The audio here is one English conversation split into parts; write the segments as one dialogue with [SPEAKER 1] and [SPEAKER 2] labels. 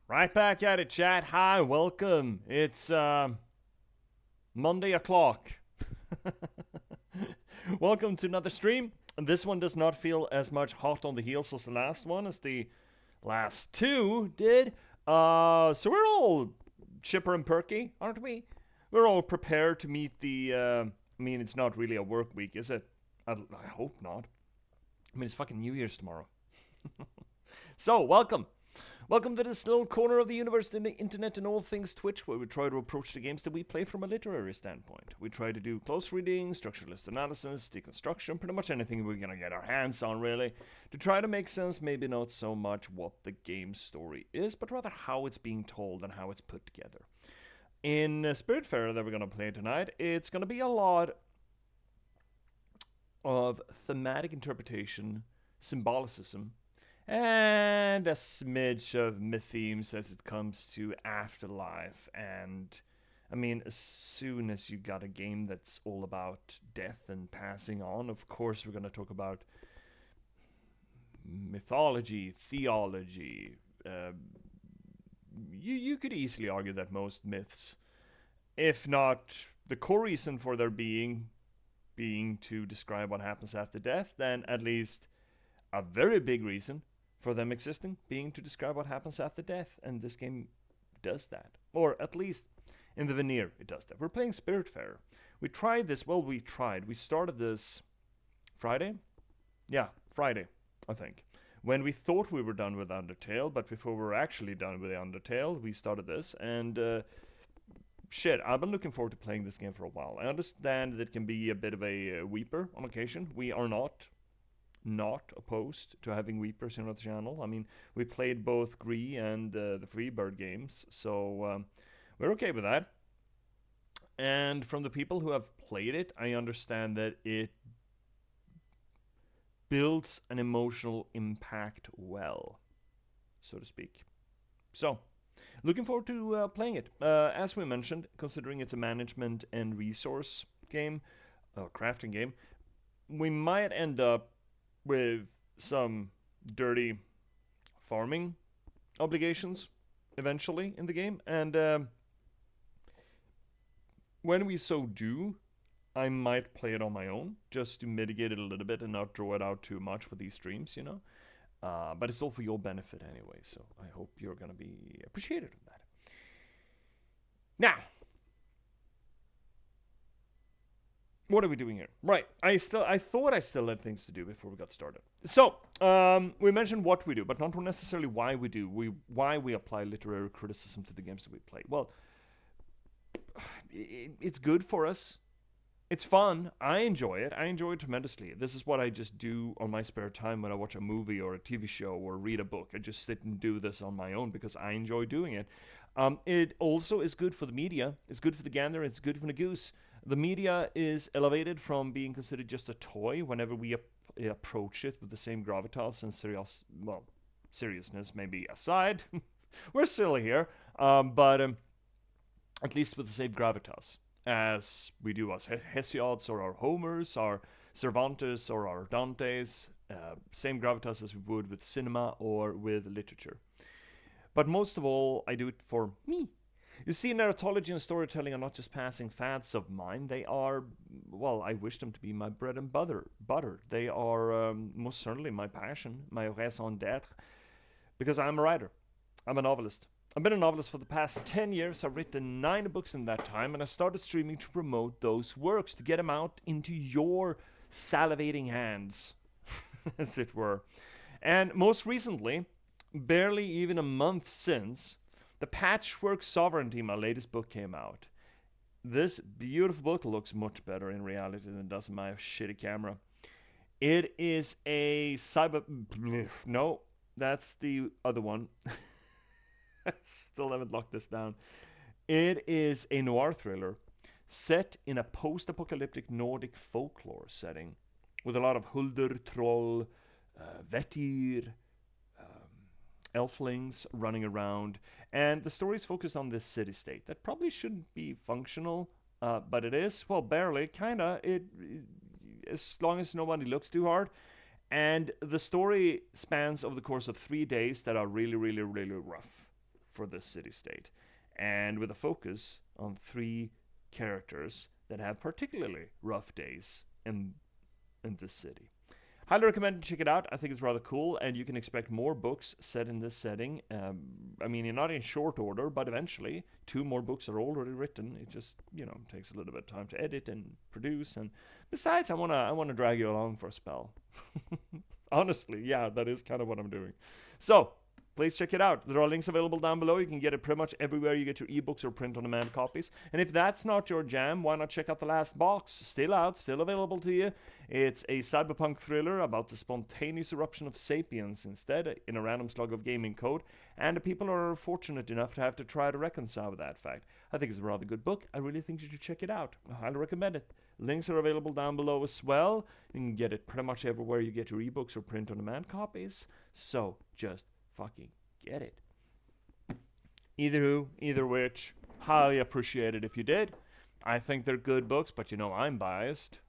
[SPEAKER 1] Right back at it, chat. Hi, welcome. It's Monday o'clock. Welcome to another stream. This one does not feel as much hot on the heels as the last one, as the last two did. So we're all chipper and perky, aren't we? We're all prepared to meet the. I mean, it's not really a work week, is it? I hope not. I mean, it's fucking New Year's tomorrow. So, welcome. Welcome to this little corner of the universe, the internet, and all things Twitch, where we try to approach the games that we play from a literary standpoint. We try to do close reading, structuralist analysis, deconstruction, pretty much anything we're gonna get our hands on, really, to try to make sense, maybe not so much what the game's story is, but rather how it's being told and how it's put together. In Spiritfarer that we're gonna play tonight, it's gonna be a lot of thematic interpretation, symbolicism, and a smidge of myth themes as it comes to afterlife. And I mean, as soon as you got a game that's all about death and passing on, of course we're going to talk about mythology, theology. You could easily argue that most myths, if not the core reason for their being to describe what happens after death, then at least a very big reason for them existing being to describe what happens after death, and this game does that. Or at least in the veneer, it does that. We're playing Spiritfarer. We started this Friday? Yeah, Friday, I think. When we thought we were done with Undertale, but before we were actually done with the Undertale, we started this, and shit, I've been looking forward to playing this game for a while. I understand that it can be a bit of a weeper on occasion. We are not opposed to having weepers in our channel. I mean, we played both Gree and the Freebird games, so we're okay with that. And from the people who have played it, I understand that it builds an emotional impact well, so to speak. So, looking forward to playing it. As we mentioned, considering it's a management and resource game, crafting game, we might end up with some dirty farming obligations eventually in the game, and when we so do, I might play it on my own just to mitigate it a little bit and not draw it out too much for these streams, you know. But it's all for your benefit anyway, so I hope you're gonna be appreciative of that. Now, what are we doing here? Right, I thought I still had things to do before we got started. So, we mentioned what we do, but not necessarily why we do. Why we apply literary criticism to the games that we play. Well, it's good for us. It's fun. I enjoy it. I enjoy it tremendously. This is what I just do on my spare time when I watch a movie or a TV show or read a book. I just sit and do this on my own because I enjoy doing it. It also is good for the media. It's good for the gander. It's good for the goose. The media is elevated from being considered just a toy whenever we approach it with the same gravitas and seriousness maybe aside. We're still here, but at least with the same gravitas as we do us Hesiod's or our Homers, our Cervantes or our Dantes, same gravitas as we would with cinema or with literature. But most of all, I do it for me. You see, narratology and storytelling are not just passing fads of mine. They are, well, I wish them to be my bread and butter. They are most certainly my passion, my raison d'etre, because I'm a writer. I'm a novelist. I've been a novelist for the past 10 years. I've written 9 books in that time, and I started streaming to promote those works, to get them out into your salivating hands, as it were. And most recently, barely even a month since, The Patchwork Sovereignty, my latest book, came out. This beautiful book looks much better in reality than it does in my shitty camera. It is a cyber... No, that's the other one. I still haven't locked this down. It is a noir thriller set in a post-apocalyptic Nordic folklore setting with a lot of Hulder, Troll, Vetir, elflings running around, and the story is focused on this city-state that probably shouldn't be functional, but it is. Well, barely, kinda. It as long as nobody looks too hard. And the story spans over the course of 3 days that are really, really, really rough for this city-state, and with a focus on 3 characters that have particularly rough days in this city. Highly recommend to check it out. I think it's rather cool, and you can expect more books set in this setting. I mean, not in short order, but eventually 2 more books are already written. It just, takes a little bit of time to edit and produce. And besides, I wanna drag you along for a spell. Honestly, yeah, that is kind of what I'm doing. So, please check it out. There are links available down below. You can get it pretty much everywhere you get your ebooks or print-on-demand copies. And if that's not your jam, why not check out The Last Box? Still out, still available to you. It's a cyberpunk thriller about the spontaneous eruption of sapiens instead in a random slug of gaming code. And the people are fortunate enough to have to try to reconcile with that fact. I think it's a rather good book. I really think you should check it out. I highly recommend it. Links are available down below as well. You can get it pretty much everywhere you get your ebooks or print-on-demand copies. So, just fucking get it. Either who, either which, highly appreciate it if you did. I think they're good books, but I'm biased.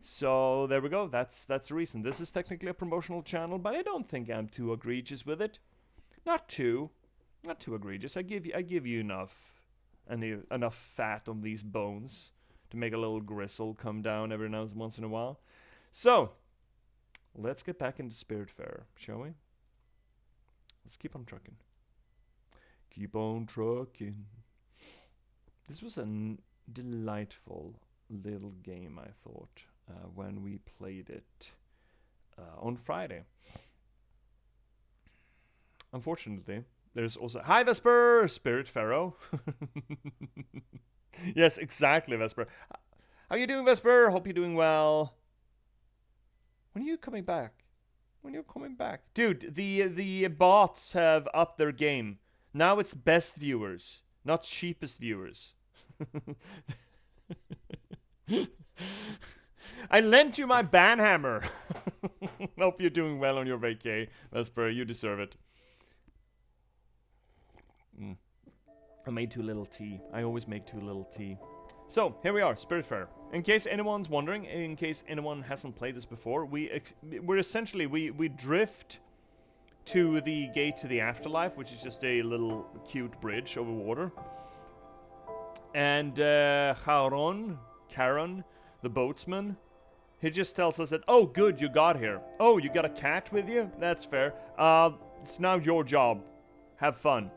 [SPEAKER 1] So there we go. That's the reason. This is technically a promotional channel, but I don't think I'm too egregious with it. Not too egregious. I give you enough fat on these bones to make a little gristle come down every once in a while. So let's get back into Spiritfarer, shall we? Let's keep on trucking. Keep on trucking. This was a delightful little game, I thought, when we played it on Friday. Unfortunately, there's also... Hi, Vesper! Spiritfarer. Yes, exactly, Vesper. How you doing, Vesper? Hope you're doing well. When are you coming back? When you're coming back, dude, the bots have upped their game. Now it's best viewers, not cheapest viewers. I lent you my banhammer. Hope you're doing well on your vacay, Vesper. You deserve it. I made too little tea. I always make too little tea. So, here we are, Spiritfarer. In case anyone's wondering, in case anyone hasn't played this before, we're essentially, we drift to the gate to the afterlife, which is just a little cute bridge over water. And Karen, the boatsman, he just tells us that, oh, good, you got here. Oh, you got a cat with you? That's fair. It's now your job. Have fun.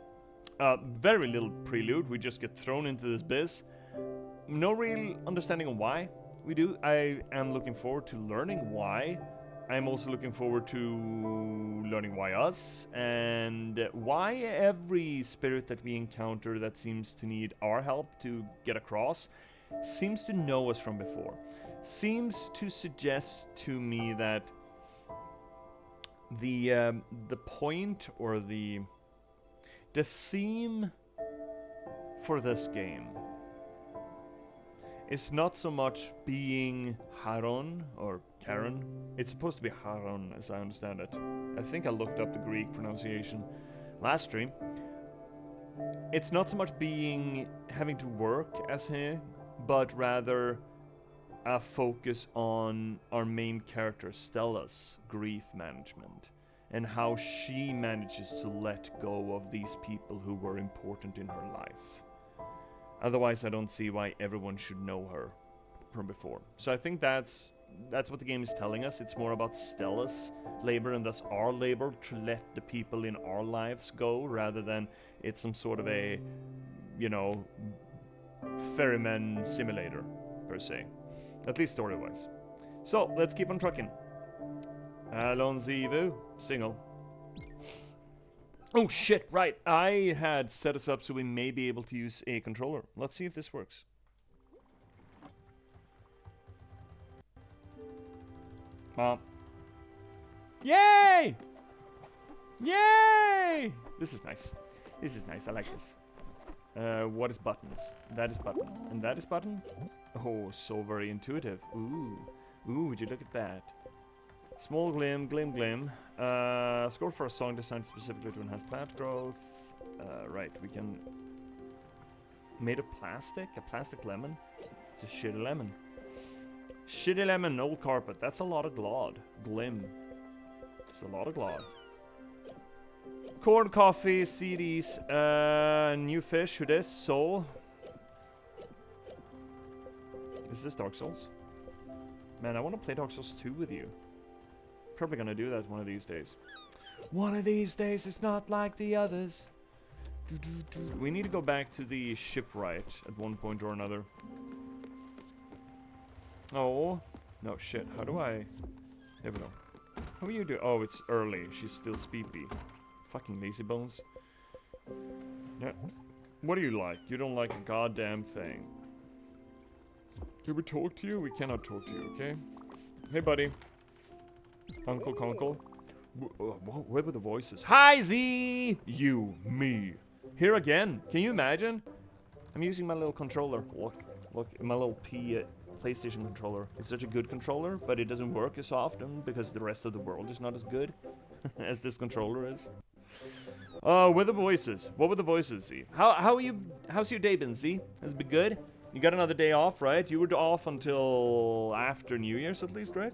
[SPEAKER 1] Very little prelude. We just get thrown into this biz. No real understanding of why we do. I am looking forward to learning why. I'm also looking forward to learning why us, and why every spirit that we encounter that seems to need our help to get across seems to know us from before. Seems to suggest to me that the point or the theme for this game is not so much being Haron or Karen. It's supposed to be Haron, as I understand it. I think I looked up the Greek pronunciation last stream. It's not so much having to work as him, but rather a focus on our main character, Stella's grief management, and how she manages to let go of these people who were important in her life. Otherwise, I don't see why everyone should know her from before. So I think that's what the game is telling us. It's more about Stella's labor and thus our labor to let the people in our lives go, rather than it's some sort of a, ferryman simulator, per se. At least story-wise. So, let's keep on trucking. Allons-y-vous. Single. Oh shit, right. I had set us up so we may be able to use a controller. Let's see if this works. Yay! Yay! This is nice. This is nice. I like this. What is buttons? That is button. And that is button? Oh, so very intuitive. Ooh. Ooh, would you look at that? Small glim, glim, glim. Score for a song designed specifically to enhance plant growth. Right, we can... Made of plastic? A plastic lemon? It's a shitty lemon. Shitty lemon, old carpet. That's a lot of glod. Glim. It's a lot of glod. Corn, coffee, CDs, new fish, who this? Soul. Is this Dark Souls? Man, I want to play Dark Souls 2 with you. Probably gonna do that one of these days. One of these days, it's not like the others. We need to go back to the shipwright at one point or another. Oh. No, shit. How do I... There we go. How are you doing? Oh, it's early. She's still speepy. Fucking lazy bones. Yeah. What do you like? You don't like a goddamn thing. Can we talk to you? We cannot talk to you, okay? Hey, buddy. Uncle Conkle. Where were the voices? Hi, Z! You, me. Here again. Can you imagine? I'm using my little controller. Look, my little PlayStation controller. It's such a good controller, but it doesn't work as often because the rest of the world is not as good as this controller is. Where are the voices? What were the voices, Z? How are you? How's your day been, Z? Has it been good? You got another day off, right? You were off until after New Year's at least, right?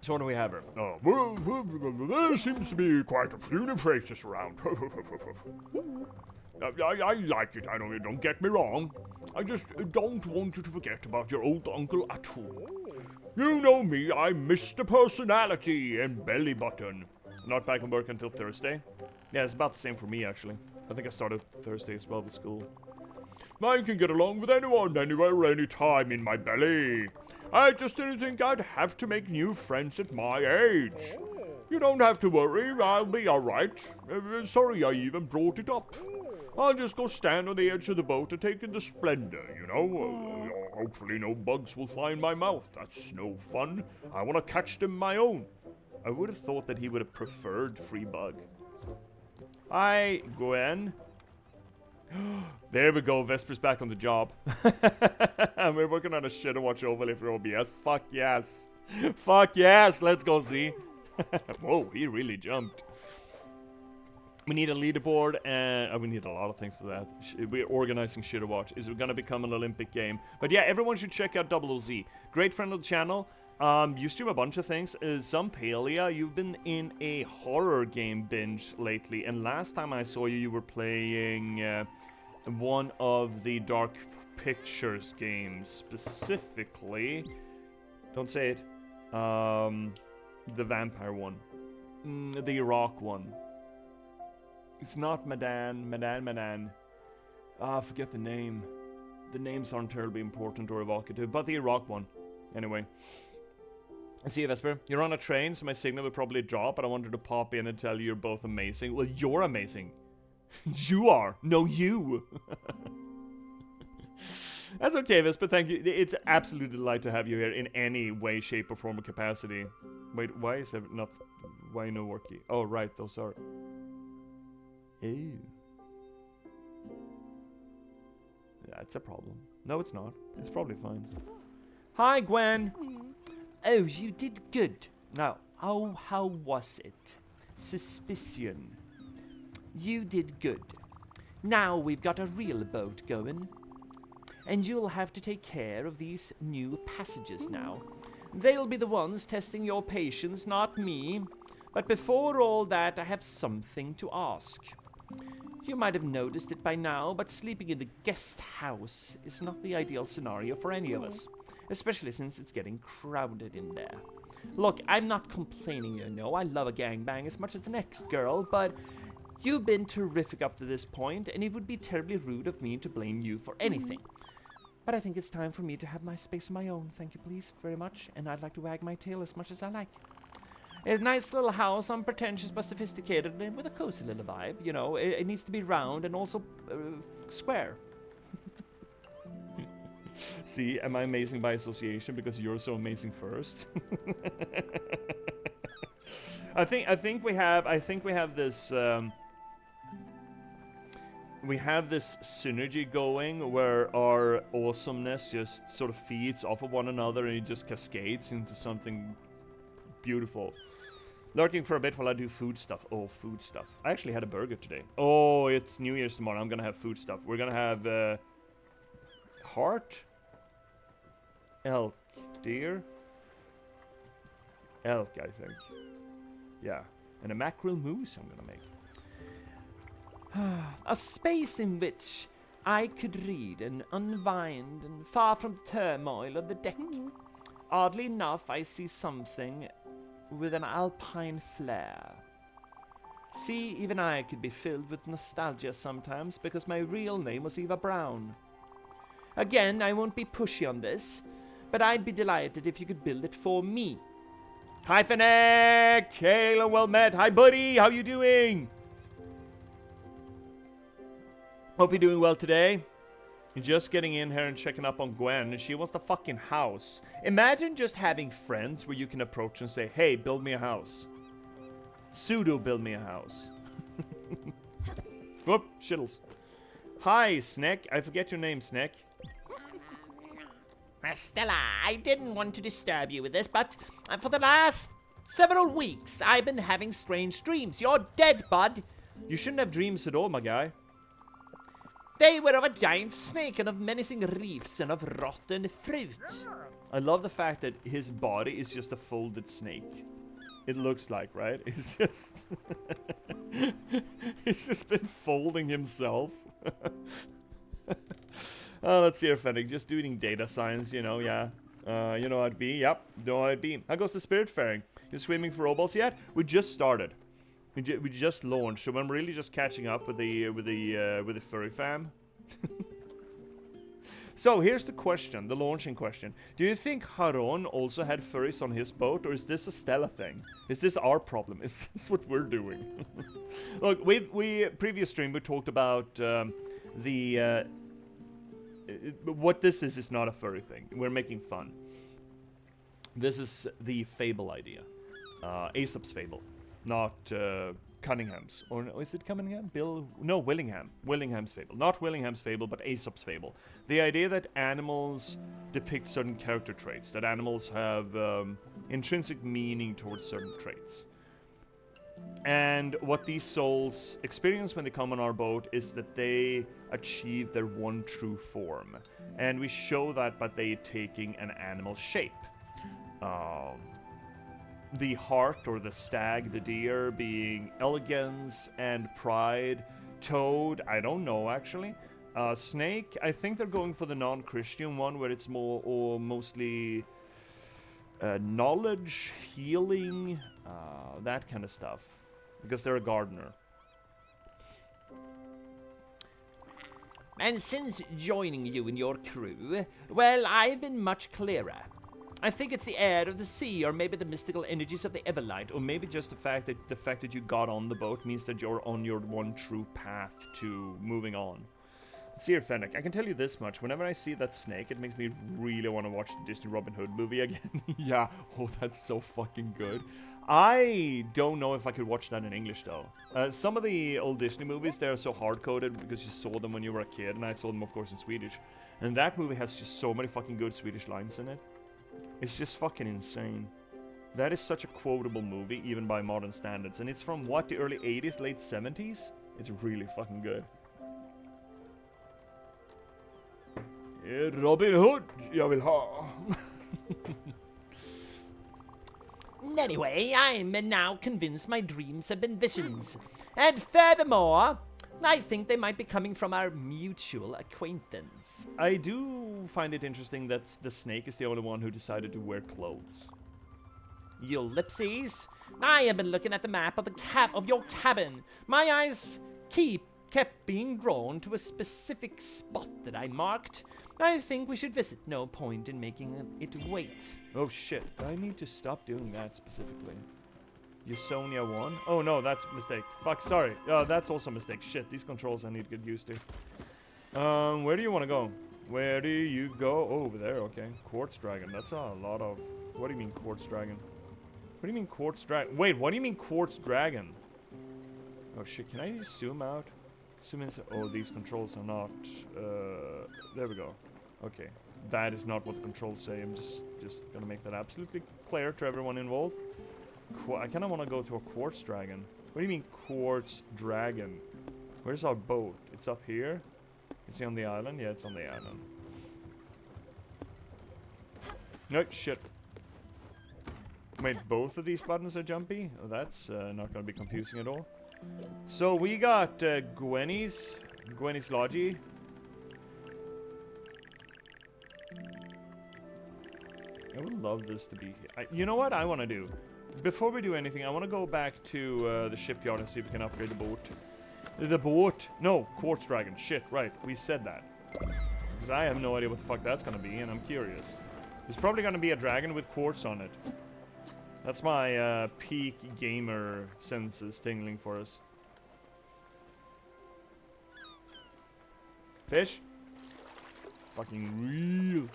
[SPEAKER 1] So what do we have here? Oh, well, there seems to be quite a few new faces around. I like it, don't get me wrong. I just don't want you to forget about your old uncle at all. You know me, I'm Mr. Personality and Belly Button. Not back on work until Thursday. Yeah, it's about the same for me, actually. I think I started Thursday as well with school. I can get along with anyone, anywhere, anytime in my belly. I just didn't think I'd have to make new friends at my age. You don't have to worry, I'll be alright. Sorry I even brought it up. I'll just go stand on the edge of the boat and take in the splendor, you know. Hopefully no bugs will fly in my mouth. That's no fun. I want to catch them my own. I would have thought that he would have preferred free bug. Hi, Gwen. There we go, Vesper's back on the job. And we're working on a shit to watch overlay for OBS. Fuck yes. Fuck yes, let's go see. Whoa, he really jumped. We need a leaderboard, and we need a lot of things to that. We're organizing shit to watch. Is it gonna become an Olympic game? But yeah, everyone should check out 00Z. Great friend of the channel. You stream a bunch of things. Some Palia, you've been in a horror game binge lately, and last time I saw you, you were playing one of the Dark Pictures games, specifically. Don't say it. The vampire one, the Iraq one. It's not Madan. I forget the name. The names aren't terribly important or evocative, but the Iraq one. Anyway. I see you, Vesper. You're on a train, so my signal will probably drop, but I wanted to pop in and tell you you're both amazing. Well, you're amazing. You are. No, you. That's okay, Vesper. Thank you. It's absolutely a delight to have you here in any way, shape, or form or capacity. Wait, why is there not... Why no worky? Oh, right. Those are... Ew. That's a problem. No, it's not. It's probably fine. Hi, Gwen. Oh, you did good. Now, how was it? Suspicion. You did good. Now we've got a real boat going. And you'll have to take care of these new passages now. They'll be the ones testing your patience, not me. But before all that, I have something to ask. You might have noticed it by now, but sleeping in the guest house is not the ideal scenario for any of us. Especially since it's getting crowded in there. Look, I'm not complaining, you know. I love a gangbang as much as the next girl, but you've been terrific up to this point, and it would be terribly rude of me to blame you for anything. But I think it's time for me to have my space of my own. Thank you, please, very much, and I'd like to wag my tail as much as I like. It's a nice little house, unpretentious but sophisticated, and with a cozy little vibe, you know. It needs to be round and also square. See, am I amazing by association because you're so amazing first? I think we have this synergy going where our awesomeness just sort of feeds off of one another and it just cascades into something beautiful. Lurking for a bit while I do food stuff. Oh, food stuff. I actually had a burger today. Oh, it's New Year's tomorrow. I'm gonna have food stuff. We're gonna have heart, elk, deer, elk, I think. Yeah, And a mackerel mousse I'm gonna make.
[SPEAKER 2] A space in which I could read and unwind and far from the turmoil of the deck. Oddly enough, I see something with an alpine flair. See, even I could be filled with nostalgia sometimes because my real name was Eva Brown. Again, I won't be pushy on this, but I'd be delighted if you could build it for me.
[SPEAKER 1] Hi, Fennec! Hail and well met! Hi, buddy! How you doing? Hope you're doing well today. You're just getting in here and checking up on Gwen, and she wants the fucking house. Imagine just having friends where you can approach and say, hey, build me a house. Pseudo build me a house. Whoop, shittles. Hi, Sneck. I forget your name, Sneck.
[SPEAKER 2] Stella, I didn't want to disturb you with this, but for the last several weeks, I've been having strange dreams. You're dead, bud.
[SPEAKER 1] You shouldn't have dreams at all, my guy.
[SPEAKER 2] They were of a giant snake and of menacing reefs and of rotten fruit.
[SPEAKER 1] I love the fact that his body is just a folded snake. It looks like, right? It's just... he's just been folding himself. Let's see here, Fennec. Just doing data science, you know, yeah. You know how it'd be? Yep, know how it'd be. How goes the Spiritfaring? You swimming for robots yet? We just started. We just launched, so I'm really just catching up with the furry fam. So here's the question, the launching question. Do you think Haron also had furries on his boat, or is this a Stella thing? Is this our problem? Is this what we're doing? Look, we previous stream we talked about what this is not a furry thing. We're making fun. This is the fable idea, Aesop's fable. Not Cunningham's. Or no, is it Cunningham? No, Willingham. Willingham's fable. Not Willingham's fable, but Aesop's fable. The idea that animals depict certain character traits. That animals have intrinsic meaning towards certain traits. And what these souls experience when they come on our boat is that they achieve their one true form. And we show that by they taking an animal shape. The hart or the stag, the deer, being elegance and pride. Toad, I don't know actually. Snake, I think they're going for the non-Christian one where it's more or mostly knowledge, healing, that kind of stuff. Because they're a gardener.
[SPEAKER 2] And since joining you in your crew, well, I've been much clearer. I think it's the air of the sea, or maybe the mystical energies of the Everlight,
[SPEAKER 1] Or maybe just the fact that you got on the boat means that you're on your one true path to moving on. Let's see here, Fennec. I can tell you this much. Whenever I see that snake, it makes me really want to watch the Disney Robin Hood movie again. Yeah, oh, that's so fucking good. I don't know if I could watch that in English, though. Some of the old Disney movies, they're so hard-coded because you saw them when you were a kid, and I saw them, of course, in Swedish. And that movie has just so many fucking good Swedish lines in it. It's just fucking insane. That is such a quotable movie, even by modern standards. And it's from, what, the early 80s, late 70s? It's really fucking good. Robin Hood, jag vill ha.
[SPEAKER 2] Anyway, I'm now convinced my dreams have been visions. And furthermore, I think they might be coming from our mutual acquaintance.
[SPEAKER 1] I do find it interesting that the snake is the only one who decided to wear clothes.
[SPEAKER 2] Ellipses. I have been looking at the map of your cabin. My eyes kept being drawn to a specific spot that I marked. I think we should visit. No point in making it wait.
[SPEAKER 1] Oh shit, I need to stop doing that specifically. Usonia 1? Oh no, that's a mistake. Fuck, sorry. That's also a mistake. Shit, these controls I need to get used to. Where do you want to go? Where do you go? Oh, over there, okay. Quartz Dragon, that's a lot of... What do you mean Quartz Dragon? What do you mean Quartz Dragon? Wait, what do you mean Quartz Dragon? Oh shit, can I just zoom out? Zoom in. Oh, these controls are not... there we go. Okay. That is not what the controls say. I'm just gonna make that absolutely clear to everyone involved. I kind of want to go to a Quartz Dragon. What do you mean Quartz Dragon? Where's our boat? It's up here? Is it on the island? Yeah, it's on the island. No, shit. Wait, both of these buttons are jumpy? Oh, that's not gonna be confusing at all. So we got Gwenny's Logi. I would love this to be... you know what I want to do? Before we do anything, I want to go back to the shipyard and see if we can upgrade the boat. The boat? No, Quartz Dragon. Shit, right. We said that. Because I have no idea what the fuck that's going to be, and I'm curious. There's probably going to be a dragon with quartz on it. That's my peak gamer senses tingling for us. Fish? Fucking real.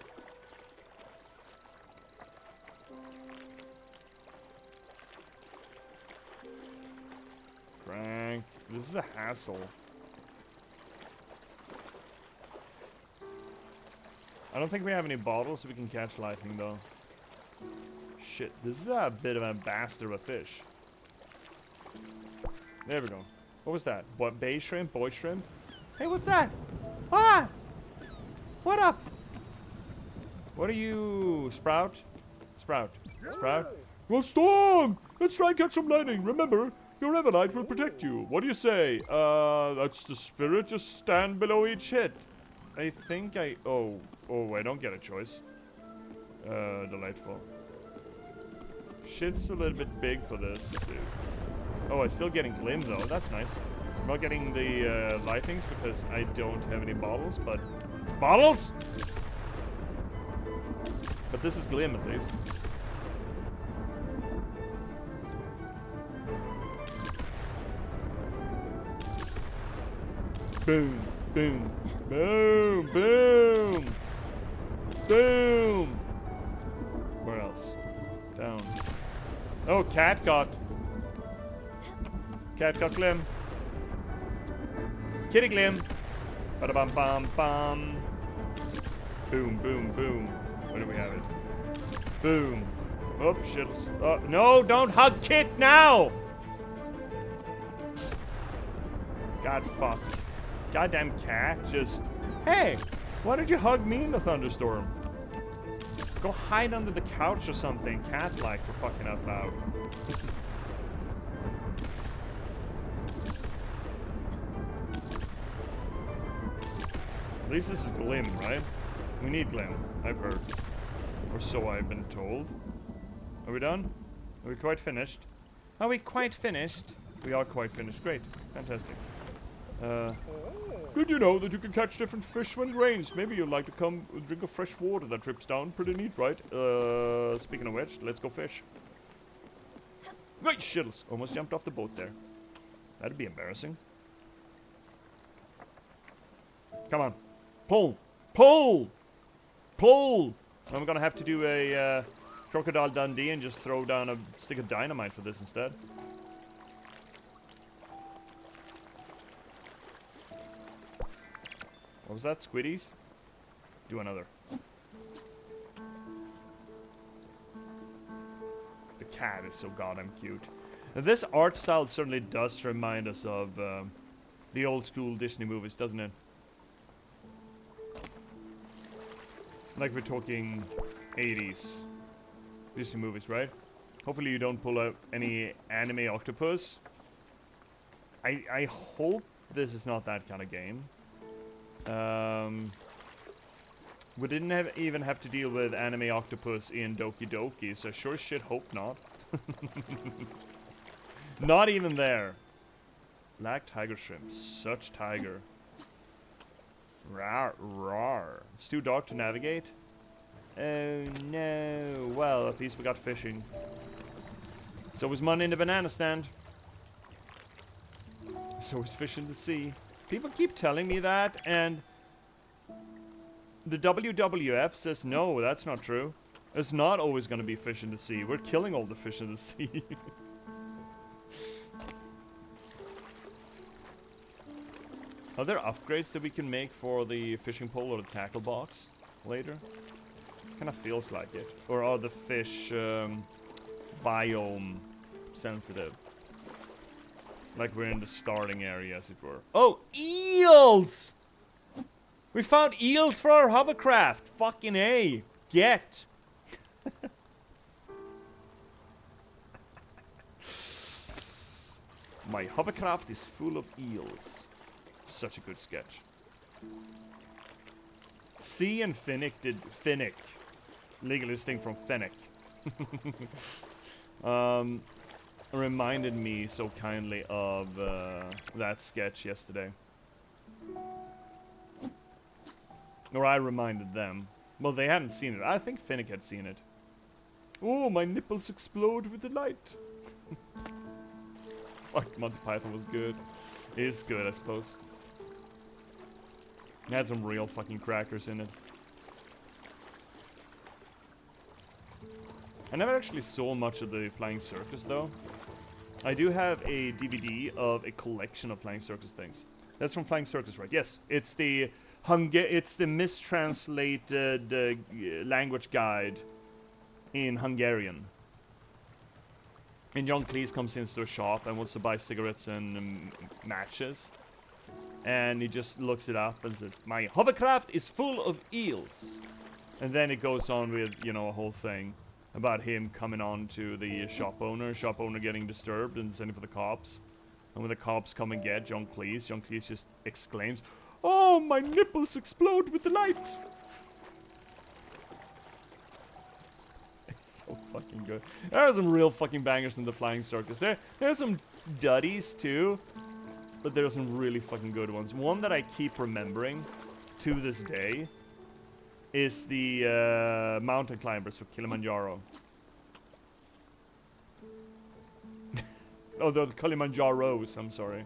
[SPEAKER 1] Frank, this is a hassle. I don't think we have any bottles so we can catch lightning though. Shit, this is a bit of a bastard of a fish. There we go. What was that? What, bay shrimp? Boy shrimp?
[SPEAKER 2] Hey, what's that? Ah! What up?
[SPEAKER 1] What are you, Sprout? Sprout. Sprout? Well, Storm! Let's try and catch some lightning. Remember, your Everlight will protect you. What do you say? That's the spirit. Just stand below each hit. I think I... Oh, I don't get a choice. Delightful. Shit's a little bit big for this, dude. Oh, I'm still getting glim, though. That's nice. I'm not getting the lightnings because I don't have any bottles, but... Bottles?! But this is glim, at least. Boom, boom, boom, boom, boom. Where else? Down. Oh, cat got glim. Kitty glim. Bada bum bum bum. Boom, boom, boom. Where do we have it? Boom. Oh, shit. No, don't hug Kit now! God fuck. Goddamn cat, just... Hey! Why did you hug me in the thunderstorm? Go hide under the couch or something, cat-like, for fucking out loud. At least this is glim, right? We need glim, I've heard. Or so I've been told. Are we done? Are we quite finished?
[SPEAKER 2] Are we quite finished?
[SPEAKER 1] We are quite finished. Great. Fantastic. Did you know that you can catch different fish when it rains? Maybe you'd like to come drink of fresh water that drips down. Pretty neat, right? Speaking of which, let's go fish. Right, shittles. Almost jumped off the boat there. That'd be embarrassing. Come on. Pull! Pull! Pull! I'm gonna have to do a Crocodile Dundee and just throw down a stick of dynamite for this instead. What was that? Squiddies? Do another. The cat is so goddamn cute. Now, this art style certainly does remind us of the old school Disney movies, doesn't it? Like we're talking 80s Disney movies, right? Hopefully you don't pull out any anime octopus. I hope this is not that kind of game. We didn't even have to deal with anime octopus in Doki Doki, so sure as shit hope not. Not even there. Black tiger shrimp, such tiger. Rawr, rawr. It's too dark to navigate. Oh no. Well, at least we got fishing. So was money in the banana stand. So was fish in the sea. People keep telling me that, and the WWF says no, that's not true. It's not always going to be fish in the sea. We're killing all the fish in the sea. Are there upgrades that we can make for the fishing pole or the tackle box later? Kind of feels like it. Or are the fish biome sensitive? Like we're in the starting area, as it were. Oh, eels! We found eels for our hovercraft. Fucking A. Get. My hovercraft is full of eels. Such a good sketch. C and Finnick did Finnick. Legally distinct from Fennec. Reminded me so kindly of that sketch yesterday. Or I reminded them. Well, they hadn't seen it. I think Finnick had seen it. Oh, my nipples explode with delight. Fuck, Monty Python was good. It is good, I suppose. It had some real fucking crackers in it. I never actually saw much of the Flying Circus, though. I do have a DVD of a collection of Flying Circus things. That's from Flying Circus, right? Yes, it's the mistranslated language guide in Hungarian. And John Cleese comes into a shop and wants to buy cigarettes and matches. And he just looks it up and says, "My hovercraft is full of eels." And then it goes on with, you know, a whole thing about him coming on to the shop owner getting disturbed and sending for the cops. And when the cops come and get John Cleese just exclaims, "Oh, my nipples explode with delight!" It's so fucking good. There are some real fucking bangers in the Flying Circus. There's some duddies too, but there are some really fucking good ones. One that I keep remembering to this day is the mountain climbers for Kilimanjaro. Oh, the Kilimanjaros, I'm sorry.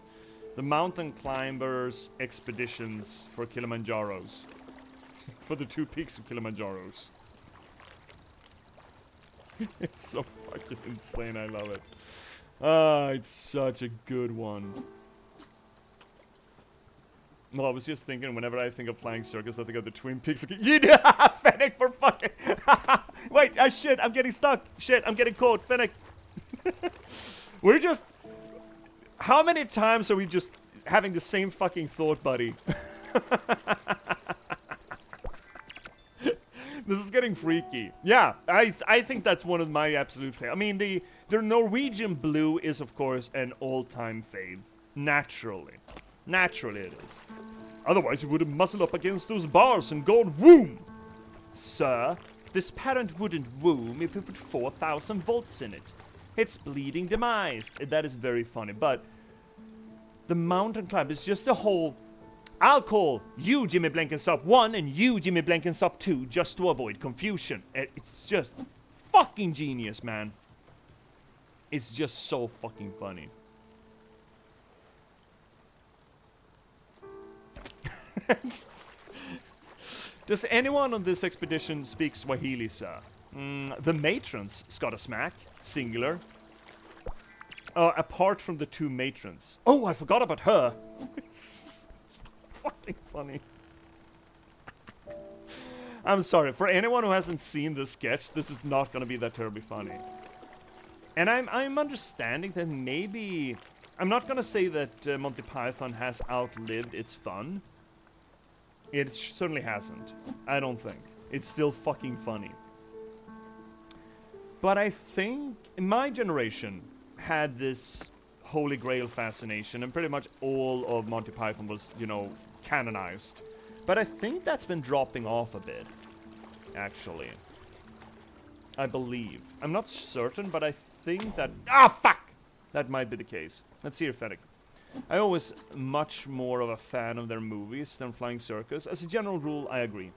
[SPEAKER 1] The mountain climbers expeditions for Kilimanjaros. For the 2 peaks of Kilimanjaros. It's so fucking insane, I love it. Ah, it's such a good one. Well, I was just thinking, whenever I think of Flying Circus, I think of the Twin Peaks. Yeah, Fennec for fucking... Wait, shit, I'm getting stuck. Shit, I'm getting caught. Fennec. We're just... How many times are we just having the same fucking thought, buddy? This is getting freaky. Yeah, I think that's one of my absolute favorites. I mean, the Norwegian Blue is, of course, an all-time fave. Naturally. Naturally it is. Otherwise you would have muscled up against those bars and gone womb. Sir, this parent wouldn't womb if we put 4,000 volts in it. It's bleeding demise. That is very funny, but the mountain climb is just a whole... I'll call you Jimmy Blenkinsop 1 and you Jimmy Blenkinsop 2 just to avoid confusion. It's just fucking genius, man. It's just so fucking funny. Does anyone on this expedition speak Swahili, sir? The matrons, Scott a smack, singular. Apart from the 2 matrons. Oh, I forgot about her. It's fucking funny. I'm sorry, for anyone who hasn't seen this sketch, this is not gonna be that terribly funny. And I'm understanding that maybe... I'm not gonna say that Monty Python has outlived its fun. It certainly hasn't. I don't think. It's still fucking funny. But I think my generation had this Holy Grail fascination, and pretty much all of Monty Python was, you know, canonized. But I think that's been dropping off a bit, actually. I believe. I'm not certain, but I think that... Ah, fuck! That might be the case. Let's see here, Fennec. I always much more of a fan of their movies than Flying Circus. As a general rule, I agree.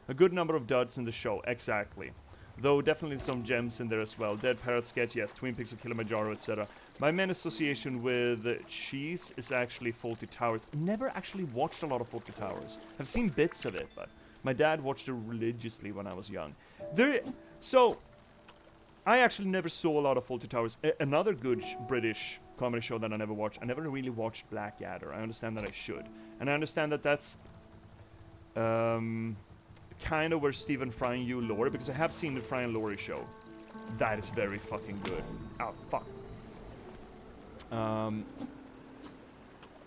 [SPEAKER 1] A good number of duds in the show, exactly. Though definitely some gems in there as well. Dead Parrot Sketch, yes, Twin Peaks of Kilimanjaro, etc. My main association with cheese is actually Fawlty Towers. Never actually watched a lot of Fawlty Towers. I've seen bits of it, but my dad watched it religiously when I was young. So, I actually never saw a lot of Fawlty Towers. Another good British comedy show that I never watched. I never really watched Blackadder. I understand that I should. And I understand that that's kind of where Stephen Fry and Hugh Laurie, because I have seen the Fry and Laurie show. That is very fucking good. Oh, fuck.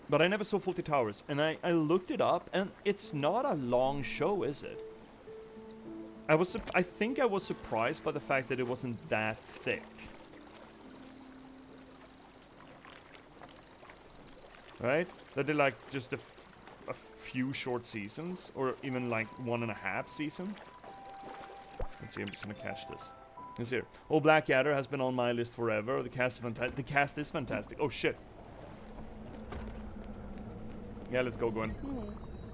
[SPEAKER 1] But I never saw Fawlty Towers. And I looked it up, and it's not a long show, is it? I think I was surprised by the fact that it wasn't that thick. right? That did like just a few short seasons, or even like 1.5 season. Let's see, I'm just gonna catch this. It's here. Oh, Blackadder has been on my list forever. The cast is fantastic. Oh shit. Yeah, let's go, Gwen.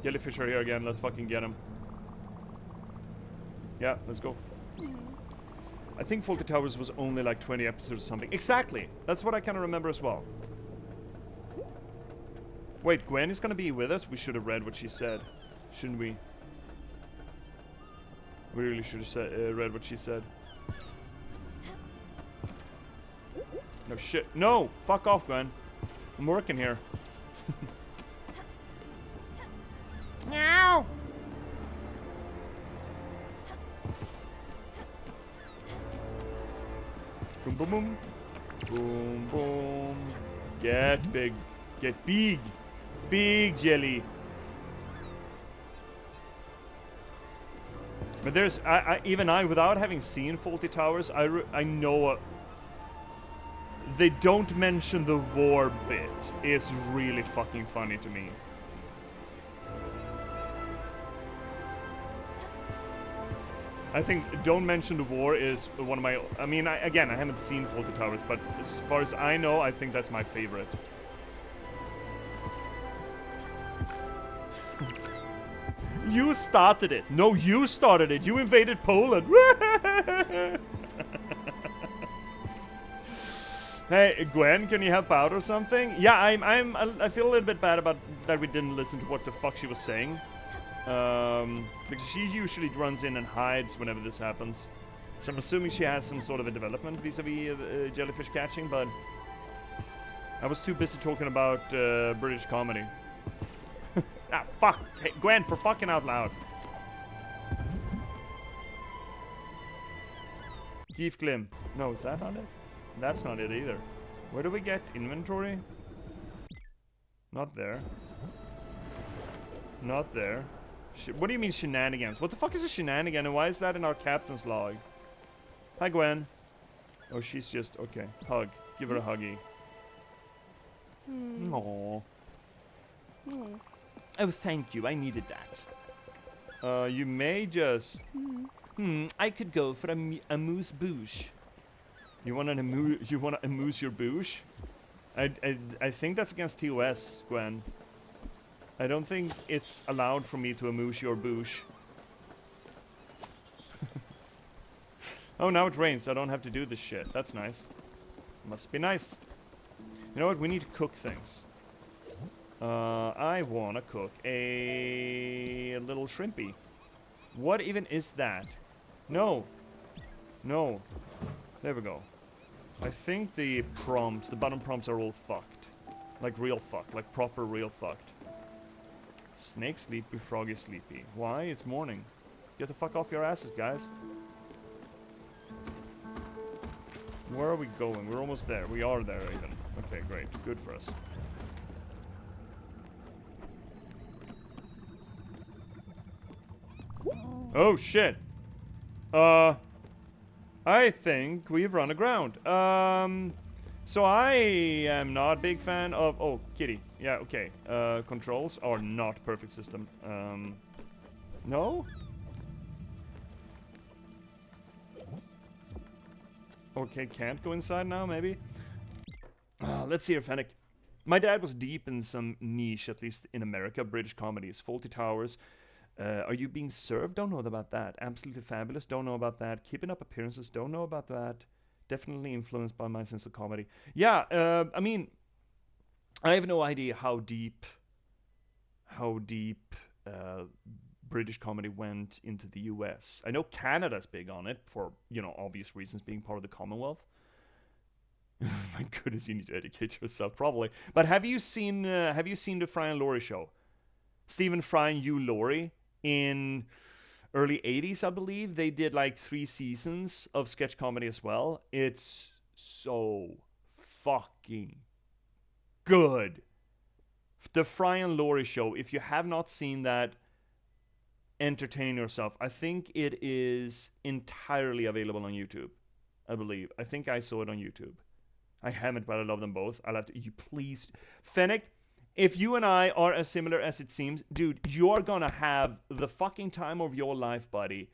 [SPEAKER 1] Jellyfish are here again. Let's fucking get him. Yeah, let's go. I think Fawlty Towers was only like 20 episodes or something. Exactly. That's what I kind of remember as well. Wait, Gwen is gonna be with us? We should have read what she said. Shouldn't we? We really should have read what she said. No shit. No! Fuck off, Gwen. I'm working here.
[SPEAKER 2] Meow.
[SPEAKER 1] Boom, boom, boom. Boom, boom. Get big. Get big. Big jelly. But there's, even I, without having seen Fawlty Towers, I know they don't mention the war bit. It's really fucking funny to me. I think Don't Mention the War is one of my... I mean, again, I haven't seen Fawlty Towers, but as far as I know, I think that's my favorite. You started it. No, you started it. You invaded Poland. Hey, Gwen, can you help out or something? Yeah, I feel a little bit bad about that we didn't listen to what the fuck she was saying. Because she usually runs in and hides whenever this happens. So I'm assuming she has some sort of a development vis-a-vis jellyfish catching, but I was too busy talking about British comedy. Ah, fuck! Hey, Gwen, for fucking out loud. Keith Klim. No, is that not it? That's not it either. Where do we get inventory? Not there. Not there. What do you mean shenanigans? What the fuck is a shenanigan and why is that in our captain's log? Hi, Gwen. Oh, she's just... Okay. Hug. Give her a huggy. Aww.
[SPEAKER 2] Oh, thank you. I needed that.
[SPEAKER 1] You may just...
[SPEAKER 2] I could go for a moose bouche.
[SPEAKER 1] You wanna amuse your bouche? I think that's against TOS, Gwen. I don't think it's allowed for me to amuse your bouche. Oh, now it rains, so I don't have to do this shit. That's nice. Must be nice. You know what? We need to cook things. I wanna cook a little shrimpy. What even is that? No. No. There we go. I think the prompts, the bottom prompts are all fucked. Like real fucked. Like proper real fucked. Snake sleepy, frog is sleepy. Why? It's morning. Get the fuck off your asses, guys. Where are we going? We're almost there. We are there even. Okay, great. Good for us. Oh shit. I think we've run aground. So I am not a big fan of... Oh, kitty. Yeah, okay. Controls are not perfect system. No? Okay, can't go inside now, maybe? Let's see here, Fennec. My dad was deep in some niche, at least in America, British comedies. Fawlty Towers. Are You Being Served? Don't know about that. Absolutely Fabulous? Don't know about that. Keeping Up Appearances? Don't know about that. Definitely influenced by my sense of comedy. Yeah, I mean, I have no idea how deep British comedy went into the US. I know Canada's big on it for, you know, obvious reasons, being part of the Commonwealth. My goodness, you need to educate yourself, probably. But have you seen the Fry and Laurie show? Stephen Fry and Hugh Laurie in early 80s, I believe. They did like 3 seasons of sketch comedy as well. It's so fucking good. The Fry and Laurie show, if you have not seen that, entertain yourself. I think it is entirely available on YouTube, I believe. I think I saw it on YouTube. I haven't, but I love them both. I'll have to... You please... Fennec, if you and I are as similar as it seems, dude, you're gonna have the fucking time of your life, buddy.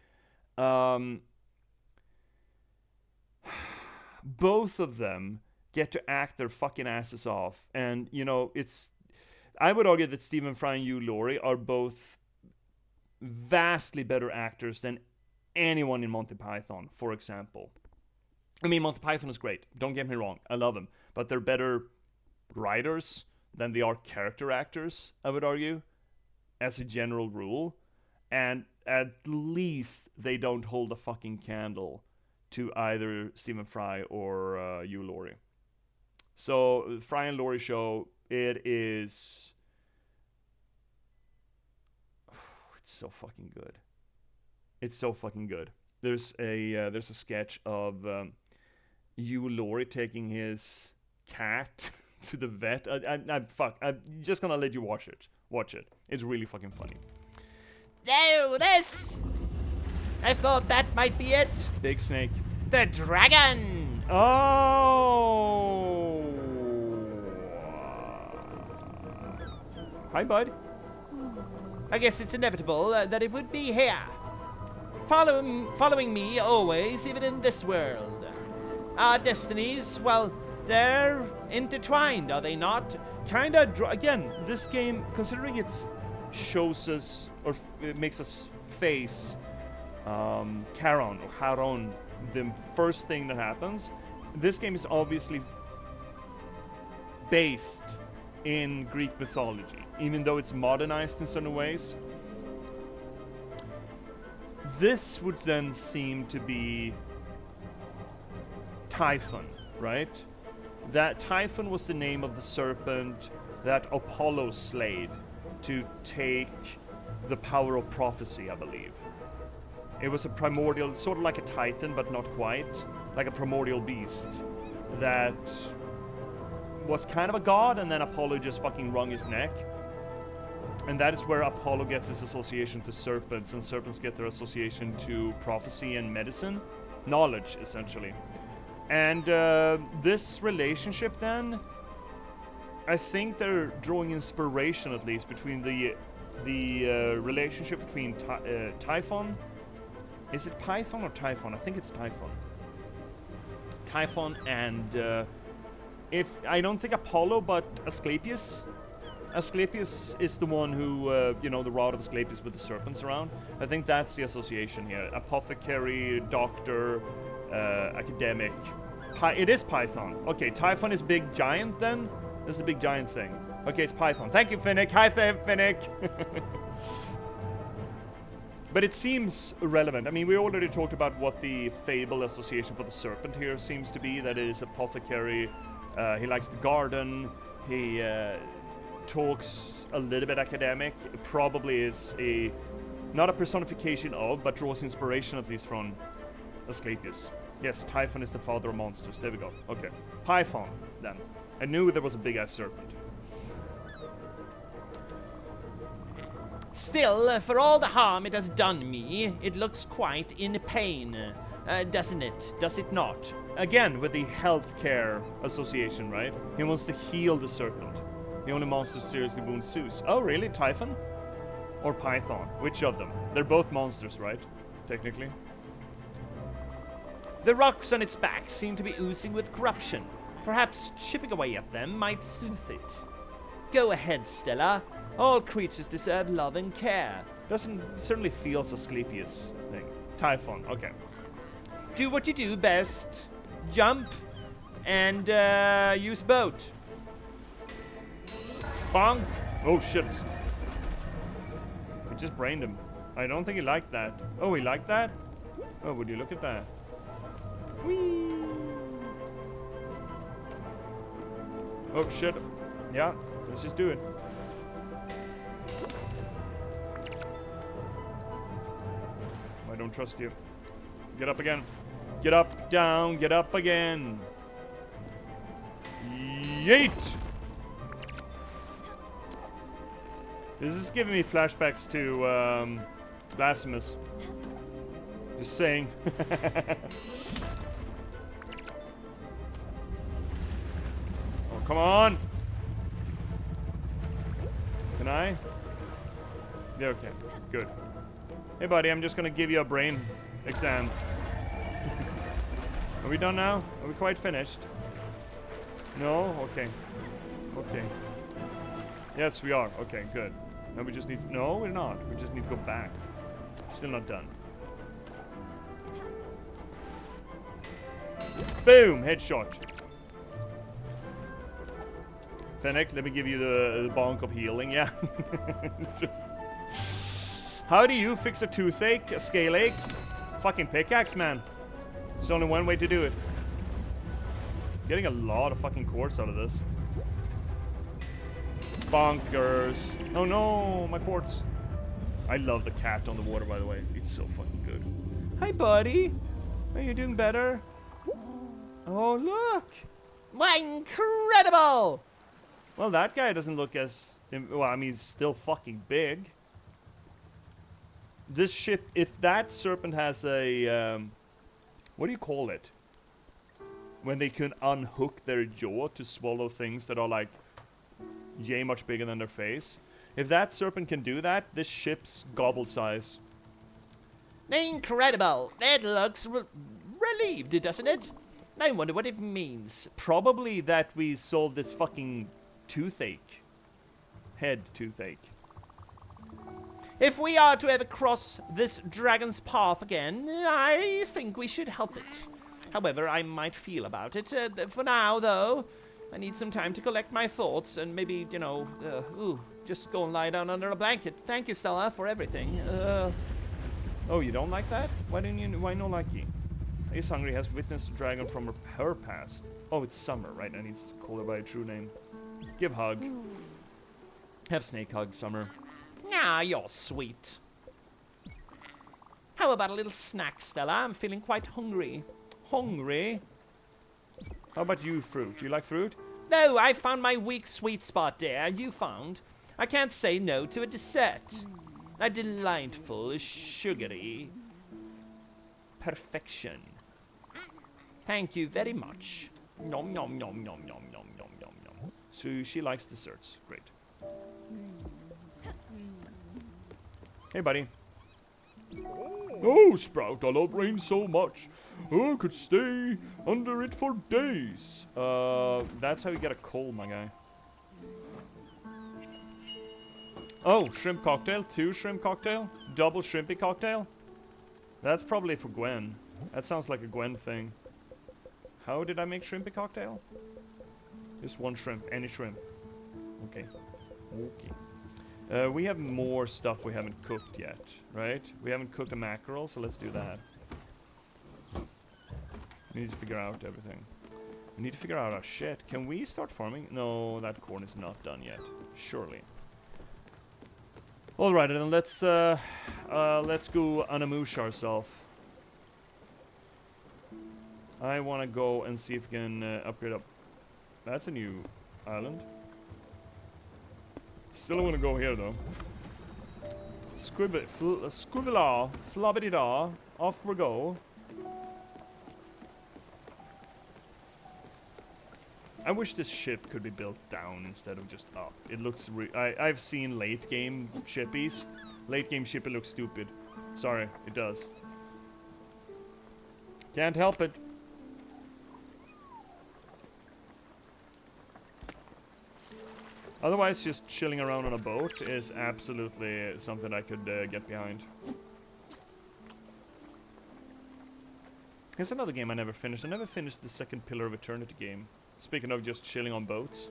[SPEAKER 1] Both of them get to act their fucking asses off, and you know, I would argue that Stephen Fry and Hugh Laurie are both vastly better actors than anyone in Monty Python, for example. I mean, Monty Python is great, don't get me wrong, I love them, but they're better writers than they are character actors, I would argue, as a general rule. And at least they don't hold a fucking candle to either Stephen Fry or Hugh Laurie. So, Fry and Laurie show, it is... it's so fucking good. It's so fucking good. There's a sketch of Hugh Laurie taking his cat to the vet. I'm just gonna let you watch it. Watch it. It's really fucking funny.
[SPEAKER 2] No, this! I thought that might be it.
[SPEAKER 1] Big snake.
[SPEAKER 2] The dragon!
[SPEAKER 1] Oh! Hi, bud.
[SPEAKER 2] I guess it's inevitable that it would be here. Following me always, even in this world. Our destinies, well, they're intertwined, are they not?
[SPEAKER 1] Kinda, again, this game, considering it shows us, or it makes us face Charon, or Charon, the first thing that happens, this game is obviously based in Greek mythology, even though it's modernized in certain ways. This would then seem to be Typhon, right? That Typhon was the name of the serpent that Apollo slayed to take the power of prophecy, I believe. It was a primordial, sort of like a titan, but not quite, like a primordial beast that was kind of a god, and then Apollo just fucking wrung his neck. And that is where Apollo gets his association to serpents, and serpents get their association to prophecy and medicine, knowledge, essentially. And this relationship then, I think they're drawing inspiration, at least, between the relationship between Typhon. Is it Python or Typhon? I think it's Typhon. Typhon and if I don't think Apollo, but Asclepius. Asclepius is the one who, the rod of Asclepius with the serpents around. I think that's the association here. Apothecary, doctor, academic. It is Python. Okay, Typhon is big giant then? This is a big giant thing. Okay, it's Python. Thank you, Finnick. Hi, Finnick. But it seems relevant. I mean, we already talked about what the fable association for the serpent here seems to be. That it is apothecary. He likes the garden. He talks a little bit academic. It probably is not a personification of, but draws inspiration at least from Asclepius. Yes, Typhon is the father of monsters. There we go. Okay. Python, then. I knew there was a big-ass serpent.
[SPEAKER 2] Still, for all the harm it has done me, it looks quite in pain. Doesn't it? Does it not?
[SPEAKER 1] Again, with the healthcare association, right? He wants to heal the serpent. The only monster seriously wounds Zeus. Oh, really? Typhon? Or Python? Which of them? They're both monsters, right? Technically.
[SPEAKER 2] The rocks on its back seem to be oozing with corruption. Perhaps chipping away at them might soothe it. Go ahead, Stella. All creatures deserve love and care.
[SPEAKER 1] Certainly feels Asclepius thing. Typhon, okay.
[SPEAKER 2] Do what you do best. Jump and use boat.
[SPEAKER 1] Bonk! Oh shit. I just brained him. I don't think he liked that. Oh, he liked that? Oh, would you look at that? Whee! Oh shit. Yeah, let's just do it. I don't trust you. Get up again. Get up, down, get up again. Yeet! This is giving me flashbacks to Blasphemous. Just saying. Oh, come on! Can I? Yeah, okay. Good. Hey, buddy, I'm just gonna give you a brain exam. Are we done now? Are we quite finished? No? Okay. Okay. Yes, we are. Okay, good. Now we just need... No, we're not. We just need to go back. Still not done. Boom! Headshot. Fennec, let me give you the bonk of healing, yeah. Just... How do you fix a toothache, a scale ache? Fucking pickaxe, man. There's only one way to do it. Getting a lot of fucking quartz out of this. Bonkers. Oh no, my quartz. I love the cat on the water, by the way. It's so fucking good. Hi, buddy. Are you doing better? Oh, look.
[SPEAKER 2] Why, incredible!
[SPEAKER 1] Well, that guy doesn't look as... Well, I mean, he's still fucking big. This ship, if that serpent has a... what do you call it? When they can unhook their jaw to swallow things that are like... yay much bigger than their face. If that serpent can do that, this ship's gobble size.
[SPEAKER 2] Incredible! That looks relieved, doesn't it? I wonder what it means.
[SPEAKER 1] Probably that we solved this fucking toothache. Head toothache.
[SPEAKER 2] If we are to ever cross this dragon's path again, I think we should help it. However I might feel about it. For now, though, I need some time to collect my thoughts and maybe, you know, just go and lie down under a blanket. Thank you, Stella, for everything.
[SPEAKER 1] Oh, you don't like that? Why no like you? Ace Hungry has witnessed a dragon from her past. Oh, it's Summer, right? I need to call her by a true name. Give hug. Have snake hug, Summer.
[SPEAKER 2] Ah, you're sweet. How about a little snack, Stella? I'm feeling quite hungry.
[SPEAKER 1] Hungry? How about you, fruit? Do you like fruit?
[SPEAKER 2] No, I found my weak sweet spot, dear. You found. I can't say no to a dessert. A delightful, sugary perfection. Thank you very much. Nom nom nom nom nom nom nom nom nom.
[SPEAKER 1] So she likes desserts. Great. Hey, buddy. Oh, Sprout, I love rain so much. I could stay under it for days. That's how you get a cold, my guy. Oh, shrimp cocktail. 2 shrimp cocktail. Double shrimpy cocktail. That's probably for Gwen. That sounds like a Gwen thing. How did I make shrimpy cocktail? Just 1 shrimp. Any shrimp. Okay. Okay. We have more stuff we haven't cooked yet, right? We haven't cooked a mackerel, so let's do that. We need to figure out everything. We need to figure out our shit. Can we start farming? No, that corn is not done yet. Surely. Alright, then let's go unamoosh ourselves. I want to go and see if we can upgrade up. That's a new island. Still don't want to go here though. Scribbler, flobbity-da, off we go. I wish this ship could be built down instead of just up. It looks I've seen late game shippies. Late game shippy looks stupid. Sorry, it does. Can't help it. Otherwise, just chilling around on a boat is absolutely something I could get behind. Here's another game I never finished. I never finished the second Pillar of Eternity game. Speaking of just chilling on boats.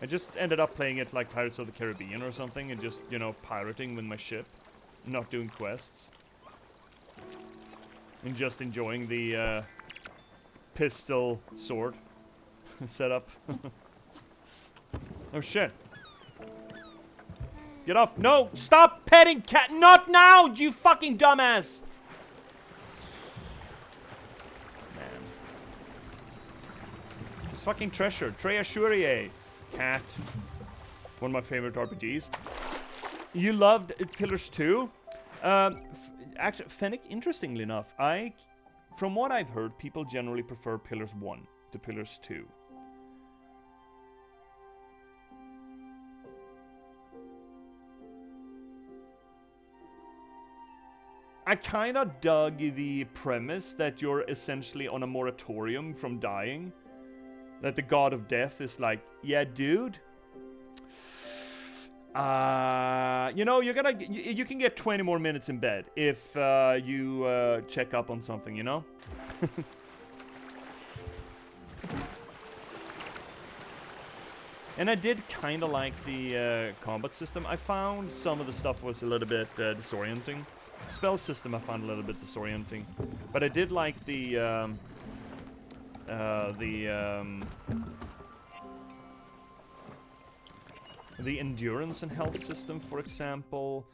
[SPEAKER 1] I just ended up playing it like Pirates of the Caribbean or something and just, you know, pirating with my ship. Not doing quests. And just enjoying the pistol sword setup. Oh shit. Get off. No! Stop petting cat! Not now, you fucking dumbass! Man. This fucking treasure. Treasure. Cat. One of my favorite RPGs. You loved Pillars 2? Actually, Fennec, interestingly enough, from what I've heard, people generally prefer Pillars 1 to Pillars 2. I kind of dug the premise that you're essentially on a moratorium from dying. That the god of death is like, yeah, dude. You know, you can get 20 more minutes in bed if you check up on something, you know? And I did kind of like the combat system. I found some of the stuff was a little bit disorienting. Spell system I found a little bit disorienting. But I did like the endurance and health system, for example.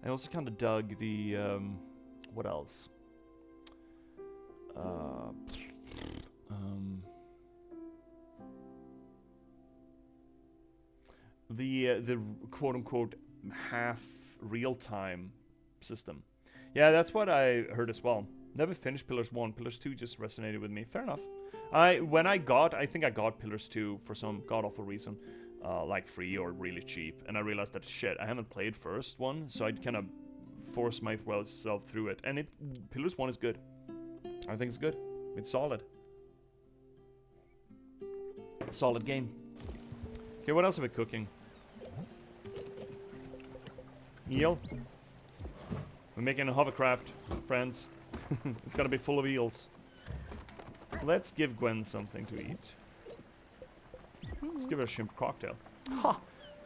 [SPEAKER 1] I also kind of dug the what else? The quote unquote half real time system. Yeah, that's what I heard as well. Never finished Pillars 1. Pillars 2 just resonated with me. Fair enough. I think I got Pillars 2 for some god-awful reason. Like free or really cheap. And I realized that, shit, I haven't played first one. So I'd kind of force myself through it. And Pillars 1 is good. I think it's good. It's solid. Solid game. Okay, what else are we cooking? Eel. We're making a hovercraft, friends. It's gotta be full of eels. Let's give Gwen something to eat. Let's give her a shrimp cocktail.
[SPEAKER 2] Ha!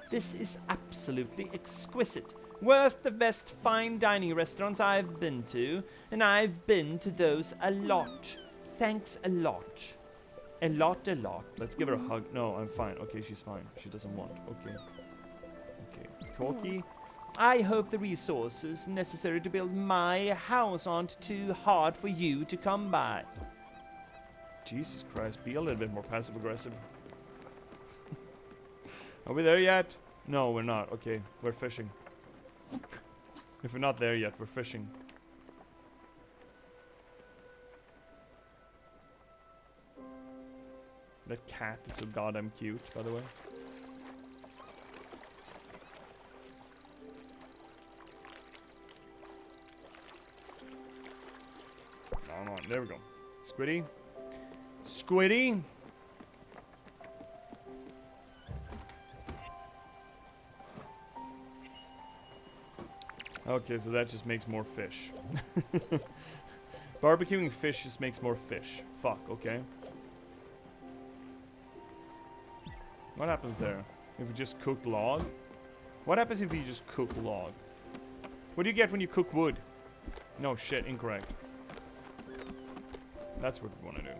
[SPEAKER 2] This is absolutely exquisite. Worth the best fine dining restaurants I've been to. And I've been to those a lot. Thanks a lot. A lot.
[SPEAKER 1] Let's give her a hug. No, I'm fine. Okay, she's fine. She doesn't want. Okay. Okay. Talkie.
[SPEAKER 2] I hope the resources necessary to build my house aren't too hard for you to come by.
[SPEAKER 1] Jesus Christ, be a little bit more passive-aggressive. Are we there yet? No, we're not. Okay, we're fishing. If we're not there yet, we're fishing. That cat is so goddamn cute, by the way. Come on, there we go. Squiddy. Squiddy. Okay, so that just makes more fish. Barbecuing fish just makes more fish. Fuck, okay. What happens there? If we just cook log? What happens if you just cook log? What do you get when you cook wood? No, shit, incorrect. That's what we want to do.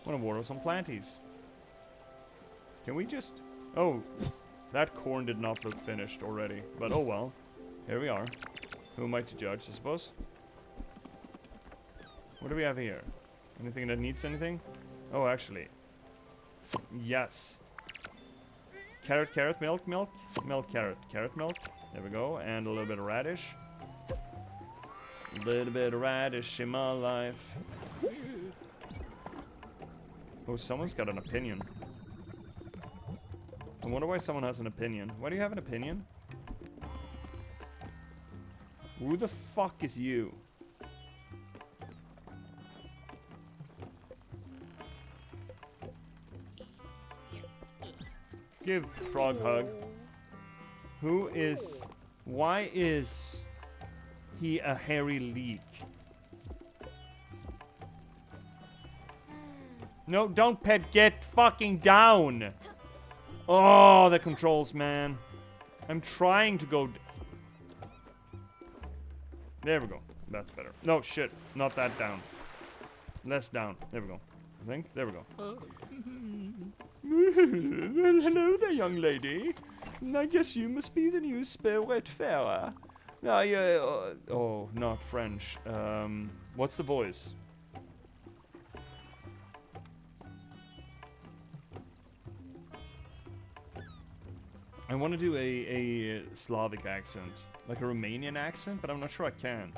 [SPEAKER 1] Want to water some planties. Can we just... Oh, that corn did not look finished already. But oh well. Here we are. Who am I to judge, I suppose? What do we have here? Anything that needs anything? Oh, actually. Yes. Carrot, carrot, milk, milk. Milk, carrot. Carrot, milk. There we go. And a little bit of radish. A little bit of radish in my life. Oh, someone's got an opinion. I wonder why someone has an opinion. Why do you have an opinion? Who the fuck is you? Give frog hug. Who is... Why is he a hairy leak? No, don't pet. Get fucking down. Oh, the controls, man. I'm trying to go... There we go. That's better. No, shit. Not that down. Less down. There we go. I think. There we go. Well, hello there, young lady. I guess you must be the new Spiritfarer. Oh, not French. What's the voice? I want to do a Slavic accent. Like a Romanian accent, but I'm not sure I can.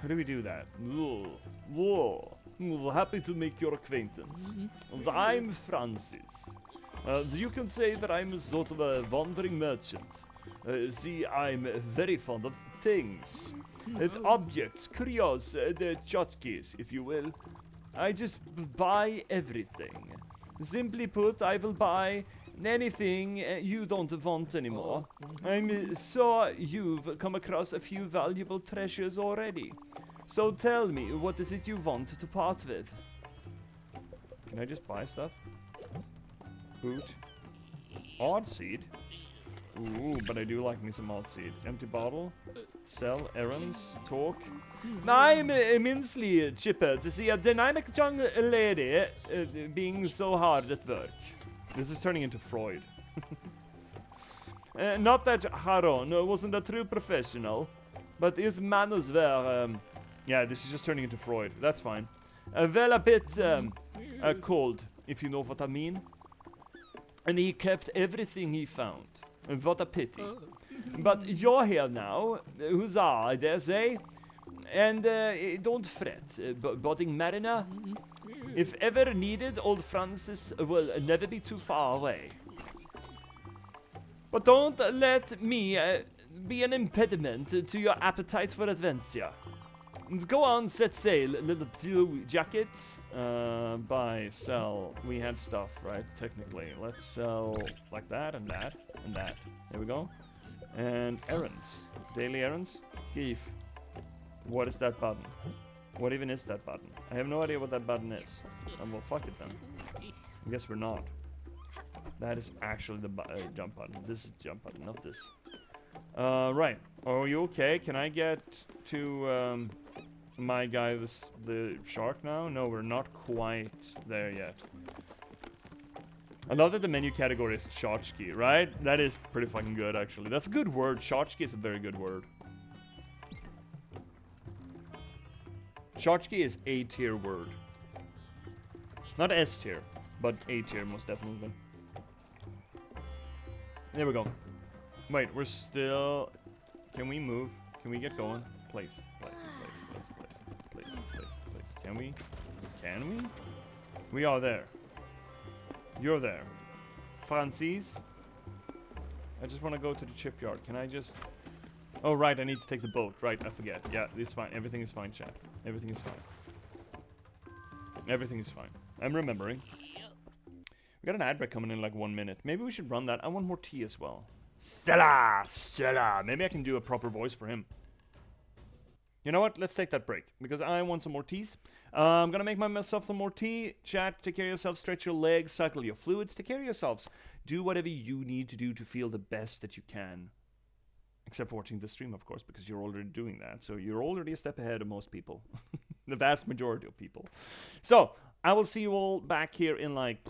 [SPEAKER 1] How do we do that? Whoa. Happy to make your acquaintance. I'm Francis. You can say that I'm sort of a wandering merchant. See, I'm very fond of things. Objects, curios, the tchotchkes, if you will. I just buy everything. Simply put, I will buy anything you don't want anymore. I'm sure you've come across a few valuable treasures already. So tell me, what is it you want to part with? Can I just buy stuff? Boot. Odd seed. Ooh, but I do like me some odd seed. Empty bottle. Sell errands. Talk. I'm immensely chipper to see a dynamic young lady being so hard at work. This is turning into Freud. Not that Haron wasn't a true professional, but his manners were, yeah, this is just turning into Freud. That's fine. Well, a bit cold, if you know what I mean. And he kept everything he found. And what a pity. But you're here now. Huzzah, I dare say. And don't fret, budding mariner. If ever needed, old Francis will never be too far away. But don't let me be an impediment to your appetite for adventure. Go on, set sail, little blue jackets. Buy, sell. We had stuff, right? Technically. Let's sell like that and that and that. There we go. And errands. Daily errands. Give. What is that button? What even is that button? I have no idea what that button is. Well, fuck it then. I guess we're not. That is actually the jump button. This is jump button, not this. Right. Are you okay? Can I get to my guy, the shark now? No, we're not quite there yet. I love that the menu category is tchotchke, right? That is pretty fucking good, actually. That's a good word. Tchotchke is a very good word. Tchotchke is A tier word. Not S tier, but A tier most definitely. There we go. Wait, we're still... Can we move? Can we get going? Place. Can we? Can we? We are there. You're there. Francis? I just want to go to the shipyard. Can I just... Oh, right, I need to take the boat. Right, I forget. Yeah, it's fine. Everything is fine, chat. Everything is fine. Everything is fine. I'm remembering. We got an ad break coming in like 1 minute. Maybe we should run that. I want more tea as well. Stella! Maybe I can do a proper voice for him. You know what? Let's take that break. Because I want some more teas. I'm gonna make myself some more tea. Chat, take care of yourself. Stretch your legs. Cycle your fluids. Take care of yourselves. Do whatever you need to do to feel the best that you can. Except for watching the stream, of course, because you're already doing that. So you're already a step ahead of most people. The vast majority of people. So, I will see you all back here in like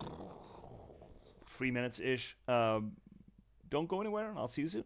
[SPEAKER 1] 3 minutes-ish. Don't go anywhere, and I'll see you soon.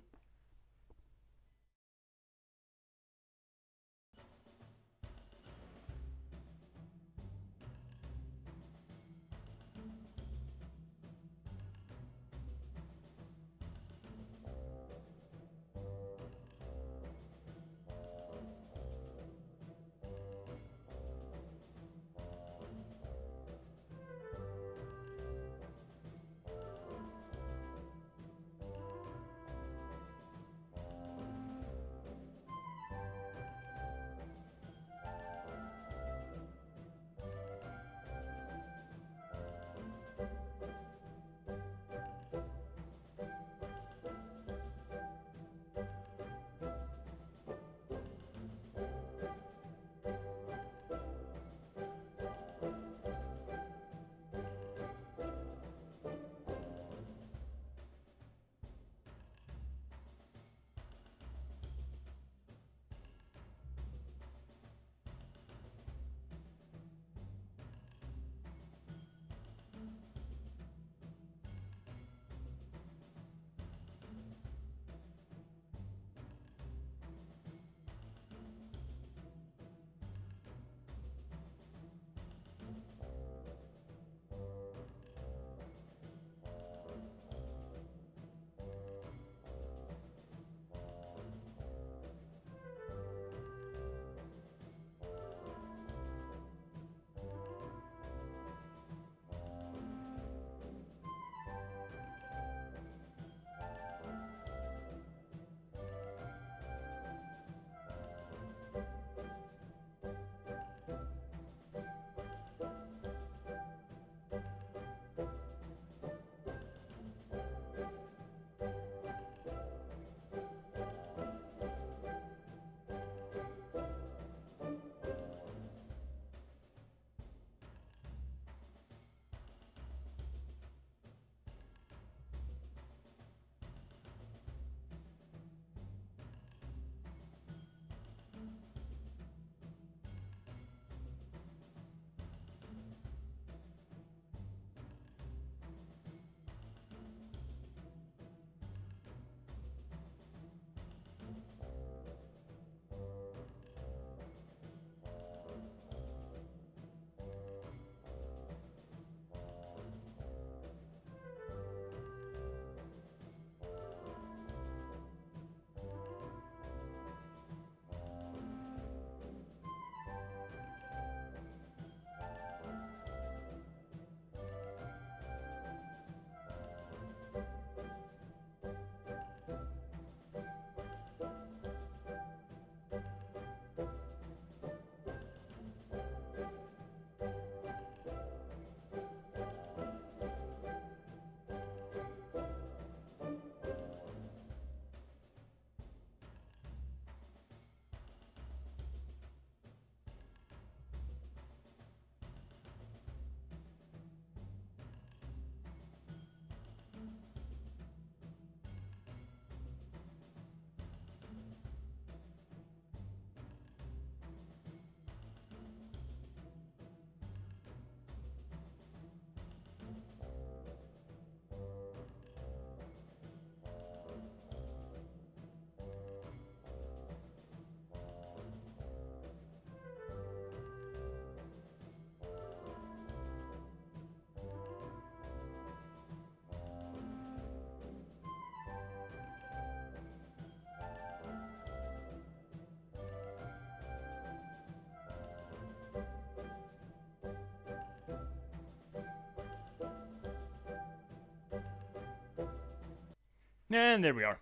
[SPEAKER 1] And there we are.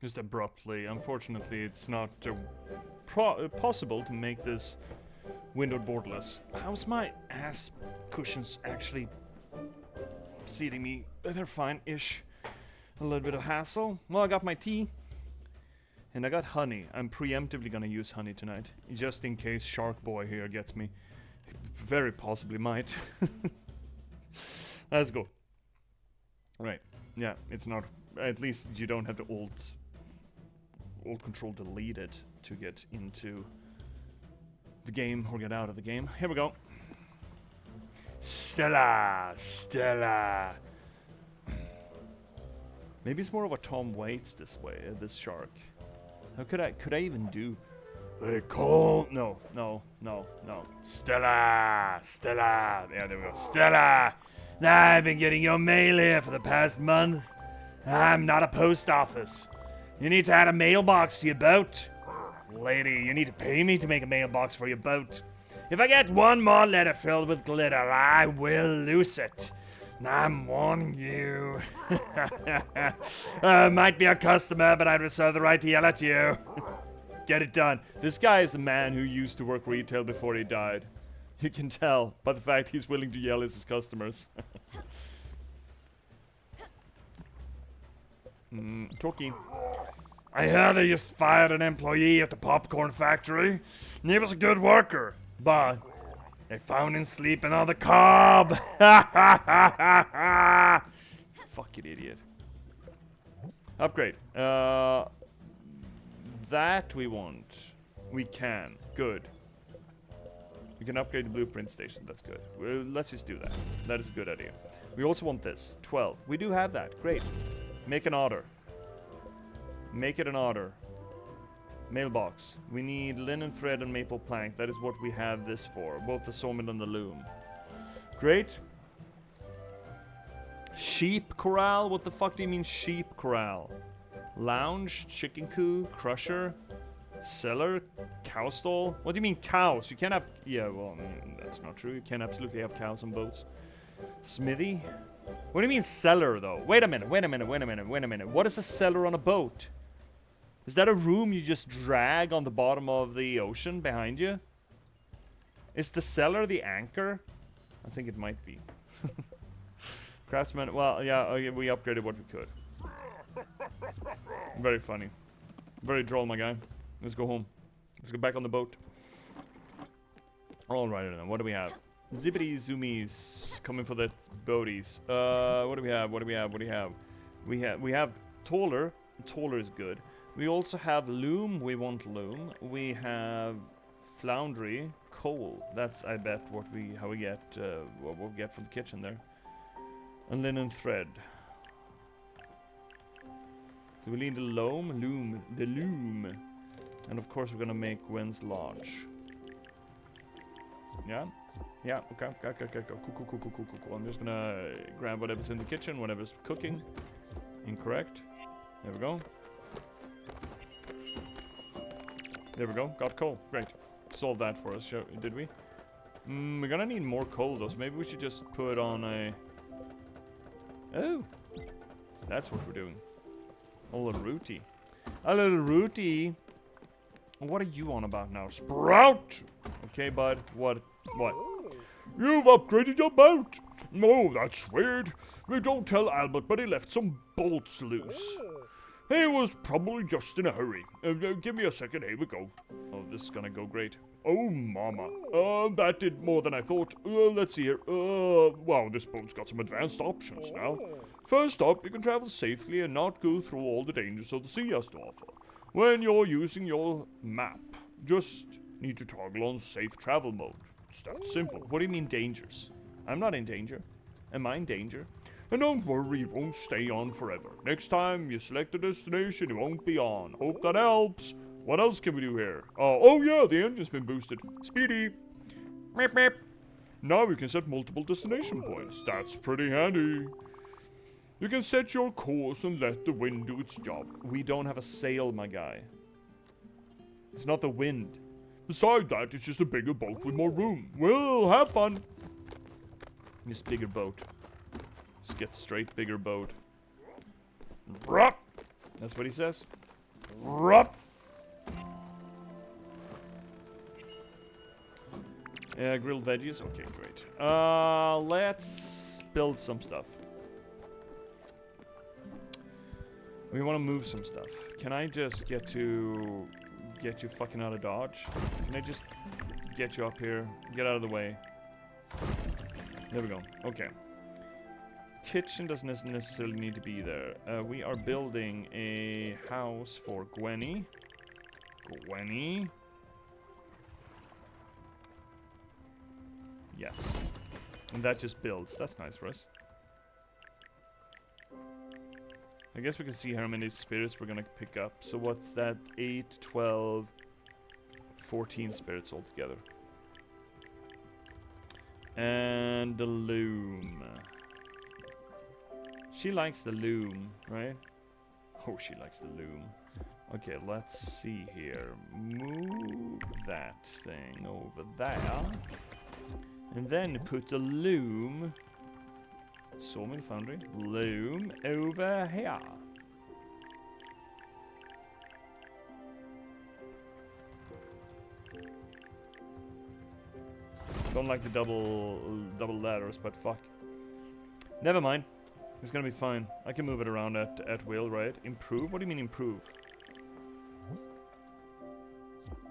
[SPEAKER 1] Just abruptly. Unfortunately, it's not possible to make this window borderless. How's my ass cushions actually seating me? They're fine-ish. A little bit of hassle. Well, I got my tea. And I got honey. I'm preemptively gonna use honey tonight. Just in case Shark Boy here gets me. Very possibly might. Let's go. Right. Yeah, it's not... At least you don't have to alt control deleted to get into the game or get out of the game. Here we go. Stella! Stella! Maybe it's more of a Tom Waits this way, this shark. How could I even do? They call... No. Stella! Stella! Yeah, there we go. Stella! I've been getting your mail here for the past month. I'm not a post office. You need to add a mailbox to your boat. Lady, you need to pay me to make a mailbox for your boat. If I get one more letter filled with glitter, I will lose it. I'm warning you. Might be a customer, but I'd reserve the right to yell at you. Get it done. This guy is a man who used to work retail before he died. You can tell by the fact he's willing to yell at his customers. Talkie. I heard they just fired an employee at the popcorn factory. And he was a good worker, but they found him sleeping on the cob. Fucking idiot. Upgrade. That we want. We can. Good. We can upgrade the blueprint station. That's good. Well, let's just do that. That is a good idea. We also want this. 12. We do have that. Great. Make an order. Make it an order. Mailbox. We need linen thread and maple plank. That is what we have this for. Both the sawmill and the loom. Great. Sheep corral? What the fuck do you mean sheep corral? Lounge? Chicken coop? Crusher? Cellar? Cow stall? What do you mean cows? You can't have... Yeah, well, that's not true. You can absolutely have cows on boats. Smithy? What do you mean cellar, though? Wait a minute. What is a cellar on a boat? Is that a room you just drag on the bottom of the ocean behind you? Is the cellar the anchor? I think it might be. Craftsman, well, yeah, we upgraded what we could. Very funny. Very droll, my guy. Let's go home. Let's go back on the boat. Alright then, what do we have? Zippity zoomies coming for the boaties. What do we have? We have taller. Taller is good. We also have loom. We want loom. We have floundry, coal. That's, I bet, how we get what we'll get from the kitchen there. And linen thread. So we need the loom. And of course we're gonna make Gwen's lodge. Yeah? Yeah, okay, cool. I'm just gonna grab whatever's in the kitchen, whatever's cooking. Incorrect. There we go. There we go, got coal, great. Solved that for us, did we? We're gonna need more coal though, so maybe we should just put on a... Oh! That's what we're doing. A little rooty. A little rooty! What are you on about now? Sprout! Okay, bud, what? You've upgraded your boat! No, that's weird. We don't tell Albert, but he left some bolts loose. He was probably just in a hurry. Give me a second, here we go. Oh, this is gonna go great. Oh, mama. That did more than I thought. Let's see here. Wow, this boat's got some advanced options now. First up, you can travel safely and not go through all the dangers of the sea has to offer. When you're using your map, just need to toggle on safe travel mode. It's that simple. What do you mean dangers? I'm not in danger. Am I in danger? And don't worry, it won't stay on forever. Next time you select a destination, it won't be on. Hope that helps. What else can we do here? Oh yeah, the engine's been boosted. Speedy. Meep, meep. Now we can set multiple destination points. That's pretty handy. You can set your course and let the wind do its job. We don't have a sail, my guy. It's not the wind. Beside that, it's just a bigger boat with more room. Well, have fun. Just bigger boat. Just get straight bigger boat. Rup. That's what he says. Rup. Grilled veggies. Okay, great. Let's build some stuff. We want to move some stuff. Can I just get you fucking out of Dodge? Can I just get you up here? Get out of the way. There we go. Okay. Kitchen doesn't necessarily need to be there. We are building a house for Gwenny. Gwenny. Yes. And that just builds. That's nice for us. I guess we can see how many spirits we're gonna pick up. So what's that? 8, 12, 14 spirits altogether. And the loom. She likes the loom, right? Oh, she likes the loom. Okay, let's see here. Move that thing over there. And then put the loom... Sawmill foundry. Loom over here. Don't like the double ladders, but fuck. Never mind. It's gonna be fine. I can move it around at will, right? Improve? What do you mean improve?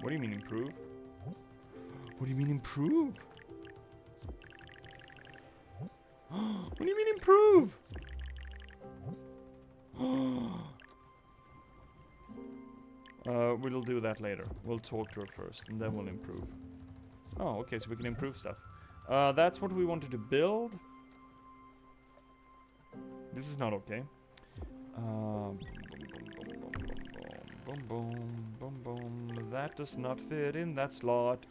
[SPEAKER 1] What do you mean improve? What do you mean improve? What do you mean improve? We'll do that later. We'll talk to her first, and then we'll improve. Oh, okay, so we can improve stuff. That's what we wanted to build. This is not okay. That does not fit in that slot.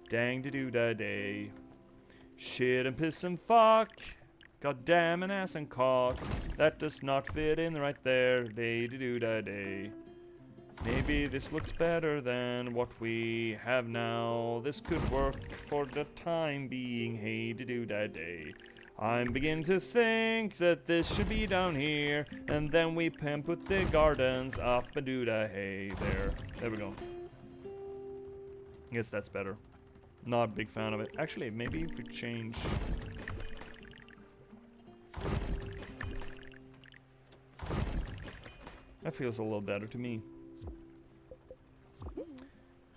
[SPEAKER 1] Dang to do da day. Shit and piss and fuck. God damn an ass and cock. That does not fit in right there. Day to do da day. Maybe this looks better than what we have now. This could work for the time being. Hey to do da day. I'm beginning to think that this should be down here, and then we can put the gardens up and do da hey there. There we go. Guess that's better. Not a big fan of it. Actually, maybe if we change... That feels a little better to me.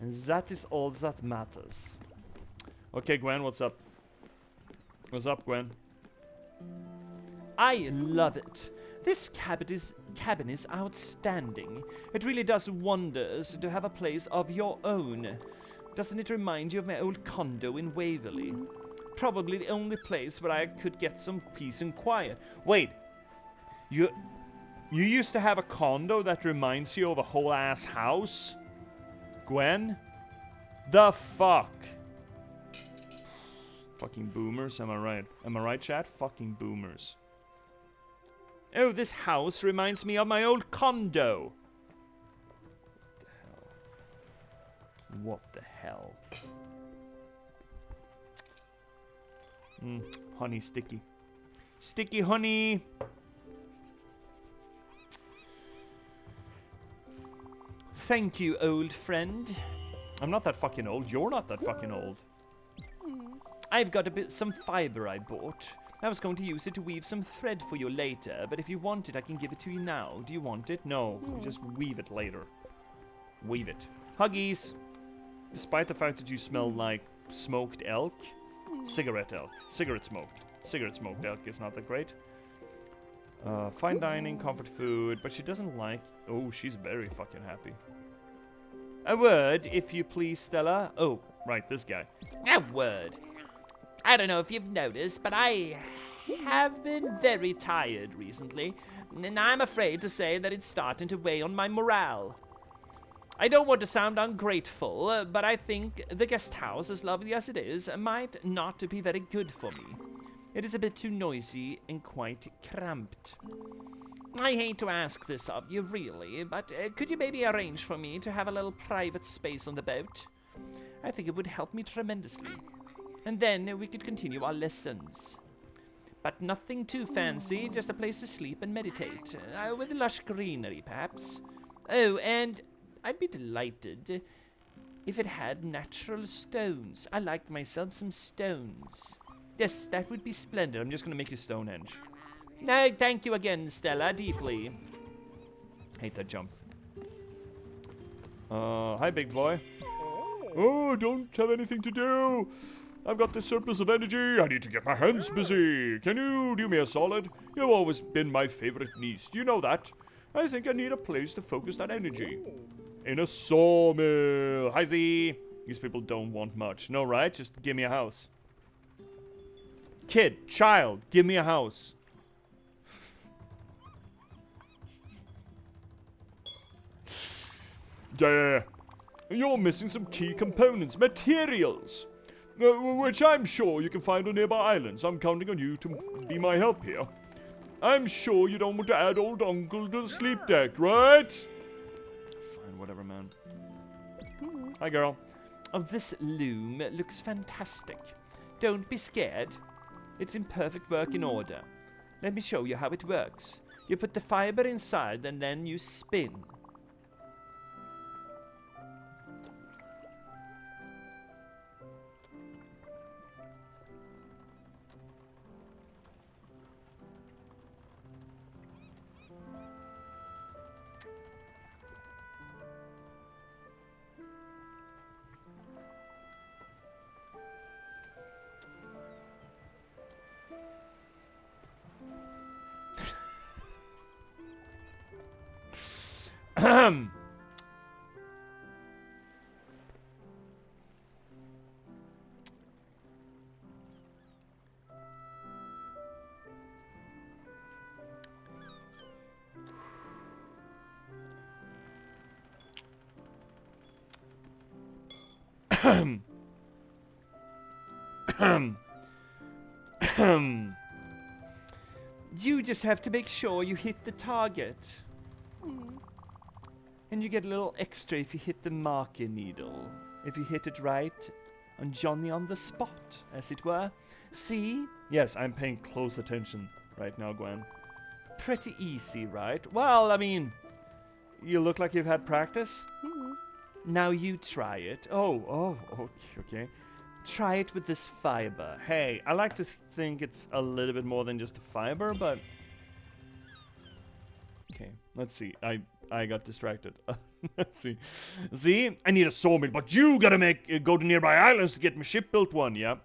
[SPEAKER 1] And that is all that matters. Okay, Gwen, what's up? What's up, Gwen?
[SPEAKER 2] I love it. This cabin is outstanding. It really does wonders to have a place of your own. Doesn't it remind you of my old condo in Waverley? Probably the only place where I could get some peace and quiet.
[SPEAKER 1] Wait, you used to have a condo that reminds you of a whole ass house? Gwen? The fuck? Fucking boomers, am I right? Am I right, chat? Fucking boomers.
[SPEAKER 2] Oh, this house reminds me of my old condo.
[SPEAKER 1] What the hell? Honey sticky. Sticky honey!
[SPEAKER 2] Thank you, old friend.
[SPEAKER 1] I'm not that fucking old. You're not that fucking old.
[SPEAKER 2] I've got some fiber I bought. I was going to use it to weave some thread for you later, but if you want it, I can give it to you now. Do you want it?
[SPEAKER 1] No, just weave it later. Weave it. Huggies! Despite the fact that you smell like smoked elk, cigarette elk, cigarette smoked elk is not that great. Fine dining, comfort food, but she doesn't like... Oh, she's very fucking happy.
[SPEAKER 2] A word, if you please, Stella.
[SPEAKER 1] Oh, right, this guy.
[SPEAKER 2] A word. I don't know if you've noticed, but I have been very tired recently, and I'm afraid to say that it's starting to weigh on my morale. I don't want to sound ungrateful, but I think the guest house, as lovely as it is, might not be very good for me. It is a bit too noisy and quite cramped. I hate to ask this of you, really, but could you maybe arrange for me to have a little private space on the boat? I think it would help me tremendously. And then we could continue our lessons. But nothing too fancy, just a place to sleep and meditate. With lush greenery, perhaps. Oh, and I'd be delighted if it had natural stones. I like myself some stones. Yes, that would be splendid.
[SPEAKER 1] I'm just gonna make you Stonehenge.
[SPEAKER 2] No, thank you again, Stella, deeply.
[SPEAKER 1] Hate that jump. Hi, big boy. Oh, don't have anything to do. I've got this surplus of energy. I need to get my hands busy. Can you do me a solid? You've always been my favorite niece. Do you know that? I think I need a place to focus that energy. In a sawmill. Hi, Z. These people don't want much. No, right? Just give me a house. Kid, child, give me a house. Yeah. You're missing some key components, materials. Which I'm sure you can find on nearby islands. I'm counting on you to be my help here. I'm sure you don't want to add old uncle to the sleep deck, right? Fine, whatever, man. Hi, girl.
[SPEAKER 2] Oh, this loom looks fantastic. Don't be scared. It's in perfect working order. Let me show you how it works. You put the fiber inside and then you spin. You just have to make sure you hit the target. And you get a little extra if you hit the marker needle. If you hit it right on Johnny on the spot, as it were. See?
[SPEAKER 1] Yes, I'm paying close attention right now, Gwen.
[SPEAKER 2] Pretty easy, right? Well, I mean,
[SPEAKER 1] You look like you've had practice?
[SPEAKER 2] now you try it.
[SPEAKER 1] Oh, okay.
[SPEAKER 2] Try it with this fiber.
[SPEAKER 1] Hey, I like to think it's a little bit more than just a fiber, but... Okay, let's see. I got distracted. Let's see. See? I need a sawmill, but you gotta go to nearby islands to get my ship built one, yeah?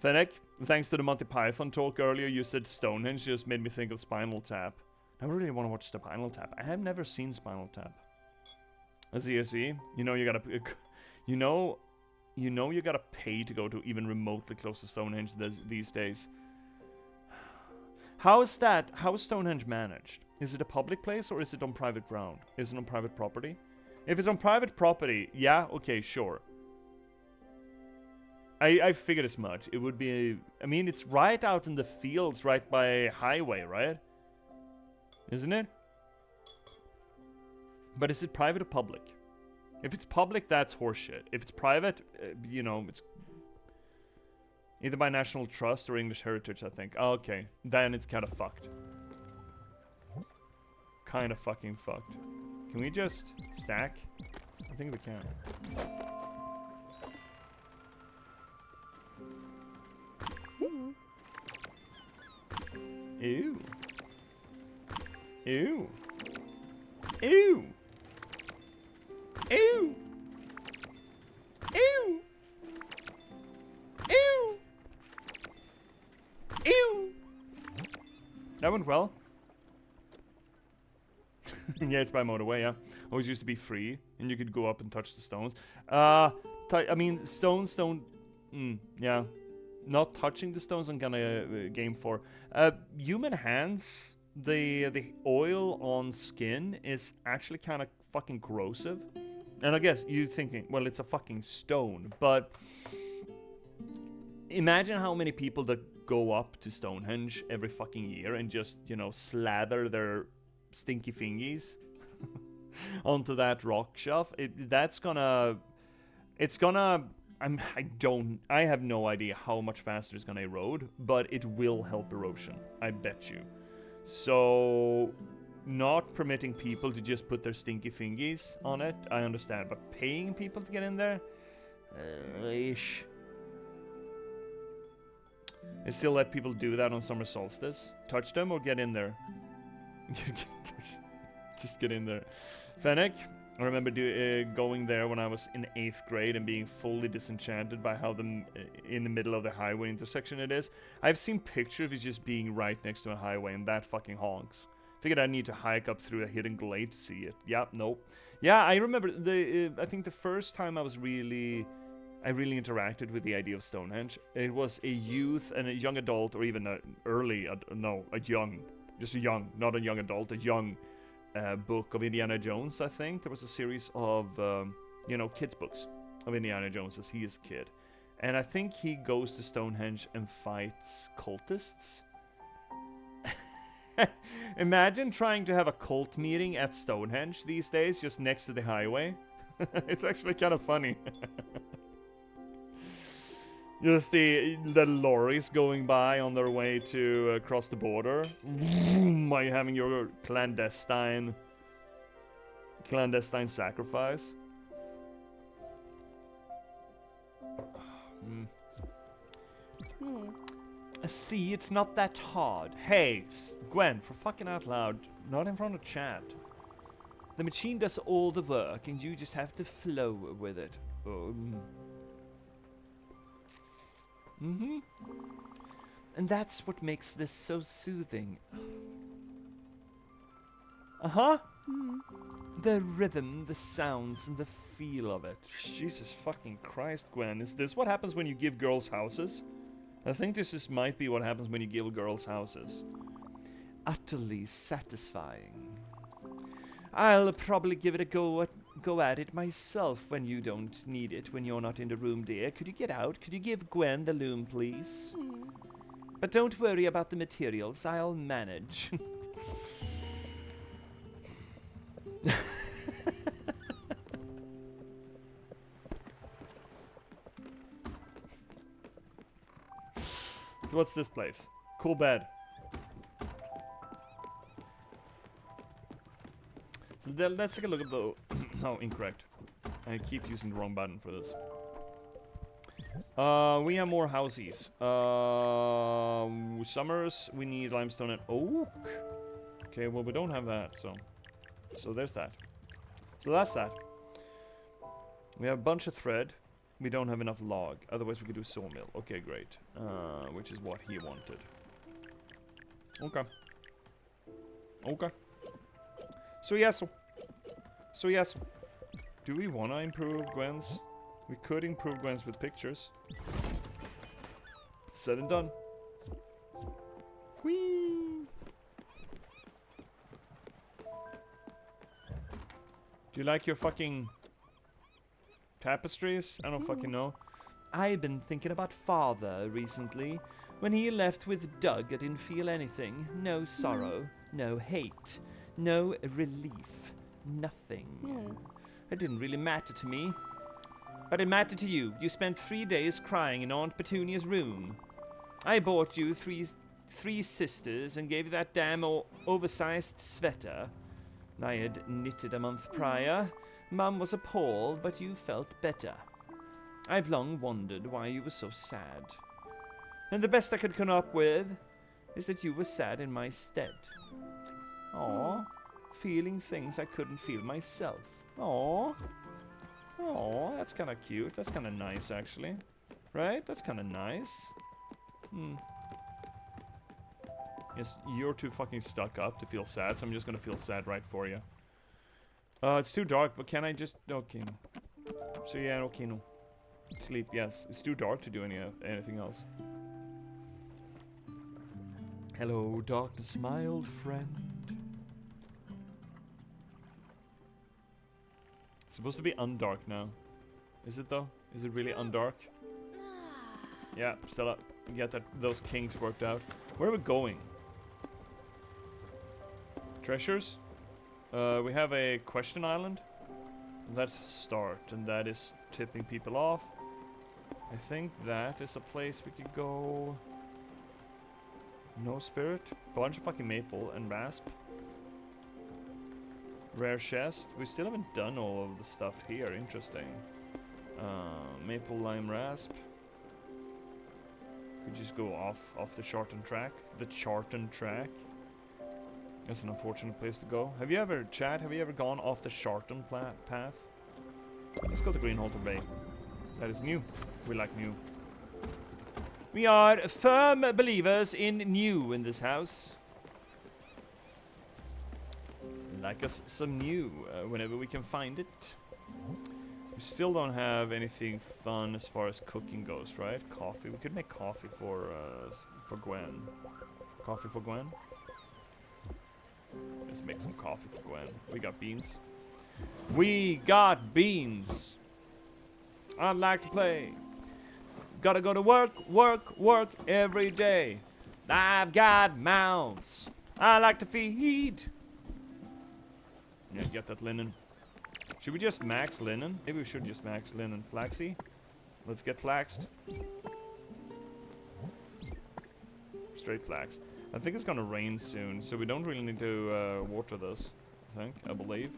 [SPEAKER 1] Fennec, thanks to the Monty Python talk earlier, you said Stonehenge just made me think of Spinal Tap. I really want to watch Spinal Tap. I have never seen Spinal Tap. I see. You know you gotta... You know you gotta pay to go to even remotely close to Stonehenge these days. How is Stonehenge managed? Is it a public place or is it on private ground? Is it on private property? If it's on private property, yeah, okay, sure. I figured as much. It would be... I mean, it's right out in the fields, right by highway, right? Isn't it? But is it private or public? If it's public, that's horseshit. If it's private, you know, it's either by National Trust or English Heritage, I think. Oh, okay, then it's kind of fucked. Kind of fucking fucked. Can we just stack? I think we can. Ew. Ew. Ew. Ew! Ew! Ew! Ew! That went well. Yeah, it's by motorway, yeah. Always used to be free, and you could go up and touch the stones. I mean, stones don't... yeah. Not touching the stones I'm gonna game for. Human hands, the oil on skin is actually kind of fucking corrosive. And I guess you're thinking, well, it's a fucking stone, but imagine how many people that go up to Stonehenge every fucking year and just, you know, slather their stinky fingies onto that rock shelf. It's gonna I have no idea how much faster it's gonna erode, but it will help erosion, I bet you. So, not permitting people to just put their stinky fingies on it, I understand, but paying people to get in there? Ish. They still let people do that on summer solstice. Touch them or get in there. Just get in there. Fennec, I remember going there when I was in 8th grade and being fully disenchanted by how in the middle of the highway intersection it is. I've seen pictures of it just being right next to a highway, and that fucking honks. Figured I need to hike up through a hidden glade to see it. Yep, nope. Yeah, I remember I think the first time I really interacted with the idea of Stonehenge. It was a youth and a young adult, or even a young, not a young adult, a young book of Indiana Jones, I think. There was a series of, kids' books of Indiana Jones as he is a kid. And I think he goes to Stonehenge and fights cultists. Imagine trying to have a cult meeting at Stonehenge these days, just next to the highway. It's actually kind of funny. Just the lorries going by on their way to cross the border. By having your clandestine sacrifice. See, it's not that hard. Hey, Gwen, for fucking out loud, not in front of chat. The machine does all the work, and you just have to flow with it. And that's what makes this so soothing. The rhythm, the sounds, and the feel of it. Jesus fucking Christ, Gwen. Is this what happens when you give girls houses? I think this might be what happens when you give girls houses. Utterly satisfying. I'll probably give it a go at it myself when you don't need it, when you're not in the room, dear. Could you get out? Could you give Gwen the loom, please? But don't worry about the materials. I'll manage. So what's this place? Cool bed. So let's take a look at the... No, incorrect. I keep using the wrong button for this. We have more houses. Summers, we need limestone and oak. Okay, well we don't have that, so there's that. So that's that. We have a bunch of thread. We don't have enough log. Otherwise we could do sawmill. Okay, great. Which is what he wanted. Okay. Okay. So yes. Do we want to improve Gwen's? We could improve Gwen's with pictures. Said and done. Whee! Do you like your fucking tapestries? I don't fucking know. I've been thinking about Father recently. When he left with Doug, I didn't feel anything. No sorrow, no hate, no relief, nothing. It didn't really matter to me. But it mattered to you. You spent 3 days crying in Aunt Petunia's room. I bought you three sisters and gave you that damn oversized sweater I had knitted a month prior. Mum was appalled, but you felt better. I've long wondered why you were so sad. And the best I could come up with is that you were sad in my stead. Aw, feeling things I couldn't feel myself. Aw. Aw, that's kind of cute. That's kind of nice, actually. Right? That's kind of nice. Yes, you're too fucking stuck up to feel sad, so I'm just gonna feel sad right for you. It's too dark, but can I just... Okay. So yeah, okay, no. Sleep, yes. It's too dark to do anything else. Hello, darkness, my old friend. It's supposed to be undark now. Is it though? Is it really undark? Yeah, still up. Get those kinks worked out. Where are we going? Treasures? We have a question island. Let's start, and that is tipping people off. I think that is a place we could go. No spirit. Bunch of fucking maple and rasp. Rare chest. We still haven't done all of the stuff here. Interesting. Maple lime rasp. We just go off the Charton track. The Charton track. That's an unfortunate place to go. Have you ever, chat? Have you ever gone off the Charton path? Let's go to Greenhalter Bay. That is new. We like new. We are firm believers in new in this house. Like us some new whenever we can find it. We still don't have anything fun as far as cooking goes, right? Coffee. We could make coffee for Gwen. Coffee for Gwen. Let's make some coffee for Gwen. We got beans. We got beans. I'd like to play. Gotta go to work, work, work every day. I've got mouths I like to feed. Yeah, get that linen. Should we just max linen? Maybe we should just max linen. Flaxy? Let's get flaxed. Straight flaxed. I think it's gonna rain soon, so we don't really need to water this. I believe.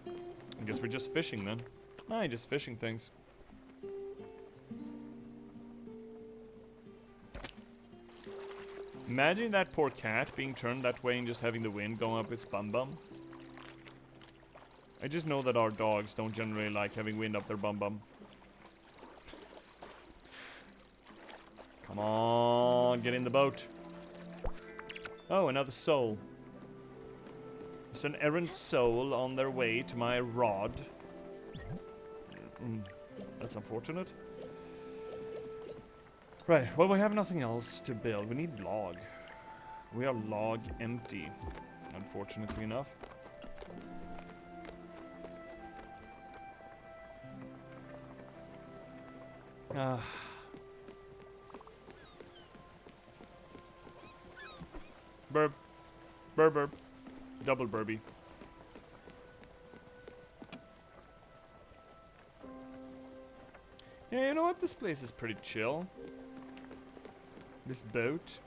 [SPEAKER 1] I guess we're just fishing then. Just fishing things. Imagine that poor cat being turned that way and just having the wind going up its bum bum. I just know that our dogs don't generally like having wind up their bum bum. Come on, get in the boat. Oh, another soul. There's an errant soul on their way to my rod. That's unfortunate. Right, well, we have nothing else to build. We need log. We are log empty, unfortunately enough. Burb. Burb, burb. Double burby. Yeah, you know what? This place is pretty chill. This boat.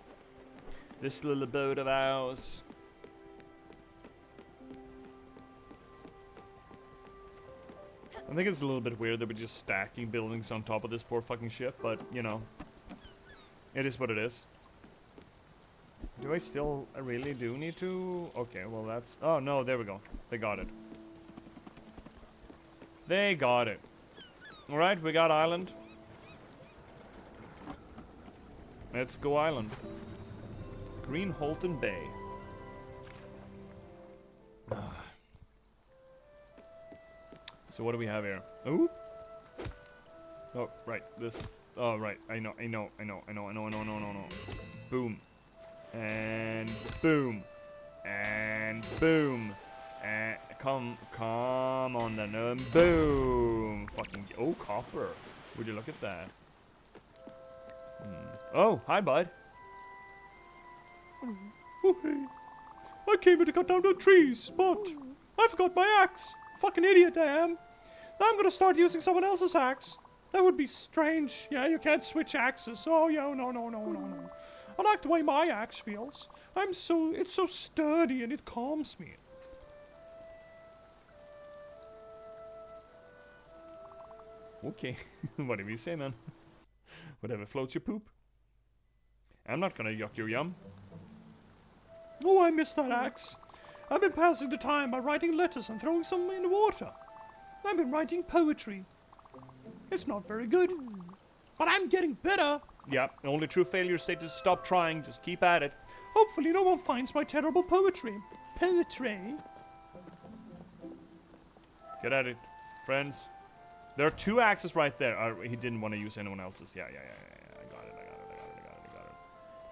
[SPEAKER 1] This little boat of ours. I think it's a little bit weird that we're just stacking buildings on top of this poor fucking ship, but, you know. It is what it is. Do I still really do need to? Okay, well that's... Oh, no, there we go. They got it. They got it. Alright, we got island. Let's go island. Green Holton Bay. So what do we have here? Ooh. Oh, right. This. Oh, right. I know. Boom. And boom. And boom. And come on then. Boom. Fucking. Oh, copper. Would you look at that? Oh, hi, bud. Oh, hey. I came here to cut down the trees, but I forgot my axe. Fucking idiot I am. Now I'm gonna start using someone else's axe. That would be strange. Yeah, you can't switch axes. Oh, yeah, no. I like the way my axe feels. It's so sturdy and it calms me. Okay, whatever you say, man. Whatever floats your poop. I'm not gonna yuck your yum. Oh, I miss that axe. I've been passing the time by writing letters and throwing some in the water. I've been writing poetry. It's not very good, but I'm getting better. Yeah, the only true failure state is stop trying, just keep at it. Hopefully no one finds my terrible poetry. Poetry? Get at it, friends. There are two axes right there. He didn't want to use anyone else's. Yeah. I got it.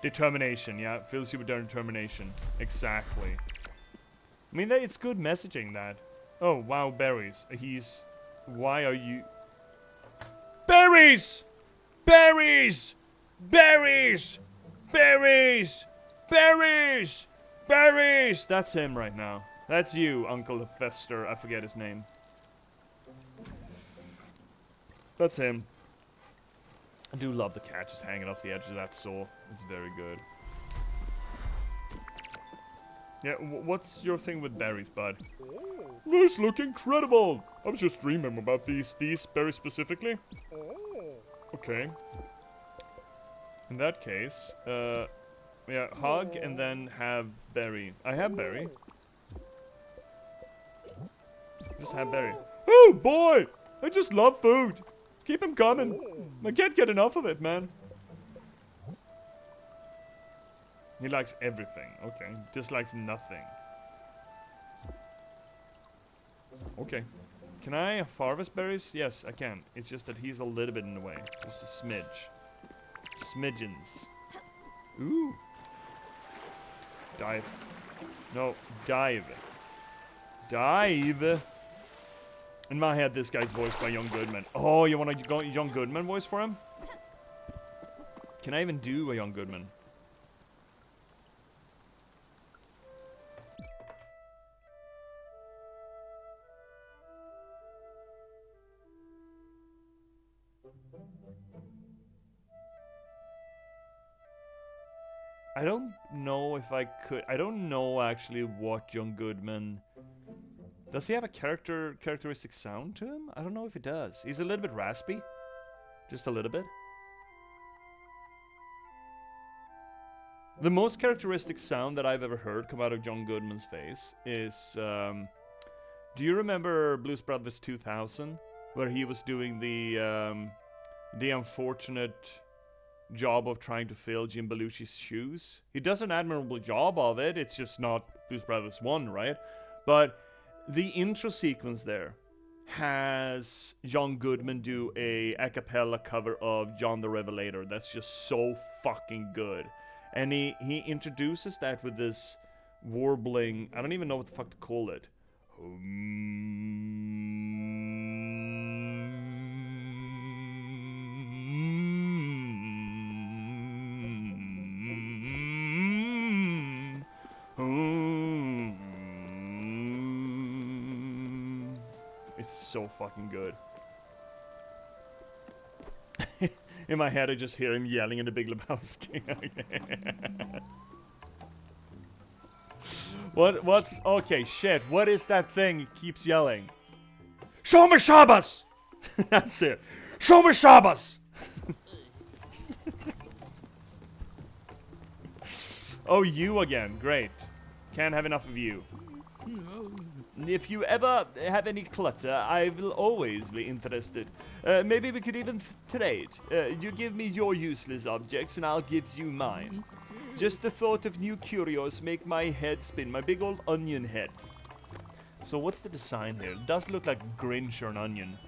[SPEAKER 1] Determination, yeah. Fills you with determination. Exactly. I mean, it's good messaging, that. Oh, wow, berries. Why are you... Berries! Berries! Berries! Berries! Berries! Berries! That's him right now. That's you, Uncle Fester. I forget his name. That's him. I do love the cat just hanging off the edge of that saw. It's very good. Yeah, what's your thing with berries, bud? These look incredible! I was just dreaming about these berries specifically. Okay. In that case, yeah, hug and then have berry. I have berry. Just have berry. Oh boy! I just love food! Keep him coming! I can't get enough of it, man. He likes everything. Okay. Dislikes nothing. Okay. Can I harvest berries? Yes, I can. It's just that he's a little bit in the way. Just a smidge. Smidgens. Ooh. Dive. No, dive. Dive. In my head, this guy's voiced by Young Goodman. Oh, you want a Young Goodman voice for him? Can I even do a Young Goodman? I don't know if I could. I don't know actually what Young Goodman. Does he have a characteristic sound to him? I don't know if he does. He's a little bit raspy. Just a little bit. The most characteristic sound that I've ever heard come out of John Goodman's face is, do you remember Blues Brothers 2000? Where he was doing the unfortunate job of trying to fill Jim Belushi's shoes. He does an admirable job of it, it's just not Blues Brothers 1, right? But the intro sequence there has John Goodman do a cappella cover of John the Revelator. That's just so fucking good. And he introduces that with this warbling, I don't even know what the fuck to call it. It's so fucking good. In my head, I just hear him yelling in the Big Lebowski. What's... Okay, shit. What is that thing he keeps yelling? Show me Shabbos! That's it. Show me Shabbos! Oh, you again. Great. Can't have enough of you. If you ever have any clutter, I will always be interested. Maybe we could even trade. You give me your useless objects and I'll give you mine. Just the thought of new curios make my head spin, my big old onion head. So what's the design here? It does look like Grinch or an onion.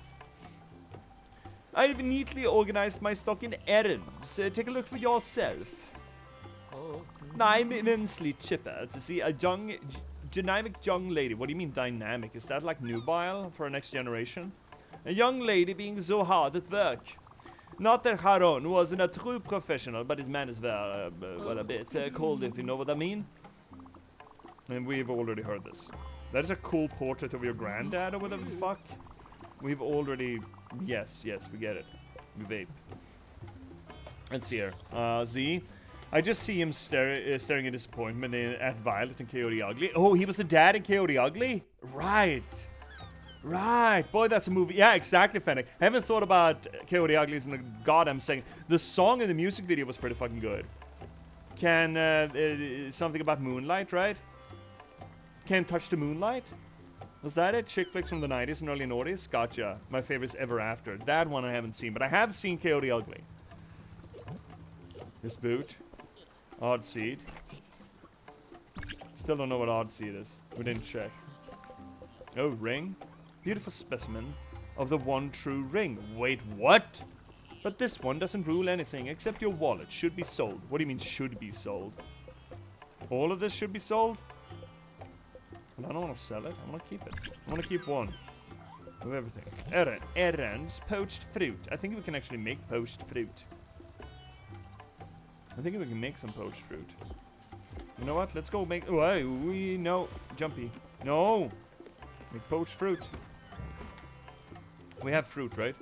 [SPEAKER 1] I've neatly organized my stock in errands. Take a look for yourself. I'm immensely chipper to see a dynamic young lady. What do you mean dynamic? Is that like nubile for a next generation? A young lady being so hard at work. Not that Haron wasn't a true professional, but his manners were, well, a bit cold, if you know what I mean. And we've already heard this. That is a cool portrait of your granddad or whatever the fuck. We've already... Yes, we get it. We vape. Let's see here. Z. I just see him staring in disappointment at Violet and Coyote Ugly. Oh, he was the dad in Coyote Ugly? Right. Boy, that's a movie. Yeah, exactly, Fennec. I haven't thought about Coyote Ugly as in the goddamn second. The song in the music video was pretty fucking good. Something about moonlight, right? Can't touch the moonlight? Was that it? Chick flicks from the 90s and early noughties? Gotcha. My favorite's Ever After. That one I haven't seen, but I have seen Coyote Ugly. This boot. Odd seed. Still don't know what odd seed is. We didn't check. Oh, ring. Beautiful specimen of the one true ring. Wait, what? But this one doesn't rule anything except your wallet should be sold. What do you mean should be sold? All of this should be sold? Well, I don't want to sell it. I want to keep it. I want to keep one. Of everything. Errands. Poached fruit. I think we can actually make poached fruit. I think we can make some poached fruit. You know what? Let's go make... Oh, no. Jumpy. No! Make poached fruit. We have fruit, right?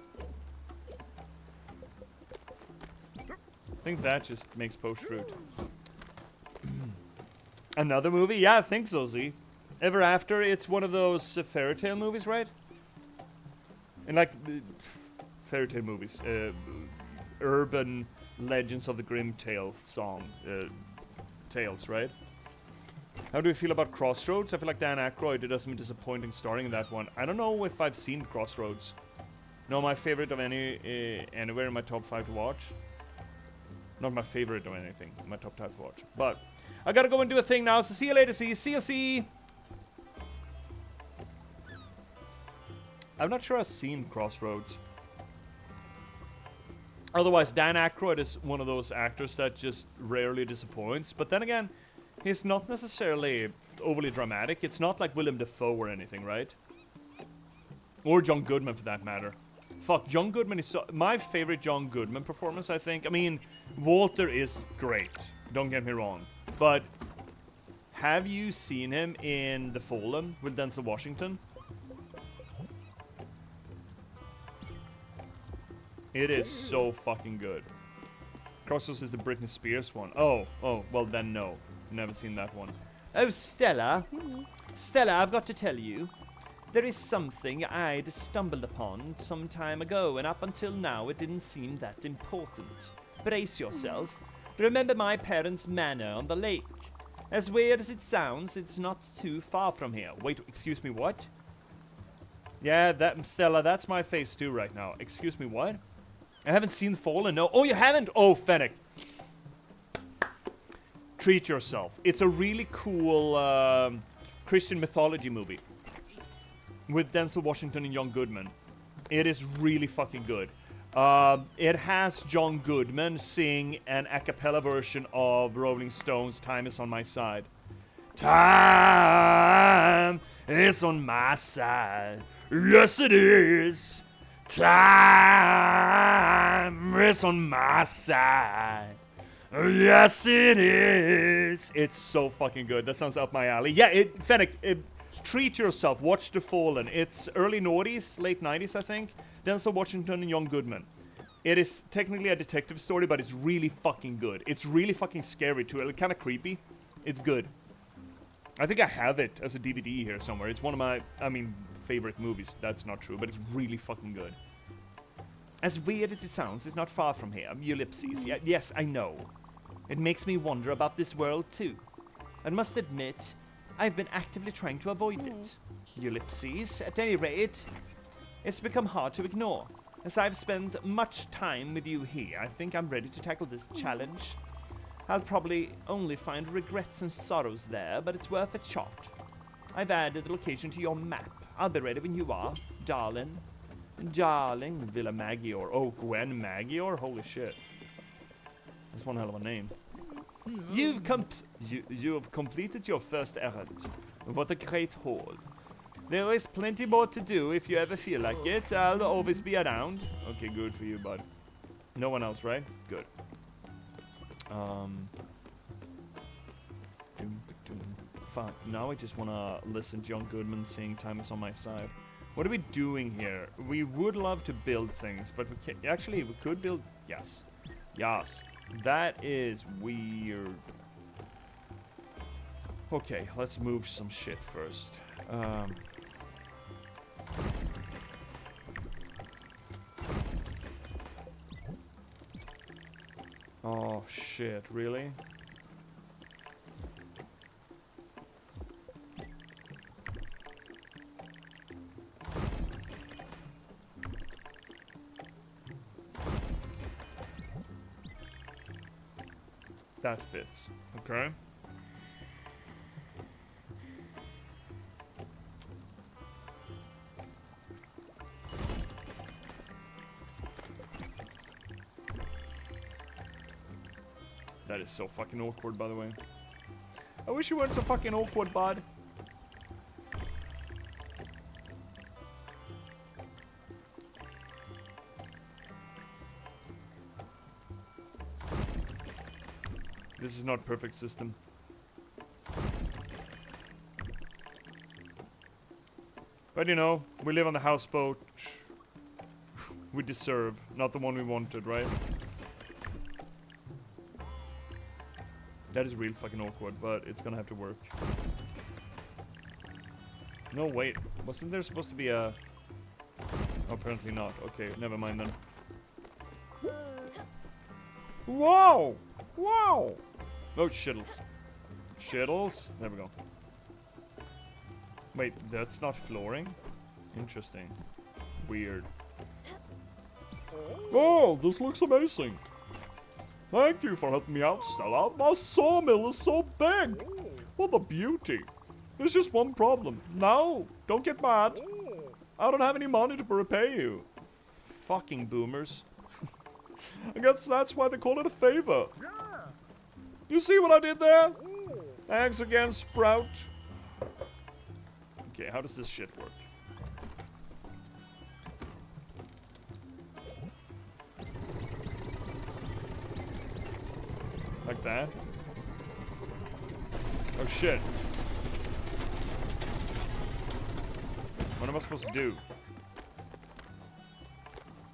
[SPEAKER 1] think that just makes post fruit. Another movie? Yeah, I think so, Z. Ever After, it's one of those fairy tale movies, right? And like, fairy tale movies. Urban Legends of the Grimm Tale song. Tales, right? How do you feel about Crossroads? I feel like Dan Aykroyd did some disappointing starring in that one. I don't know if I've seen Crossroads. No, my favorite of anywhere in my top 5 to watch. Not my favorite of anything. My top 5 to watch. But I gotta go and do a thing now. So see you later. See you. See. I'm not sure I've seen Crossroads. Otherwise, Dan Aykroyd is one of those actors that just rarely disappoints. But then again, he's not necessarily overly dramatic. It's not like Willem Dafoe or anything, right? Or John Goodman, for that matter. Fuck, John Goodman is my favorite John Goodman performance, I think. I mean, Walter is great. Don't get me wrong. But have you seen him in The Fallen with Denzel Washington? It is so fucking good. Crossroads is the Britney Spears one. Oh, well then no. Never seen that one.
[SPEAKER 2] Oh, Stella. Stella, I've got to tell you. There is something I'd stumbled upon some time ago, and up until now it didn't seem that important. Brace yourself. Remember my parents' manor on the lake? As weird as it sounds, it's not too far from here.
[SPEAKER 1] Wait, excuse me, what? Yeah, Stella, that's my face too right now. Excuse me, what? I haven't seen The Fallen, no. Oh, you haven't? Oh, Fennec. Treat yourself. It's a really cool Christian mythology movie with Denzel Washington and John Goodman. It is really fucking good. It has John Goodman sing an a cappella version of Rolling Stones' Time Is On My Side. Time is on my side. Yes, it is. Time is on my side. Yes, it is. It's so fucking good. That sounds up my alley. Yeah, Fennec, treat yourself. Watch The Fallen. It's early noughties, late 90s, I think. Denzel Washington and John Goodman. It is technically a detective story, but it's really fucking good. It's really fucking scary, too. It's kind of creepy. It's good. I think I have it as a DVD here somewhere. It's one of my, favorite movies. That's not true, but it's really fucking good. As weird as it sounds, it's not far from here. Ellipses. Yes, I know. It makes me wonder about this world, too. I must admit, I've been actively trying to avoid it. Ellipses. At any rate, it's become hard to ignore. As I've spent much time with you here, I think I'm ready to tackle this challenge. I'll probably only find regrets and sorrows there, but it's worth a shot. I've added the location to your map. I'll be ready when you are, darling. Darling Villa Magior. Oh, Gwen Magior? Holy shit. That's one hell of a name. You have completed your first errand. What a great haul. There is plenty more to do if you ever feel like it. I'll always be around. Okay, good for you, bud. No one else, right? Good. Fuck, now I just wanna listen to John Goodman sing Time Is On My Side. What are we doing here? We would love to build things, but we can't. Actually, we could build. Yes. Yes. That is weird. Okay, let's move some shit first. Oh shit, really? That fits. Okay. That is so fucking awkward, by the way. I wish you weren't so fucking awkward, bud. This is not perfect system. But you know, we live on the houseboat we deserve, not the one we wanted, right? That is real fucking awkward, but it's gonna have to work. No, wait. Wasn't there supposed to be a... Oh, apparently not. Okay, never mind then. Whoa! Whoa! Oh, shittles. Shittles? There we go. Wait, that's not flooring? Interesting. Weird. Oh, this looks amazing. Thank you for helping me out, Stella. My sawmill is so big. What a beauty. There's just one problem. No, don't get mad. I don't have any money to repay you. Fucking boomers. I guess that's why they call it a favor. You see what I did there? Thanks again, Sprout. Okay, how does this shit work? Like that? Oh shit. What am I supposed to do?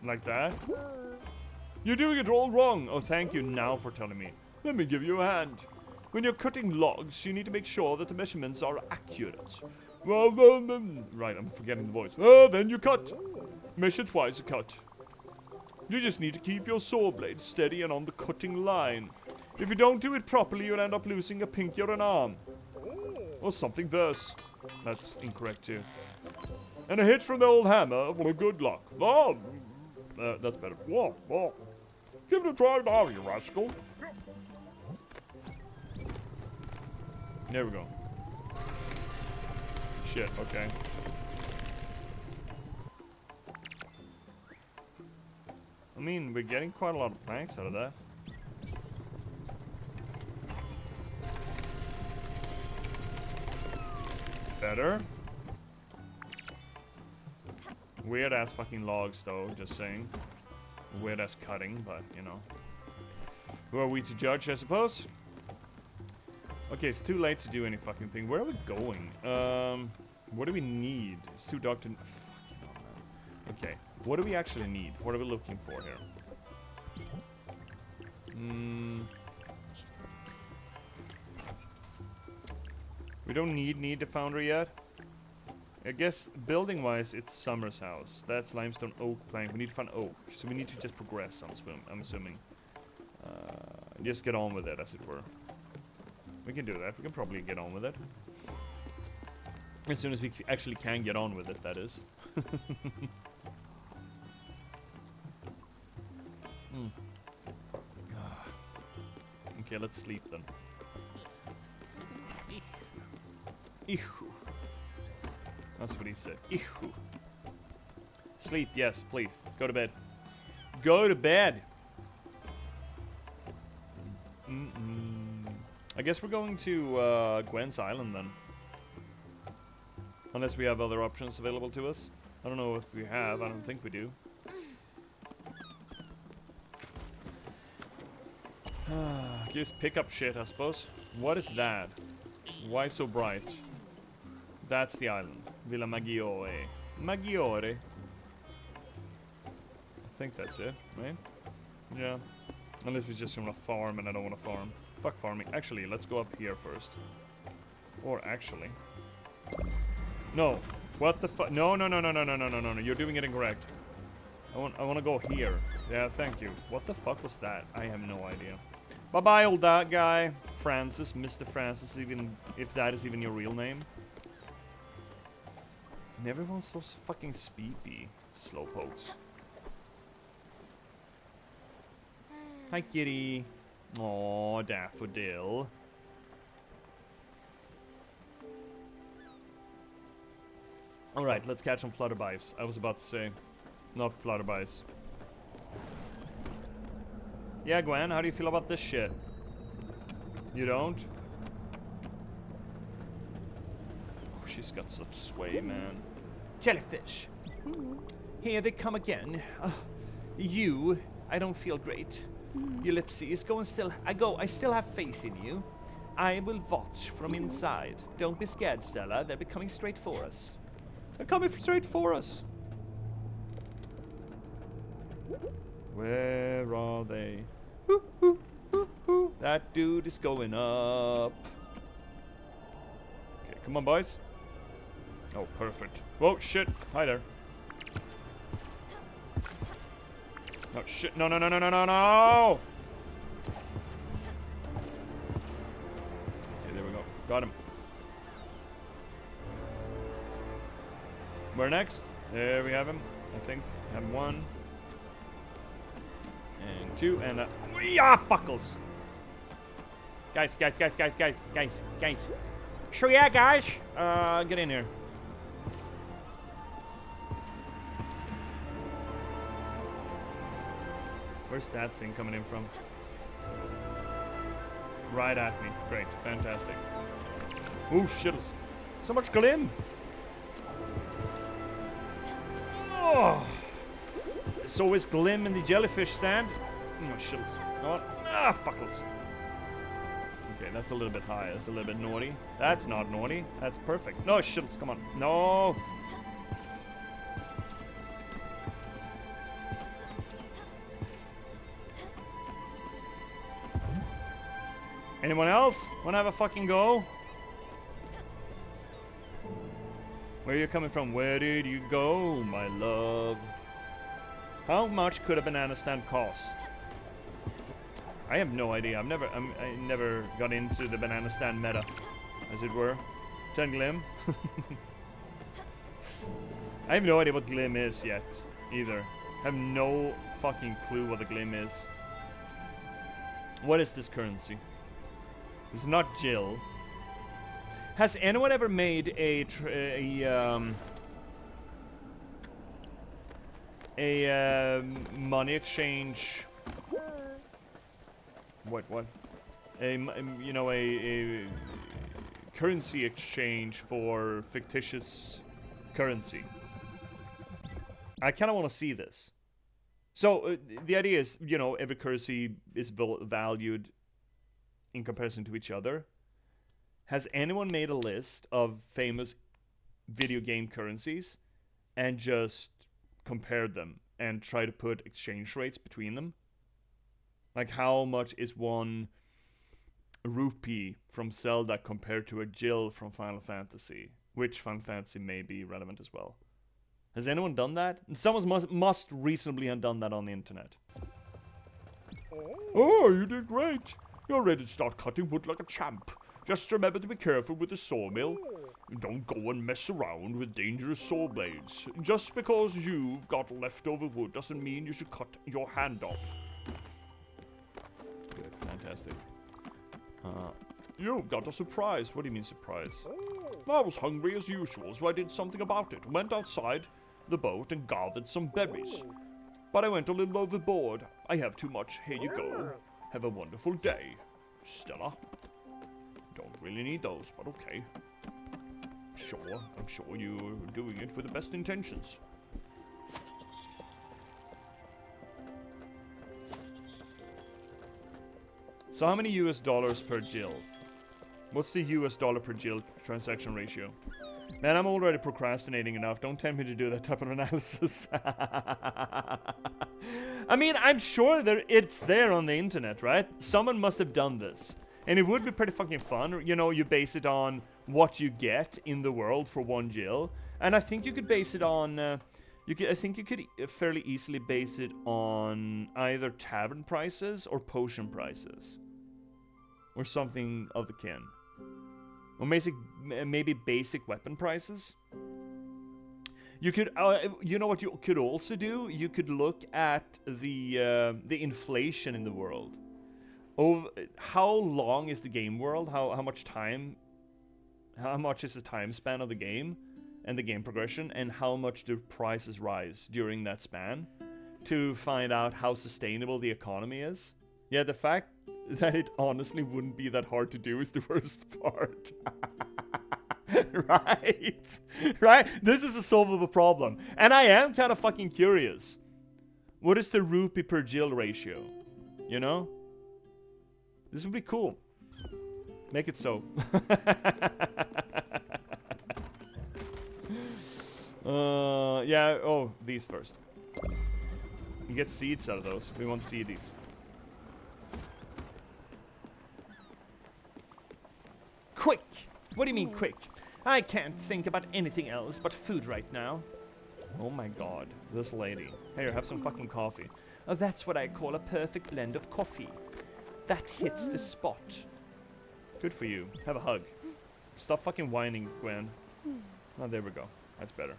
[SPEAKER 1] Like that? You're doing it all wrong! Oh, thank you now for telling me. Let me give you a hand. When you're cutting logs, you need to make sure that the measurements are accurate. Well, then, right, I'm forgetting the voice. Then you cut. Measure twice a cut. You just need to keep your saw blade steady and on the cutting line. If you don't do it properly, you'll end up losing a pinky or an arm. Or something worse. That's incorrect too. And a hit from the old hammer for good luck. Oh, that's better. Whoa, whoa. Give it a try now, you rascal. There we go. Shit, okay. I mean, we're getting quite a lot of planks out of that. Better. Weird ass fucking logs though, just saying. Weird ass cutting, but you know. Who are we to judge, I suppose? Okay, it's too late to do any fucking thing. Where are we going? What do we need? It's too dark to... Fucking hell, man. Okay, what do we actually need? What are we looking for here? We don't need the foundry yet. I guess building-wise, it's Summer's house. That's limestone oak plank. We need to find oak, so we need to just progress. I'm assuming. Just get on with it, as it were. We can do that. We can probably get on with it. As soon as we actually can get on with it, that is. Okay, let's sleep then. Ihu. That's what he said. Ihu. Sleep, yes, please. Go to bed. Go to bed! I guess we're going to Gwen's Island then. Unless we have other options available to us. I don't know if we have. I don't think we do. Just pick up shit, I suppose. What is that? Why so bright? That's the island. Villa Maggiore. Maggiore. I think that's it, right? Yeah. Unless we just want to farm and I don't want to farm. Fuck farming. Actually, let's go up here first. Or actually. No. What the fuck? No. You're doing it incorrect. I want to go here. Yeah, thank you. What the fuck was that? I have no idea. Bye-bye, old guy. Francis, Mr. Francis, even if that is even your real name. And everyone's so fucking speedy. Slowpokes. Hi, kitty. Aw, daffodil. Alright, let's catch some flutterbys. I was about to say. Not flutterbys. Yeah, Gwen, how do you feel about this shit? You don't? Oh, she's got such sway, man.
[SPEAKER 2] Jellyfish. Here they come again. I don't feel great. Ellipses, I still have faith in you. I will watch from inside. Don't be scared, Stella. They're coming straight for us.
[SPEAKER 1] They're coming straight for us. Where are they? That dude is going up. Okay, come on, boys. Oh, perfect. Whoa, shit. Hi there. Oh, shit. No, no, no, no, no, no, no! Okay, there we go. Got him. Where next? There we have him. I think. And 1. And 2. And yeah, fuckles! Guys. Sure, yeah, guys. Get in here. Where's that thing coming in from? Right at me. Great. Fantastic. Ooh, shittles. So much glim. Oh. So is glim in the jellyfish stand? Oh, shittles. Oh, fuckles. Okay, that's a little bit high. That's a little bit naughty. That's not naughty. That's perfect. No, shittles. Come on. No. Anyone else? Wanna have a fucking go? Where are you coming from? Where did you go, my love? How much could a banana stand cost? I have no idea. I never got into the banana stand meta, as it were. 10 glim. I have no idea what glim is yet, either. I have no fucking clue what the glim is. What is this currency? It's not Jill. Has anyone ever made a money exchange? What? You know, a currency exchange for fictitious currency. I kind of want to see this. So the idea is, you know, every currency is valued in comparison to each other. Has anyone made a list of famous video game currencies and just compared them and try to put exchange rates between them? Like, how much is one rupee from Zelda compared to a Jill from Final Fantasy? Which Final Fantasy may be relevant as well. Has anyone done that? Someone must reasonably have done that on the internet. Oh, you did great. You're ready to start cutting wood like a champ. Just remember to be careful with the sawmill. Don't go and mess around with dangerous saw blades. Just because you've got leftover wood doesn't mean you should cut your hand off. Good, fantastic. You've got a surprise. What do you mean surprise? I was hungry as usual, so I did something about it. Went outside the boat and gathered some berries. But I went a little overboard. I have too much. Here you go. Have a wonderful day, Stella. Don't really need those, but okay. Sure, I'm sure you're doing it with the best intentions. So how many US dollars per Jill? What's the US dollar per Jill transaction ratio? Man, I'm already procrastinating enough. Don't tempt me to do that type of analysis. I mean, I'm sure it's there on the internet, right? Someone must have done this. And it would be pretty fucking fun. You know, you base it on what you get in the world for 1 Jill. And I think you could base it on... I think you could fairly easily base it on either tavern prices or potion prices. Or something of the kin. Or maybe basic weapon prices. You could, you know what you could also do? You could look at the inflation in the world. How long is the game world? How much time? How much is the time span of the game and the game progression? And how much do prices rise during that span? To find out how sustainable the economy is. Yeah, the fact that it honestly wouldn't be that hard to do is the worst part. Right? Right? This is a solvable problem. And I am kind of fucking curious. What is the rupee per Jill ratio? You know? This would be cool. Make it so. Yeah, oh, these first. You get seeds out of those. We want seedies.
[SPEAKER 2] Quick! What do you mean quick? I can't think about anything else but food right now.
[SPEAKER 1] Oh my god, this lady. Here, have some fucking coffee.
[SPEAKER 2] Oh, that's what I call a perfect blend of coffee. That hits the spot.
[SPEAKER 1] Good for you. Have a hug. Stop fucking whining, Gwen. Oh, there we go. That's better.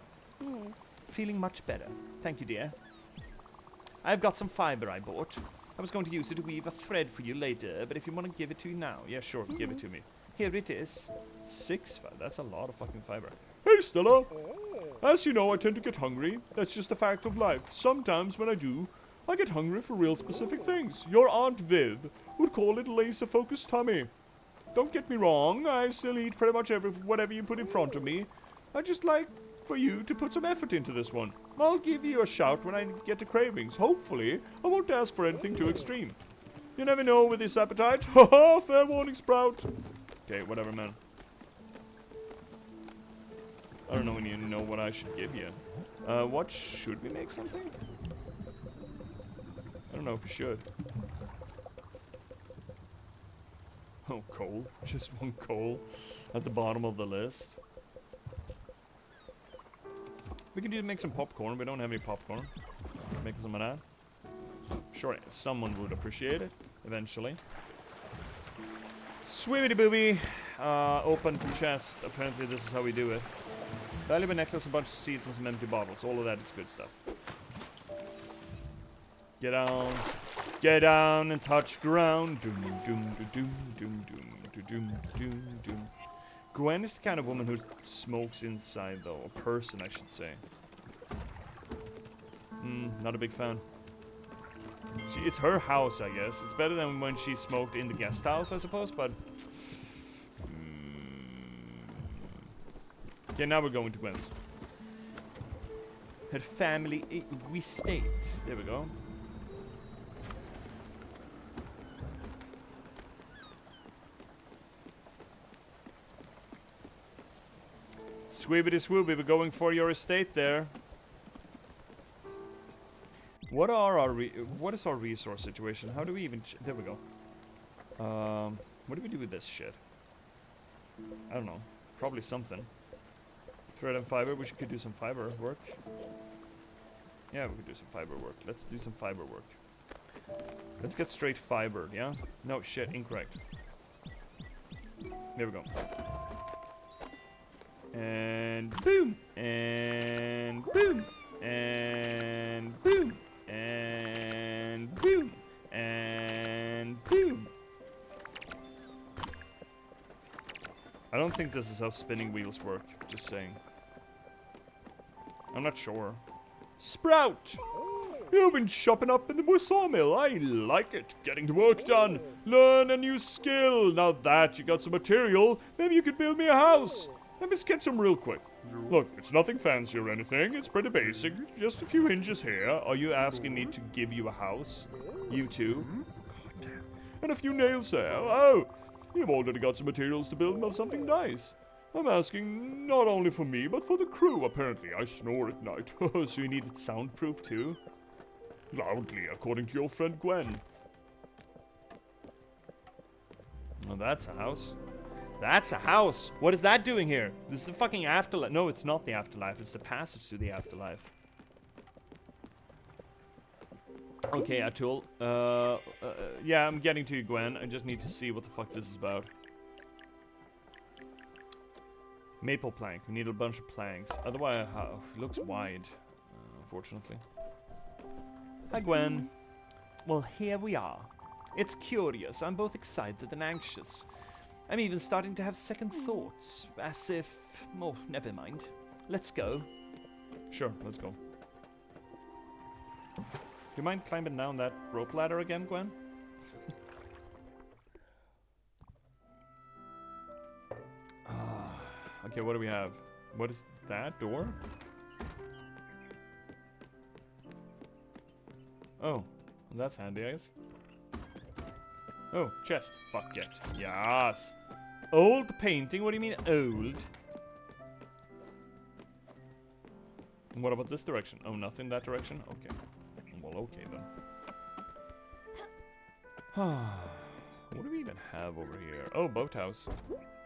[SPEAKER 2] Feeling much better. Thank you, dear. I've got some fiber I bought. I was going to use it to weave a thread for you later, but if you want to give it to you now.
[SPEAKER 1] Yeah, sure. Give it to me.
[SPEAKER 2] Here it is.
[SPEAKER 1] 6 fiber. That's a lot of fucking fiber. Hey, Stella. As you know, I tend to get hungry. That's just a fact of life. Sometimes when I do, I get hungry for real specific things. Your Aunt Viv would call it laser-focused tummy. Don't get me wrong, I still eat pretty much whatever you put in front of me. I just like for you to put some effort into this one. I'll give you a shout when I get to cravings. Hopefully, I won't ask for anything too extreme. You never know with this appetite. Haha, fair warning, Sprout. Okay, whatever, man. I don't know when you know what I should give you. What should we make something? I don't know if we should. Oh, coal. Just one coal at the bottom of the list. We can make some popcorn. We don't have any popcorn. Make some of that. Sure, someone would appreciate it eventually. Swimmity booby. Open chest. Apparently this is how we do it. Valuable necklace, a bunch of seeds, and some empty bottles. All of that is good stuff. Get down. Get down and touch ground. Doom, doom, doom, doom, doom, doom, doom, doom. Gwen is the kind of woman who smokes inside, though. A person, I should say. Not a big fan. It's her house, I guess. It's better than when she smoked in the guest house, I suppose, but... Okay, now we're going to Gwen's.
[SPEAKER 2] Her family estate.
[SPEAKER 1] There we go. Swibbity swooby, we're going for your estate there. What is our resource situation? How do we even... there we go. What do we do with this shit? I don't know. Probably something. Thread and fiber. We could do some fiber work. Yeah, we could do some fiber work. Let's do some fiber work. Let's get straight fibered, yeah? No, shit, incorrect. There we go. And boom! And boom! And boom! And boom! And boom! I don't think this is how spinning wheels work, just saying. I'm not sure. Sprout! You've been shopping up in the sawmill. I like it. Getting the work done. Learn a new skill. Now that you got some material, maybe you could build me a house. Let me sketch them real quick. Look, it's nothing fancy or anything. It's pretty basic. Just a few hinges here. Are you asking me to give you a house? You too? God damn. And a few nails there. Oh, you've already got some materials to build something nice. I'm asking not only for me, but for the crew. Apparently, I snore at night. So you need it soundproof too? Loudly, according to your friend Gwen. Well, that's a house. That's a house! What is that doing here? This is the fucking afterlife. No, it's not the afterlife. It's the passage to the afterlife. Okay, Atul. Yeah, I'm getting to you, Gwen. I just need to see what the fuck this is about. Maple plank. We need a bunch of planks. Otherwise, it looks wide, unfortunately. Hi, Gwen.
[SPEAKER 2] Well, here we are. It's curious. I'm both excited and anxious. I'm even starting to have second thoughts, as if... oh, never mind. Let's go.
[SPEAKER 1] Sure, let's go. Do you mind climbing down that rope ladder again, Gwen? Okay, what do we have? What is that? Door? Oh, well, that's handy, I guess. Oh, chest. Fuck it. Yes. Old painting? What do you mean old? And what about this direction? Oh, nothing that direction? Okay. Well, okay then. What do we even have over here? Oh, boathouse.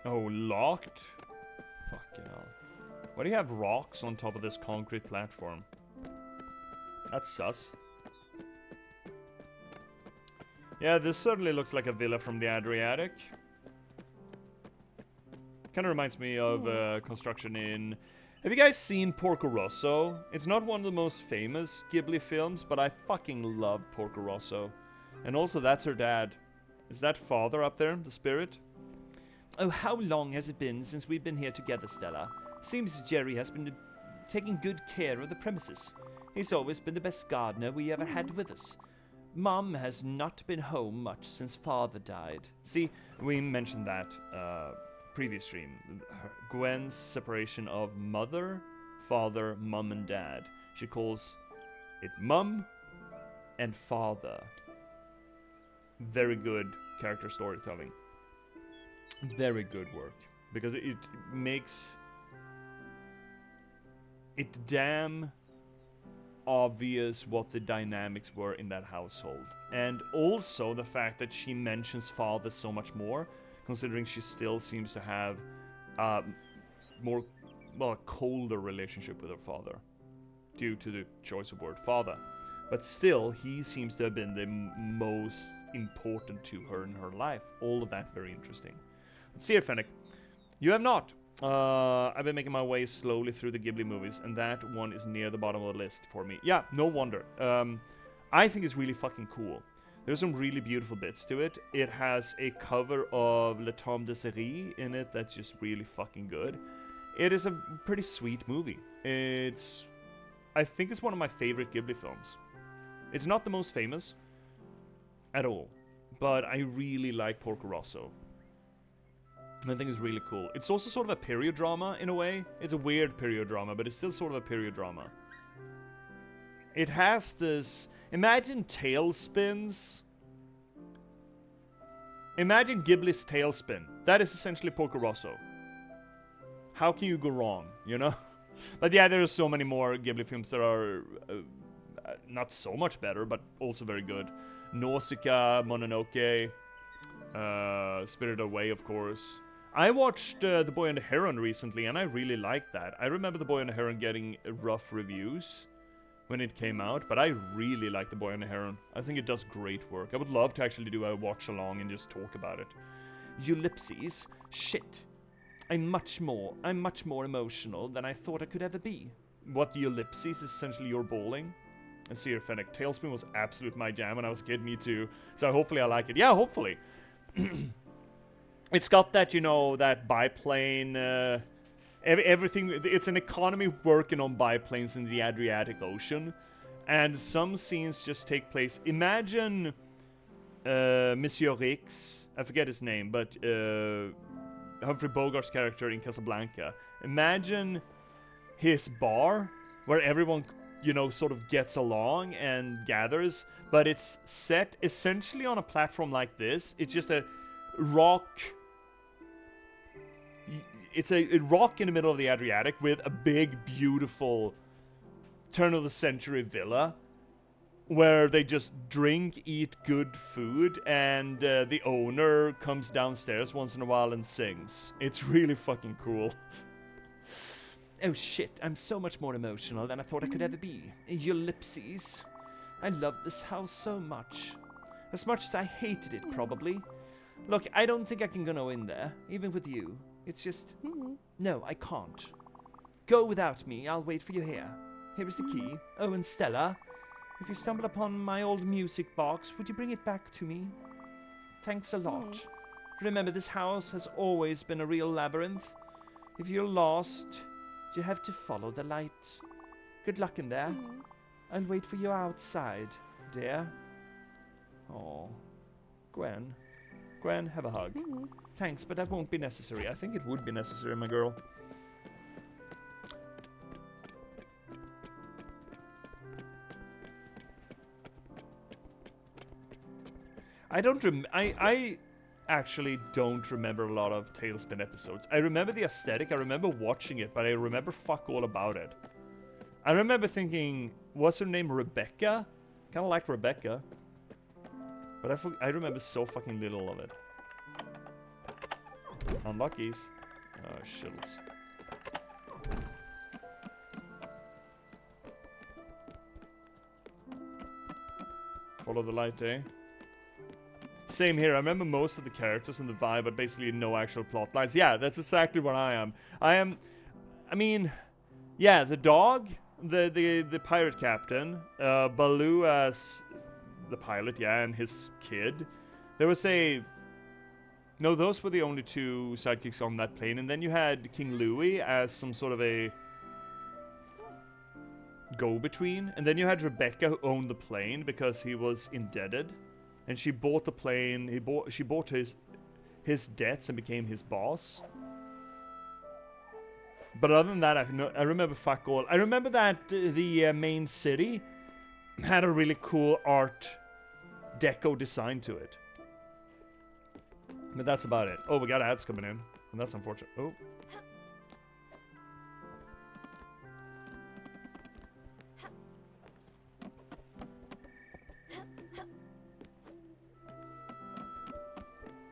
[SPEAKER 1] Oh, locked? Fucking hell. Why do you have rocks on top of this concrete platform? That's sus. Yeah, this certainly looks like a villa from the Adriatic. Kind of reminds me of construction in... Have you guys seen Porco Rosso? It's not one of the most famous Ghibli films, but I fucking love Porco Rosso. And also, that's her dad. Is that father up there, the spirit?
[SPEAKER 2] Oh, how long has it been since we've been here together, Stella? Seems Jerry has been taking good care of the premises. He's always been the best gardener we ever had with us. Mom has not been home much since Father died.
[SPEAKER 1] See, we mentioned that previous stream. Gwen's separation of mother, father, mum, and dad. She calls it mum and father. Very good character storytelling. Very good work. Because it makes it damn obvious what the dynamics were in that household. And also the fact that she mentions father so much more, considering she still seems to have more, well, a colder relationship with her father due to the choice of word father. But still, he seems to have been the most important to her in her life. All of that very interesting. Let's see here, Fennec. You have not. I've been making my way slowly through the Ghibli movies, and that one is near the bottom of the list for me. Yeah, no wonder. I think it's really fucking cool. There's some really beautiful bits to it. It has a cover of Le Tombe de Série in it that's just really fucking good. It is a pretty sweet movie. I think it's one of my favorite Ghibli films. It's not the most famous at all, but I really like Porco Rosso. I think it's really cool. It's also sort of a period drama in a way. It's a weird period drama, but it's still sort of a period drama. It has this... Imagine Tailspins. Imagine Ghibli's Tailspin. That is essentially Porco Rosso. How can you go wrong, you know? But yeah, there are so many more Ghibli films that are not so much better, but also very good. Nausicaa, Mononoke, Spirited Away, of course. I watched The Boy and the Heron recently, and I really liked that. I remember The Boy and the Heron getting rough reviews when it came out, but I really like The Boy and the Heron. I think it does great work. I would love to actually do a watch-along and just talk about it.
[SPEAKER 2] Ellipses? Shit. I'm much more emotional than I thought I could ever be.
[SPEAKER 1] What, the ellipses is essentially your bowling? And see here, Fennec, Tailspin was absolute my jam when I was a kid, me too. So hopefully I like it. Yeah, hopefully. It's got that, you know, that biplane, everything. It's an economy working on biplanes in the Adriatic Ocean. And some scenes just take place. Imagine Monsieur Rix, I forget his name, but Humphrey Bogart's character in Casablanca. Imagine his bar, where everyone, you know, sort of gets along and gathers, but it's set essentially on a platform like this. It's just a rock... It's a rock in the middle of the Adriatic with a big, beautiful turn-of-the-century villa where they just drink, eat good food, and the owner comes downstairs once in a while and sings. It's really fucking cool.
[SPEAKER 2] Oh shit, I'm so much more emotional than I thought I could ever be. Ellipses. I love this house so much. As much as I hated it, probably. Look, I don't think I can go in there, even with you. It's just... No, I can't. Go without me, I'll wait for you here. Here is the key. Oh, and Stella, if you stumble upon my old music box, would you bring it back to me? Thanks a lot. Remember, this house has always been a real labyrinth. If you're lost, you have to follow the light. Good luck in there. I'll wait for you outside, dear. Oh, Gwen. Gwen, have a hug. Thanks, but that won't be necessary.
[SPEAKER 1] I think it would be necessary, my girl. I actually don't remember a lot of Tailspin episodes. I remember the aesthetic, I remember watching it, but I remember fuck all about it. I remember thinking, what's her name, Rebecca? Kinda like Rebecca. But I remember so fucking little of it. Unlockies. Oh, shittles. Follow the light, eh? Same here. I remember most of the characters and the vibe, but basically no actual plot lines. Yeah, that's exactly what I am. I mean, yeah, the dog, the pirate captain, Baloo as the pilot, yeah, and his kid. There was no, those were the only two sidekicks on that plane, and then you had King Louie as some sort of a go-between, and then you had Rebecca who owned the plane because he was indebted, and she bought the plane. She bought his debts and became his boss. But other than that, I remember fuck all. I remember that the main city had a really cool art deco design to it. But that's about it. Oh, we got ads coming in, and that's unfortunate. Oh.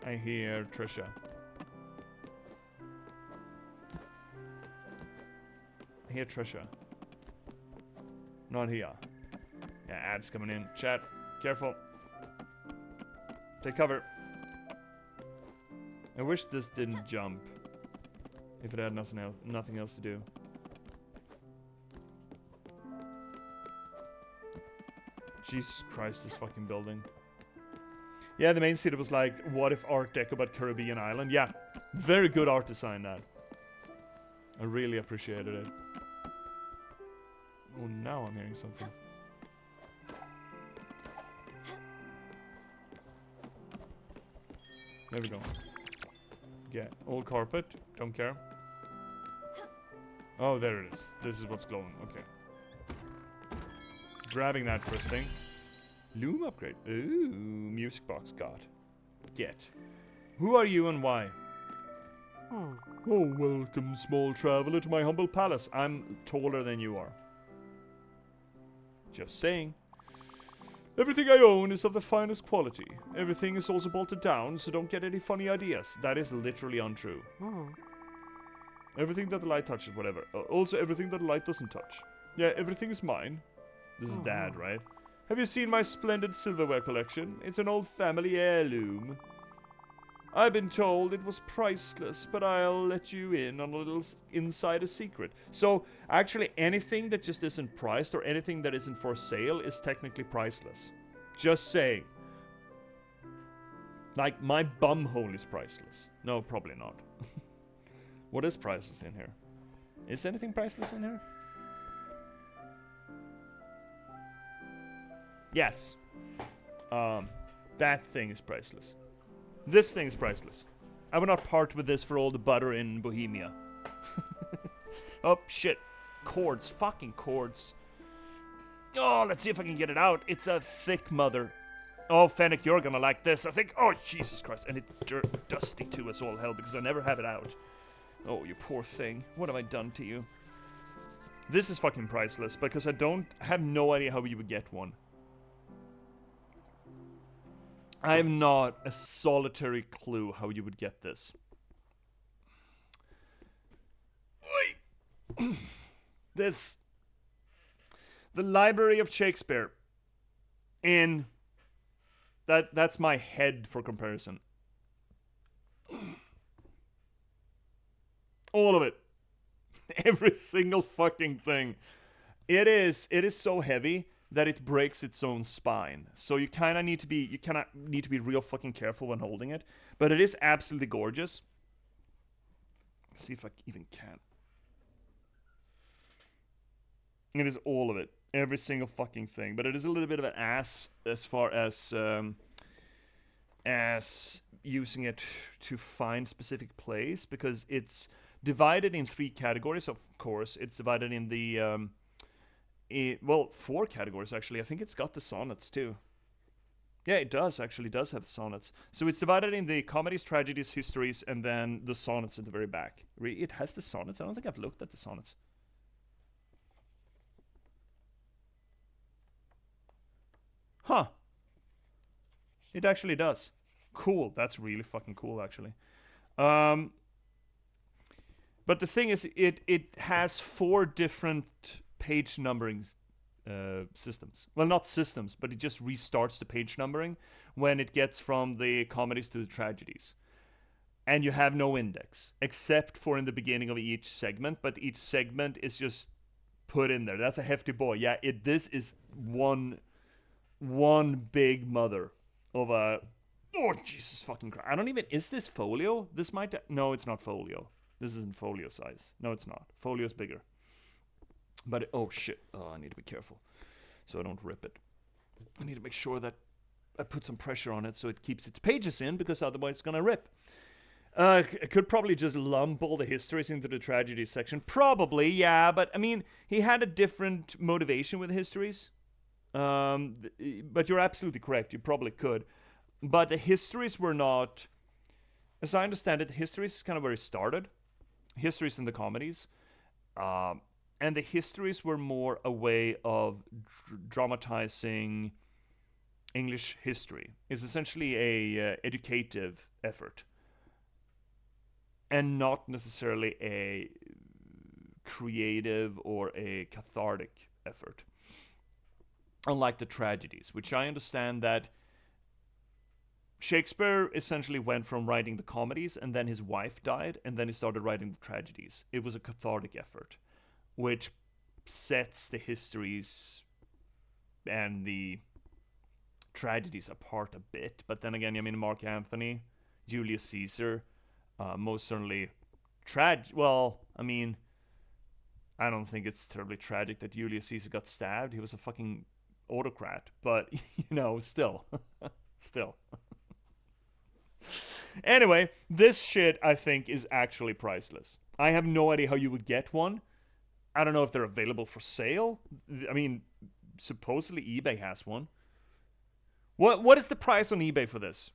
[SPEAKER 1] I hear Trisha. I hear Trisha. Not here. Yeah, ads coming in. Chat, careful. Take cover. I wish this didn't jump. If it had nothing else to do. Jesus Christ, this fucking building. Yeah, the main city was like, what if Art Deco but Caribbean Island? Yeah, very good art design, that. I really appreciated it. Oh, now I'm hearing something. There we go. Get old carpet, don't care. Oh, there it is. This is what's glowing, okay. Grabbing that first thing. Loom upgrade. Ooh, music box got. Get. Who are you and why? Oh, welcome, small traveler, to my humble palace. I'm taller than you are. Just saying. Everything I own is of the finest quality. Everything is also bolted down, so don't get any funny ideas. That is literally untrue. Everything that the light touches, whatever. Also, everything that the light doesn't touch. Yeah, everything is mine. This is Dad, right? Have you seen my splendid silverware collection? It's an old family heirloom. I've been told it was priceless, but I'll let you in on a little insider secret. So, actually, anything that just isn't priced or anything that isn't for sale is technically priceless. Just saying. Like, my bumhole is priceless. No, probably not. What is priceless in here? Is anything priceless in here? Yes. That thing is priceless. This thing is priceless. I would not part with this for all the butter in Bohemia. Oh, shit. Cords. Fucking cords. Oh, let's see if I can get it out. It's a thick mother. Oh, Fennec, you're gonna like this, I think. Oh, Jesus Christ. And it's dusty too as all hell because I never have it out. Oh, you poor thing. What have I done to you? This is fucking priceless because I have no idea how you would get one. I have not a solitary clue how you would get this. This. The Library of Shakespeare. That's my head for comparison. All of it. Every single fucking thing. It is so heavy that it breaks its own spine. So you kinda need to be real fucking careful when holding it. But it is absolutely gorgeous. Let's see if I even can. It is all of it. Every single fucking thing. But it is a little bit of an ass as far as using it to find specific place, because it's divided in 3 categories, of course. It's divided in the 4 categories actually. I think it's got the sonnets too. Yeah, it does have the sonnets. So it's divided in the comedies, tragedies, histories, and then the sonnets at the very back. It has the sonnets. I don't think I've looked at the sonnets. Huh. It actually does. Cool. That's really fucking cool, actually. Um, but the thing is, it has 4 different page numbering systems. Well, not systems, but it just restarts the page numbering when it gets from the comedies to the tragedies. And you have no index, except for in the beginning of each segment, but each segment is just put in there. That's a hefty boy. Yeah, this is one big mother of a... Oh, Jesus fucking Christ. I don't even... Is this folio? This might... No, it's not folio. This isn't folio size. No, it's not. Folio's bigger. But... Oh, shit. Oh, I need to be careful so I don't rip it. I need to make sure that I put some pressure on it so it keeps its pages in, because otherwise it's gonna rip. I could probably just lump all the histories into the tragedy section. Probably, yeah, but I mean, he had a different motivation with histories. But you're absolutely correct, you probably could. But the histories were not, as I understand it, the histories is kind of where it started. Histories in the comedies. And the histories were more a way of dramatizing English history. It's essentially a educative effort. And not necessarily a creative or a cathartic effort. Unlike the tragedies, which I understand that Shakespeare essentially went from writing the comedies, and then his wife died, and then he started writing the tragedies. It was a cathartic effort, which sets the histories and the tragedies apart a bit. But then again, I mean, Mark Antony, Julius Caesar... most certainly well, I mean, I don't think it's terribly tragic that Julius Caesar got stabbed. He was a fucking autocrat, but, still. Still. Anyway, this shit, I think, is actually priceless. I have no idea how you would get one. I don't know if they're available for sale. I mean, supposedly eBay has one. What is the price on eBay for this?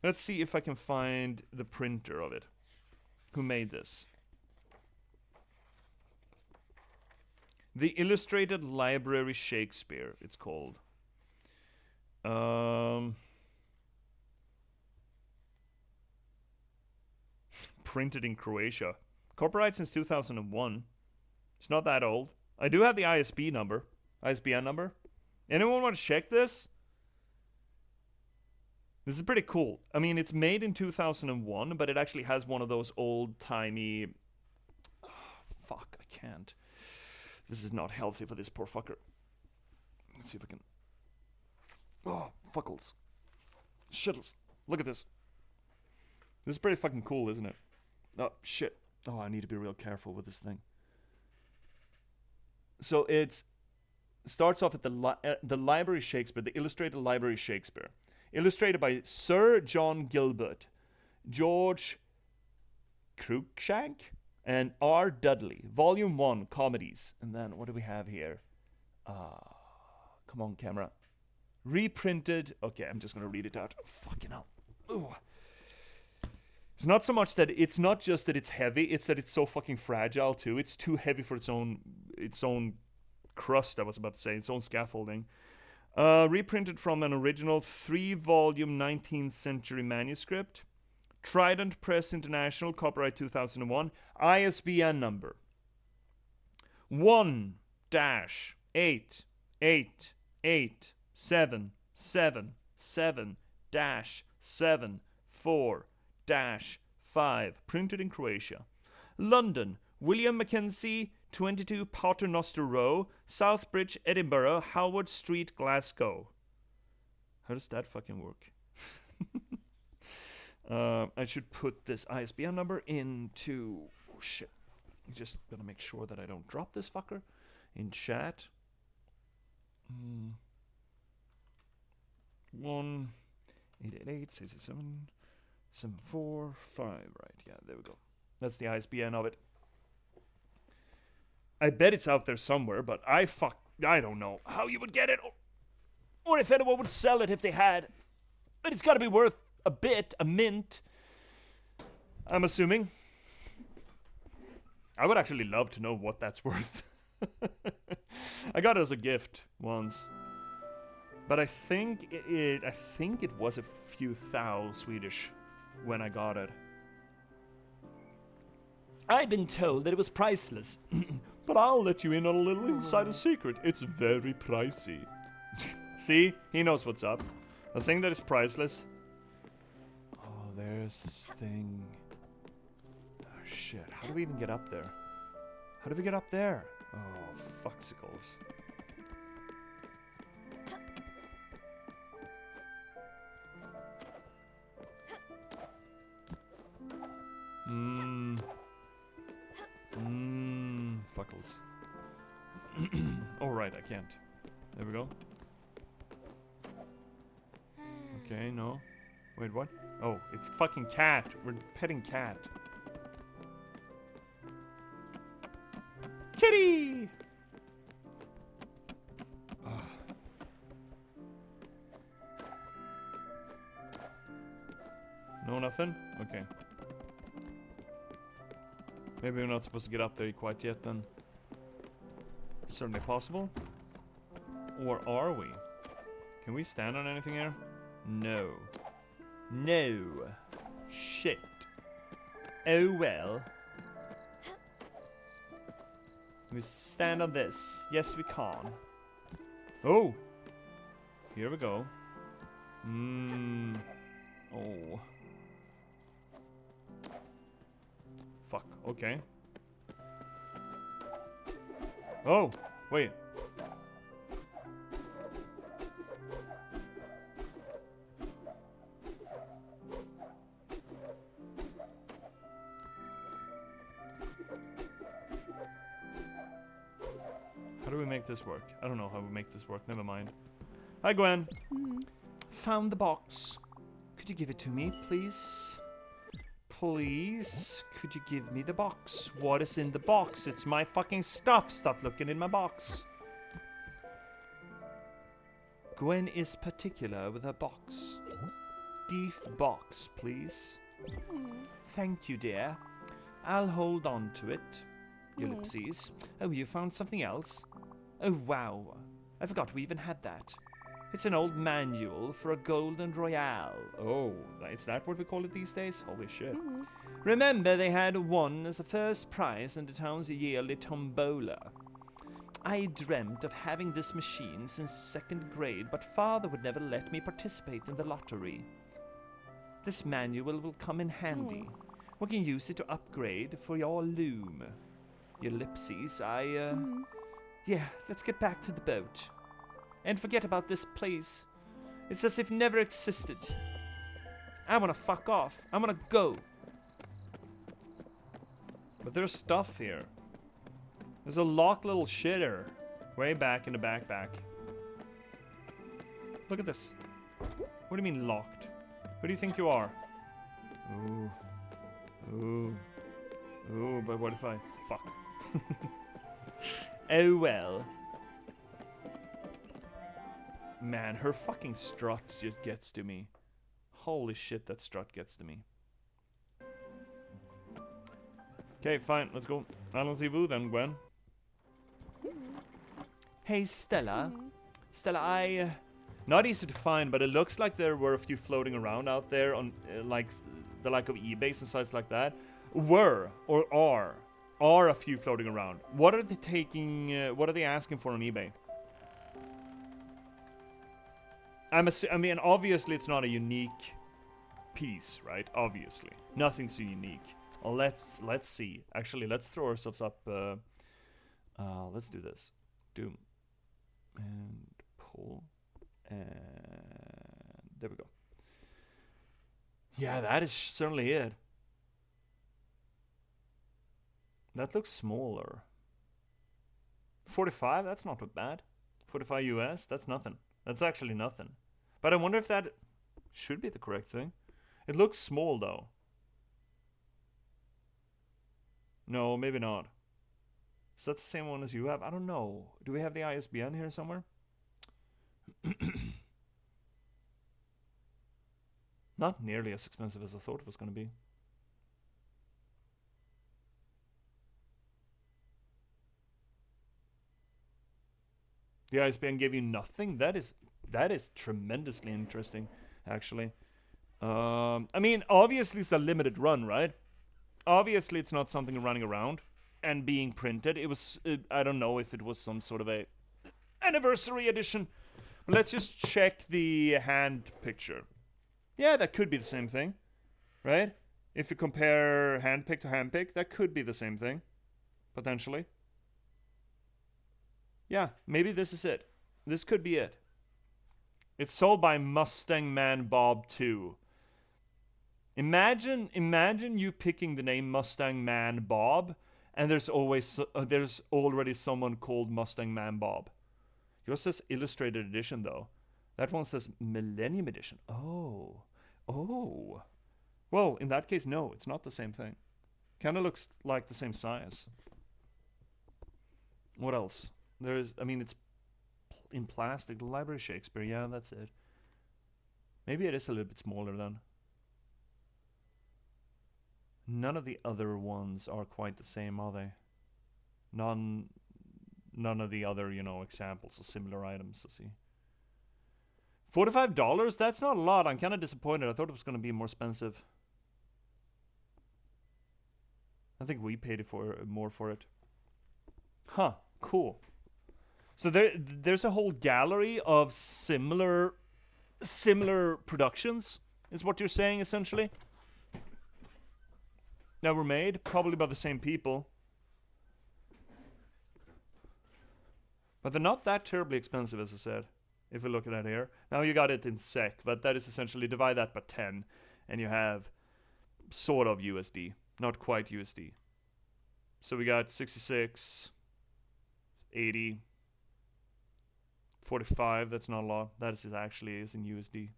[SPEAKER 1] Let's see if I can find the printer of it. Who made this? The Illustrated Library Shakespeare, it's called. Printed in Croatia. Copyright since 2001. It's not that old. I do have the ISBN number. Anyone want to check this? This is pretty cool. I mean, it's made in 2001, but it actually has one of those old-timey... Oh, fuck, I can't. This is not healthy for this poor fucker. Let's see if I can... Oh, fuckles. Shittles. Look at this. This is pretty fucking cool, isn't it? Oh, shit. Oh, I need to be real careful with this thing. So it starts off at the Library Shakespeare, the Illustrated Library Shakespeare. Illustrated by Sir John Gilbert, George Cruikshank, and R. Dudley. Volume 1, Comedies. And then, what do we have here? Come on, camera. Reprinted. Okay, I'm just going to read it out. Fucking hell. Ooh. It's not so much that it's not just that it's heavy, it's that it's so fucking fragile too. It's too heavy for its own crust, I was about to say, its own scaffolding. Reprinted from an original 3-volume 19th century manuscript. Trident Press International, copyright 2001. ISBN number 1-8887777-74-5. Printed in Croatia. London, William Mackenzie, 22 Paternoster Row, Southbridge, Edinburgh, Howard Street, Glasgow. How does that fucking work? I should put this ISBN number into... Oh, shit. I'm just gonna make sure that I don't drop this fucker in chat. 1-888-667-745. Right, yeah, there we go. That's the ISBN of it. I bet it's out there somewhere, but I don't know how you would get it, or if anyone would sell it if they had. But it's got to be worth a mint. I'm assuming. I would actually love to know what that's worth. I got it as a gift once. But I think it was a few thou Swedish when I got it.
[SPEAKER 2] I've been told that it was priceless.
[SPEAKER 1] But I'll let you in on a little insider secret. It's very pricey. See? He knows what's up. The thing that is priceless. Oh, there's this thing. Oh, shit. How do we even get up there? How do we get up there? Oh, fucksicles. Fuckles. Alright, I can't. There we go. Okay, no. Wait, what? Oh, it's fucking cat. We're petting cat. Kitty! No, nothing? Okay. Maybe we're not supposed to get up there quite yet then. Certainly possible. Or are we? Can we stand on anything here? No. No. Shit. Oh well. Can we stand on this? Yes, we can. Oh! Here we go. Oh. Fuck, okay. Oh, wait. How do we make this work? I don't know how we make this work, never mind. Hi, Gwen.
[SPEAKER 2] Found the box. Could you give it to me, please?
[SPEAKER 1] Please, could you give me the box? What is in the box? It's my fucking stuff. Stop looking in my box.
[SPEAKER 2] Gwen is particular with her box.
[SPEAKER 1] Beef box, please.
[SPEAKER 2] Thank you, dear. I'll hold on to it. Ellipses. Oh, you found something else? Oh, wow. I forgot we even had that. It's an old manual for a golden royale.
[SPEAKER 1] Oh, is that what we call it these days? Holy shit.
[SPEAKER 2] Remember, they had won as a first prize in the town's yearly tombola. I dreamt of having this machine since 2nd grade, but father would never let me participate in the lottery. This manual will come in handy. We can use it to upgrade for your loom. Ellipses, Yeah, let's get back to the boat. And forget about this place. It's as if it never existed. I wanna fuck off. I wanna go.
[SPEAKER 1] But there's stuff here. There's a locked little shitter way back in the backpack. Look at this. What do you mean locked? Who do you think you are? Ooh. Ooh. Ooh, but what if I... Fuck.
[SPEAKER 2] Oh well.
[SPEAKER 1] Man, her fucking strut just gets to me. Holy shit, that strut gets to me. Okay, fine, let's go. Allons-y-vous then, Gwen.
[SPEAKER 2] Hey, Stella. Stella,
[SPEAKER 1] Not easy to find, but it looks like there were a few floating around out there on, like, the like of eBay and sites like that. Were, or are a few floating around. What are they taking, what are they asking for on eBay? I mean, obviously it's not a unique piece, right? Obviously. Nothing's unique. Well, let's see. Actually, let's throw ourselves up, let's do this. Doom. And pull. And there we go. Yeah, that is certainly it. That looks smaller. 45, that's not bad. 45 US, that's nothing. That's actually nothing. But I wonder if that should be the correct thing. It looks small though. No, maybe not. Is that the same one as you have? I don't know. Do we have the ISBN here somewhere? Not nearly as expensive as I thought it was going to be. The ISBN gave you nothing? That is that is tremendously interesting, actually. I mean, obviously it's a limited run, right? Obviously it's not something running around and being printed. It was, I don't know if it was some sort of a anniversary edition. But let's just check the hand picture. Yeah, that could be the same thing, right? If you compare handpick to handpick, that could be the same thing, potentially. Yeah, maybe this is it. This could be it. It's sold by Mustang Man Bob 2. Imagine you picking the name Mustang Man Bob, and there's already someone called Mustang Man Bob. Yours says Illustrated Edition, though. That one says Millennium Edition. Oh. Well, in that case, no, it's not the same thing. Kind of looks like the same size. What else? It's in plastic. The Library of Shakespeare, yeah, that's it. Maybe it is a little bit smaller then. None of the other ones are quite the same, are they? None of the other, examples of similar items. Let's see. $45? That's not a lot. I'm kind of disappointed. I thought it was going to be more expensive. I think we paid more for it. Huh. Cool. So there's a whole gallery of similar productions, is what you're saying, essentially? That were made, probably by the same people. But they're not that terribly expensive, as I said, if we look at it here. Now you got it in SEK, but that is essentially divide that by 10, and you have sort of USD, not quite USD. So we got 66, 80, 45, that's not a lot. That is actually is in USD.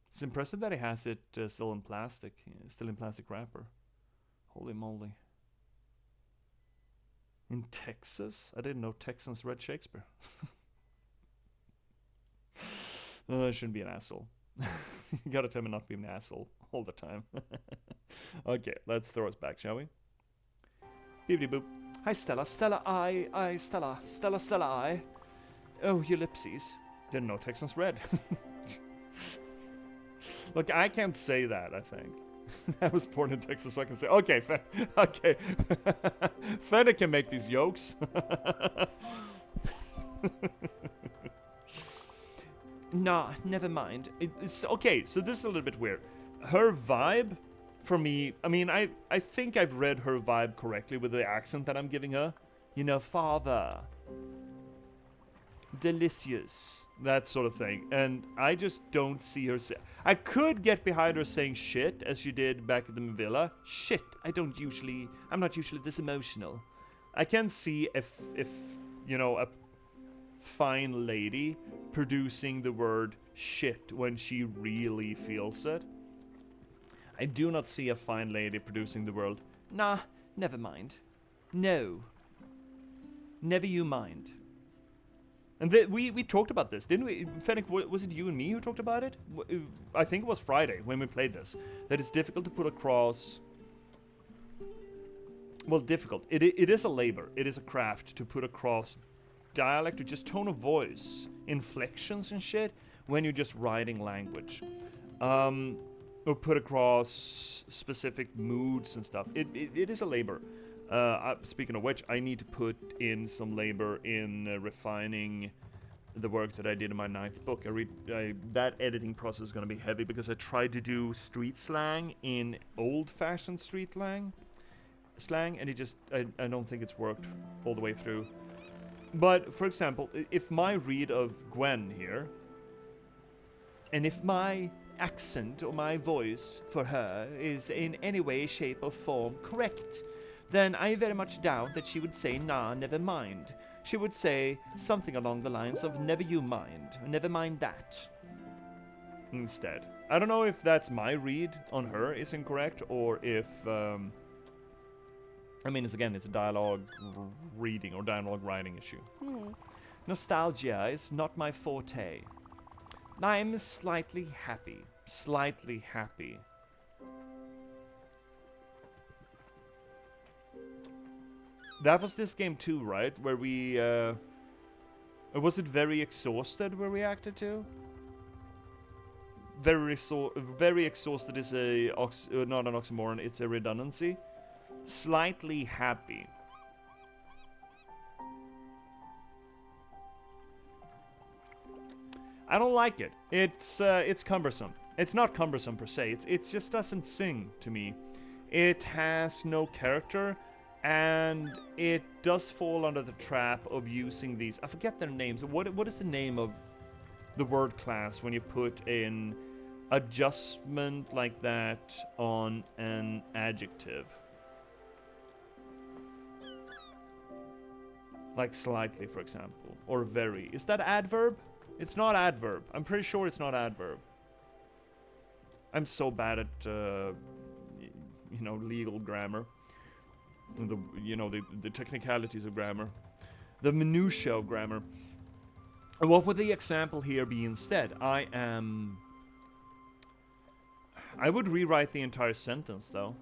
[SPEAKER 1] It's impressive that he has it still in plastic wrapper. Holy moly. In Texas? I didn't know Texans read Shakespeare. I shouldn't be an asshole. You gotta tell me not to be an asshole all the time. Okay, let's throw us back, shall we? Beepity boop.
[SPEAKER 2] Hi, Stella. Stella, Stella. Stella, I. Oh, ellipses.
[SPEAKER 1] Didn't know Texans read. Look, I can't say that, I think. I was born in Texas, so I can say, okay, okay. Fenna can make these jokes.
[SPEAKER 2] Nah, never mind.
[SPEAKER 1] It's okay, so this is a little bit weird. Her vibe, for me, I think I've read her vibe correctly with the accent that I'm giving her. Father. Delicious. That sort of thing. And I just don't see her say... I could get behind her saying shit, as she did back at the villa. Shit, I'm not usually this emotional. I can see if a fine lady producing the word shit when she really feels it. I do not see a fine lady producing the word,
[SPEAKER 2] nah, never mind. No. Never you mind.
[SPEAKER 1] And we talked about this, didn't we? Fennec, was it you and me who talked about it? I think it was Friday when we played this. That it's difficult to put across... Well, difficult. It is a labor. It is a craft to put across dialect or just tone of voice, inflections and shit, when you're just writing language. Or put across specific moods and stuff. It is a labor. Speaking of which, I need to put in some labor in refining the work that I did in my 9th book. That editing process is going to be heavy because I tried to do street slang in old-fashioned street slang, and I don't think it's worked all the way through. But, for example, if my read of Gwen here, and if my accent or my voice for her is in any way, shape, or form correct, then I very much doubt that she would say, nah, never mind. She would say something along the lines of, never you mind, never mind that. Instead. I don't know if that's my read on her is incorrect, or if, it's a dialogue reading or dialogue writing issue. Nostalgia is not my forte. I'm slightly happy. Slightly happy. That was this game too, right? Where we, was it very exhausted we reacted to? Very exhausted is not an oxymoron, it's a redundancy. Slightly happy. I don't like it. It's cumbersome. It's not cumbersome per se. It just doesn't sing to me. It has no character, and it does fall under the trap of using these. I forget their names. What is the name of the word class when you put an adjustment like that on an adjective? Like slightly, for example, or very. Is that adverb? It's not adverb. I'm pretty sure it's not adverb. I'm so bad at, legal grammar. The technicalities of grammar. The minutiae of grammar. What would the example here be instead? I would rewrite the entire sentence, though.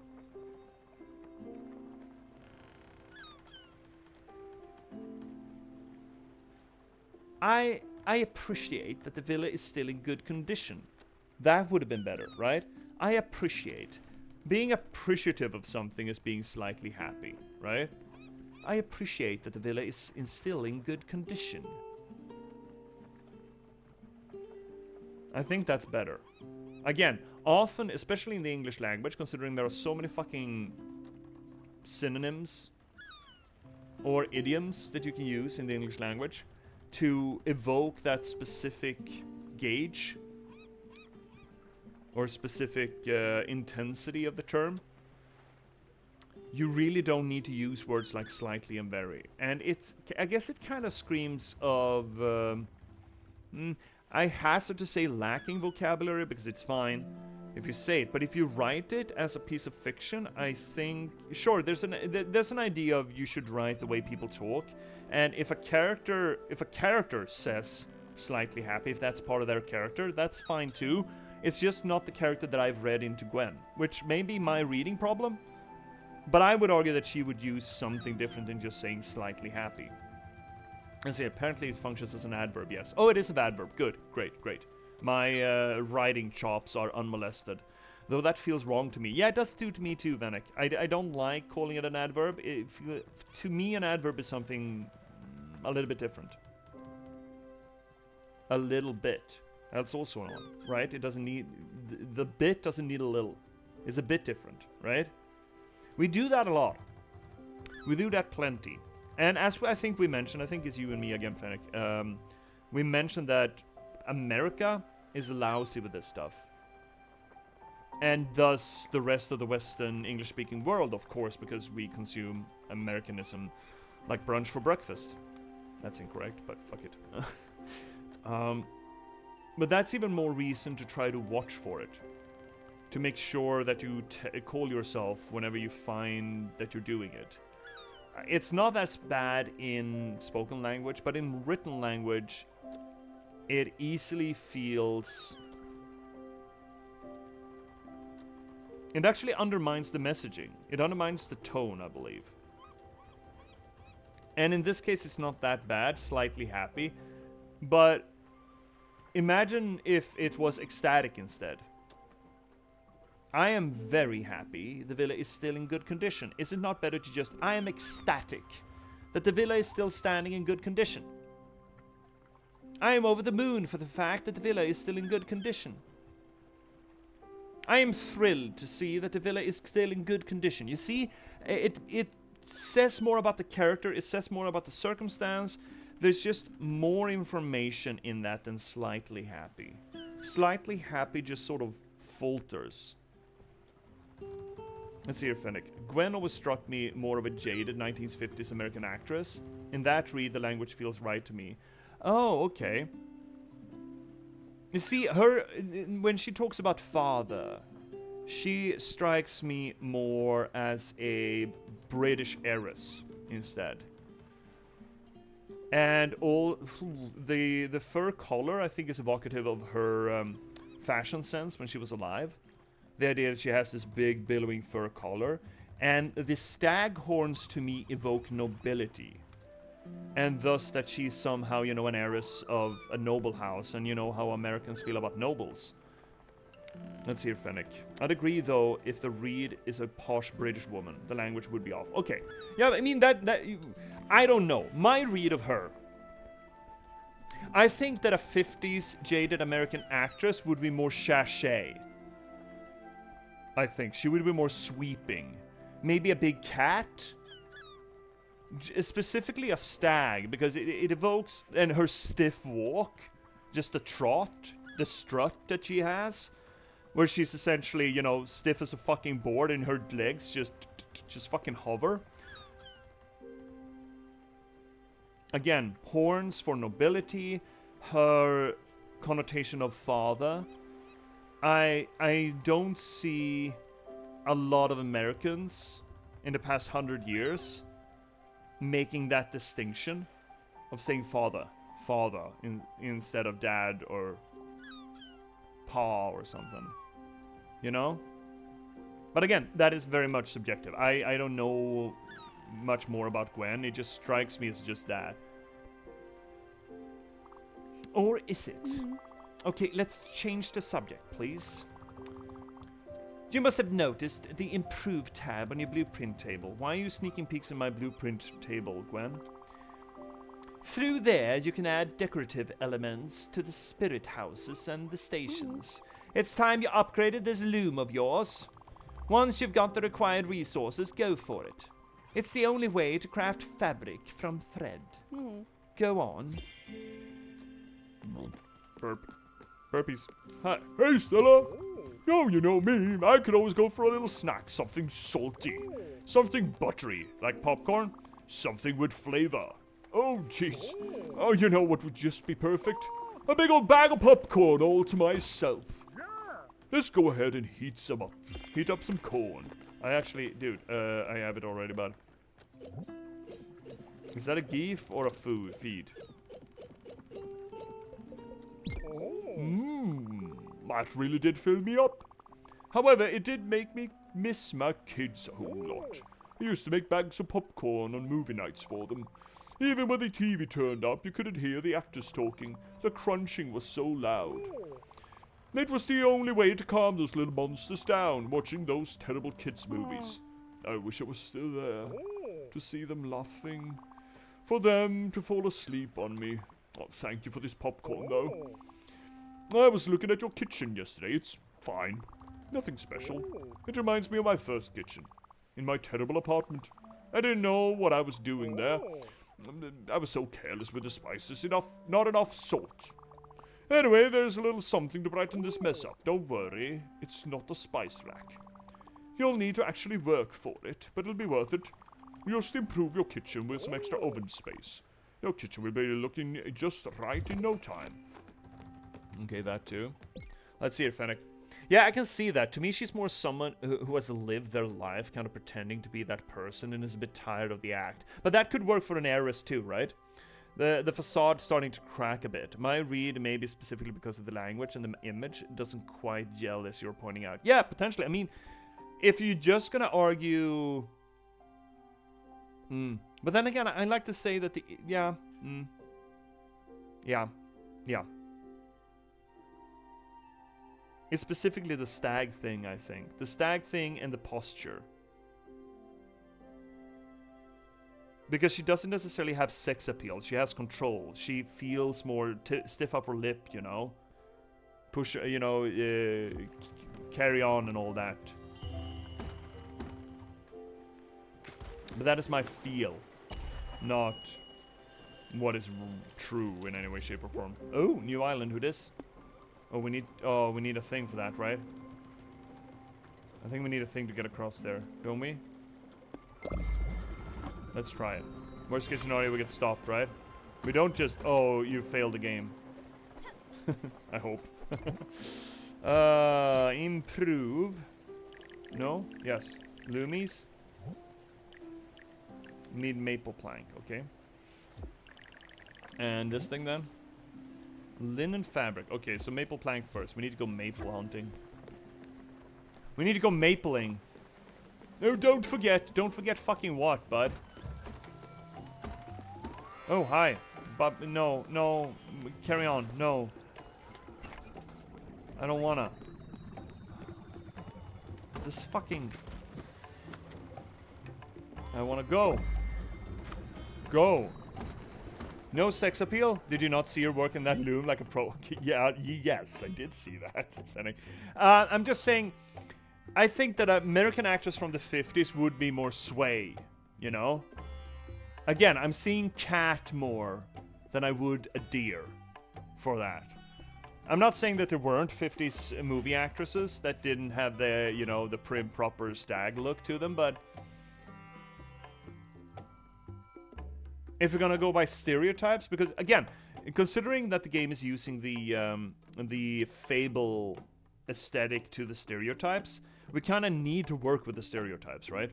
[SPEAKER 1] I appreciate that the villa is still in good condition. That would have been better, right? I appreciate. Being appreciative of something is being slightly happy, right? I appreciate that the villa is still in good condition. I think that's better. Again, often, especially in the English language, considering there are so many fucking synonyms or idioms that you can use in the English language to evoke that specific gauge or specific intensity of the term, you really don't need to use words like slightly and very. And I guess it kind of screams of, I hazard to say lacking vocabulary because it's fine if you say it, but if you write it as a piece of fiction, I think, sure, there's an idea of you should write the way people talk, and if a character says slightly happy, if that's part of their character, that's fine too. It's just not the character that I've read into Gwen, which may be my reading problem, but I would argue that she would use something different than just saying slightly happy. And see, apparently it functions as an adverb, yes. Oh, it is an adverb. Good, great, great. My writing chops are unmolested. Though that feels wrong to me. Yeah, it does to me too, Vanek. I don't like calling it an adverb. To me, an adverb is something a little bit different. A little bit. That's also on, right? It doesn't need... The bit doesn't need a little. It's a bit different, right? We do that a lot. We do that plenty. And as I think we mentioned, I think it's you and me again, Fennec, we mentioned that America is lousy with this stuff. And thus the rest of the Western English-speaking world, of course, because we consume Americanism like brunch for breakfast. That's incorrect, but fuck it. But that's even more reason to try to watch for it. To make sure that you call yourself whenever you find that you're doing it. It's not as bad in spoken language, but in written language, it easily feels... It actually undermines the messaging. It undermines the tone, I believe. And in this case, it's not that bad, slightly happy. But imagine if it was ecstatic instead. I am very happy the villa is still in good condition. Is it not better to just, I am ecstatic that the villa is still standing in good condition. I am over the moon for the fact that the villa is still in good condition. I am thrilled to see that the villa is still in good condition. You see, it says more about the character, it says more about the circumstance. There's just more information in that than slightly happy. Slightly happy just sort of falters. Let's see here, Fennec. Gwen always struck me more of a jaded 1950s American actress. In that read, the language feels right to me. Oh, okay. You see, her, when she talks about father, she strikes me more as a British heiress instead. And all the fur collar, I think, is evocative of her fashion sense when she was alive. The idea that she has this big billowing fur collar, And the stag horns to me evoke nobility. And thus that she's somehow, you know, an heiress of a noble house. And you know how Americans feel about nobles. Let's hear Fennec. I'd agree, though, if the read is a posh British woman, the language would be off. Okay. Yeah, I mean, I don't know. My read of her. I think that a 50s jaded American actress would be more sachet. I think. She would be more sweeping. Maybe a big cat? Specifically a stag, because it evokes... And her stiff walk. Just the trot. The strut that she has. Where she's essentially, you know, stiff as a fucking board and her legs just fucking hover. Again, horns for nobility. Her connotation of father. I don't see a lot of Americans in the past 100 years making that distinction of saying father instead of dad or pa or something, you know? But again, that is very much subjective. I don't know much more about Gwen. It just strikes me as just that. Or is it? Okay, let's change the subject, please. You must have noticed the improved tab on your blueprint table. Why are you sneaking peeks in my blueprint table, Gwen? Through there, you can add decorative elements to the spirit houses and the stations. It's time you upgraded this loom of yours. Once you've got the required resources, go for it. It's the only way to craft fabric from thread. Go on. Burpees. Hi. Hey, Stella. Oh, you know me. I could always go for a little snack. Something salty. Something buttery, like popcorn. Something with flavor. Oh, jeez. Oh, you know what would just be perfect? A big old bag of popcorn all to myself. Let's go ahead and heat up some corn. I actually, dude, I have it already, bud. Is that a geef or a feed? That really did fill me up. However, it did make me miss my kids a whole lot. I used to make bags of popcorn on movie nights for them. Even when the TV turned up, you couldn't hear the actors talking. The crunching was so loud. It was the only way to calm those little monsters down, watching those terrible kids' movies. I wish I was still there, to see them laughing, for them to fall asleep on me. Oh, thank you for this popcorn, though. I was looking at your kitchen yesterday. It's fine. Nothing special. It reminds me of my first kitchen, in my terrible apartment. I didn't know what I was doing there. I was so careless with the spices. Not enough salt. Anyway, there's a little something to brighten this mess up. Don't worry, it's not a spice rack. You'll need to actually work for it, but it'll be worth it. You'll just improve your kitchen with some extra oven space. Your kitchen will be looking just right in no time. Okay, that too. Let's see it, Fennec. Yeah, I can see that. To me, she's more someone who has lived their life kind of pretending to be that person and is a bit tired of the act. But that could work for an heiress too, right? The facade's starting to crack a bit. My read, maybe specifically because of the language and the image, doesn't quite gel as you're pointing out. Yeah, potentially. I mean, if you're just gonna argue... But then again, I like to say that the... Yeah. It's specifically the stag thing, I think. The stag thing and the posture. Because she doesn't necessarily have sex appeal. She has control. She feels more stiff upper lip, you know. Push, you know, carry on and all that. But that is my feel. Not what is true in any way, shape, or form. Oh, new island. Who this? Oh, we need a thing for that, right? I think we need a thing to get across there, don't we? Let's try it. Worst case scenario, we get stopped, right? We don't just... Oh, you failed the game. I hope. Improve. No? Yes. Loomies. Need maple plank, okay. And this thing then? Linen fabric. Okay, so maple plank first. We need to go maple hunting. We need to go mapling. No, don't forget. Don't forget fucking what, bud? Oh, hi. But no, no. Carry on. No. I don't wanna. This fucking... I wanna go. Go. No sex appeal? Did you not see her work in that loom like a pro? Yeah, yes, I did see that. I'm just saying, I think that American actors from the 50s would be more sway, you know? Again, I'm seeing cat more than I would a deer for that. I'm not saying that there weren't 50s movie actresses that didn't have the, you know, the prim proper stag look to them, but if you're gonna go by stereotypes, because again, considering that the game is using the fable aesthetic to the stereotypes, we kind of need to work with the stereotypes, right?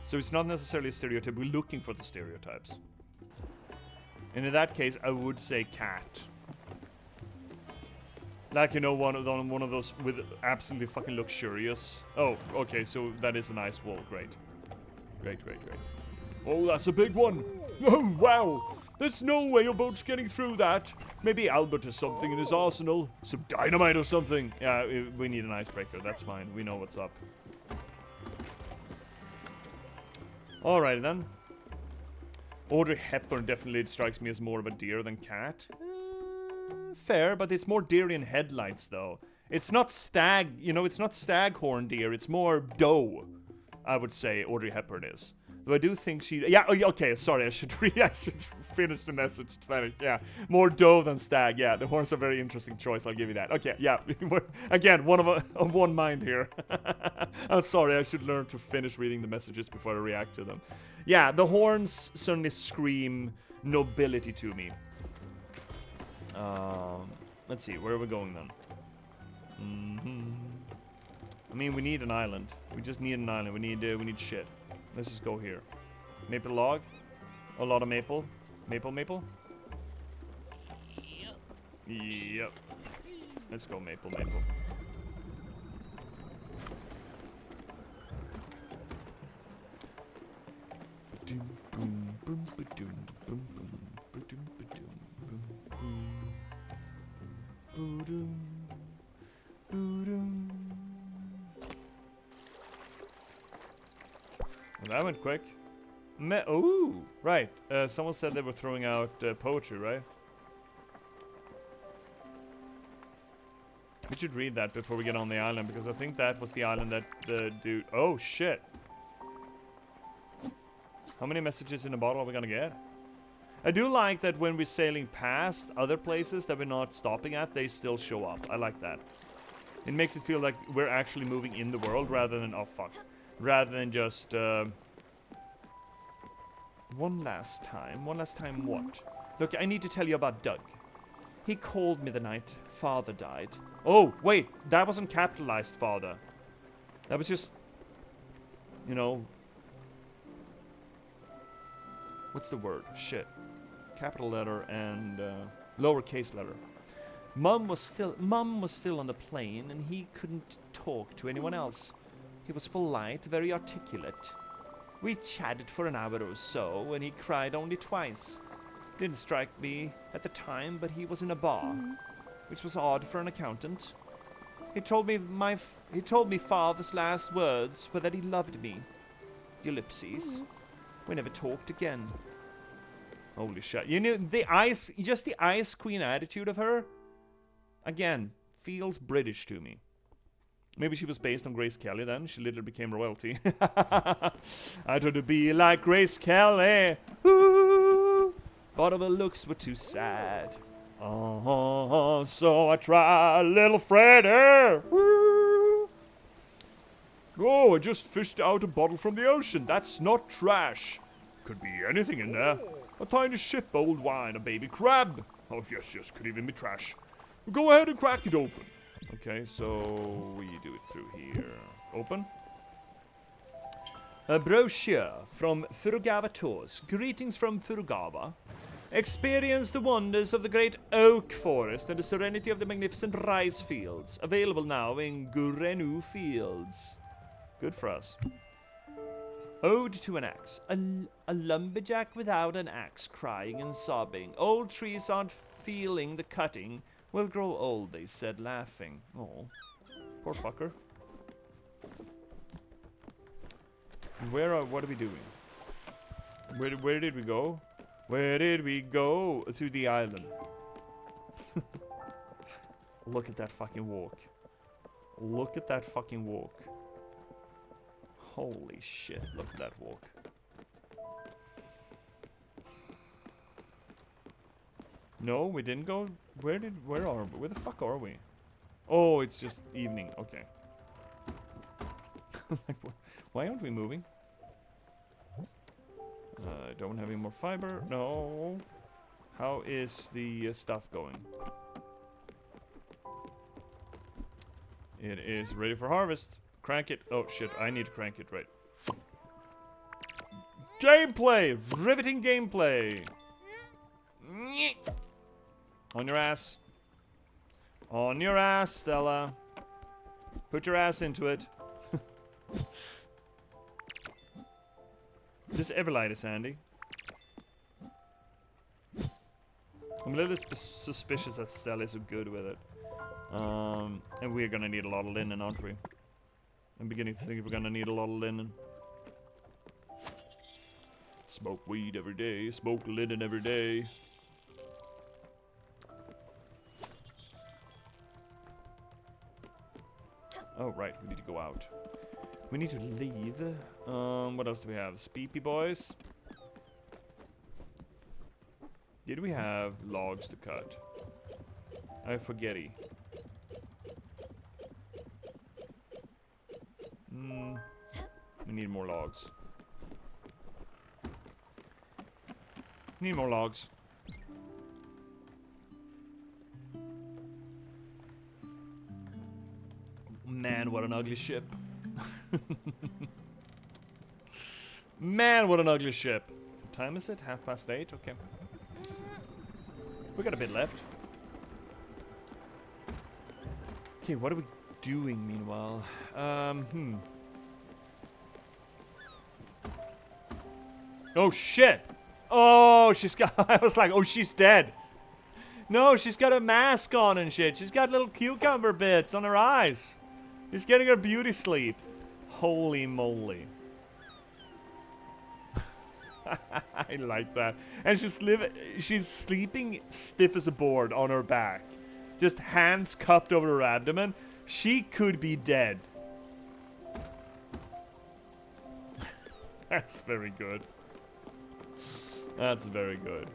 [SPEAKER 1] So it's not necessarily a stereotype. We're looking for the stereotypes, and in that case, I would say cat. Like, you know, one of those with absolutely fucking luxurious. Oh, okay, so that is a nice wall. Great. Great, great, great. Oh, that's a big one. Oh, wow. There's no way your boat's getting through that. Maybe Albert has something in his arsenal. Some dynamite or something. Yeah, we need an icebreaker. That's fine. We know what's up. Alright, then. Audrey Hepburn definitely strikes me as more of a deer than cat. Fair, but it's more deer in headlights, though. It's not stag, you know, it's not staghorn deer, it's more doe, I would say Audrey Hepburn is. Though I do think she... Yeah, okay, sorry, I should finish the message. Yeah, more doe than stag. Yeah, the horns are a very interesting choice, I'll give you that. Okay, yeah, again, of one mind here. I'm sorry, I should learn to finish reading the messages before I react to them. Yeah, the horns certainly scream nobility to me. Let's see, where are we going then? I mean, we need an island. We just need an island. We need shit. Let's just go here. Maple log. A lot of maple. Maple. Yep. Let's go maple. Well, that went quick. Ooh, right. Someone said they were throwing out poetry, right? We should read that before we get on the island, because I think that was the island that the dude... Oh, shit. How many messages in a bottle are we gonna get? I do like that when we're sailing past other places that we're not stopping at, they still show up. I like that. It makes it feel like we're actually moving in the world rather than... Oh, fuck. Rather than just... One last time. One last time what? Look, I need to tell you about Doug. He called me the night Father died. Oh, wait. That wasn't capitalized Father. That was just... You know... What's the word? Shit. Capital letter and lowercase letter. Mum was still on the plane, and he couldn't talk to anyone else. He was polite, very articulate. We chatted for an hour or so, and he cried only twice. Didn't strike me at the time, but he was in a bar, which was odd for an accountant. He told me Father's last words were that he loved me. Ellipses. We never talked again. Holy shit. You know, just the Ice Queen attitude of her, again, feels British to me. Maybe she was based on Grace Kelly then. She literally became royalty. I tried to be like Grace Kelly. Ooh, but her looks were too sad. So I tried little Freddy. Ooh. Oh, I just fished out a bottle from the ocean. That's not trash. Could be anything in there. A tiny ship, old wine, a baby crab. Oh, yes, could even be trash. Go ahead and crack it open. Okay, so we do it through here. Open. A brochure from Furugawa Tours. Greetings from Furugawa. Experience the wonders of the great oak forest and the serenity of the magnificent rice fields. Available now in Gurenu Fields. Good for us. Ode to an axe. A lumberjack without an axe, crying and sobbing. Old trees aren't feeling the cutting. Will grow old, they said, laughing. Oh, poor fucker. What are we doing? Where did we go? Where did we go? To the island. Look at that fucking walk. Look at that fucking walk. Holy shit, look at that walk. No, we didn't go. Where are we? Where the fuck are we? Oh, it's just evening. Okay. Like, why aren't we moving? Don't have any more fiber. No. How is the stuff going? It is ready for harvest. Crank it. Oh shit, I need to crank it, right. Gameplay! Riveting gameplay! On your ass. On your ass, Stella. Put your ass into it. This Everlight is handy. I'm a little suspicious that Stella is so good with it. And we're gonna need a lot of linen, aren't we? I'm beginning to think we're gonna need a lot of linen. Smoke weed every day, smoke linen every day. Oh, right, we need to go out. We need to leave. What else do we have? Speepy boys. Did we have logs to cut? I forgetty. We need more logs. Need more logs. Man, what an ugly ship. Man, what an ugly ship. What time is it? 8:30? Okay. We got a bit left. Okay, what are we doing meanwhile? Oh shit! Oh, she's got. I was like, oh, she's dead. No, she's got a mask on and shit. She's got little cucumber bits on her eyes. She's getting her beauty sleep. Holy moly. I like that. And she's sleeping stiff as a board on her back. Just hands cupped over her abdomen. She could be dead. That's very good. That's very good.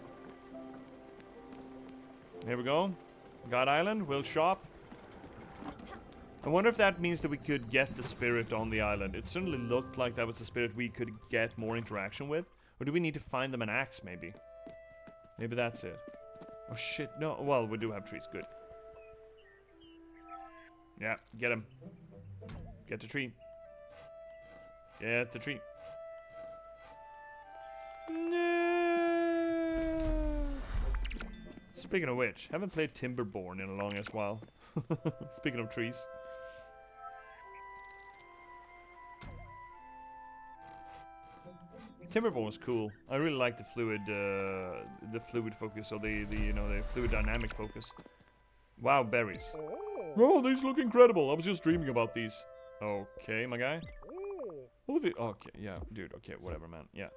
[SPEAKER 1] Here we go. God Island, we'll shop. I wonder if that means that we could get the spirit on the island. It certainly looked like that was the spirit we could get more interaction with. Or do we need to find them an axe, maybe? Maybe that's it. Oh shit, no. Well, we do have trees, good. Yeah, get him. Get the tree. Get the tree. Speaking of which, haven't played Timberborn in a long ass while. Speaking of trees. Timberborn was cool. I really like the fluid focus, or the fluid dynamic focus. Wow, berries. Oh, these look incredible. I was just dreaming about these. Okay, my guy. Oh, okay, yeah, dude. Okay, whatever, man. Yeah.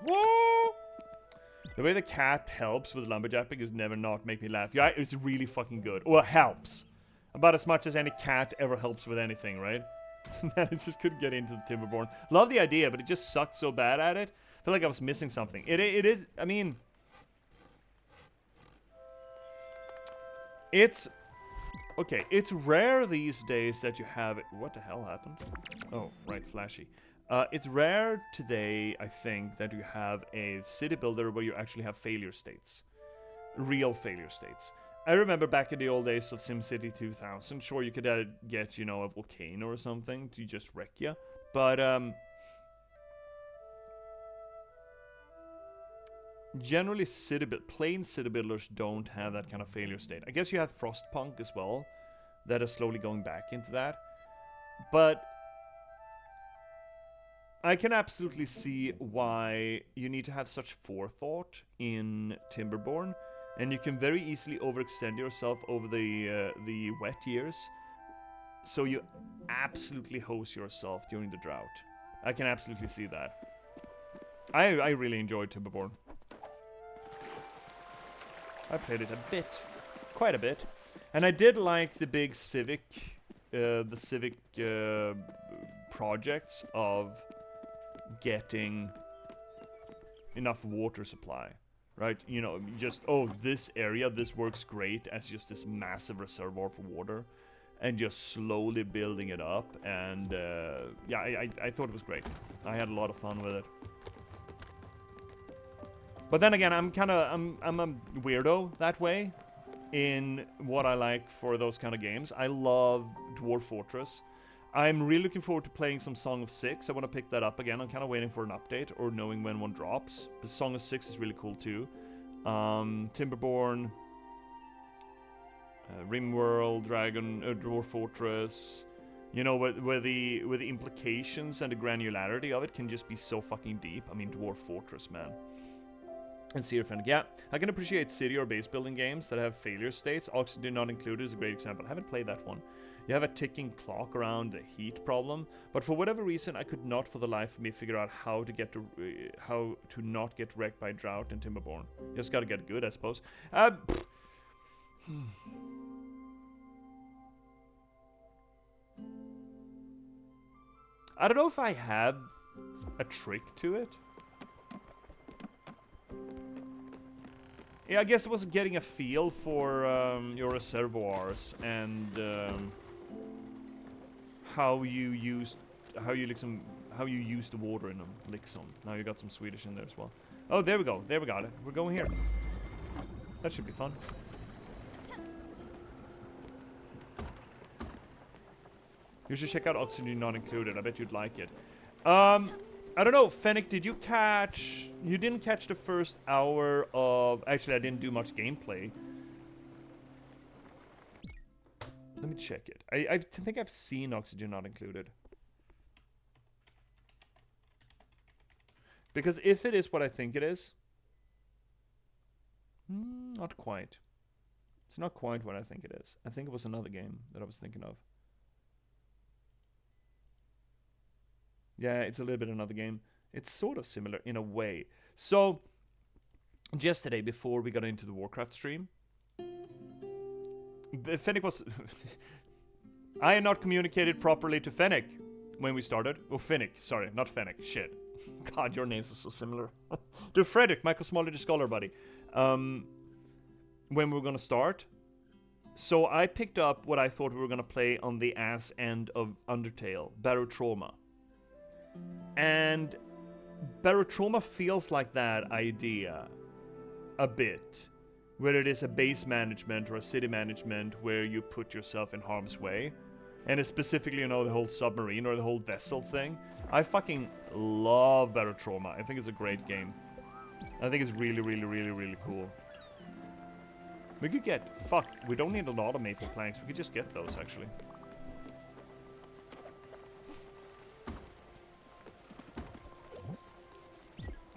[SPEAKER 1] Whoa! The way the cat helps with lumberjacking is never not make me laugh. Yeah, it's really fucking good. Or helps. About as much as any cat ever helps with anything, right? Man, I just couldn't get into the Timberborn. Love the idea, but it just sucked so bad at it. I feel like I was missing something. It is, I mean... It's... Okay, it's rare these days that you have... What the hell happened? Oh, right, flashy. It's rare today, I think, that you have a city builder where you actually have failure states. Real failure states. I remember back in the old days of SimCity 2000, sure, you could get, you know, a volcano or something to just wreck you. But, generally plain city builders don't have that kind of failure state. I guess you have Frostpunk as well, that is slowly going back into that. But I can absolutely see why you need to have such forethought in Timberborn, and you can very easily overextend yourself over the wet years, so you absolutely hose yourself during the drought. I can absolutely see that. I really enjoyed Timberborn. I played it a bit, quite a bit, and I did like the big civic projects of getting enough water supply, right? You know, just, oh, this area, this works great as just this massive reservoir for water, and just slowly building it up. And yeah, I thought it was great. I had a lot of fun with it. But then again, I'm a weirdo that way in what I like for those kind of games. I love Dwarf Fortress. I'm really looking forward to playing some Song of Six. I want to pick that up again. I'm kind of waiting for an update or knowing when one drops. But Song of Six is really cool too. Timberborn, Rimworld, Dwarf Fortress. You know, where the implications and the granularity of it can just be so fucking deep. I mean, Dwarf Fortress, man. And Seerfend, yeah, I can appreciate city or base building games that have failure states. Oxygen Not Included is a great example. I haven't played that one. You have a ticking clock around the heat problem, but for whatever reason, I could not for the life of me figure out how to not get wrecked by drought in Timberborn. You just gotta get good, I suppose. I don't know if I have a trick to it. Yeah, I guess it was getting a feel for your reservoirs and how you use the water in them. Liksom. Now you got some Swedish in there as well. Oh, there we go. There we got it. We're going here. That should be fun. You should check out Oxygen Not Included. I bet you'd like it. I don't know, Fennec, did you catch... You didn't catch the first hour of... Actually, I didn't do much gameplay. Let me check it. I think I've seen Oxygen Not Included. Because if it is what I think it is... not quite. It's not quite what I think it is. I think it was another game that I was thinking of. Yeah, it's a little bit another game. It's sort of similar in a way. So, yesterday, before we got into the Warcraft stream, Fennec was... I had not communicated properly to Fennec when we started. Oh, Fennec. Sorry, not Fennec. Shit. God, your names are so similar. To Frederick, my cosmology scholar buddy. When we were going to start. So I picked up what I thought we were going to play on the ass end of Undertale, Barotrauma. And Barotrauma feels like that idea a bit, where it is a base management or a city management where you put yourself in harm's way. And it's specifically, you know, the whole submarine or the whole vessel thing. I fucking love Barotrauma. I think it's a great game. I think it's really, really, really, really cool. We could get... Fuck, we don't need a lot of maple planks. We could just get those, actually.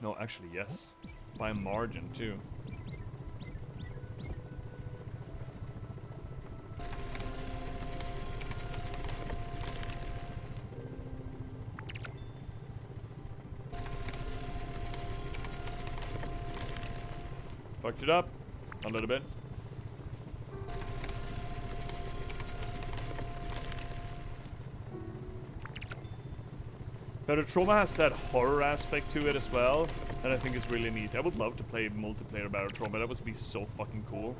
[SPEAKER 1] No, actually, yes. By a margin, too. Fucked it up a little bit. Barotrauma has that horror aspect to it as well, that I think is really neat. I would love to play multiplayer Barotrauma. That would be so fucking cool.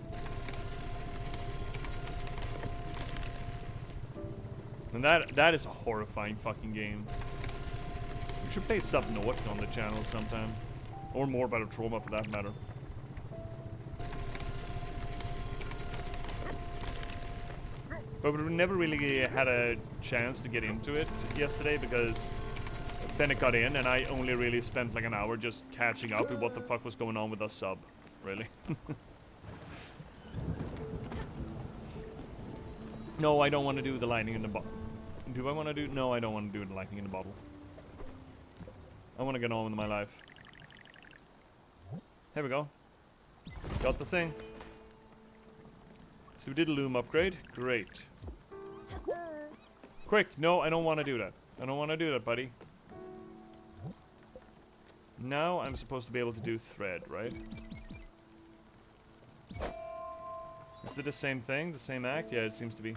[SPEAKER 1] And that is a horrifying fucking game. We should play Subnautica on the channel sometime. Or more Barotrauma for that matter. But we never really had a chance to get into it yesterday because then it got in, and I only really spent like an hour just catching up with what the fuck was going on with the sub. Really. No, I don't want to do the lightning in the bottle. Do I want to do... No, I don't want to do the lightning in the bottle. I want to get on with my life. Here we go. Got the thing. So we did a loom upgrade. Great. Quick! No, I don't want to do that. I don't want to do that, buddy. Now I'm supposed to be able to do thread, right? Is it the same thing? The same act? Yeah, it seems to be.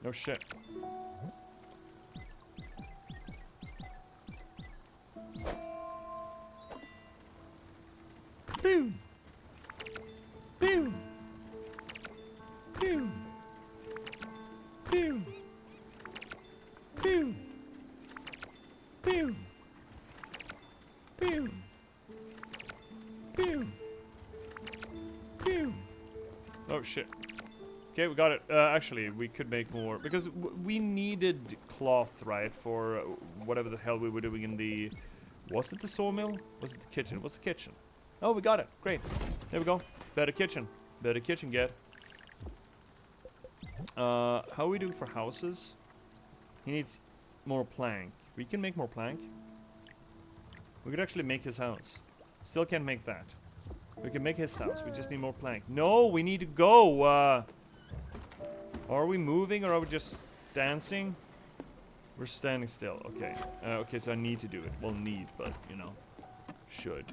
[SPEAKER 1] No shit. Boom! Boom! Boom! Boom! Boom! Boom! Boom! Boom! Boom! Oh shit. Okay, we got it. Actually, we could make more because we needed cloth, right, for whatever the hell we were doing in the... Was it the sawmill? Was it the kitchen? What's the kitchen? Oh, we got it. Great. There we go. Better kitchen. Better kitchen get. How we do for houses? He needs more plank. We can make more plank. We could actually make his house. Still can't make that. We can make his house. We just need more plank. No, we need to go. Are we moving or are we just dancing? We're standing still. Okay. Okay, so I need to do it. Well, need, but, you know, should.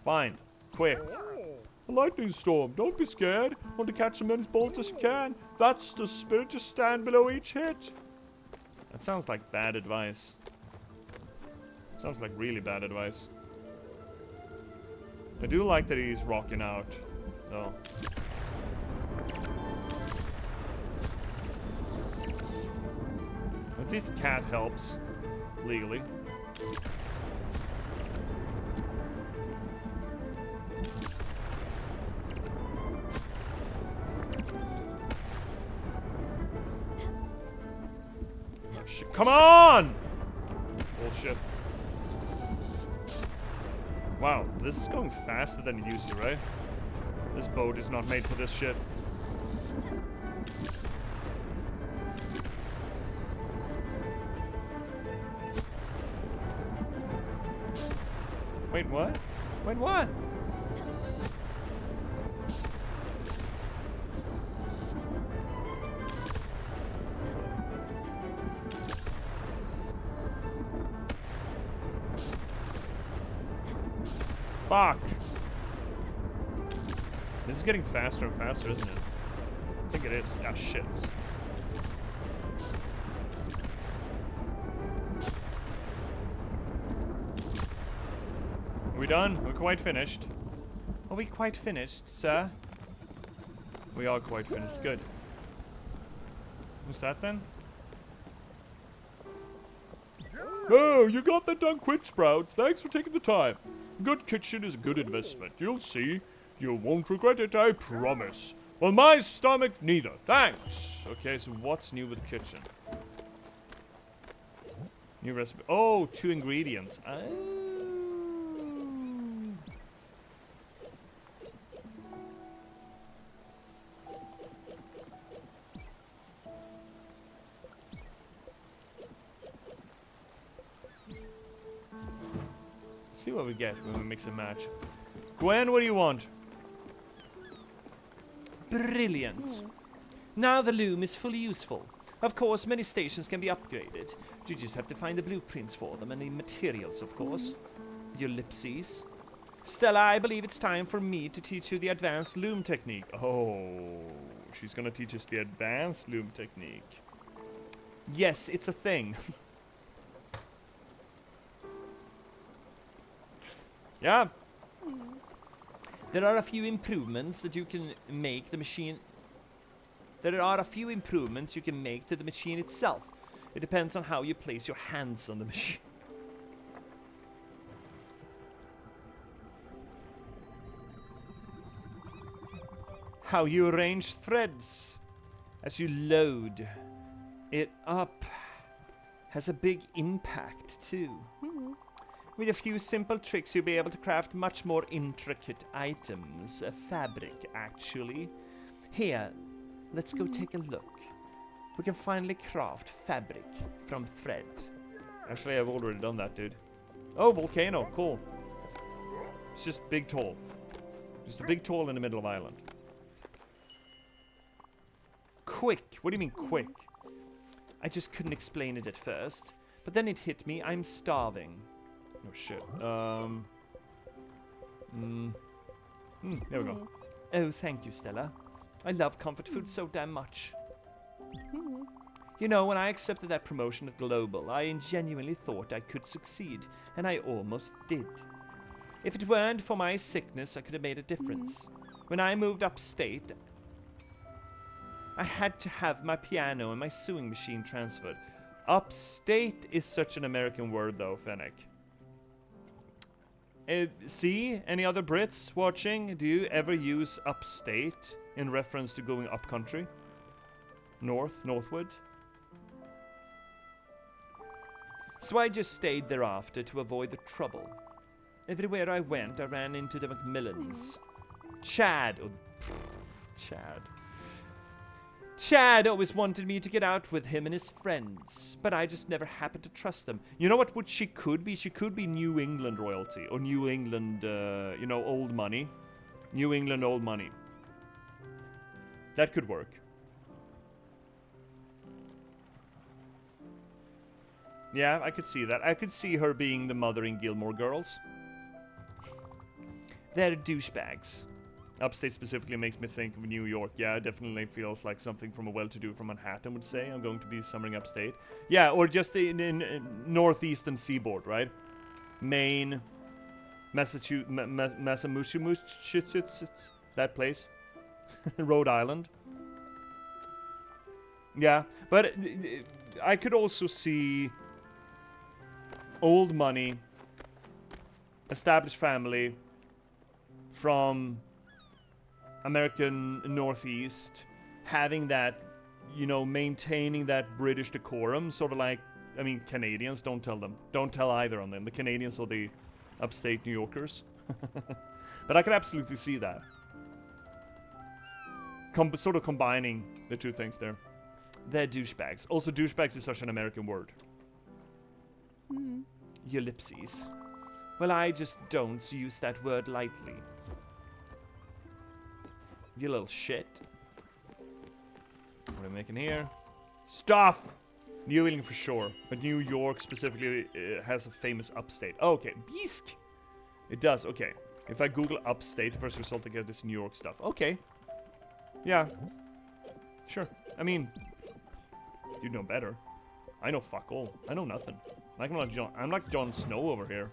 [SPEAKER 1] Fine. Quick. A lightning storm. Don't be scared. Want to catch as many bolts as you can. That's the spirit. Just stand below each hit. That sounds like bad advice. Sounds like really bad advice. I do like that he's rocking out, though. At least the cat helps. Legally. Oh, shit. Come on! Bullshit. Wow, this is going faster than it used to, right? This boat is not made for this shit. Wait, what? Wait, what? Fuck! This is getting faster and faster, isn't it? I think it is. Ah, shit. Are we done? We're quite finished. Are we quite finished, sir? We are quite finished. Good. What's that then? Oh, you got that done quick, Sprout. Thanks for taking the time. Good kitchen is a good investment. You'll see. You won't regret it, I promise. Well, my stomach neither. Thanks. Okay, so what's new with the kitchen? New recipe. Oh, 2 ingredients. Oh. See what we get when we mix and match. Gwen, what do you want?
[SPEAKER 2] Brilliant. Now the loom is fully useful. Of course, many stations can be upgraded. You just have to find the blueprints for them and the materials, of course. Your ellipses. Stella, I believe it's time for me to teach you the advanced loom technique.
[SPEAKER 1] Oh, she's gonna teach us the advanced loom technique.
[SPEAKER 2] Yes, it's a thing.
[SPEAKER 1] Yeah.
[SPEAKER 2] There are a few improvements that you can make the machine. There are a few improvements you can make to the machine itself. It depends on how you place your hands on the machine.
[SPEAKER 1] how you arrange threads as you load it up has a big impact too. With a few simple tricks, you'll be able to craft much more intricate items. A fabric, actually. Here, let's go take a look. We can finally craft fabric from thread. Actually, I've already done that, dude. Oh, volcano, cool. It's just big tall. Just a big tall in the middle of island. Quick. What do you mean quick? I just couldn't explain it at first. But then it hit me. I'm starving. Oh, shit. There we go. Oh, thank you, Stella. I love comfort food so damn much. You know, when I accepted that promotion at Global, I genuinely thought I could succeed. And I almost did. If it weren't for my sickness, I could have made a difference. When I moved upstate, I had to have my piano and my sewing machine transferred. Upstate is such an American word, though, Fennec. See? Any other Brits watching? Do you ever use upstate in reference to going up country? Northward? So I just stayed thereafter to avoid the trouble. Everywhere I went, I ran into the Macmillans. Chad. Oh, Chad. Chad always wanted me to get out with him and his friends, but I just never happened to trust them. You know what she could be? She could be New England royalty, or New England, you know, old money. New England old money. That could work. Yeah, I could see that. I could see her being the mother in Gilmore Girls. They're douchebags. Upstate specifically makes me think of New York. Yeah, it definitely feels like something from a well-to-do from Manhattan would say. I'm going to be summering upstate. Yeah, or just in northeastern seaboard, right? Maine, Massachusetts, that place. Rhode Island. Yeah, but I could also see old money, established family from American Northeast, having that, you know, maintaining that British decorum, sort of like, I mean, Canadians, don't tell either on them, the Canadians or the upstate New Yorkers. But I could absolutely see that. Sort of combining the two things there. They're douchebags. Also, douchebags is such an American word. Ellipses. Well, I just don't use that word lightly. You little shit. What are we making here? Stuff! New England for sure. But New York specifically has a famous upstate. Oh, okay. Bisk! It does, okay. If I Google upstate, first result I get this New York stuff. Okay. Yeah. Sure. I mean, you know better. I know fuck all. I know nothing. I'm like Jon Snow over here.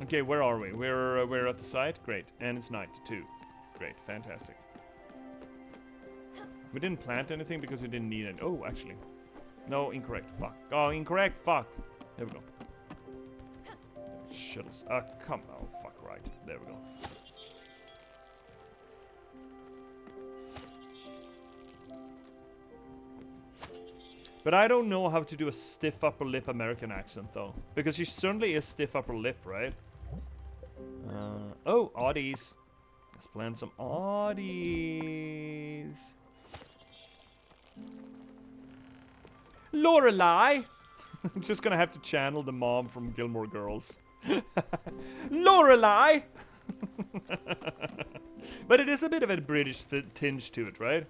[SPEAKER 1] Okay, where are we? We're at the site. Great, and it's night too. Great, fantastic. We didn't plant anything because we didn't need it. Oh, actually, no, incorrect. Fuck. Oh, incorrect. Fuck. There we go. Shuttles. Come on. Oh, fuck. Right. There we go. But I don't know how to do a stiff upper lip American accent, though. Because she certainly is stiff upper lip, right? Oh, oddies. Let's plant some oddies. Lorelei! I'm just gonna have to channel the mom from Gilmore Girls. Lorelei! But it is a bit of a British tinge to it, right?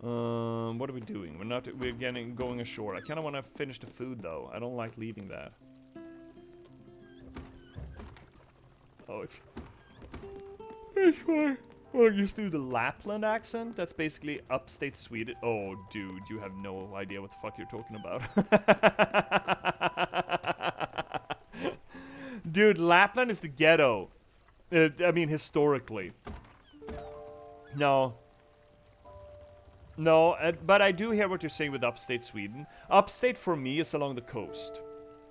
[SPEAKER 1] What are we doing? We're going ashore. I kind of want to finish the food though. I don't like leaving that. Oh, it's fine. Well, just do the Lapland accent. That's basically upstate Sweden. Oh, dude, you have no idea what the fuck you're talking about. Dude, Lapland is the ghetto. I mean, historically. No. No, but I do hear what you're saying with upstate Sweden. Upstate for me is along the coast.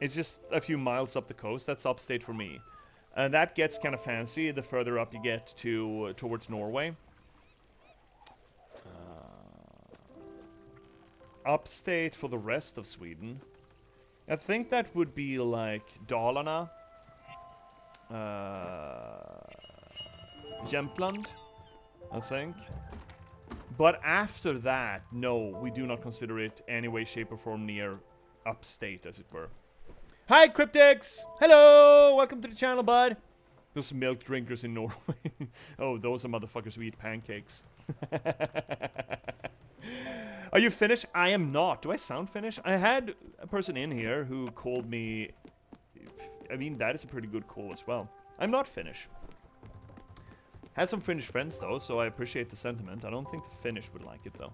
[SPEAKER 1] It's just a few miles up the coast. That's upstate for me. And that gets kind of fancy the further up you get to towards Norway. Upstate for the rest of Sweden. I think that would be like Dalarna, Jämtland, I think. But after that, no, we do not consider it any way, shape, or form near upstate, as it were. Hi, Cryptics! Hello! Welcome to the channel, bud! Those milk drinkers in Norway. Oh, those are motherfuckers who eat pancakes. Are you Finnish? I am not. Do I sound Finnish? I had a person in here who called me... I mean, that is a pretty good call as well. I'm not Finnish. Had some Finnish friends, though, so I appreciate the sentiment. I don't think the Finnish would like it, though.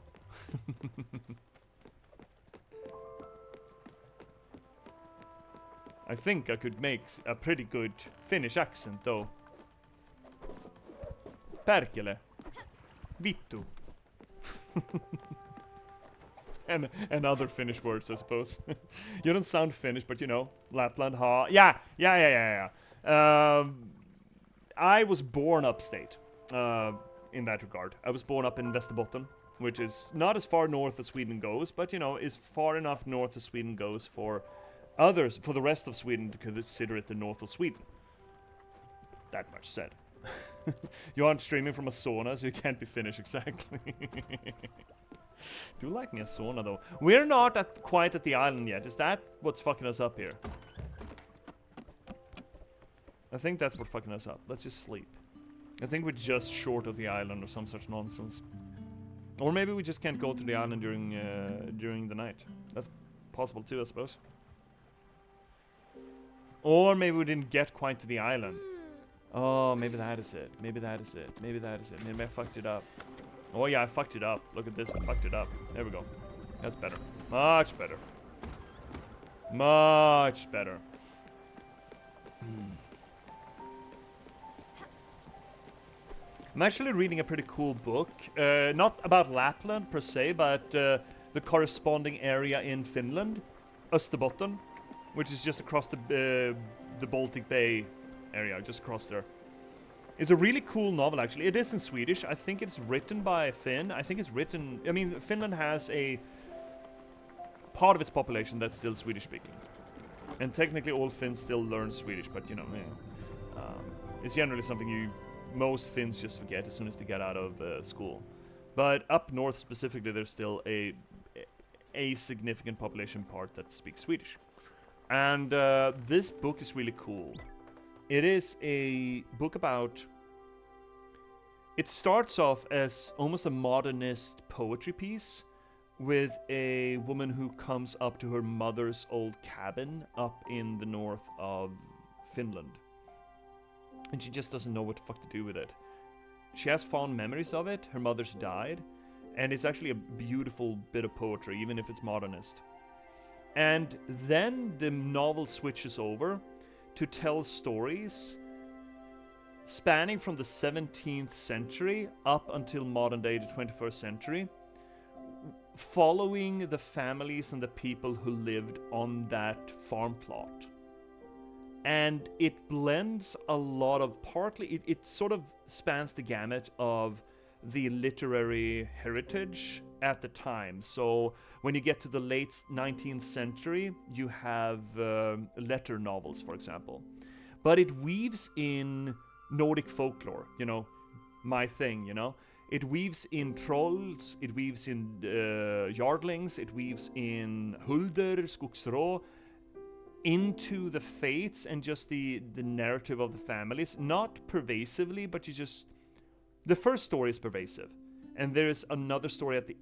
[SPEAKER 1] I think I could make a pretty good Finnish accent, though. Perkele. Vittu. and other Finnish words, I suppose. You don't sound Finnish, but you know, Lapland, ha. Yeah. I was born upstate, in that regard. I was born up in Västerbotten, which is not as far north as Sweden goes, but you know, is far enough north as Sweden goes for others, for the rest of Sweden to consider it the north of Sweden. That much said. You aren't streaming from a sauna, so you can't be Finnish exactly. Do like me a sauna, though. We're not quite at the island yet. Is that what's fucking us up here? I think that's what's fucking us up. Let's just sleep. I think we're just short of the island or some such nonsense. Or maybe we just can't go to the island during the night. That's possible too, I suppose. Or maybe we didn't get quite to the island. Oh, maybe that is it. Maybe that is it. Maybe that is it. Maybe I fucked it up. Oh yeah, I fucked it up. Look at this, I fucked it up. There we go. That's better. Much better. Much better. I'm actually reading a pretty cool book. Not about Lapland per se, but the corresponding area in Finland. Österbotten. Which is just across the Baltic Bay area, just across there. It's a really cool novel, actually. It is in Swedish. I think it's written by a Finn. I think it's written... I mean, Finland has a part of its population that's still Swedish-speaking. And technically all Finns still learn Swedish, but, you know, it's generally something most Finns just forget as soon as they get out of school. But up north specifically, there's still a significant population part that speaks Swedish. And this book is really cool. It is a book about... It starts off as almost a modernist poetry piece with a woman who comes up to her mother's old cabin up in the north of Finland. And she just doesn't know what the fuck to do with it. She has fond memories of it. Her mother's died. And it's actually a beautiful bit of poetry, even if it's modernist. And then the novel switches over to tell stories spanning from the 17th century up until modern day, the 21st century, following the families and the people who lived on that farm plot. And it blends a lot of, partly, it sort of spans the gamut of the literary heritage at the time. So when you get to the late 19th century, you have letter novels, for example. But it weaves in Nordic folklore, you know, my thing, you know. It weaves in trolls, it weaves in yardlings, it weaves in hulder, skogsrå, into the fates and just the narrative of the families. Not pervasively, but you just... The first story is pervasive. And there is another story at the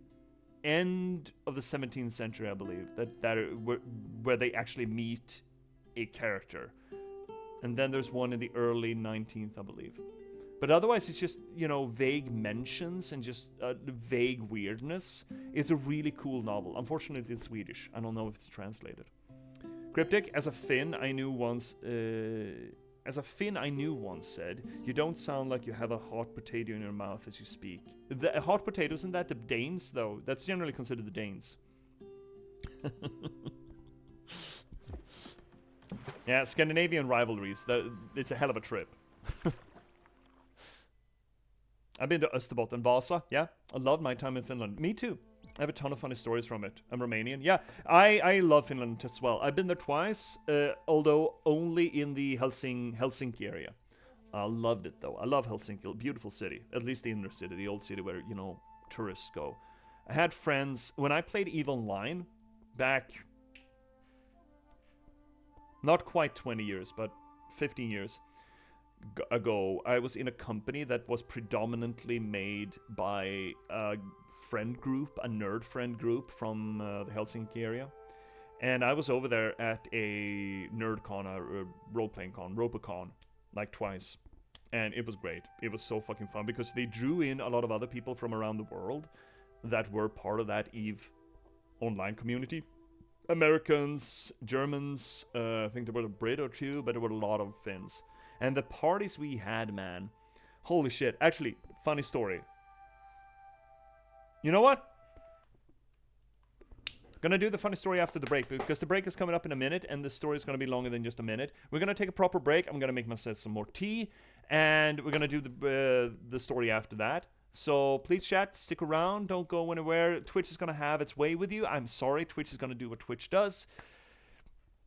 [SPEAKER 1] end of the 17th century, I believe, where they actually meet a character. And then there's one in the early 19th, I believe. But otherwise, it's just, you know, vague mentions and just vague weirdness. It's a really cool novel. Unfortunately, it's Swedish. I don't know if it's translated. Cryptic, as a Finn I knew once said, you don't sound like you have a hot potato in your mouth as you speak. The hot potato, isn't that the Danes, though? That's generally considered the Danes. Yeah, Scandinavian rivalries. It's a hell of a trip. I've been to Österbotten, Vasa. Yeah, I loved my time in Finland. Me too. I have a ton of funny stories from it. I'm Romanian. Yeah, I love Finland as well. I've been there twice, although only in the Helsinki area. I loved it though. I love Helsinki, beautiful city. At least the inner city, the old city where tourists go. I had friends when I played EVE Online back, not quite 20 years, but 15 years ago. I was in a company that was predominantly made by a friend group, a nerd friend group from the Helsinki area. And I was over there at a NerdCon, a role-playing con, RoboCon, like twice. And it was great. It was so fucking fun because they drew in a lot of other people from around the world that were part of that EVE online community. Americans, Germans, I think there were a Brit or two, but there were a lot of Finns. And the parties we had, man, holy shit. Actually, funny story. You know what? Gonna do the funny story after the break because the break is coming up in a minute and the story is gonna be longer than just a minute. We're gonna take a proper break. I'm gonna make myself some more tea and we're gonna do the story after that. So please chat, stick around, don't go anywhere. Twitch is gonna have its way with you. I'm sorry, Twitch is gonna do what Twitch does.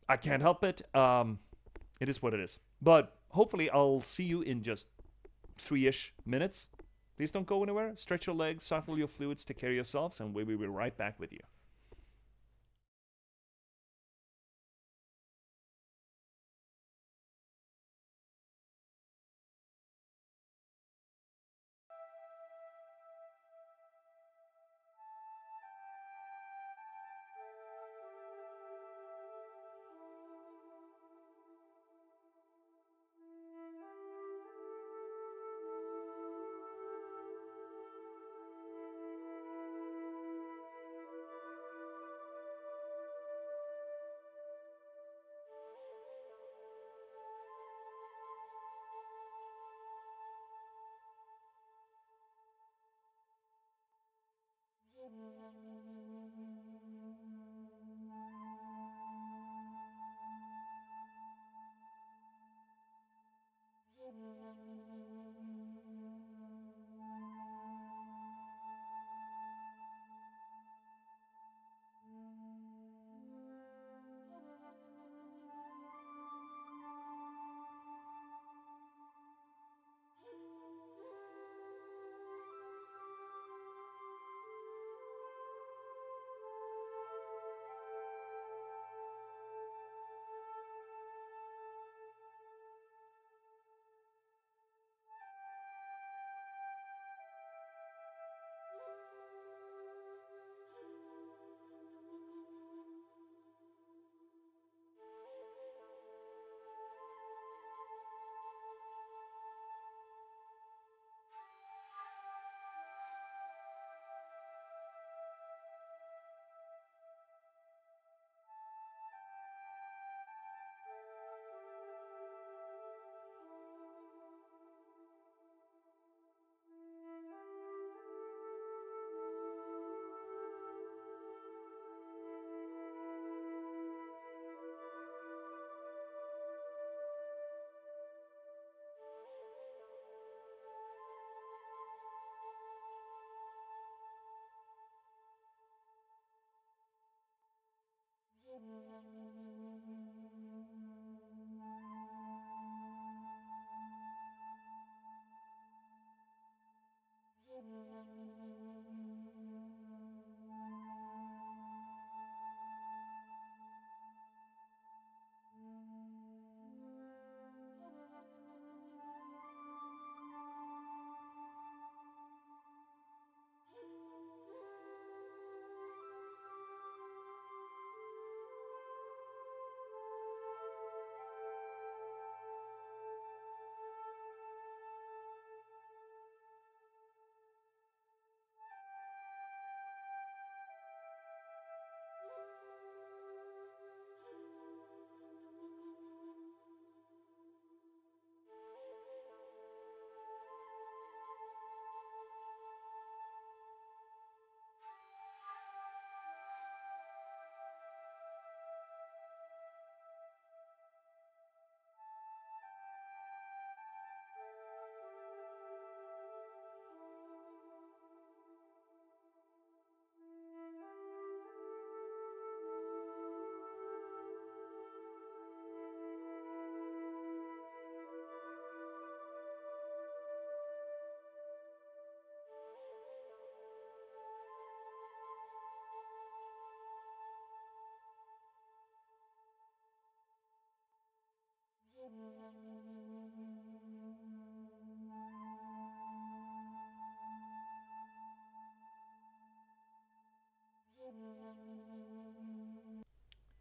[SPEAKER 1] I can't help it. It is what it is. But hopefully I'll see you in just 3-ish minutes. Please don't go anywhere. Stretch your legs, cycle your fluids, take care of yourselves, and we will be right back with you.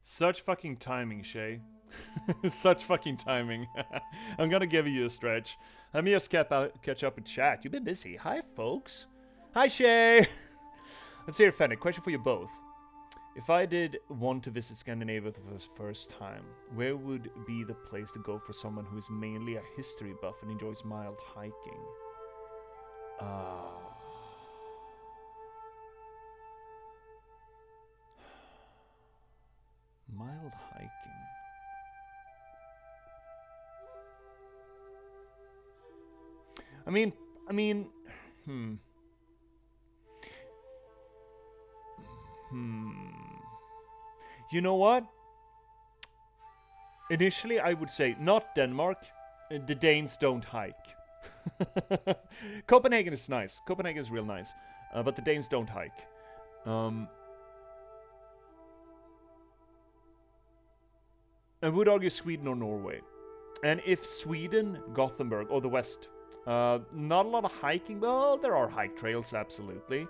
[SPEAKER 1] Such fucking timing, Shay. Such fucking timing. I'm gonna give you a stretch. Let me just catch up with chat. You've been busy. Hi, folks. Hi, Shay. Let's hear, Fennec. Question for you both. If I did want to visit Scandinavia for the first time, where would be the place to go for someone who is mainly a history buff and enjoys mild hiking? Mild hiking. I mean, You know what? Initially, I would say not Denmark. The Danes don't hike. Copenhagen is nice. Copenhagen is real nice. But the Danes don't hike. I would argue Sweden or Norway. And if Sweden, Gothenburg, or the West, not a lot of hiking. Well, there are hike trails, absolutely.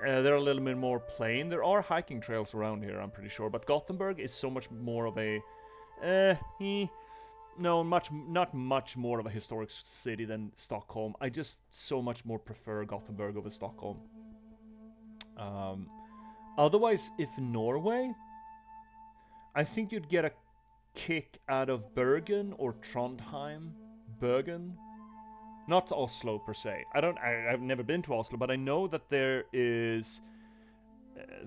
[SPEAKER 1] They're a little bit more plain. There are hiking trails around here, I'm pretty sure. But Gothenburg is so much more of a... not much more of a historic city than Stockholm. I just so much more prefer Gothenburg over Stockholm. Otherwise, if Norway, I think you'd get a kick out of Bergen or Trondheim. Bergen. Not Oslo per se. I've never been to Oslo, but I know that there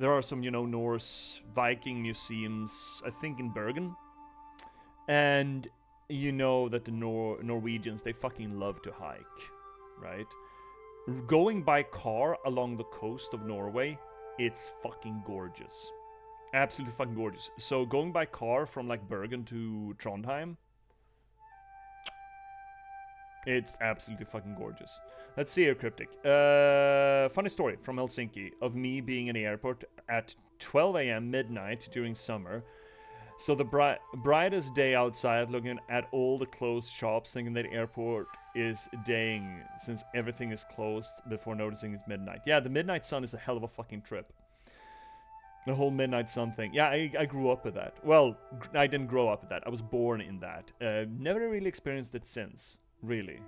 [SPEAKER 1] are some, Norse Viking museums, I think in Bergen. And you know that the Norwegians, they fucking love to hike, right? Going by car along the coast of Norway, it's fucking gorgeous. Absolutely fucking gorgeous. So going by car from like Bergen to Trondheim, it's absolutely fucking gorgeous. Let's see here, Cryptic. Funny story from Helsinki of me being in the airport at 12 a.m. midnight during summer. So the brightest day outside, looking at all the closed shops, thinking that the airport is daying since everything is closed before noticing it's midnight. Yeah, the midnight sun is a hell of a fucking trip. The whole midnight sun thing. Yeah, I grew up with that. Well, I didn't grow up with that. I was born in that. Never really experienced it since. Really.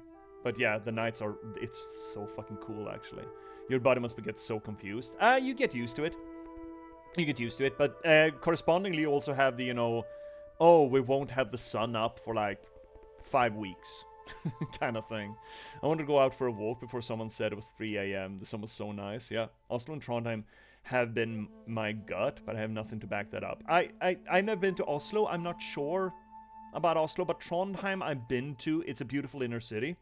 [SPEAKER 1] But yeah, the nights are... It's so fucking cool, actually. Your body must get so confused. You get used to it. You get used to it. But correspondingly, you also have the, oh, we won't have the sun up for like 5 weeks. kind of thing. I wanted to go out for a walk before someone said it was 3 a.m. The sun was so nice. Yeah. Oslo and Trondheim have been my gut, but I have nothing to back that up. I've never been to Oslo. I'm not sure about Oslo, but Trondheim I've been to. It's a beautiful inner city.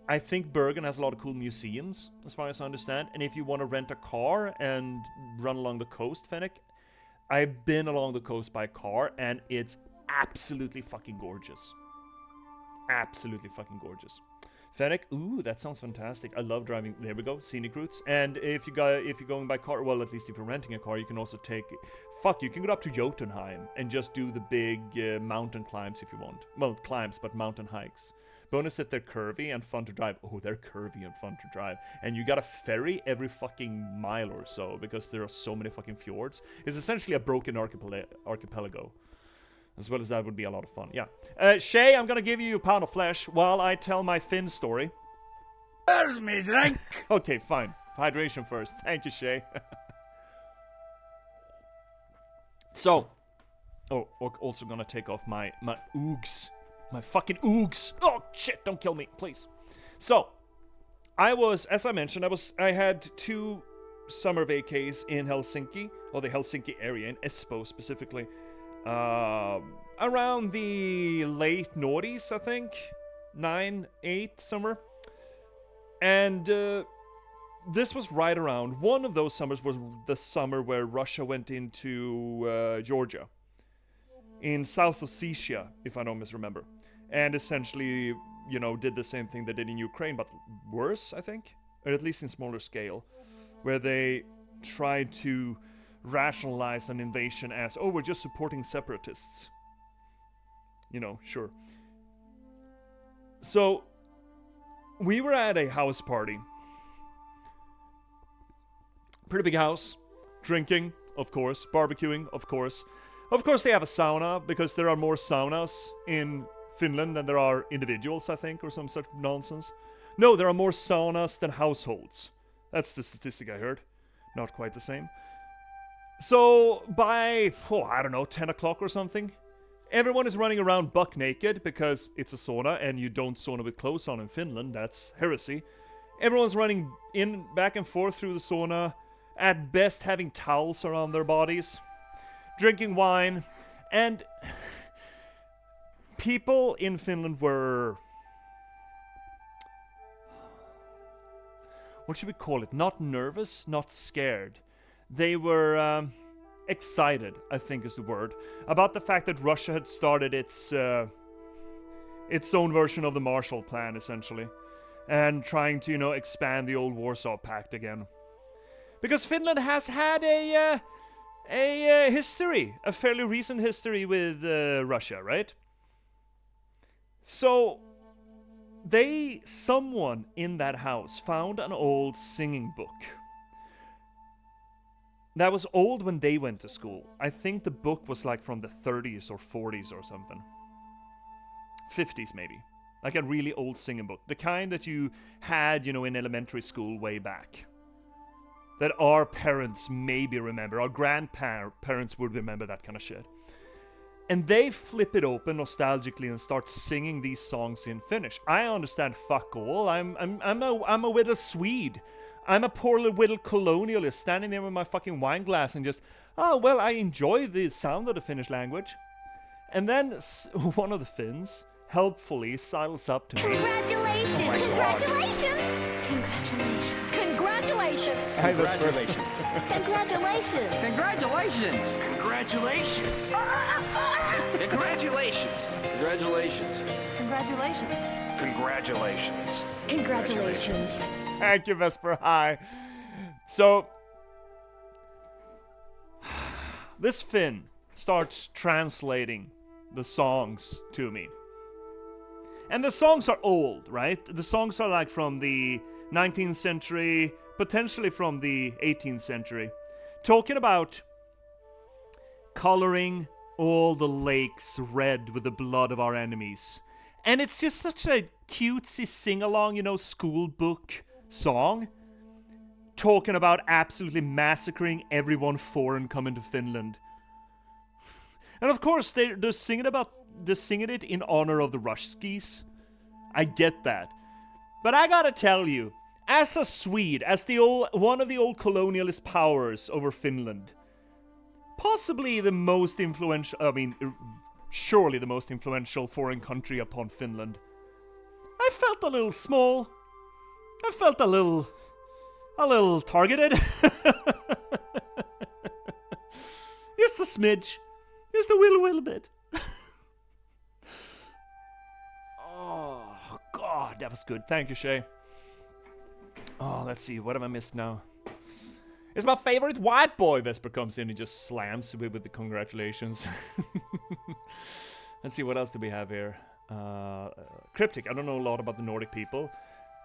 [SPEAKER 1] I think Bergen has a lot of cool museums, as far as I understand. And if you want to rent a car and run along the coast, Fennec, I've been along the coast by car, and it's absolutely fucking gorgeous. Absolutely fucking gorgeous. Fennec, ooh, that sounds fantastic. I love driving. There we go, scenic routes. And if you're going by car, well, at least if you're renting a car, you can also take... you can go up to Jotunheim and just do the big mountain climbs if you want. Well, climbs, but mountain hikes. Bonus if they're curvy and fun to drive. Oh, they're curvy and fun to drive. And you got a ferry every fucking mile or so because there are so many fucking fjords. It's essentially a broken archipelago. As well as that would be a lot of fun. Yeah. Shay, I'm gonna give you a pound of flesh while I tell my Finn story.
[SPEAKER 3] There's me drink!
[SPEAKER 1] Okay, fine. Hydration first. Thank you, Shay. So. Oh, also gonna take off my oogs. My fucking oogs. Oh, shit, don't kill me, please. So, as I mentioned, I had 2 summer vacays in Helsinki, or the Helsinki area, in Espoo specifically. Around the late noughties, I think. 9, 8, somewhere. And, this was right around. One of those summers was the summer where Russia went into, Georgia. In South Ossetia, if I don't misremember. And essentially, did the same thing they did in Ukraine, but worse, I think. Or at least in smaller scale. Where they tried to rationalize an invasion as, oh, we're just supporting separatists. Sure. So, we were at a house party. Pretty big house. Drinking, of course. Barbecuing, of course. Of course, they have a sauna, because there are more saunas in Finland than there are individuals, I think, or some sort of nonsense. No, there are more saunas than households. That's the statistic I heard. Not quite the same. So, by, I don't know, 10 o'clock or something, everyone is running around buck naked, because it's a sauna, and you don't sauna with clothes on in Finland. That's heresy. Everyone's running back and forth through the sauna, at best having towels around their bodies, drinking wine, and people in Finland were, what should we call it? Not nervous, not scared. They were excited, I think is the word, about the fact that Russia had started its own version of the Marshall Plan, essentially, and trying to, expand the old Warsaw Pact again. Because Finland has had a history, a fairly recent history with Russia, right? So, someone in that house found an old singing book. That was old when they went to school. I think the book was like from the 30s or 40s or something. 50s maybe. Like a really old singing book. The kind that you had, in elementary school way back. That our parents maybe remember. Our grandparents would remember that kind of shit. And they flip it open nostalgically and start singing these songs in Finnish. I understand fuck all. I'm a little Swede. I'm a poor little colonialist standing there with my fucking wine glass and just, I enjoy the sound of the Finnish language. And then one of the Finns helpfully sidles up to me.
[SPEAKER 4] Congratulations! Congratulations! Congratulations! Congratulations!
[SPEAKER 5] Congratulations!
[SPEAKER 4] Congratulations!
[SPEAKER 5] Congratulations!
[SPEAKER 3] Congratulations!
[SPEAKER 5] Congratulations! Congratulations!
[SPEAKER 4] Congratulations!
[SPEAKER 5] Congratulations!
[SPEAKER 4] Congratulations!
[SPEAKER 1] Thank you, Vesper. Hi. So, this Finn starts translating the songs to me. And the songs are old, right? The songs are like from the 19th century, potentially from the 18th century. Talking about coloring all the lakes red with the blood of our enemies. And it's just such a cutesy sing-along, school book song. Talking about absolutely massacring everyone foreign coming to Finland. And of course, they're singing it in honor of the Ruskies. I get that. But I gotta tell you, as a Swede, as one of the old colonialist powers over Finland, possibly the most influential, surely the most influential foreign country upon Finland, I felt a little small. I felt a little targeted. Just a smidge. Just a little bit. Oh, God, that was good. Thank you, Shay. Oh, let's see. What have I missed now? It's my favorite white boy. Vesper comes in and just slams with the congratulations. Let's see, what else do we have here? Cryptic. I don't know a lot about the Nordic people,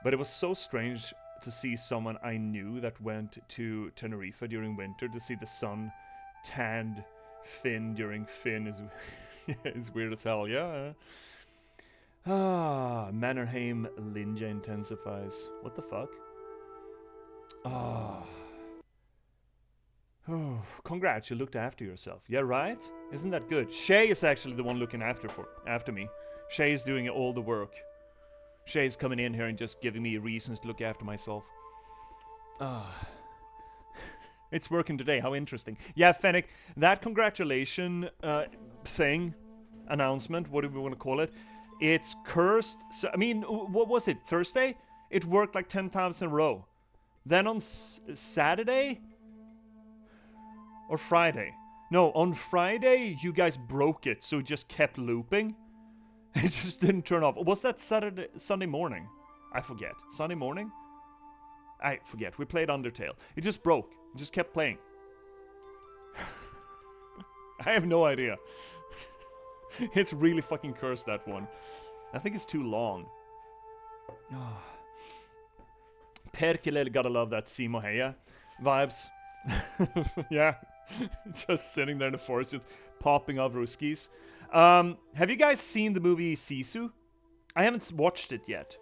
[SPEAKER 1] but it was so strange to see someone I knew that went to Tenerife during winter to see the sun tanned Finn during Finn is weird as hell, yeah. Mannerheim Linja intensifies. What the fuck? Oh, congrats, you looked after yourself. Yeah, right? Isn't that good? Shay is actually the one looking after me. Shay is doing all the work. Shay's coming in here and just giving me reasons to look after myself. It's working today. How interesting. Yeah, Fennec, that congratulation announcement, what do we want to call it? It's cursed. So, what was it? Thursday? It worked like 10 times in a row. Then on Saturday? Or Friday? No, on Friday, you guys broke it, so it just kept looping. It just didn't turn off. Was that Sunday morning? I forget. Sunday morning? I forget. We played Undertale. It just broke. It just kept playing. I have no idea. It's really fucking cursed, that one. I think it's too long. Perkele, gotta love that Simo Heya vibes. Yeah, just sitting there in the forest with popping off Ruskis. Have you guys seen the movie Sisu? I haven't watched it yet.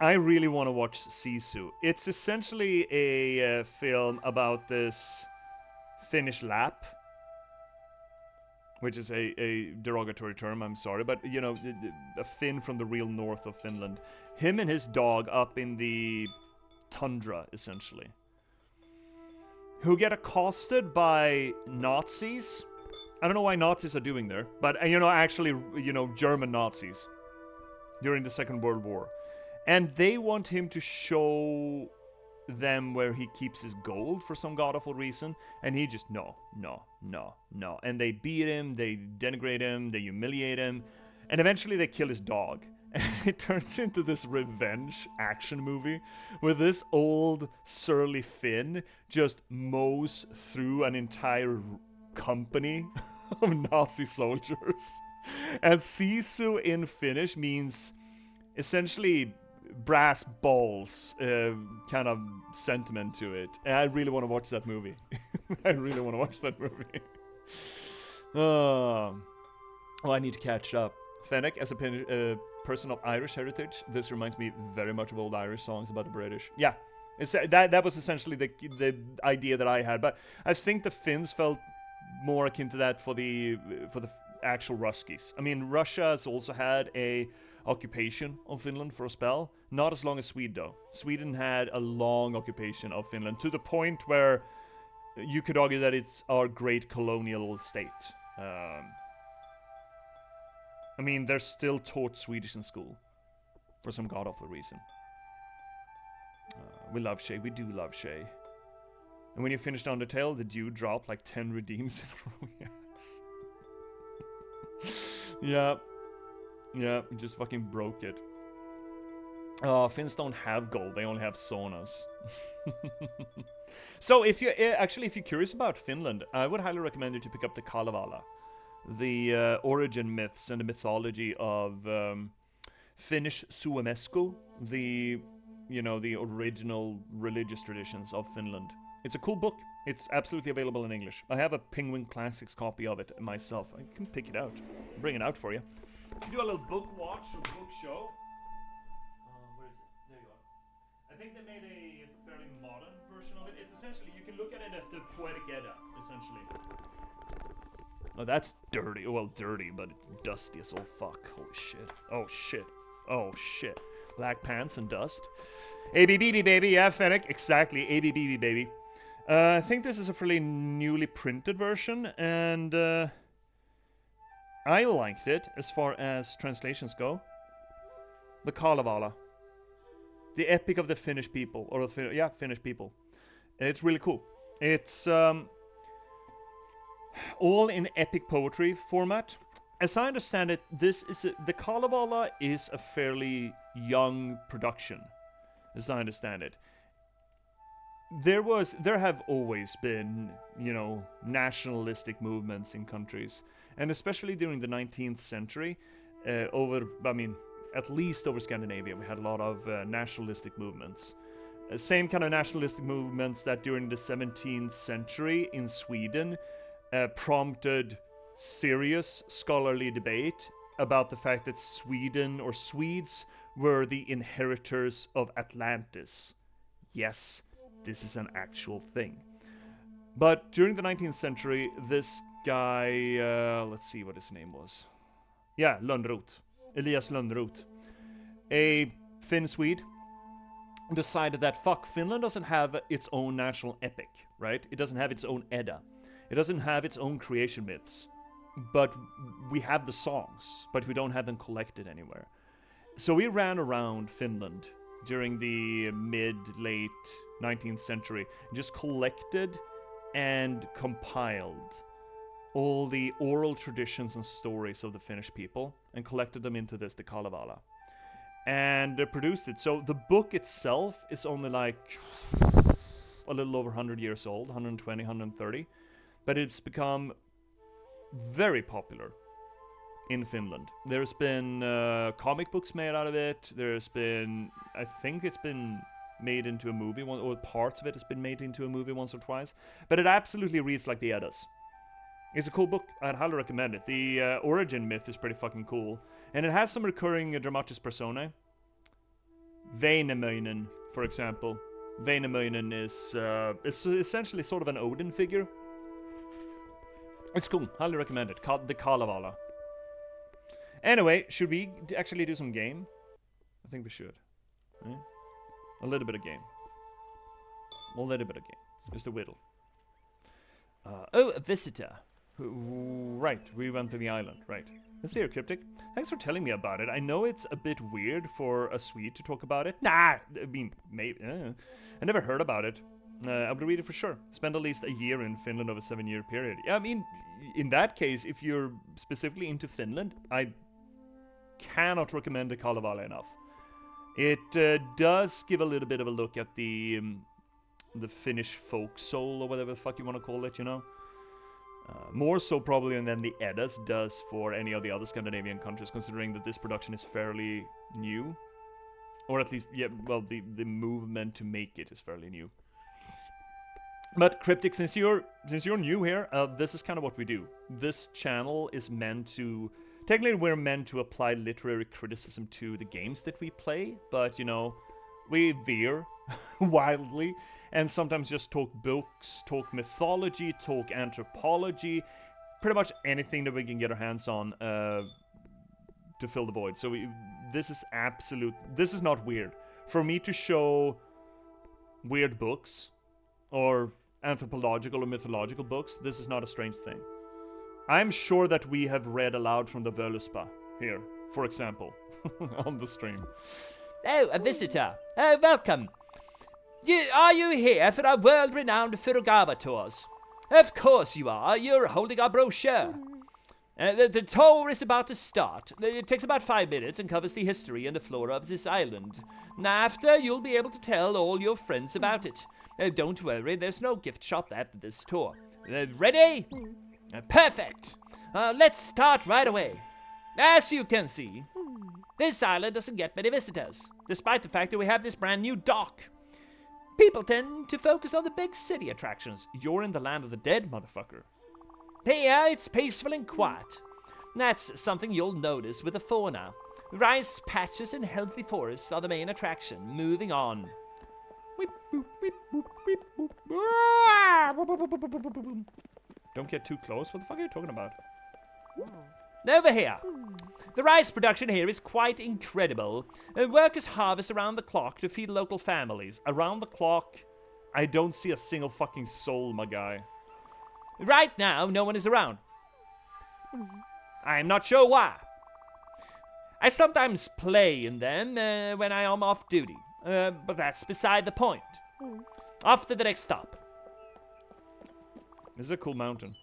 [SPEAKER 1] I really want to watch Sisu. It's essentially a film about this Finnish lap, which is a derogatory term, I'm sorry, but you know, a Finn from the real north of Finland. Him and his dog up in the tundra, essentially, who get accosted by Nazis. I don't know why Nazis are doing there, but you know, actually, you know, German Nazis during the Second World War. And they want him to show them where he keeps his gold for some god-awful reason, and he just, no. And they beat him, they denigrate him, they humiliate him, and eventually they kill his dog. And it turns into this revenge action movie where this old surly Finn just mows through an entire company of Nazi soldiers. And Sisu in Finnish means essentially brass balls kind of sentiment to it. And I really want to watch that movie. I really want to watch that movie. Oh, I need to catch up. Fennec, as a person of Irish heritage, this reminds me very much of old Irish songs about the British. Yeah, it's, that was essentially the idea that I had. But I think the Finns felt more akin to that for the actual Ruskies. I mean, Russia has also had a occupation of Finland for a spell. Not as long as Sweden, though. Sweden had a long occupation of Finland, to the point where you could argue that it's our great colonial state. I mean, they're still taught Swedish in school for some god-awful reason. We love Shay. We do love Shay. And when you finished Undertale, did you drop like 10 redeems in a row? Yes. Yeah. Yeah, we just fucking broke it. Finns don't have gold, they only have saunas. So if you're curious about Finland, I would highly recommend you to pick up the Kalevala, the origin myths and the mythology of Finnish Suomesku, the original religious traditions of Finland. It's a cool book. It's absolutely available in English. I have a Penguin Classics copy of it myself. I can pick it out, bring it out for you. Do a little book watch or book show. Where is it? There you are. I think they made a fairly modern version of it. It's essentially, you can look at it as the Poetic Edda, essentially. Oh, that's dirty. Well, dirty, but it's dusty as all fuck. Holy shit. Oh shit. Oh shit. Black pants and dust. ABBB baby, yeah, Fennec, exactly. ABBB baby. I think this is a fairly newly printed version, and I liked it as far as translations go. The Kalevala. The epic of the Finnish people, or the Finnish people. It's really cool. It's all in epic poetry format. As I understand it, the Kalevala is a fairly young production, as I understand it. There have always been, nationalistic movements in countries, and especially during the 19th century, at least over Scandinavia, we had a lot of nationalistic movements. Same kind of nationalistic movements that during the 17th century in Sweden prompted serious scholarly debate about the fact that Sweden or Swedes were the inheritors of Atlantis. Yes, this is an actual thing. But during the 19th century, this guy, let's see what his name was. Yeah, Lönnrot. Elias Lönnrot. A Finn Swede decided that, fuck, Finland doesn't have its own national epic, right? It doesn't have its own Edda. It doesn't have its own creation myths. But we have the songs, but we don't have them collected anywhere. So we ran around Finland during the mid-late 19th century and just collected and compiled all the oral traditions and stories of the Finnish people and collected them into the Kalevala. And produced it. So the book itself is only like a little over 100 years old, 120, 130. But it's become very popular in Finland. There's been comic books made out of it. There's been, I think it's been made into a movie, or parts of it has been made into a movie once or twice. But it absolutely reads like the Eddas. It's a cool book. I'd highly recommend it. The origin myth is pretty fucking cool. And it has some recurring dramatis personae. Väinämöinen, for example. Väinämöinen is it's essentially sort of an Odin figure. It's cool. Highly recommend it. The Kalevala. Anyway, should we actually do some game? I think we should. Yeah? A little bit of game. A little bit of game. Just a whittle.
[SPEAKER 2] Oh, a visitor.
[SPEAKER 1] Right, we went to the island, right. Let's see here, Cryptic. Thanks for telling me about it. I know it's a bit weird for a Swede to talk about it. Nah, I mean, maybe. I never heard about it. I would read it for sure. Spend at least a year in Finland over a 7-year period. Yeah, I mean, in that case, if you're specifically into Finland, I cannot recommend the Kalevala enough. It does give a little bit of a look at the Finnish folk soul, or whatever the fuck you want to call it, you know? More so probably than the Eddas does for any of the other Scandinavian countries, considering that this production is fairly new. Or at least, yeah, well, the movement to make it is fairly new. But Cryptic, since you're new here, this is kind of what we do. This channel is meant to... Technically, we're meant to apply literary criticism to the games that we play, but, you know, we veer wildly, and sometimes just talk books, talk mythology, talk anthropology, pretty much anything that we can get our hands on to fill the void. So this is not weird. For me to show weird books, or anthropological or mythological books, this is not a strange thing. I'm sure that we have read aloud from the Völuspa here, for example, on the stream.
[SPEAKER 2] Oh, a visitor. Oh, welcome. Are you here for our world-renowned Furugava tours? Of course you are. You're holding our brochure. The tour is about to start. It takes about 5 minutes and covers the history and the flora of this island. After, you'll be able to tell all your friends about it. Don't worry, there's no gift shop at this tour. Ready? Perfect. Let's start right away. As you can see, this island doesn't get many visitors, despite the fact that we have this brand new dock. People tend to focus on the big city attractions.
[SPEAKER 1] You're in the land of the dead, motherfucker.
[SPEAKER 2] Here, it's peaceful and quiet. That's something you'll notice with the fauna. Rice patches and healthy forests are the main attraction. Moving on.
[SPEAKER 1] Don't get too close. What the fuck are you talking about?
[SPEAKER 2] Over here. The rice production here is quite incredible. Workers harvest around the clock to feed local families.
[SPEAKER 1] Around the clock? I don't see a single fucking soul, my guy.
[SPEAKER 2] Right now, no one is around. I'm not sure why. I sometimes play in them when I am off duty, but that's beside the point. Off to the next stop.
[SPEAKER 1] This is a cool mountain.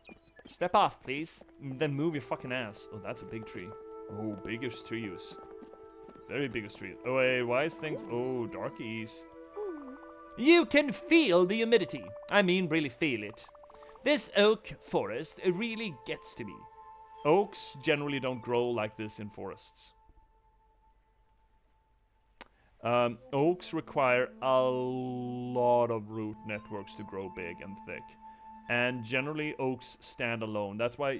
[SPEAKER 2] Step off, please.
[SPEAKER 1] Then move your fucking ass. Oh, that's a big tree. Oh, biggest trees. Very biggest tree. Oh, wait, why is things... Oh, darkies.
[SPEAKER 2] You can feel the humidity. I mean, really feel it. This oak forest really gets to me.
[SPEAKER 1] Oaks generally don't grow like this in forests. Oaks require a lot of root networks to grow big and thick. And generally oaks stand alone. That's why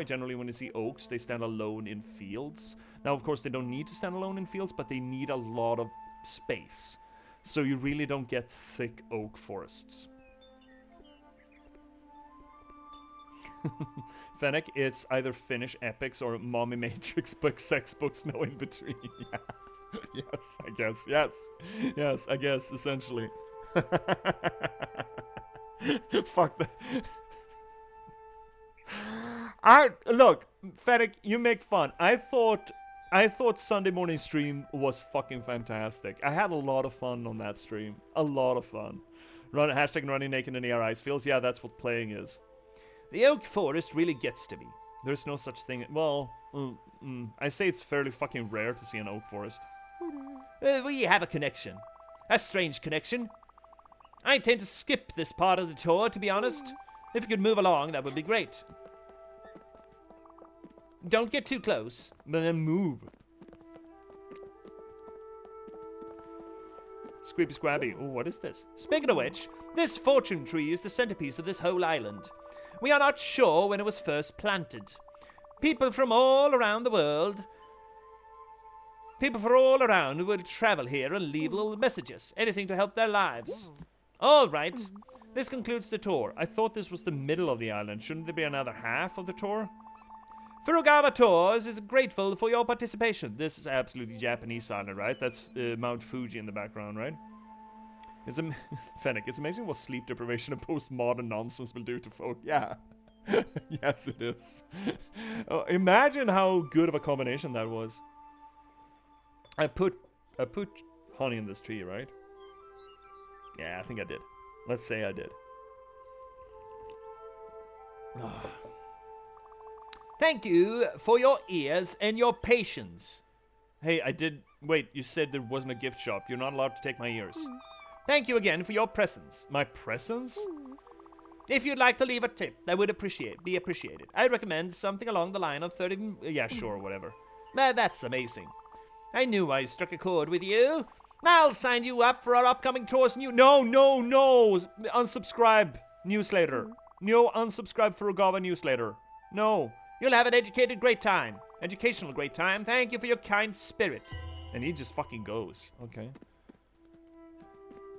[SPEAKER 1] generally when you see oaks, they stand alone in fields. Now, of course, they don't need to stand alone in fields, but they need a lot of space. So you really don't get thick oak forests. Fennec, it's either Finnish epics or mommy matrix books, sex books, no in between. Yeah. Yes, I guess. Yes, I guess, essentially. Fuck that. Look, Fennec, you make fun. I thought Sunday morning stream was fucking fantastic. I had a lot of fun on that stream. A lot of fun. Hashtag running naked in the ice fields. Yeah, that's what playing is.
[SPEAKER 2] The oak forest really gets to me.
[SPEAKER 1] There's no such thing. Well, I say it's fairly fucking rare to see an oak forest.
[SPEAKER 2] We have a connection. A strange connection. I intend to skip this part of the tour, to be honest. If you could move along, that would be great. Don't get too close, but then move.
[SPEAKER 1] Squeepy squabby. Oh, what is this?
[SPEAKER 2] Speaking of which, this fortune tree is the centerpiece of this whole island. We are not sure when it was first planted. People from all around will travel here and leave little messages, anything to help their lives. All right, this concludes the tour.
[SPEAKER 1] I thought this was the middle of the island. Shouldn't there be another half of the tour?
[SPEAKER 2] Furugawa Tours is grateful for your participation.
[SPEAKER 1] This is absolutely Japanese island, right? That's Mount Fuji in the background, right? It's Fennec, it's amazing what sleep deprivation and postmodern nonsense will do to folk. Yeah. Yes, it is. Oh, imagine how good of a combination that was. I put honey in this tree, right? Yeah, I think I did. Let's say I did.
[SPEAKER 2] Thank you for your ears and your patience.
[SPEAKER 1] Hey, I did... Wait, you said there wasn't a gift shop. You're not allowed to take my ears.
[SPEAKER 2] Thank you again for your presence.
[SPEAKER 1] My presents?
[SPEAKER 2] If you'd like to leave a tip, that would be appreciated. I recommend something along the line of 30...
[SPEAKER 1] Yeah, sure, whatever.
[SPEAKER 2] That's amazing. I knew I struck a chord with you. I'll sign you up for our upcoming tours.
[SPEAKER 1] No! Unsubscribe, newsletter. No, unsubscribe for Furugawa newsletter. No.
[SPEAKER 2] You'll have an educational great time. Thank you for your kind spirit.
[SPEAKER 1] And he just fucking goes. Okay.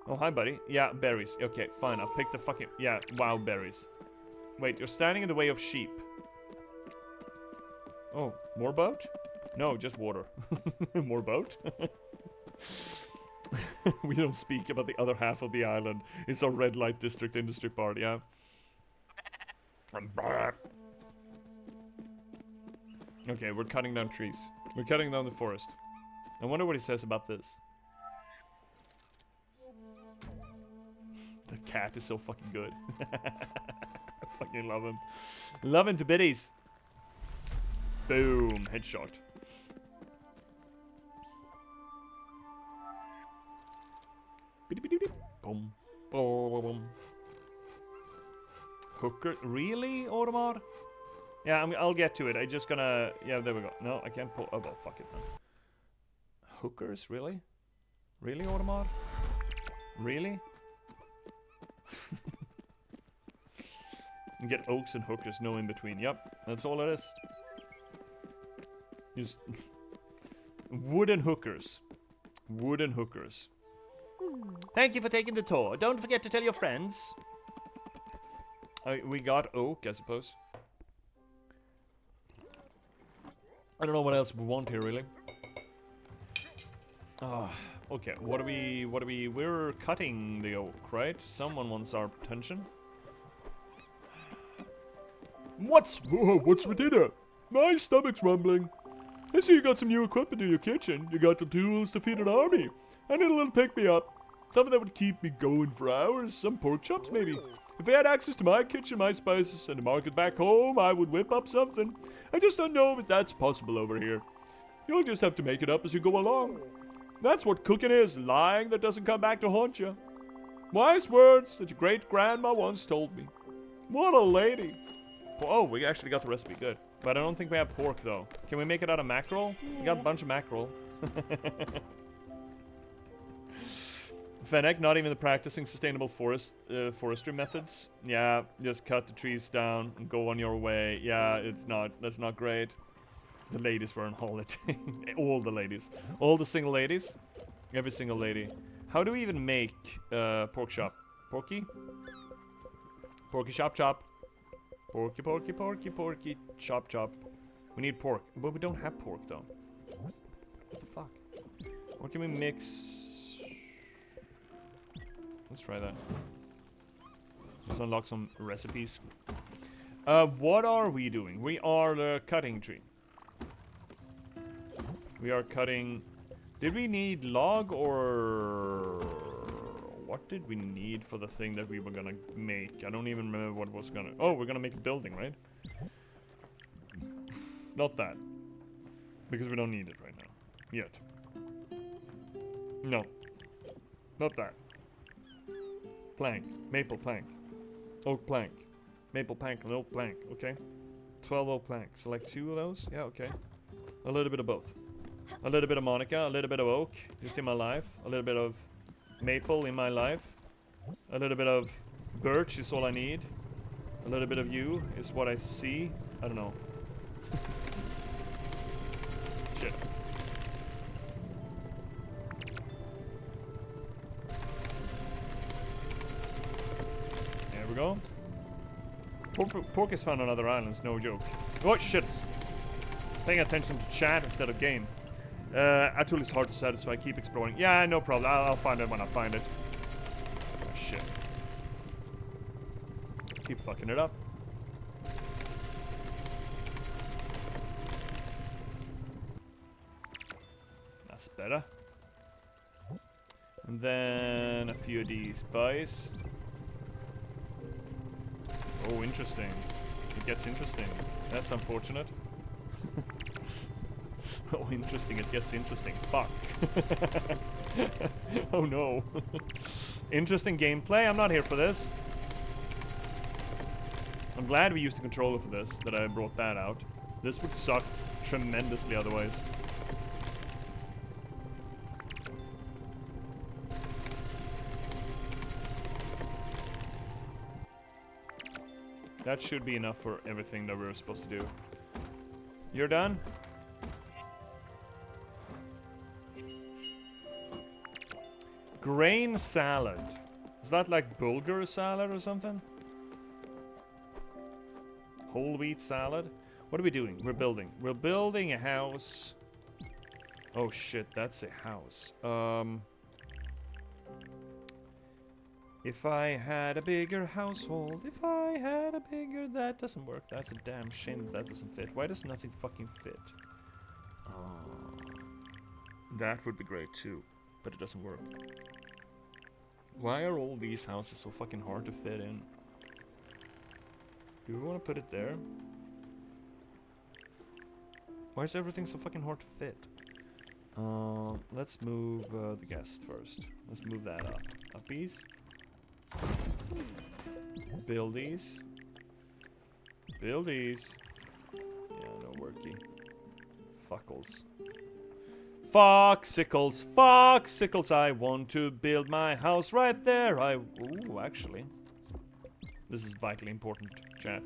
[SPEAKER 1] Oh, hi, buddy. Yeah, berries. Okay, fine. I'll pick the fucking... Yeah, wow, berries. Wait, you're standing in the way of sheep. Oh, more boat? No, just water. More boat? We don't speak about the other half of the island. It's a red light district industry part, yeah. Okay, we're cutting down trees. We're cutting down the forest. I wonder what he says about this. The cat is so fucking good. I fucking love him. Love him to biddies. Boom. Headshot. Boom. Boom. Hooker. Really, Audemars? Yeah, I'll get to it. I just gonna... Yeah, there we go. No, I can't pull... Oh, well, fuck it, man. Hookers? Really? Really, Audemars? Really? You get oaks and hookers, no in between. Yep, that's all it is. Just... Wooden hookers. Wooden hookers.
[SPEAKER 2] Thank you for taking the tour. Don't forget to tell your friends.
[SPEAKER 1] We got oak, I suppose. I don't know what else we want here, really. Okay, what do we... We're cutting the oak, right? Someone wants our attention. What's for dinner? My stomach's rumbling. I see you got some new equipment in your kitchen. You got the tools to feed an army. I need a little pick-me-up. Something that would keep me going for hours. Some pork chops, maybe. If I had access to my kitchen, my spices, and the market back home, I would whip up something. I just don't know if that's possible over here. You'll just have to make it up as you go along. That's what cooking is, lying that doesn't come back to haunt you. Wise words that your great-grandma once told me. What a lady. Oh, we actually got the recipe, good. But I don't think we have pork, though. Can we make it out of mackerel? We got a bunch of mackerel. Fennec, not even the practicing sustainable forestry methods. Yeah, just cut the trees down and go on your way. Yeah, that's not great. The ladies were on holiday. All the ladies. All the single ladies. Every single lady. How do we even make pork chop? Porky? Porky chop chop. Porky, porky, porky, porky, chop chop. We need pork. But we don't have pork, though. What the fuck? What can we mix? Let's try that. Let's unlock some recipes. What are we doing? We are the cutting tree. We are cutting... Did we need log or... What did we need for the thing that we were gonna make? I don't even remember what was gonna... Oh, we're gonna make a building, right? Not that. Because we don't need it right now. Yet. No. Not that. Plank. Maple plank. Oak plank. Maple plank and oak plank, okay? 12 oak planks. Select 2 of those? Yeah, okay. A little bit of both. A little bit of Monica, a little bit of oak, just in my life. A little bit of maple in my life. A little bit of birch is all I need. A little bit of you is what I see. I don't know. Shit. There we go. Pork has found on other islands, no joke. Oh shit! Paying attention to chat instead of game. Atul is hard to satisfy, keep exploring. Yeah, no problem, I'll find it when I find it. Oh shit. Keep fucking it up. That's better. And then a few of these buys. Oh, interesting. It gets interesting. That's unfortunate. Oh, interesting. It gets interesting. Fuck. Oh no. Interesting gameplay. I'm not here for this. I'm glad we used the controller for this, that I brought that out. This would suck tremendously otherwise. That should be enough for everything that we were supposed to do. You're done? Grain salad. Is that like bulgur salad or something? Whole wheat salad? What are we doing? We're building. We're building a house. Oh shit, that's a house. If I had a bigger household, if I had a bigger... That doesn't work. That's a damn shame that doesn't fit. Why does nothing fucking fit? That would be great too, but it doesn't work. Why are all these houses so fucking hard to fit in? Do we want to put it there? Why is everything so fucking hard to fit? Let's move the guest first. Let's move that up. Uppies. Build these. Build these. Yeah, no worky. Fuckles. Foxicles. Foxicles. I want to build my house right there. Ooh, actually. This is vitally important, chat.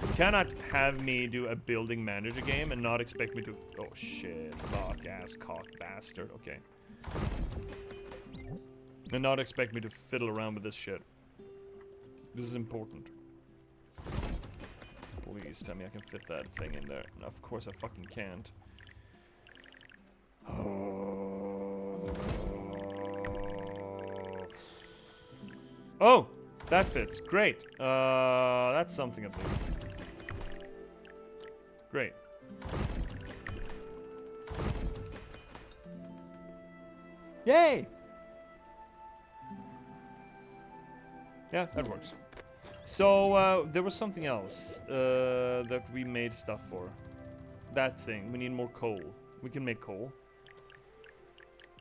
[SPEAKER 1] You cannot have me do a building manager game and not expect me to... Oh shit. Fuck ass cock bastard. Okay. And not expect me to fiddle around with this shit. This is important. Please tell me I can fit that thing in there. And of course I fucking can't. Oh! That fits. Great. That's something at least. Great. Yay! Yeah, that works. So, there was something else that we made stuff for. That thing. We need more coal. We can make coal.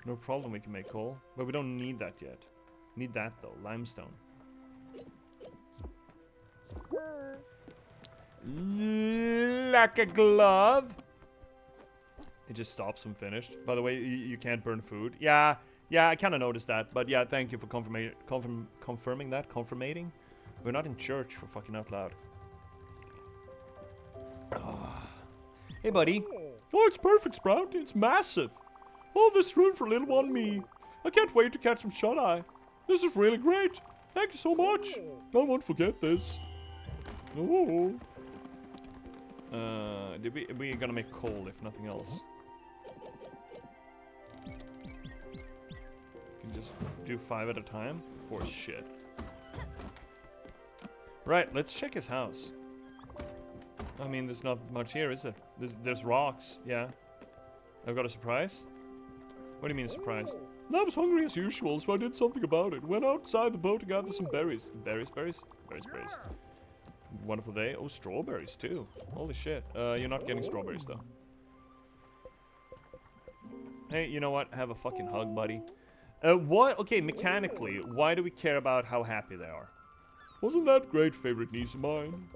[SPEAKER 1] No problem, we can make coal. But we don't need that yet. Need that, though. Limestone. Like a glove. It just stops when finished. By the way, you can't burn food. Yeah, I kind of noticed that. But yeah, thank you for confirming that. Confirmating. We're not in church, for fucking out loud. Hey, buddy. Oh, it's perfect, Sprout. It's massive. Oh, there's room for little one me. I can't wait to catch some shut-eye. This is really great. Thank you so much. I won't forget this. Oh. We're gonna make coal, if nothing else. Can just do 5 at a time? Horse shit. Right, let's check his house. I mean, there's not much here, is there? There's rocks, yeah. I've got a surprise? What do you mean a surprise? I was hungry as usual, so I did something about it. Went outside the boat to gather some berries. Berries. Wonderful day. Oh, strawberries too. Holy shit. You're not getting strawberries though. Hey, you know what? Have a fucking hug, buddy. What? Okay, mechanically, why do we care about how happy they are? Wasn't that great, favorite niece of mine?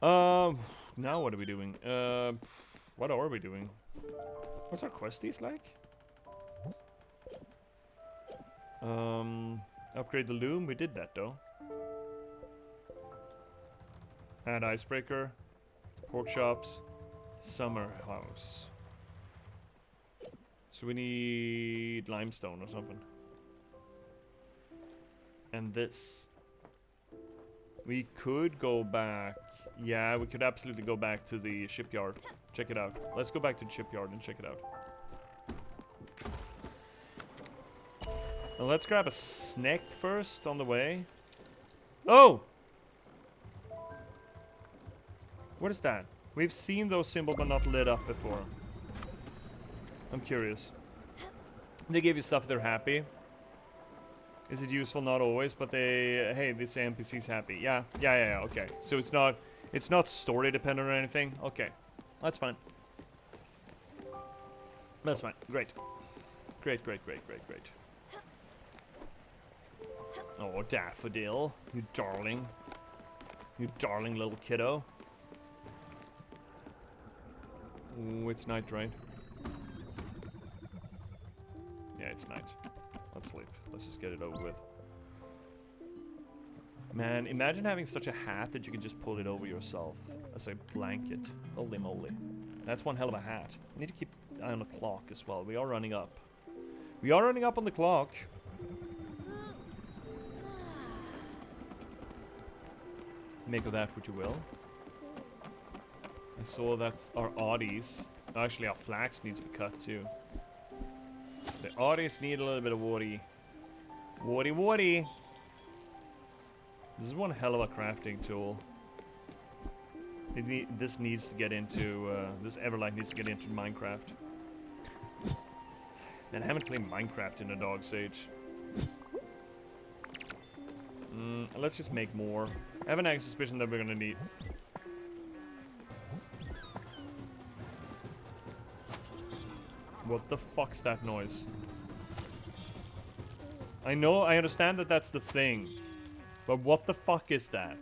[SPEAKER 1] Now what are we doing? What are we doing? What's our questies like? Upgrade the loom. We did that though. Add icebreaker. Pork chops. Summer house. So we need limestone or something. And this. We could go back. Yeah, we could absolutely go back to the shipyard. Check it out. Let's go back to the shipyard and check it out. Well, let's grab a snack first on the way. Oh! What is that? We've seen those symbols but not lit up before. I'm curious. They give you stuff, they're happy. Is it useful? Not always, but they... Hey, this NPC's happy. Yeah, okay. So it's not story dependent or anything? Okay. That's fine. That's fine. Great. Great. Oh, Daffodil. You darling. You darling little kiddo. Ooh, it's night, right? Yeah, it's night. Let's sleep. Let's just get it over with. Man, imagine having such a hat that you can just pull it over yourself as a blanket. Holy moly. That's one hell of a hat. I need to keep an eye on the clock as well. We are running up. We are running up on the clock. Make of that what you will. I saw that our oddies... Actually, our flax needs to be cut too. The oddies need a little bit of woody. Woody. This is one hell of a crafting tool. This needs to get into... this Everlight needs to get into Minecraft. And I haven't played Minecraft in a dog's age. Let's just make more. I have an egg suspicion that we're gonna need... What the fuck's that noise? I know, I understand that that's the thing. But what the fuck is that?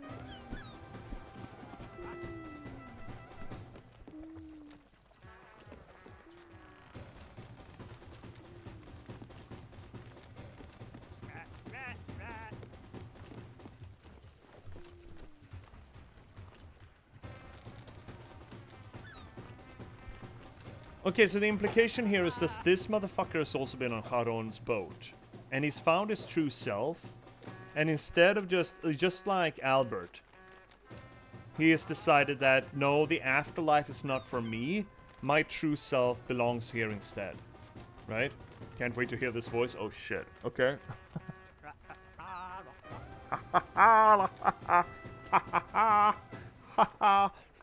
[SPEAKER 1] Okay, so the implication here is that this motherfucker has also been on Haron's boat. And he's found his true self. And instead of just like Albert, he has decided that, no, the afterlife is not for me. My true self belongs here instead. Right? Can't wait to hear this voice. Oh, shit. Okay. Is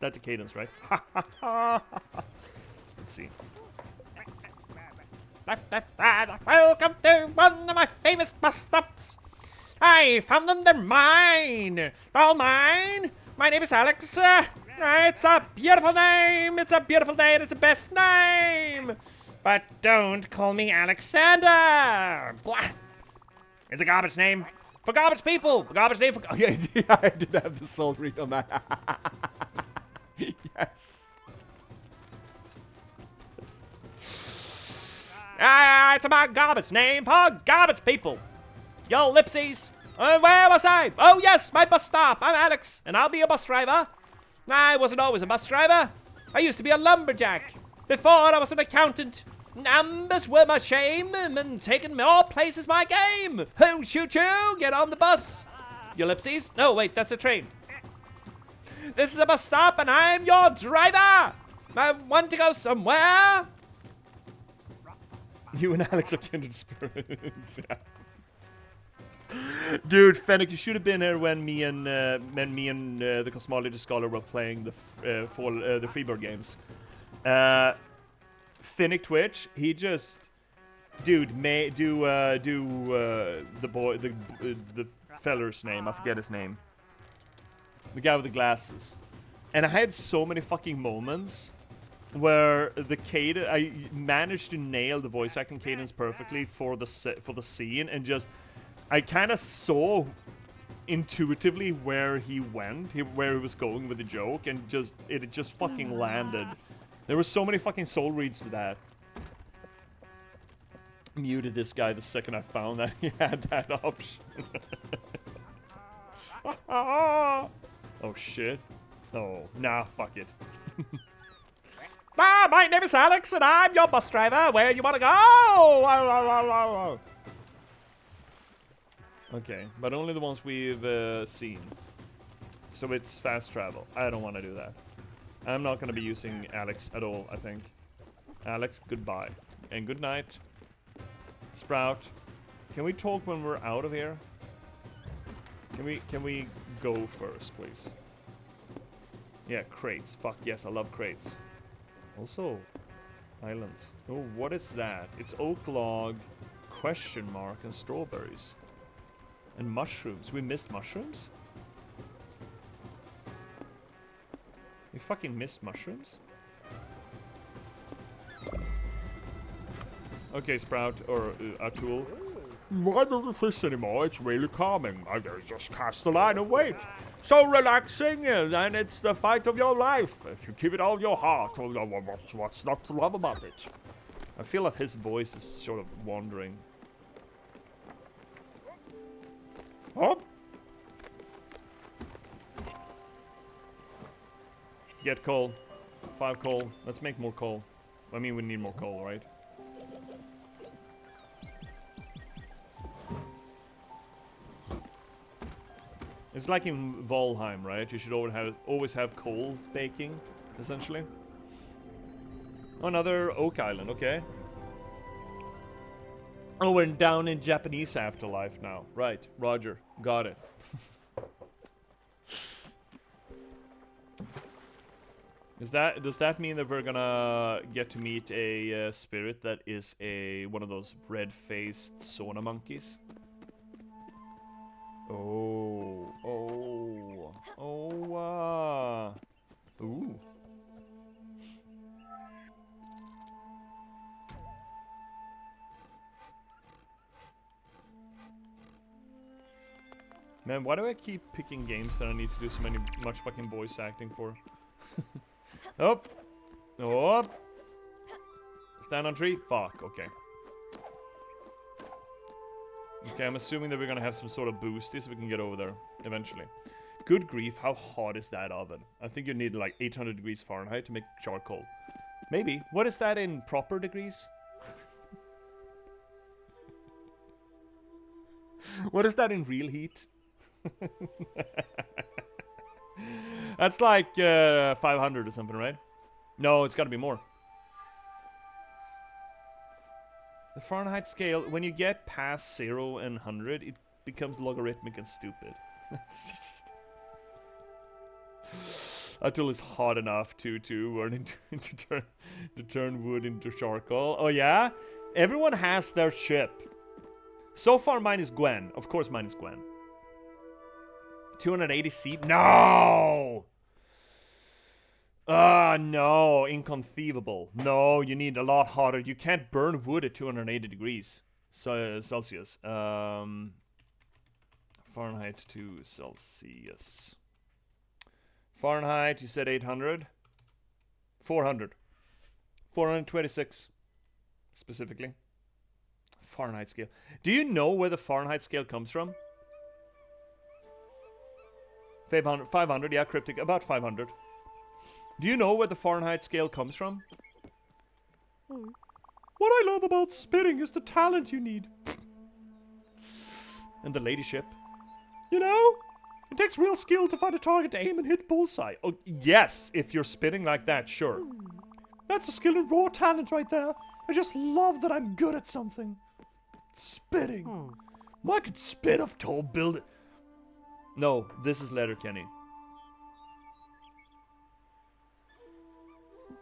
[SPEAKER 1] that the cadence, right? Let's see.
[SPEAKER 2] Welcome to one of my famous bus stops. I found them, they're mine. All mine. My name is Alex. It's a beautiful name. It's a beautiful day and it's the best name. But don't call me Alexander. Blah. It's a garbage name. For garbage people. For garbage name for... Oh, yeah, I did have the soul read on that. Yes. It's about garbage name for garbage people. Yo, Lipsies. Where was I? Oh, yes, my bus stop. I'm Alex, and I'll be a bus driver. I wasn't always a bus driver. I used to be a lumberjack. Before, I was an accountant. Numbers were my shame, and taking more places my game. Oh, choo-choo, get on the bus. You Lipsies. No, wait, that's a train. This is a bus stop, and I'm your driver. I want to go somewhere.
[SPEAKER 1] You and Alex are kindred spirits. Yeah. Dude, Fennec, you should have been here when me and the Cosmology Scholar were playing the Freebird games. Finnick Twitch, he just, dude, the feller's name. I forget his name. The guy with the glasses. And I had so many fucking moments where I managed to nail the voice acting cadence perfectly for the scene, and just I kind of saw intuitively where he went, where he was going with the joke, and it just fucking landed. There were so many fucking soul reads to that. Muted this guy the second I found that he had that option. Oh shit. Oh, nah, fuck it.
[SPEAKER 2] My name is Alex, and I'm your bus driver. Where you wanna go?
[SPEAKER 1] Okay, but only the ones we've seen. So it's fast travel. I don't want to do that. I'm not gonna be using Alex at all, I think. Alex, goodbye. And good night. Sprout, can we talk when we're out of here? Can we go first, please? Yeah, crates. Fuck yes, I love crates. Also, islands. Oh, what is that? It's oak log, question mark, and strawberries. And mushrooms. We missed mushrooms? We fucking missed mushrooms? Okay, Sprout, or Atul.
[SPEAKER 2] I don't fish anymore. It's really calming. I just cast the line and wait. So relaxing, and it's the fight of your life. If you give it all your heart, what's not to love about it?
[SPEAKER 1] I feel like his voice is sort of wandering.
[SPEAKER 2] Huh?
[SPEAKER 1] Get coal. 5 coal. Let's make more coal. I mean, we need more coal, right? It's like in Valheim, right? You should always have coal baking, essentially. Oh, another oak island, okay. Oh, we're down in Japanese afterlife now. Right, roger. Got it. Does that mean that we're gonna get to meet a spirit that is one of those red-faced sauna monkeys? Ooh. Man, why do I keep picking games that I need to do much fucking voice acting for? Up! Up! Stand on tree? Fuck, okay. Okay, I'm assuming that we're gonna have some sort of boosty so we can get over there eventually. Good grief, how hot is that oven? I think you need like 800 degrees Fahrenheit to make charcoal. Maybe. What is that in proper degrees? What is that in real heat? That's like 500 or something, right? No, it's gotta be more. The Fahrenheit scale, when you get past 0 and 100, it becomes logarithmic and stupid. It's just... Until it's hot enough to turn wood into charcoal. Oh yeah? Everyone has their ship. So far mine is Gwen. Of course mine is Gwen. 280 seat? No! No, inconceivable. No, you need a lot hotter. You can't burn wood at 280 degrees Celsius. Fahrenheit to Celsius. Fahrenheit, you said 800? 400. 426, specifically. Fahrenheit scale. Do you know where the Fahrenheit scale comes from? 500, yeah, cryptic, about 500. Do you know where the Fahrenheit scale comes from? What I love about spitting is the talent you need. And the ladyship. You know, it takes real skill to find a target to aim and hit bullseye. Oh, yes, if you're spitting like that, sure. That's a skill and raw talent right there. I just love that I'm good at something. Spitting. I could spit off tall building. No, this is Letterkenny.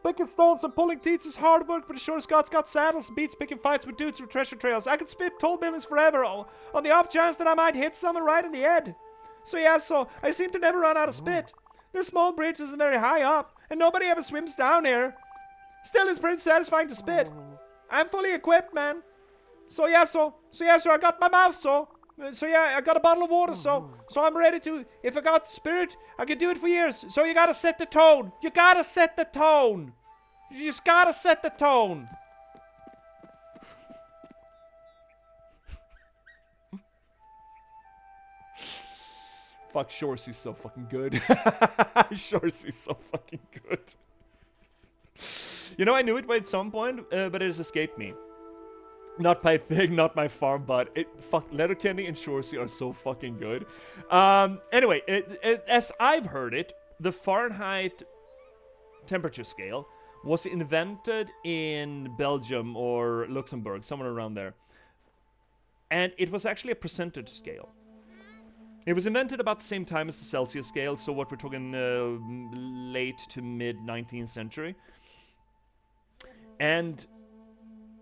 [SPEAKER 1] Picking stones and pulling teeth is hard work, but the sure Scott's got saddles and beats picking fights with dudes with treasure trails. I could spit tall buildings forever, on the off chance that I might hit someone right in the head. So I seem to never run out of spit. This small bridge isn't very high up, and nobody ever swims down here. Still, it's pretty satisfying to spit. I'm fully equipped, man. So I got my mouth, So yeah, I got a bottle of water, so I'm ready to. If I got spirit, I can do it for years. So you gotta set the tone. You gotta set the tone. You just gotta set the tone. Fuck, Shorsey's so fucking good. Shorsey's so fucking good. You know, I knew it at some point, but it has escaped me. Not my pig, not my farm, but Letterkenny and Shorsey are so fucking good. Anyway, as I've heard it, the Fahrenheit temperature scale was invented in Belgium or Luxembourg, somewhere around there. And it was actually a percentage scale. It was invented about the same time as the Celsius scale, so what we're talking late to mid 19th century. And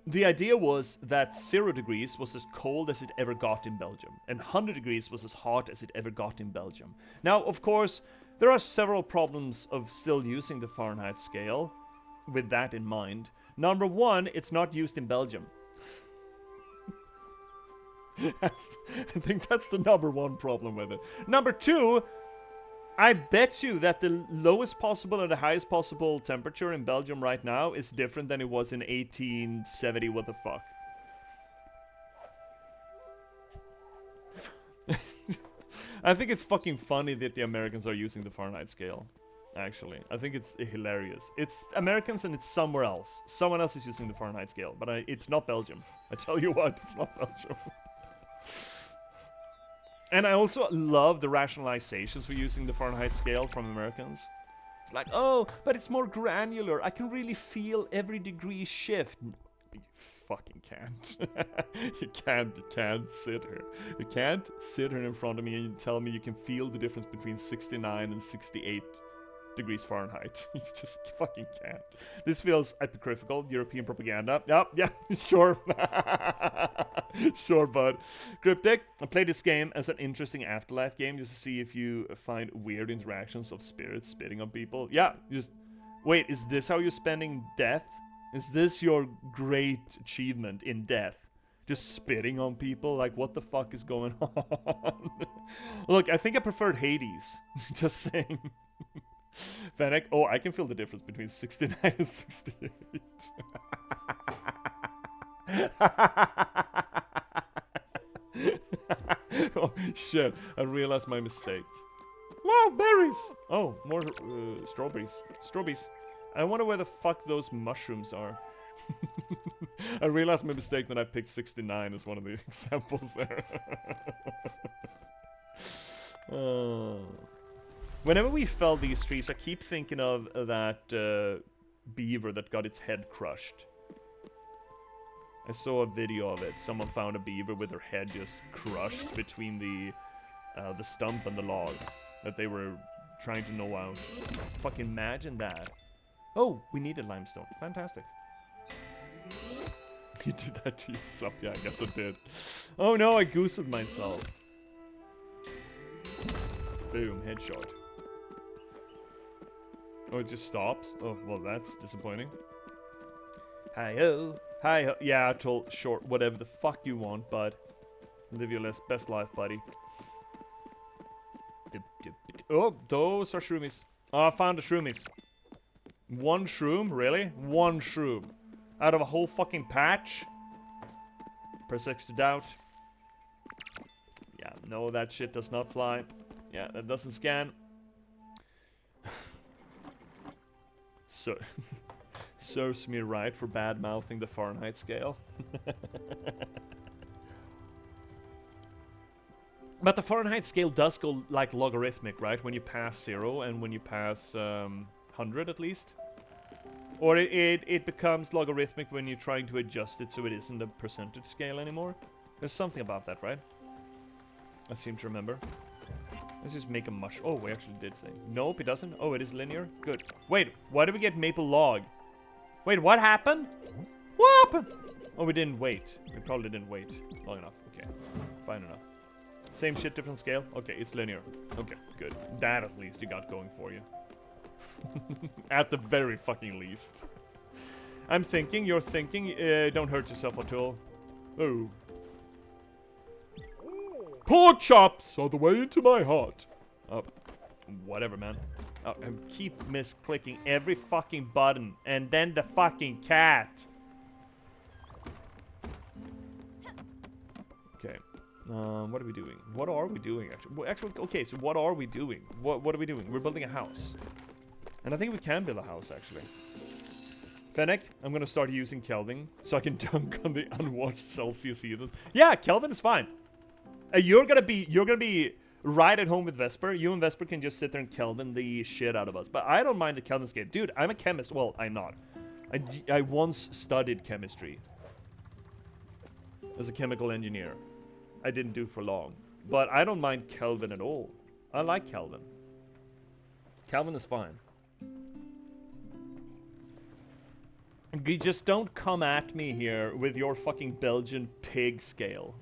[SPEAKER 1] the idea was that 0 degrees was as cold as it ever got in Belgium, and 100 degrees was as hot as it ever got in Belgium. Now, of course, there are several problems of still using the Fahrenheit scale with that in mind. Number one, it's not used in Belgium. I think that's the number one problem with it. Number two, I bet you that the lowest possible and the highest possible temperature in Belgium right now is different than it was in 1870. What the fuck? I think it's fucking funny that the Americans are using the Fahrenheit scale. Actually, I think it's hilarious. It's Americans and it's somewhere else. Someone else is using the Fahrenheit scale, but it's not Belgium. I tell you what, it's not Belgium. And I also love the rationalizations for using the Fahrenheit scale from Americans. It's like, oh, but it's more granular. I can really feel every degree shift. You fucking can't. You can't sit here. You can't sit here in front of me and tell me you can feel the difference between 69 and 68 degrees Fahrenheit. You just fucking can't. This feels hypocritical. European propaganda. Yep, yeah, sure. Sure, bud. Cryptic, I played this game as an interesting afterlife game just to see if you find weird interactions of spirits spitting on people. Yeah, just... Wait, is this how you're spending death? Is this your great achievement in death? Just spitting on people? Like, what the fuck is going on? Look, I think I preferred Hades. Just saying. Fennec, oh, I can feel the difference between 69 and 68. Oh, shit. I realized my mistake. Wow, berries! Oh, more strawberries. Strawberries. I wonder where the fuck those mushrooms are. I realized my mistake when I picked 69 as one of the examples there. Whenever we fell these trees, I keep thinking of that beaver that got its head crushed. I saw a video of it. Someone found a beaver with her head just crushed between the stump and the log that they were trying to gnaw out. Fucking imagine that. Oh, we needed limestone. Fantastic. You did that to yourself. Yeah, I guess I did. Oh no, I goosed myself. Boom, headshot. Oh, it just stops? Oh, well, that's disappointing. Hi-ho. Hi-ho. Yeah, I told short, whatever the fuck you want, bud. Live your best life, buddy. Oh, those are shroomies. Oh, I found the shroomies. One shroom? Really? One shroom. Out of a whole fucking patch? Press X to doubt. Yeah, no, that shit does not fly. Yeah, that doesn't scan. So, serves me right for bad-mouthing the Fahrenheit scale. But the Fahrenheit scale does go like logarithmic, right? When you pass 0 and when you pass 100 at least. Or it becomes logarithmic when you're trying to adjust it so it isn't a percentage scale anymore. There's something about that, right? I seem to remember. Let's just make a mush. Oh, we actually did say. Nope, it doesn't. Oh, it is linear. Good. Wait, why did we get maple log? Wait, what happened? What happened? Oh, we didn't wait. We probably didn't wait long enough. Okay, fine enough. Same shit, different scale. Okay, it's linear. Okay, good. That at least you got going for you. At the very fucking least. I'm thinking, you're thinking. Don't hurt yourself at all. Oh. Pork chops all the way into my heart. Oh, whatever, man. Oh, I keep misclicking every fucking button. And then the fucking cat. Okay. What are we doing? What are we doing, actually? Well, actually, okay, so what are we doing? What are we doing? We're building a house. And I think we can build a house, actually. Fennec, I'm gonna start using Kelvin so I can dunk on the unwatched Celsius heathens. Yeah, Kelvin is fine. You're gonna be right at home with Vesper. You and Vesper can just sit there and Kelvin the shit out of us. But I don't mind the Kelvin game. Dude, I'm a chemist. Well, I'm not. I once studied chemistry as a chemical engineer. I didn't do for long. But I don't mind Kelvin at all. I like Kelvin. Kelvin is fine. You just don't come at me here with your fucking Belgian pig scale.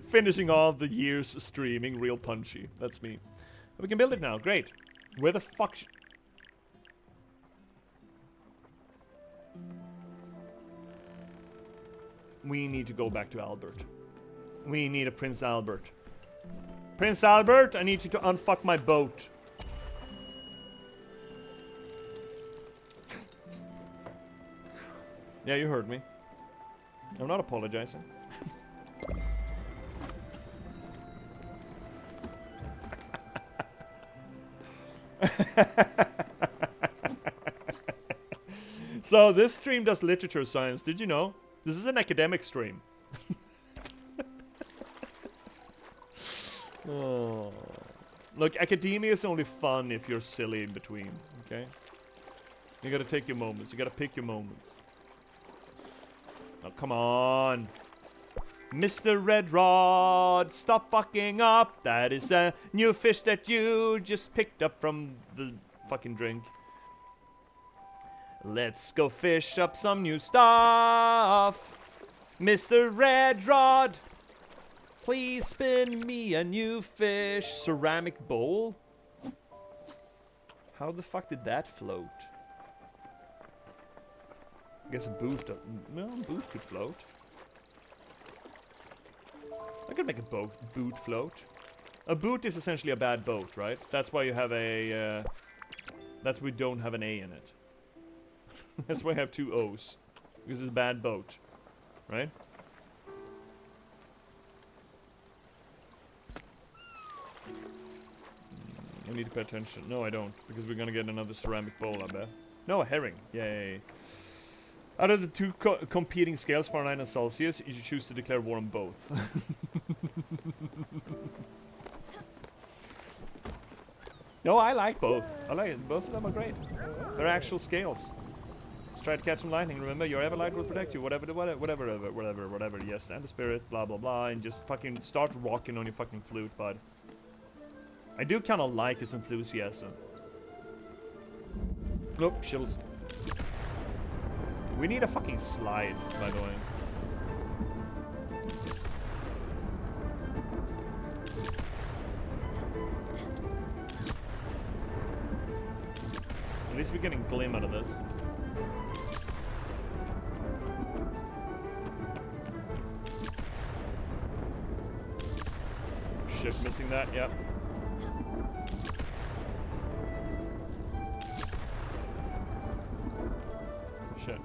[SPEAKER 1] Finishing all the years streaming, real punchy. That's me. We can build it now. Great. Where the fuck? We need to go back to Albert. We need a Prince Albert. Prince Albert, I need you to unfuck my boat. Yeah, you heard me. I'm not apologizing. So this stream does literature science. Did you know? This is an academic stream. Oh. Look, academia is only fun if you're silly in between, okay? You gotta take your moments. You gotta pick your moments. Oh, come on. Mr. Red Rod, stop fucking up. That is a new fish that you just picked up from the fucking drink. Let's go fish up some new stuff. Mr. Red Rod, please spin me a new fish. Ceramic bowl? How the fuck did that float? I guess a boot. No, a boot could float. I could make a boat float. A boot is essentially a bad boat, right? That's why you have a. That's why we don't have an A in it. That's why I have two O's. Because it's a bad boat, right? I need to pay attention. No, I don't, because we're gonna get another ceramic bowl, I bet. No, a herring. Yay. Out of the two competing scales, Fahrenheit and Celsius, you should choose to declare war on both. No, I like both. I like it. Both of them are great. They're actual scales. Let's try to catch some lightning. Remember, your Everlight will protect you. Whatever. Yes, and the spirit. Blah blah blah. And just fucking start rocking on your fucking flute, bud. I do kind of like his enthusiasm. Nope, shills. We need a fucking slide, by the way. At least we're getting glim out of this. Shit, missing that, yep. Shit.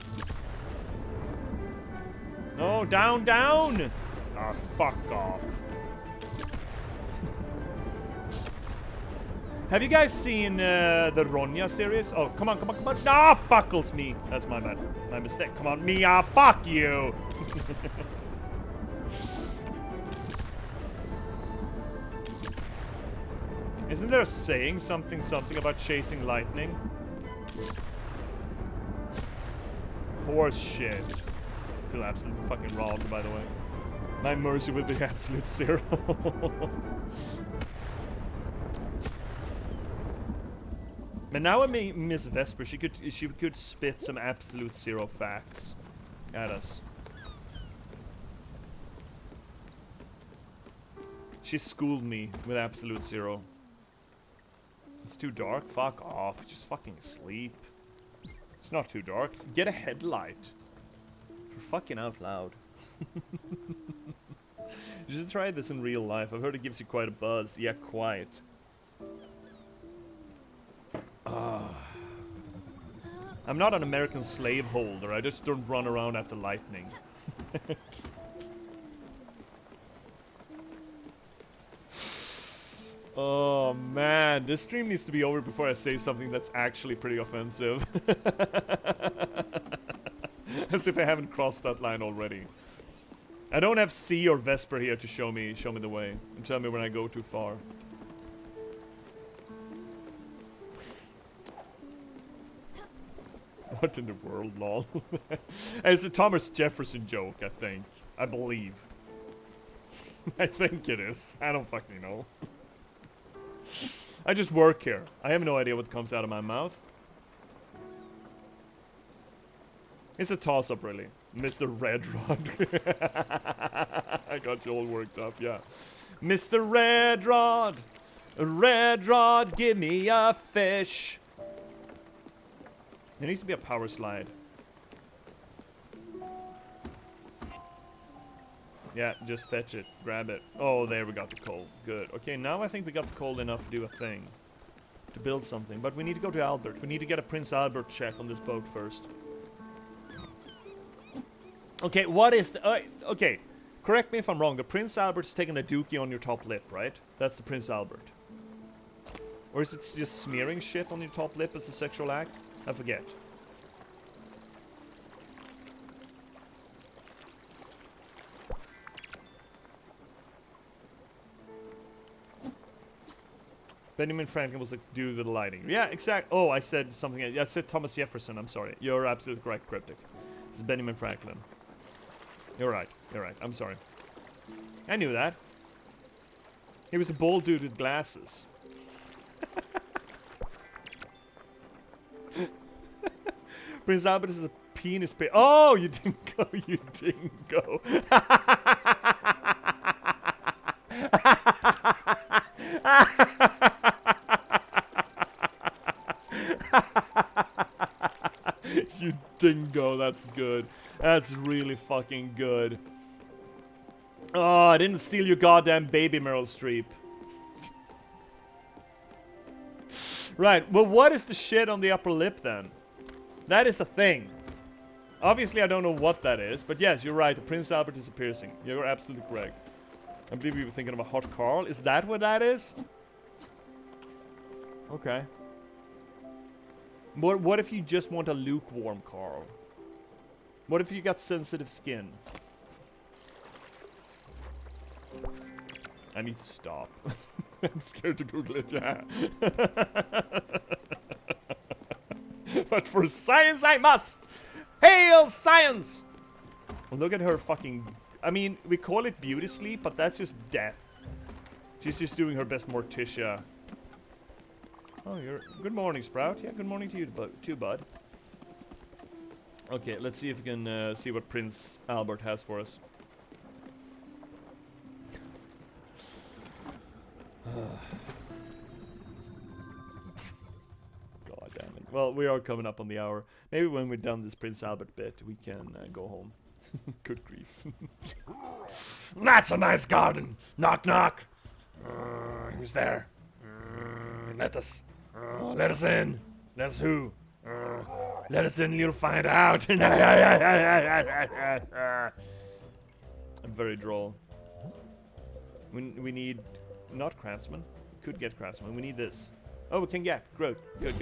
[SPEAKER 1] No, down, down! Ah, fuck off. Have you guys seen the Ronya series? Oh, come on. Ah, fuckles me. That's my bad. My mistake. Come on, Mia, fuck you! Isn't there a saying something about chasing lightning? Horse shit. I feel absolutely fucking robbed, by the way. My mercy with the absolute zero. But now I may miss Vesper. She could spit some absolute zero facts at us. She schooled me with absolute zero. It's too dark. Fuck off. Just fucking sleep. It's not too dark. Get a headlight. For fucking out loud. You should try this in real life. I've heard it gives you quite a buzz. Yeah, quite. I'm not an American slave holder. I just don't run around after lightning. Oh man, this stream needs to be over before I say something that's actually pretty offensive. As if I haven't crossed that line already. I don't have C or Vesper here to show me the way and tell me when I go too far. What in the world, lol? It's a Thomas Jefferson joke, I think. I believe. I think it is. I don't fucking know. I just work here. I have no idea what comes out of my mouth. It's a toss-up, really. Mr. Red Rod. I got you all worked up, yeah. Mr. Red Rod. Red Rod, give me a fish. There needs to be a power slide. Yeah, just fetch it. Grab it. Oh, there we got the coal. Good. Okay, now I think we got the coal enough to do a thing. To build something. But we need to go to Albert. We need to get a Prince Albert check on this boat first. Okay, what is the... okay, correct me if I'm wrong. The Prince Albert's taking a dookie on your top lip, right? That's the Prince Albert. Or is it just smearing shit on your top lip as a sexual act? I forget. Benjamin Franklin was the dude with the lighting. Yeah, exact. Oh, I said something. I said Thomas Jefferson. I'm sorry. You're absolutely correct, Cryptic. It's Benjamin Franklin. You're right. You're right. I'm sorry. I knew that. He was a bald dude with glasses. Prince Albert is a penis pig. Oh, you didn't go. You didn't go. You dingo, that's good. That's really fucking good. Oh, I didn't steal your goddamn baby, Meryl Streep. Right, well, what is the shit on the upper lip then? That is a thing. Obviously, I don't know what that is, but yes, you're right. The Prince Albert is a piercing. You're absolutely correct. I believe you were thinking of a hot Carl. Is that what that is? Okay. What if you just want a lukewarm Carl? What if you got sensitive skin? I need to stop. I'm scared to Google it, yeah. But for science I must! Hail science! Well, look at her fucking... I mean, we call it beauty sleep, but that's just death. She's just doing her best Morticia. Oh, you're... Good morning, Sprout. Yeah, good morning to you, too, bud. Okay, let's see if we can see what Prince Albert has for us. God damn it. Well, we are coming up on the hour. Maybe when we're done this Prince Albert bit, we can go home. Good grief. That's a nice garden. Knock, knock. Who's there? Let us in. Let us who? Let us in, you'll find out. I'm very droll. We need... Not craftsman. Could get craftsman. We need this. Oh, we can get. Good. Good.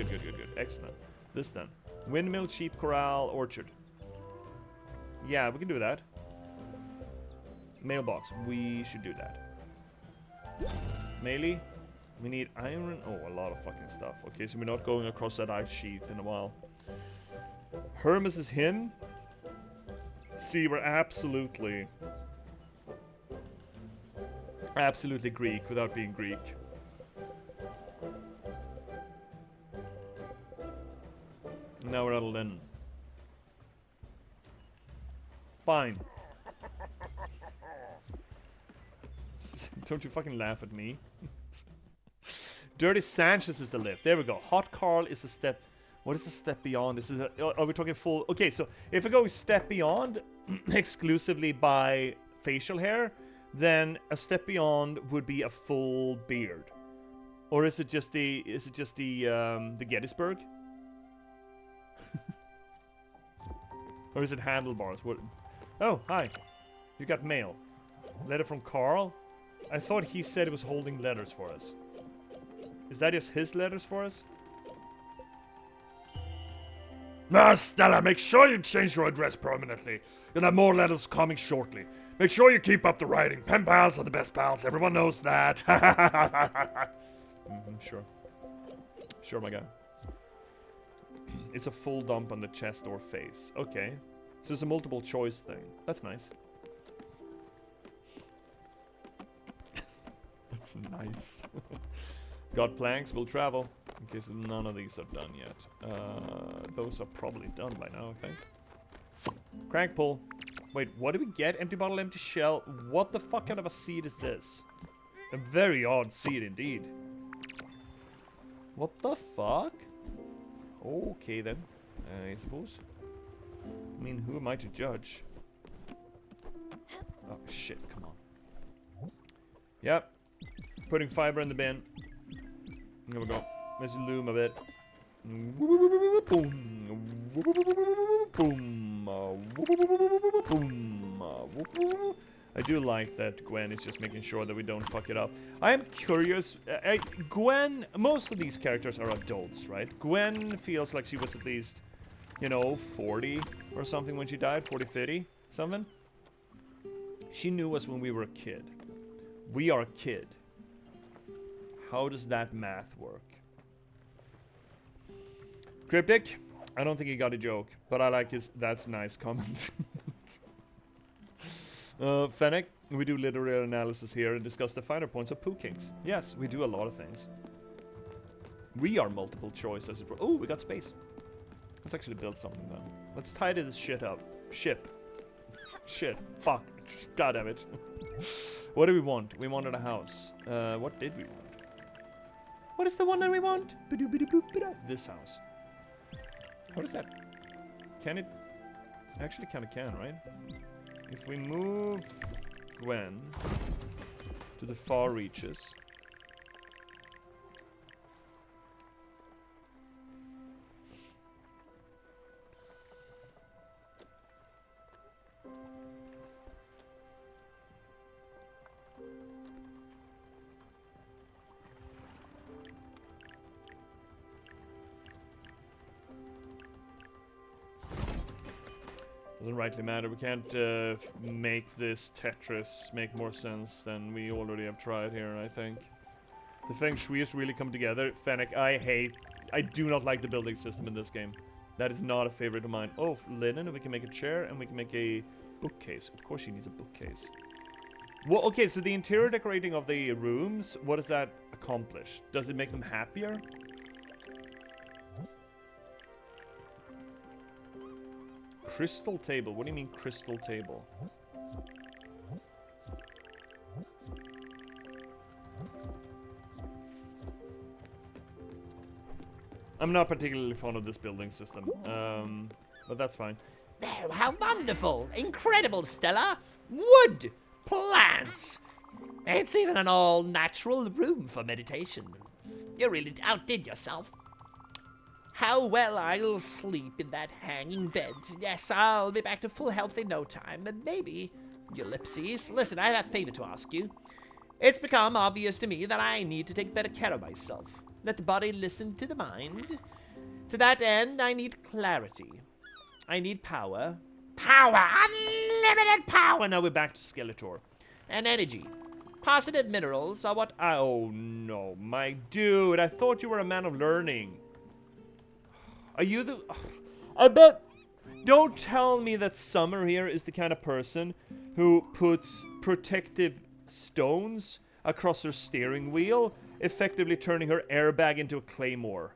[SPEAKER 1] Excellent. This then. Windmill, sheep corral, orchard. Yeah, we can do that. Mailbox. We should do that. Melee. We need iron. Oh, a lot of fucking stuff. Okay, so we're not going across that ice sheet in a while. Hermes is him. See, we're absolutely Greek without being Greek. Now we're at Lynn. Fine. Don't you fucking laugh at me. Dirty Sanchez is the lift. There we go. Hot Carl is a step. What is a step beyond? This is are we talking full? Okay, so if we go a step beyond exclusively by facial hair, then a step beyond would be a full beard. Or is it just the Gettysburg? Or is it handlebars? What? Oh, hi. You got mail. Letter from Carl? I thought he said he was holding letters for us. Is that just his letters for us? Nah, Stella, make sure you change your address permanently. You'll have more letters coming shortly. Make sure you keep up the writing. Pen pals are the best pals. Everyone knows that. Sure. Sure, my guy. It's a full dump on the chest or face. Okay. So it's a multiple choice thing. That's nice. That's nice. Got planks, will travel. In case none of these are done yet. Those are probably done by now, I think. Crank pull. Wait, what do we get? Empty bottle, empty shell. What the fuck kind of a seed is this? A very odd seed indeed. What the fuck? Okay then, I suppose. I mean, who am I to judge? Oh shit, come on. Yep. Putting fiber in the bin. Here we go. Let's loom a bit. Boom. Boom. Boom. I do like that Gwen is just making sure that we don't fuck it up. I am curious. Gwen, most of these characters are adults, right? Gwen feels like she was at least, you know, 40 or something when she died. 40, 50, something. She knew us when we were a kid. We are a kid. How does that math work? Cryptic? I don't think he got a joke, but I like his that's nice comment. Fennec, we do literary analysis here and discuss the finer points of Poo Kings. Yes, we do a lot of things. We are multiple choice as it were. Oh, we got space. Let's actually build something then. Let's tidy this shit up. Ship. Shit. Fuck. God damn it. What do we want? We wanted a house. What did we want? What is the one that we want? This house. What is that? Can it? Actually kinda can, right? If we move Gwen to the far reaches. Doesn't rightly matter. We can't make this Tetris make more sense than we already have tried here, I think. The Feng Shui has really come together. Fennec, I do not like the building system in this game. That is not a favorite of mine. Oh, linen, we can make a chair and we can make a bookcase. Of course she needs a bookcase. Well, okay, so the interior decorating of the rooms, what does that accomplish? Does it make them happier? Crystal table. What do you mean crystal table? I'm not particularly fond of this building system, but that's fine.
[SPEAKER 2] Oh, how wonderful! Incredible, Stella! Wood! Plants! It's even an all-natural room for meditation. You really outdid yourself. How well I'll sleep in that hanging bed. Yes, I'll be back to full health in no time, and maybe, Ellipses, listen, I have a favor to ask you. It's become obvious to me that I need to take better care of myself. Let the body listen to the mind. To that end, I need clarity. I need power. Power! Unlimited power! Now we're back to Skeletor. And energy. Positive minerals are what I...
[SPEAKER 1] Oh no, my dude, I thought you were a man of learning. Are you the... I bet... Don't tell me that Summer here is the kind of person who puts protective stones across her steering wheel, effectively turning her airbag into a claymore.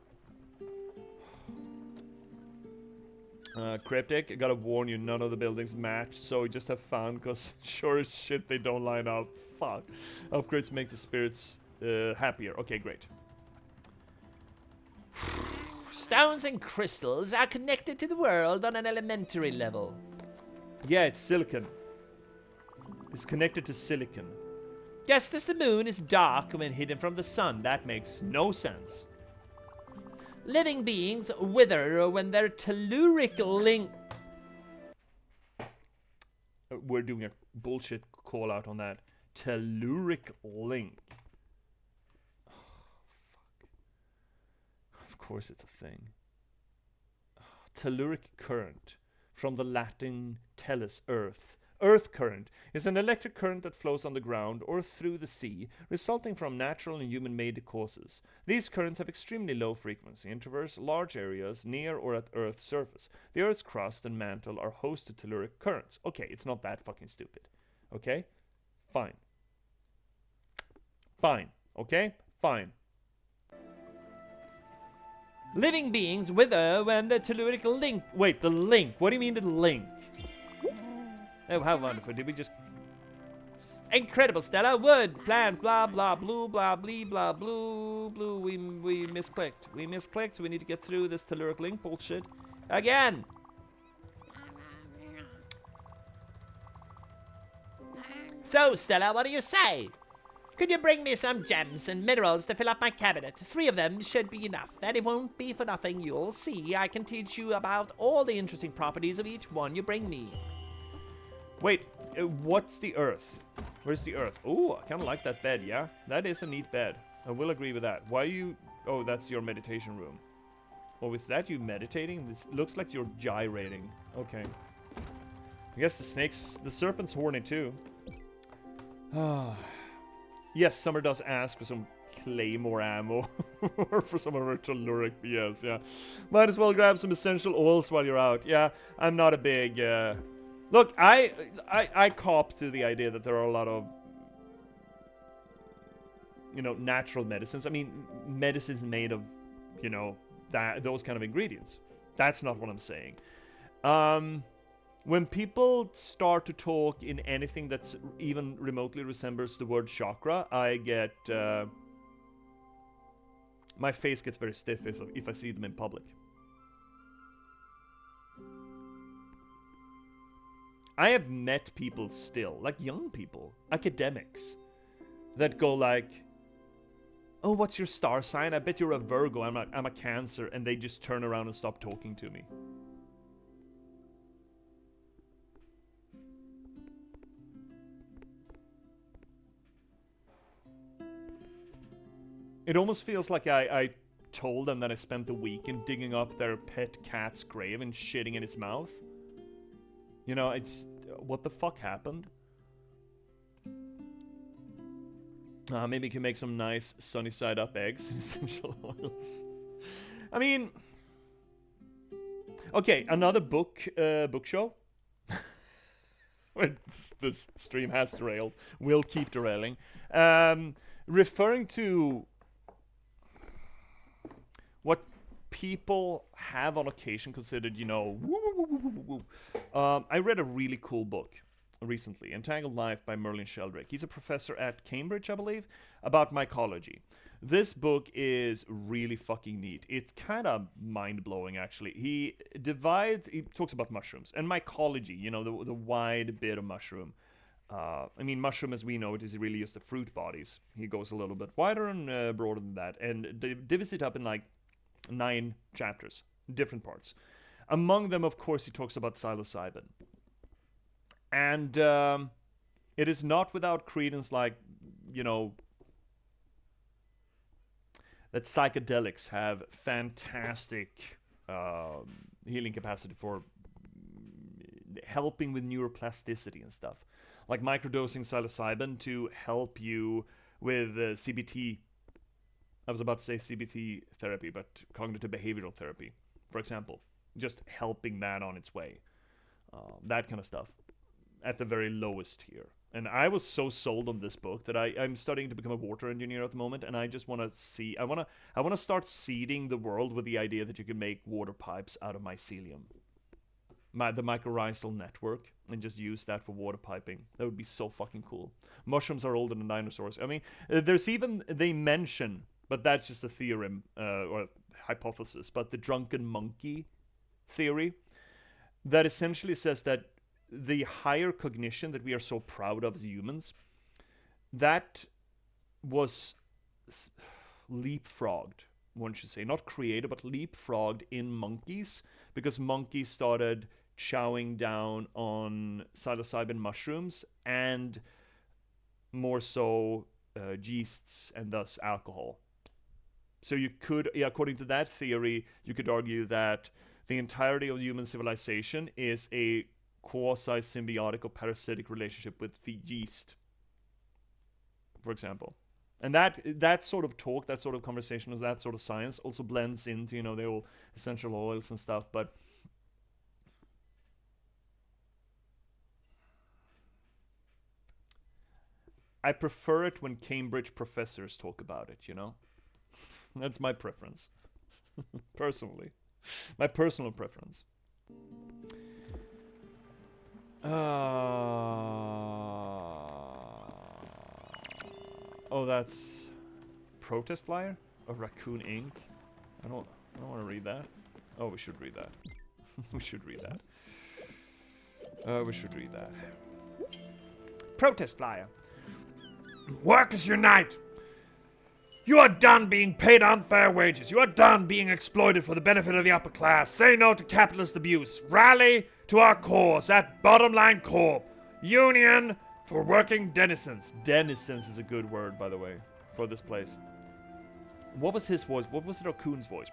[SPEAKER 1] Cryptic, I gotta warn you, none of the buildings match, so just have fun, cause sure as shit they don't line up. Fuck. Upgrades make the spirits happier. Okay, great.
[SPEAKER 2] Stones and crystals are connected to the world on an elementary level.
[SPEAKER 1] Yeah, it's silicon. It's connected to silicon.
[SPEAKER 2] Just as the moon is dark when hidden from the sun, that makes no sense. Living beings wither when their telluric link...
[SPEAKER 1] We're doing a bullshit call out on that. Telluric link. Oh, fuck. Of course it's a thing. Telluric current, from the Latin tellus, earth. Earth current is an electric current that flows on the ground or through the sea, resulting from natural and human-made causes. These currents have extremely low frequency and traverse large areas near or at Earth's surface. The Earth's crust and mantle are host to telluric currents. Okay, it's not that fucking stupid. Okay? Fine. Fine. Okay? Fine.
[SPEAKER 2] Living beings wither when the telluric link...
[SPEAKER 1] Wait, the link. What do you mean the link?
[SPEAKER 2] Oh, how wonderful. Did we just... Incredible, Stella. Wood, plants, blah, blah, blue, blah, blee, blah, blue, blue. We misclicked. We misclicked, so we need to get through this telluric link bullshit. Again! So, Stella, what do you say? Could you bring me some gems and minerals to fill up my cabinet? 3 of them should be enough, and it won't be for nothing. You'll see. I can teach you about all the interesting properties of each one you bring me.
[SPEAKER 1] Wait, what's the Earth? Where's the Earth? Oh, I kind of like that bed, yeah? That is a neat bed. I will agree with that. Why are you... Oh, that's your meditation room. Oh, with that you meditating? This looks like you're gyrating. Okay. I guess the serpent's horny too. Ah. Yes, Summer does ask for some claymore ammo. Or for some of her telluric BS, yeah. Might as well grab some essential oils while you're out. Yeah, I'm not a big... Look, I cop to the idea that there are a lot of, you know, natural medicines. I mean, medicines made of, you know, those kind of ingredients. That's not what I'm saying. When people start to talk in anything that's even remotely resembles the word chakra, I get, my face gets very stiff if I see them in public. I have met people still, like young people, academics, that go like, oh, what's your star sign? I bet you're a Virgo, I'm a Cancer, and they just turn around and stop talking to me. It almost feels like I told them that I spent the weekend digging up their pet cat's grave and shitting in its mouth. You know, it's... What the fuck happened? Maybe you can make some nice sunny side up eggs and essential oils. I mean... Okay, another book show. This stream has derailed. Will keep derailing. Referring to... what people have on occasion considered, you know, I read a really cool book recently, Entangled Life by Merlin Sheldrake. He's a professor at Cambridge, I believe, about mycology. This book is really fucking neat. It's kind of mind-blowing, actually. He talks about mushrooms and mycology, you know, the wide bit of mushroom. I mean, mushroom as we know it is really just the fruit bodies. He goes a little bit wider and broader than that, and divides it up in like 9 chapters, different parts. Among them, of course, he talks about psilocybin. And it is not without credence, like, you know, that psychedelics have fantastic healing capacity for helping with neuroplasticity and stuff. Like microdosing psilocybin to help you with CBT. I was about to say CBT therapy, but cognitive behavioral therapy, for example. Just helping that on its way. That kind of stuff. At the very lowest tier. And I was so sold on this book that I'm studying to become a water engineer at the moment, and I just want to see... I want to start seeding the world with the idea that you can make water pipes out of mycelium. The mycorrhizal network, and just use that for water piping. That would be so fucking cool. Mushrooms are older than dinosaurs. I mean, there's even... They mention... But that's just a theorem, or hypothesis, but the drunken monkey theory that essentially says that the higher cognition that we are so proud of as humans, that was leapfrogged, one should say, not created, but leapfrogged in monkeys, because monkeys started chowing down on psilocybin mushrooms and more so yeasts and thus alcohol. So you could, according to that theory, you could argue that the entirety of human civilization is a quasi-symbiotic or parasitic relationship with yeast, for example. And that sort of talk, that sort of conversation, that sort of science also blends into, the old essential oils and stuff, but I prefer it when Cambridge professors talk about it, That's my preference. Personally. My personal preference. Oh, that's protest flyer of Raccoon Inc. I don't want to read that. Oh, we should read that. We should read that. We should read that. Protest flyer. Workers unite! You are done being paid unfair wages. You are done being exploited for the benefit of the upper class. Say no to capitalist abuse. Rally to our cause at Bottom Line Corp. Union for working denizens. Denizens is a good word, by the way, for this place. What was his voice? What was Raccoon's voice?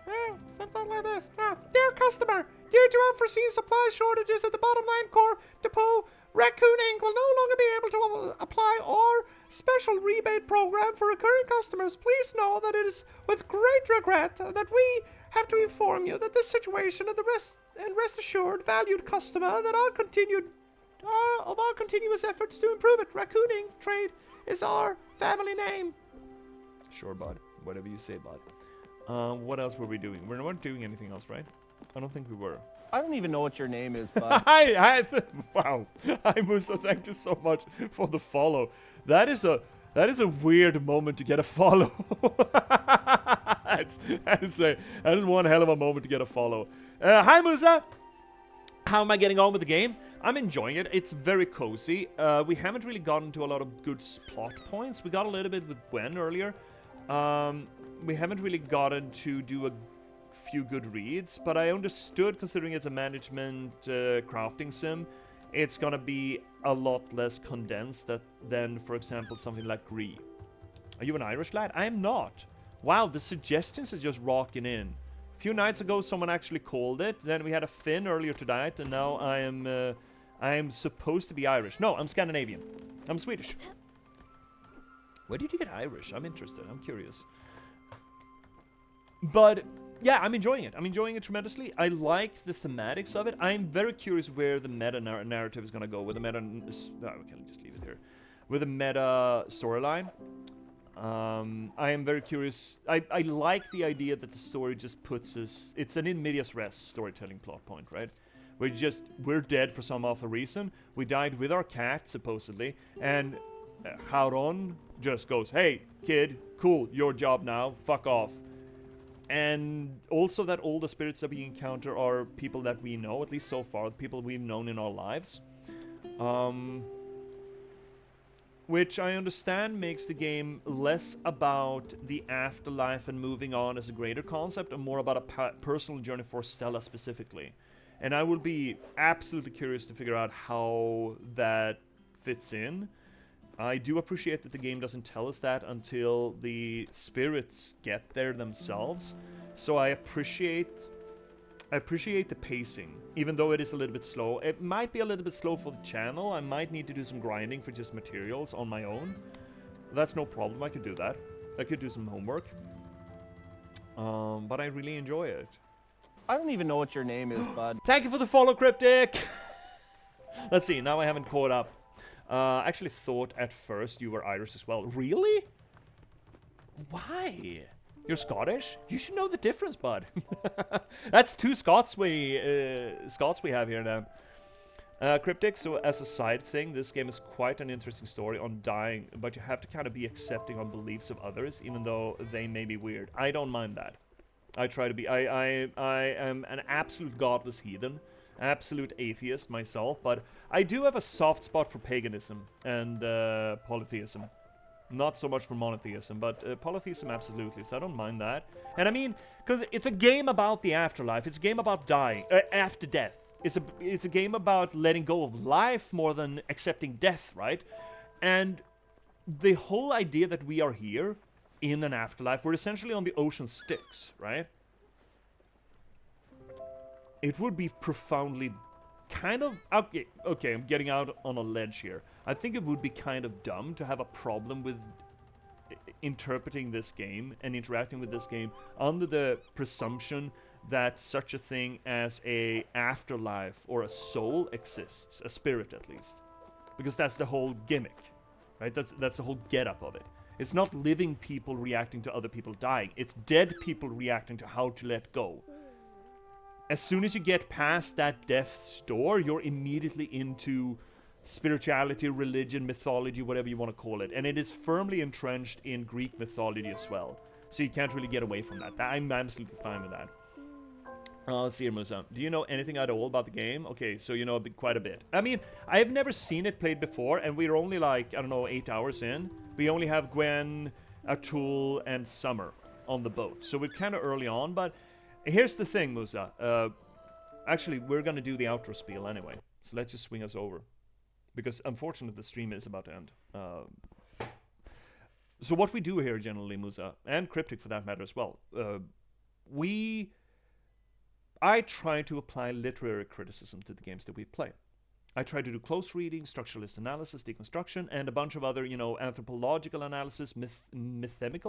[SPEAKER 2] Something like this. Dear customer, due to unforeseen supply shortages at the Bottom Line Corp depot, Raccoon Inc. will no longer be able to apply our special rebate program for recurring customers. Please know that it is with great regret that we have to inform you that this situation and rest assured, valued customer, that our continuous efforts to improve it. Raccoon Inc. Trade is our family name.
[SPEAKER 1] Sure, bud. Whatever you say, bud. What else were we doing? We weren't doing anything else, right? I don't think we were.
[SPEAKER 6] I don't even know what your name is, bud.
[SPEAKER 1] Wow. Hi, Musa. Thank you so much for the follow. That is a weird moment to get a follow. that is one hell of a moment to get a follow. Hi, Musa. How am I getting on with the game? I'm enjoying it. It's very cozy. We haven't really gotten to a lot of good plot points. We got a little bit with Gwen earlier. We haven't really gotten to do a few good reads, but I understood, considering it's a management crafting sim, it's gonna be a lot less condensed than, for example, something like Gree. Are you an Irish lad? I am not. Wow, the suggestions are just rocking in. A few nights ago, someone actually called it. Then we had a Finn earlier tonight, and now I am supposed to be Irish. No, I'm Scandinavian. I'm Swedish. Where did you get Irish? I'm interested. I'm curious. But yeah, I'm enjoying it. I'm enjoying it tremendously. I like the thematics of it. I'm very curious where the meta narrative is going to go. With the meta... No, we can just leave it here. With the meta storyline. I am very curious. I like the idea that the story just puts us... It's an in medias res storytelling plot point, right? We're dead for some awful reason. We died with our cat, supposedly. And Hauron just goes, hey, kid, cool, your job now. Fuck off. And also that all the spirits that we encounter are people that we know, at least so far, the people we've known in our lives. Which I understand makes the game less about the afterlife and moving on as a greater concept, and more about a personal journey for Stella specifically. And I will be absolutely curious to figure out how that fits in. I do appreciate that the game doesn't tell us that until the spirits get there themselves. So I appreciate the pacing, even though it is a little bit slow. It might be a little bit slow for the channel. I might need to do some grinding for just materials on my own. That's no problem. I could do that. I could do some homework. But I really enjoy it.
[SPEAKER 6] I don't even know what your name is, bud.
[SPEAKER 1] Thank you for the follow, Cryptic. Let's see. Now I haven't caught up. I actually thought at first you were Irish as well. Really? Why? You're Scottish? You should know the difference, bud. That's two Scots we have here now. Cryptic, so as a side thing, this game is quite an interesting story on dying, but you have to kind of be accepting on beliefs of others, even though they may be weird. I don't mind that. I try to be. I am an absolute godless heathen, absolute atheist myself, but I do have a soft spot for paganism and polytheism. Not so much for monotheism, but polytheism absolutely, so I don't mind that. And I mean, because it's a game about the afterlife, it's a game about dying, after death. It's a game about letting go of life more than accepting death, right? And the whole idea that we are here in an afterlife, we're essentially on the ocean Styx, right? It would be profoundly kind of... Okay, I'm getting out on a ledge here. I think it would be kind of dumb to have a problem with interpreting this game and interacting with this game under the presumption that such a thing as a afterlife or a soul exists, a spirit at least. Because that's the whole gimmick, right? That's the whole get-up of it. It's not living people reacting to other people dying. It's dead people reacting to how to let go. As soon as you get past that death's door, you're immediately into spirituality, religion, mythology, whatever you want to call it. And it is firmly entrenched in Greek mythology as well. So you can't really get away from that. I'm absolutely fine with that. Let's see here, Musa. Do you know anything at all about the game? Okay, so you know quite a bit. I mean, I have never seen it played before, and we're only like, I don't know, 8 hours in. We only have Gwen, Atul, and Summer on the boat. So we're kind of early on, but here's the thing, Musa. Actually, we're going to do the outro spiel anyway. So let's just swing us over. Because unfortunately, the stream is about to end. So what we do here generally, Musa, and Cryptic for that matter as well, I try to apply literary criticism to the games that we play. I try to do close reading, structuralist analysis, deconstruction, and a bunch of other, anthropological analysis, mytheme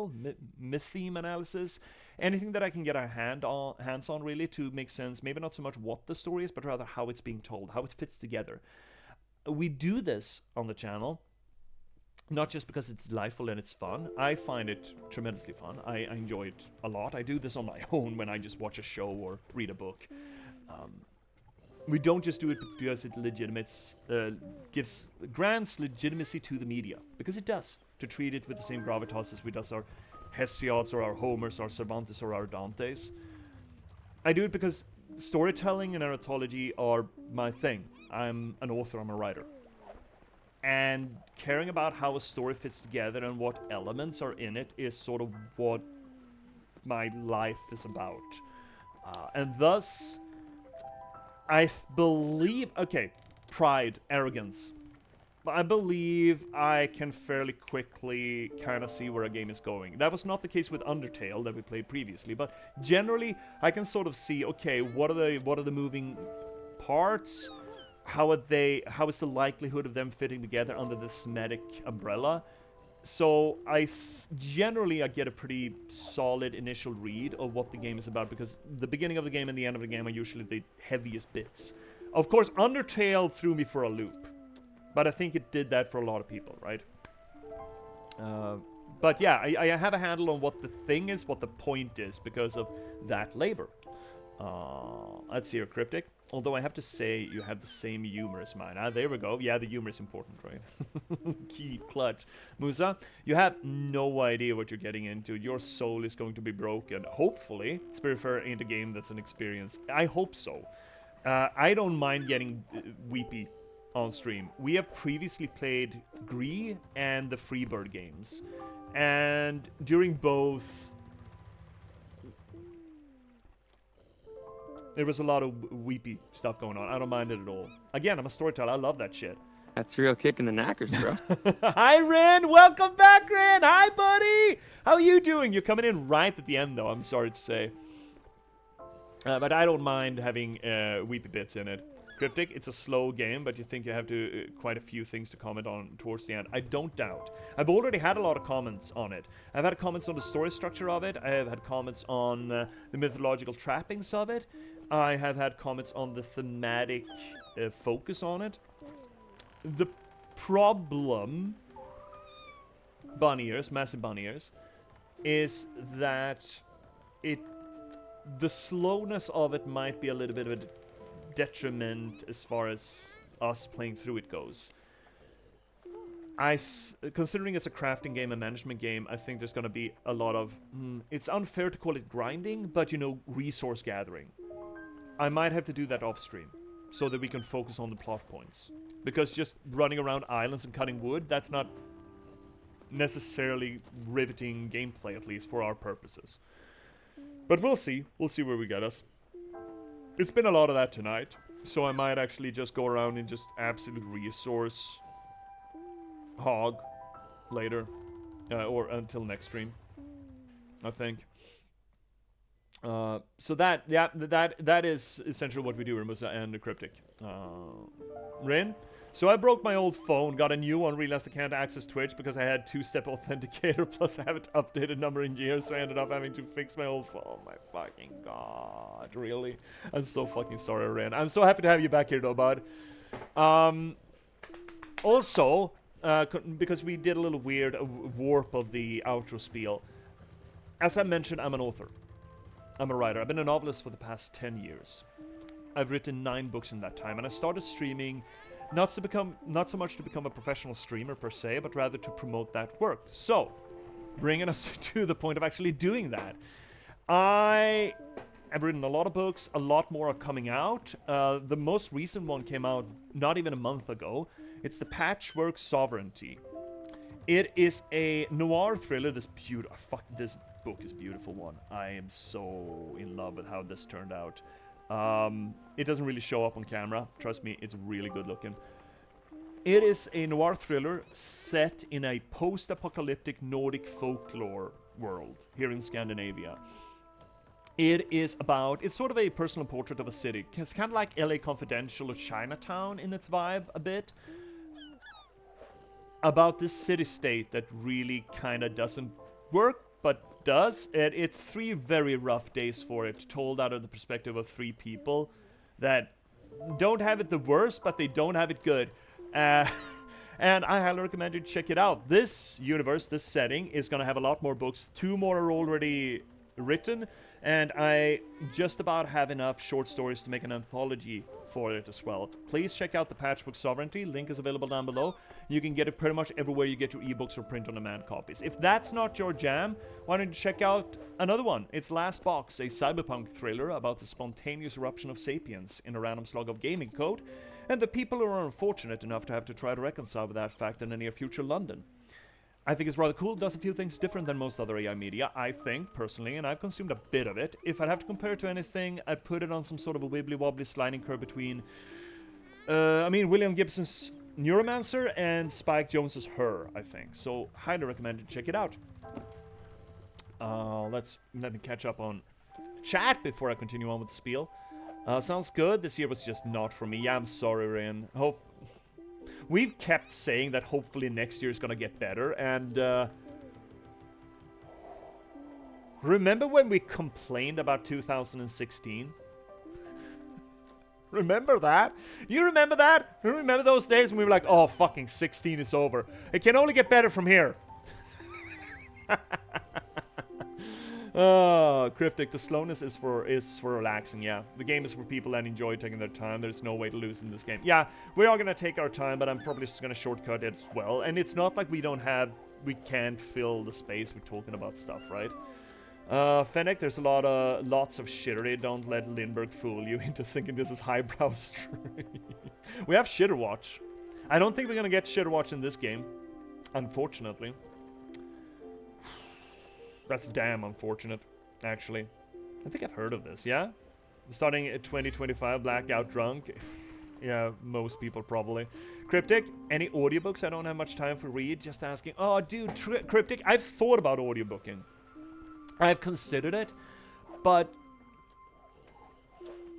[SPEAKER 1] analysis, anything that I can get our hands on really to make sense, maybe not so much what the story is, but rather how it's being told, how it fits together. We do this on the channel, not just because it's delightful and it's fun. I find it tremendously fun. I enjoy it a lot. I do this on my own when I just watch a show or read a book. We don't just do it because it grants legitimacy to the media, because it does, to treat it with the same gravitas as we does our Hesiod's or our Homer's, our Cervantes or our Dante's. I do it because storytelling and narratology are my thing. I'm an author, I'm a writer. And caring about how a story fits together and what elements are in it is sort of what my life is about. And thus, I believe... Okay, pride, arrogance. I believe I can fairly quickly kind of see where a game is going. That was not the case with Undertale that we played previously, but generally I can sort of see, okay, what are the moving parts? How is the likelihood of them fitting together under the thematic umbrella? So generally I get a pretty solid initial read of what the game is about, because the beginning of the game and the end of the game are usually the heaviest bits. Of course, Undertale threw me for a loop, but I think it did that for a lot of people, right? But yeah, I have a handle on what the thing is, what the point is, because of that labor. Let's see here, Cryptic. Although I have to say, you have the same humor as mine. There we go. Yeah, the humor is important, right? Key clutch. Musa, you have no idea what you're getting into. Your soul is going to be broken. Hopefully, Spiritfarer ain't a game that's an experience. I hope so. I don't mind getting weepy on stream. We have previously played Gree and the Freebird games. And during both... there was a lot of weepy stuff going on. I don't mind it at all. Again, I'm a storyteller. I love that shit.
[SPEAKER 7] That's real kick in the knackers, bro.
[SPEAKER 1] Hi, Ren. Welcome back, Ren. Hi, buddy. How are you doing? You're coming in right at the end, though, I'm sorry to say. But I don't mind having weepy bits in it. Cryptic, it's a slow game, but you think you have to quite a few things to comment on towards the end. I don't doubt. I've already had a lot of comments on it. I've had comments on the story structure of it. I have had comments on the mythological trappings of it. I have had comments on the thematic focus on it. The problem, bunny ears, massive bunny ears, is that the slowness of it might be a little bit of a detriment as far as us playing through it goes. considering it's a crafting game, a management game, I think there's gonna be a lot of, it's unfair to call it grinding, but you know, resource gathering. I might have to do that off stream, so that we can focus on the plot points. Because just running around islands and cutting wood, that's not necessarily riveting gameplay, at least for our purposes. But we'll see where we get us. It's been a lot of that tonight, so I might actually just go around and just absolute resource hog later, or until next stream, I think. So that is essentially what we do, Ramusa and the Cryptic. Rin? So I broke my old phone, got a new one, realized I can't access Twitch because I had two-step authenticator, plus I haven't updated number in years, so I ended up having to fix my old phone. Oh my fucking god, really? I'm so fucking sorry, Rin. I'm so happy to have you back here though, bud. Also, because we did a little weird warp of the outro spiel. As I mentioned, I'm an author. I'm a writer. I've been a novelist for the past 10 years. I've written 9 books in that time, and I started streaming not so much to become a professional streamer per se, but rather to promote that work. So, bringing us to the point of actually doing that. I have written a lot of books, a lot more are coming out. The most recent one came out not even a month ago. It's The Patchwork Sovereignty. It is a noir thriller. This book is a beautiful one. I am so in love with how this turned out. It doesn't really show up on camera. Trust me, it's really good looking. It is a noir thriller set in a post-apocalyptic Nordic folklore world here in Scandinavia. It's sort of a personal portrait of a city. It's kind of like LA Confidential or Chinatown in its vibe a bit. About this city-state that really kind of doesn't work, but does. It's 3 very rough days for it, told out of the perspective of 3 people that don't have it the worst, but they don't have it good. And I highly recommend you check it out. This universe, this setting, is going to have a lot more books. 2 more are already written, and I just about have enough short stories to make an anthology for it as well. Please check out The Patchwork Sovereignty. Link is available down below. You can get it pretty much everywhere you get your ebooks or print-on-demand copies. If that's not your jam, why don't you check out another one? It's Last Box, a cyberpunk thriller about the spontaneous eruption of sapiens in a random slog of gaming code, and the people who are unfortunate enough to have to try to reconcile with that fact in the near future London. I think it's rather cool, does a few things different than most other AI media, I think, personally, and I've consumed a bit of it. If I'd have to compare it to anything, I'd put it on some sort of a wibbly-wobbly sliding curve between, William Gibson's Neuromancer and Spike Jonze's Her, I think. So, highly recommend you check it out. Let me catch up on chat before I continue on with the spiel. Sounds good. This year was just not for me. Yeah, I'm sorry, Rin. We've kept saying that hopefully next year is gonna get better, and remember when we complained about 2016? Remember that? You remember that? You remember those days when we were like, oh, fucking 16 is over. It can only get better from here. Oh, Cryptic, the slowness is for relaxing, yeah. The game is for people that enjoy taking their time. There's no way to lose in this game. Yeah, we are gonna take our time, but I'm probably just gonna shortcut it as well. And it's not like we can't fill the space with talking about stuff, right? Fennec, there's lots of shittery. Don't let Lindberg fool you into thinking this is highbrow stream. We have Shitterwatch. I don't think we're gonna get Shitterwatch in this game, unfortunately. That's damn unfortunate, actually. I think I've heard of this, yeah? Starting at 2025, Blackout Drunk. Yeah, most people probably. Cryptic, any audiobooks? I don't have much time for read, just asking. Oh, dude, Cryptic, I've thought about audiobooking. I've considered it, but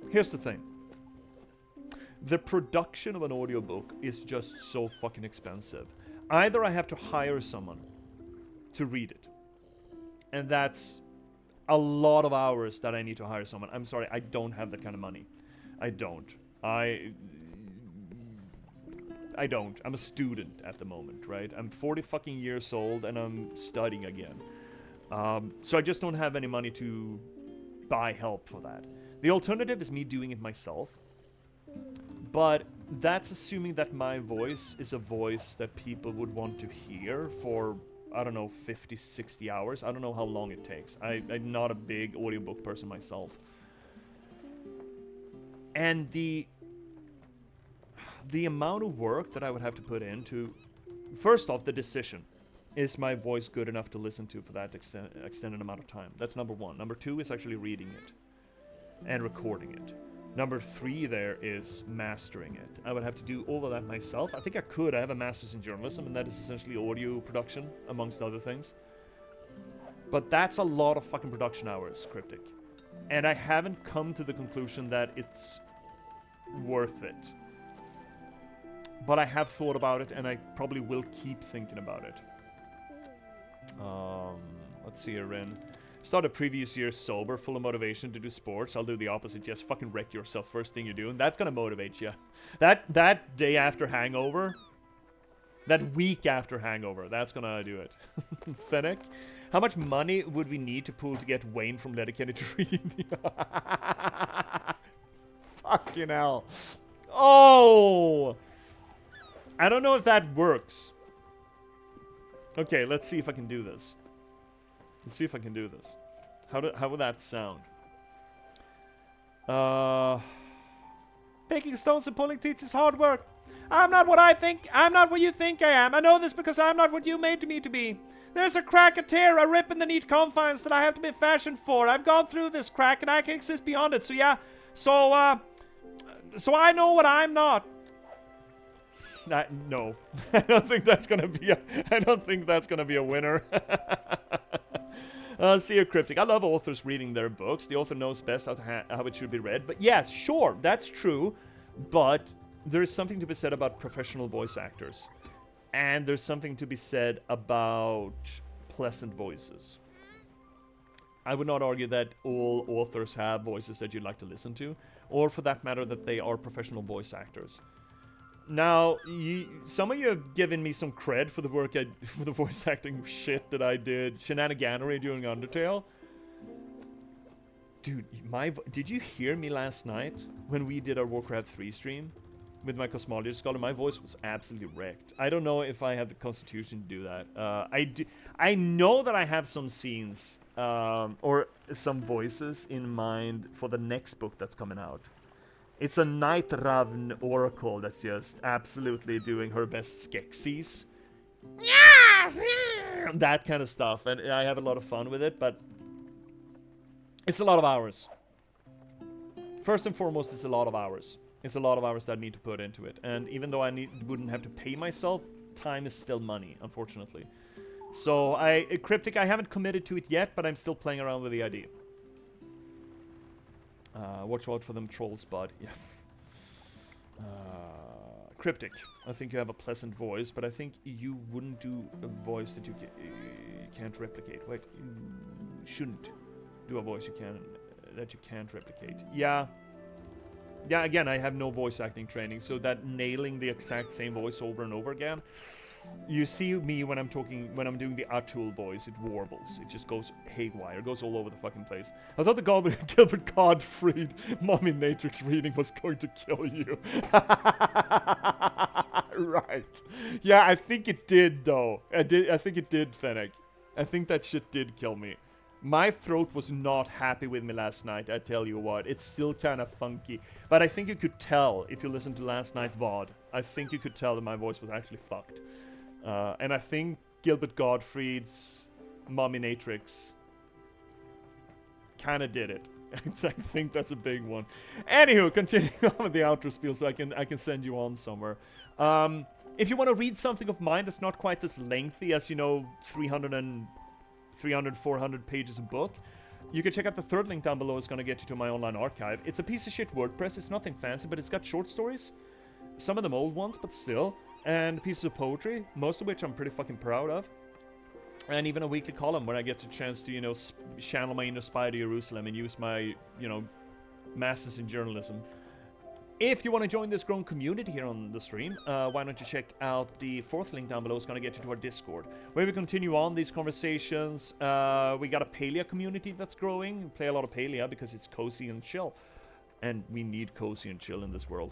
[SPEAKER 1] here's the thing. The production of an audiobook is just so fucking expensive. Either I have to hire someone to read it, and that's a lot of hours that I need to hire someone. I'm sorry, I don't have that kind of money. I don't. I don't. I'm a student at the moment, right? I'm 40 fucking years old and I'm studying again. So I just don't have any money to buy help for that. The alternative is me doing it myself. But that's assuming that my voice is a voice that people would want to hear for, I don't know, 50, 60 hours. I don't know how long it takes. I'm not a big audiobook person myself. And the amount of work that I would have to put into, first off, the decision. Is my voice good enough to listen to for that extended amount of time? That's number one. Number two is actually reading it and recording it. Number three there is mastering it. I would have to do all of that myself. I think I could. I have a master's in journalism, and that is essentially audio production, amongst other things. But that's a lot of fucking production hours, Cryptic. And I haven't come to the conclusion that it's worth it. But I have thought about it, and I probably will keep thinking about it. Let's see here, Ren. Started previous year sober, full of motivation to do sports. I'll do the opposite. Just fucking wreck yourself first thing you do, and that's gonna motivate you. That day after hangover, that week after hangover, that's gonna do it. Fennec, how much money would we need to pool to get Wayne from Letterkenny to read? Fucking hell. Oh! I don't know if that works. Okay, let's see if I can do this. Let's see if I can do this. How would that sound?
[SPEAKER 2] Picking stones and pulling teeth is hard work. I'm not what I think. I'm not what you think I am. I know this because I'm not what you made me to be. There's a crack, a tear, a rip in the neat confines that I have to be fashioned for. I've gone through this crack and I can exist beyond it. So yeah. So I know what I'm not. No. I don't think that's gonna be a winner. See you, Cryptic. I love authors reading their books. The author knows best how it should be read. But yeah, sure, that's true. But there is something to be said about professional voice actors. And there's something to be said about pleasant voices. I would not argue that all authors have voices that you'd like to listen to. Or for that matter, that they are professional voice actors. Now, some of you have given me some cred for the work for the voice acting shit that I did, shenaniganery during Undertale. Dude, did you hear me last night when we did our Warcraft 3 stream with my Cosmology Scholar? My voice was absolutely wrecked. I don't know if I have the constitution to do that. I know that I have some scenes or some voices in mind for the next book that's coming out. It's a Night Ravn Oracle that's just absolutely doing her best Skeksis. Yes! That kind of stuff. And I have a lot of fun with it, but it's a lot of hours. First and foremost, it's a lot of hours. It's a lot of hours that I need to put into it. And even though I wouldn't have to pay myself, time is still money, unfortunately. So, Cryptic, I haven't committed to it yet, but I'm still playing around with the idea. Watch out for them trolls, bud. Yeah. Cryptic. I think you have a pleasant voice, but I think you wouldn't do a voice that you can't replicate. Wait, you shouldn't do a voice that you can't replicate. Yeah. Yeah, again, I have no voice acting training, so that nailing the exact same voice over and over again. You see me when I'm doing the Atul voice, it warbles. It just goes haywire. It goes all over the fucking place. I thought the Gilbert Gottfried Mommy Matrix reading was going to kill you. Right. Yeah, I think it did, though. I think it did, Fennec. I think that shit did kill me. My throat was not happy with me last night, I tell you what. It's still kind of funky. But I think you could tell, if you listened to last night's VOD, I think you could tell that my voice was actually fucked. And I think Gilbert Gottfried's Mominatrix kind of did it. I think that's a big one. Anywho, continuing on with the outro spiel so I can send you on somewhere. If you want to read something of mine that's not quite as lengthy as, 300, 400 pages a book, you can check out the third link down below. It's going to get you to my online archive. It's a piece of shit WordPress. It's nothing fancy, but it's got short stories. Some of them old ones, but still. And pieces of poetry, most of which I'm pretty fucking proud of. And even a weekly column where I get the chance to, channel my inner spy to Jerusalem and use my, masters in journalism. If you want to join this growing community here on the stream, why don't you check out the fourth link down below. It's going to get you to our Discord, where we continue on these conversations. We got a Palea community that's growing. We play a lot of Palea because it's cozy and chill. And we need cozy and chill in this world.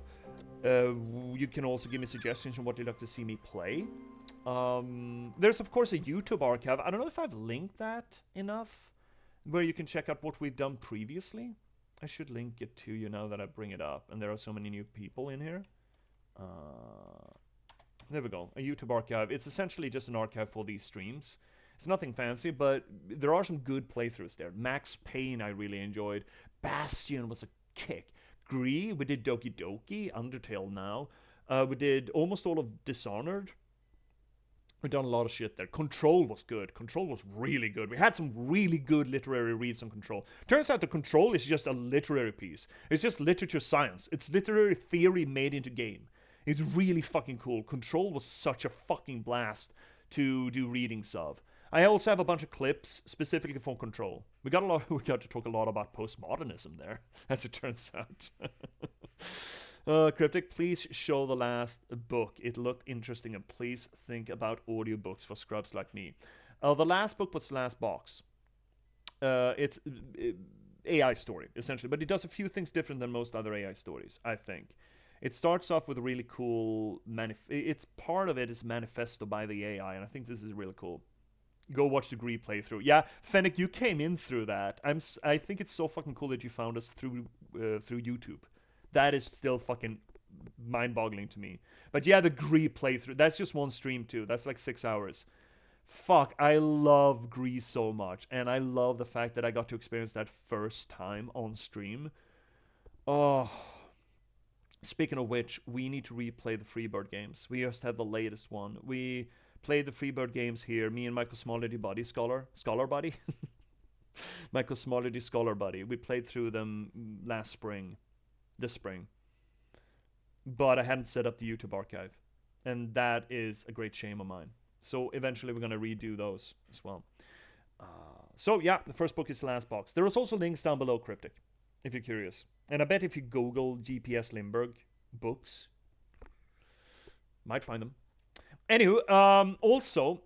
[SPEAKER 1] You can also give me suggestions on what you'd like to see me play. There's of course a YouTube archive. I don't know if I've linked that enough, where you can check out what we've done previously. I should link it to you now that I bring it up, and there are so many new people in here. There we go, a YouTube archive. It's essentially just an archive for these streams. It's nothing fancy, but there are some good playthroughs there. Max Payne I really enjoyed. Bastion was a kick. Gree, we did Doki Doki, Undertale now. We did almost all of Dishonored. We've done a lot of shit there. Control was good. Control was really good. We had some really good literary reads on Control. Turns out the Control is just a literary piece. It's just literature science. It's literary theory made into game. It's really fucking cool. Control was such a fucking blast to do readings of. I also have a bunch of clips specifically for Control. We got to talk a lot about postmodernism there, as it turns out. Cryptic, please show the last book. It looked interesting, and please think about audiobooks for scrubs like me. The last book was The Last Box. It's AI story, essentially, but it does a few things different than most other AI stories, I think. It starts off with a really cool it's part of it is manifesto by the AI, and I think this is really cool. Go watch the Gree playthrough. Yeah, Fennec, you came in through that. I think it's so fucking cool that you found us through YouTube. That is still fucking mind-boggling to me. But yeah, the Gree playthrough, that's just one stream too. That's like 6 hours. Fuck, I love Gree so much. And I love the fact that I got to experience that first time on stream. Oh. Speaking of which, we need to replay the Freebird games. We just had the latest one. We played the Freebird games here. Me and Michael Smallity Buddy, Scholar Buddy? Michael Smallity Scholar Buddy. We played through them this spring, but I hadn't set up the YouTube archive, and that is a great shame of mine. So eventually we're going to redo those as well. So yeah, the first book is The Last Box. There is also links down below, Cryptic, if you're curious. And I bet if you Google J.P.S. Lindberg books, might find them. Anywho, also,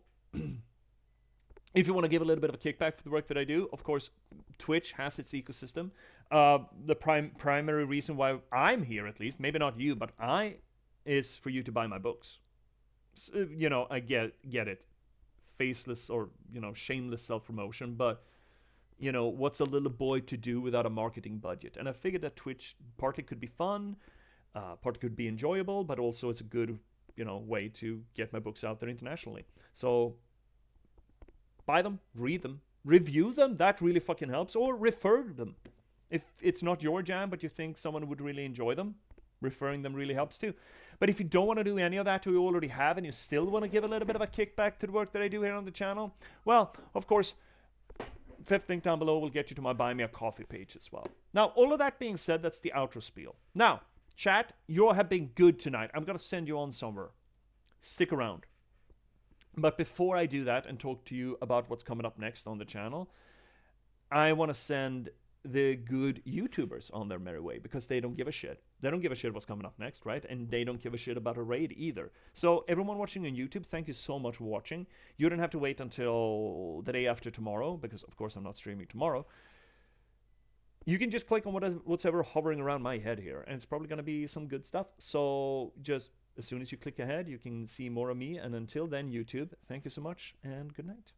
[SPEAKER 1] if you want to give a little bit of a kickback for the work that I do, of course, Twitch has its ecosystem. The primary reason why I'm here, at least, maybe not you, but is for you to buy my books. So, you know, I get it. Faceless or, you know, shameless self-promotion, but, you know, what's a little boy to do without a marketing budget? And I figured that Twitch partly could be fun, partly could be enjoyable, but also it's a good, you know, way to get my books out there internationally. So buy them, read them, review them, that really fucking helps, or refer them. If it's not your jam, but you think someone would really enjoy them, referring them really helps too. But if you don't want to do any of that, or you already have, and you still want to give a little bit of a kickback to the work that I do here on the channel, well, of course, fifth link down below will get you to my Buy Me a Coffee page as well. Now, all of that being said, that's the outro spiel. Now, chat, you all have been good tonight. I'm going to send you on somewhere. Stick around. But before I do that and talk to you about what's coming up next on the channel, I want to send the good YouTubers on their merry way, because they don't give a shit. They don't give a shit what's coming up next, right? And they don't give a shit about a raid either. So everyone watching on YouTube, thank you so much for watching. You don't have to wait until the day after tomorrow, because of course I'm not streaming tomorrow. You can just click on whatever hovering around my head here, and it's probably going to be some good stuff. So just as soon as you click ahead, you can see more of me. And until then, YouTube, thank you so much, and good night.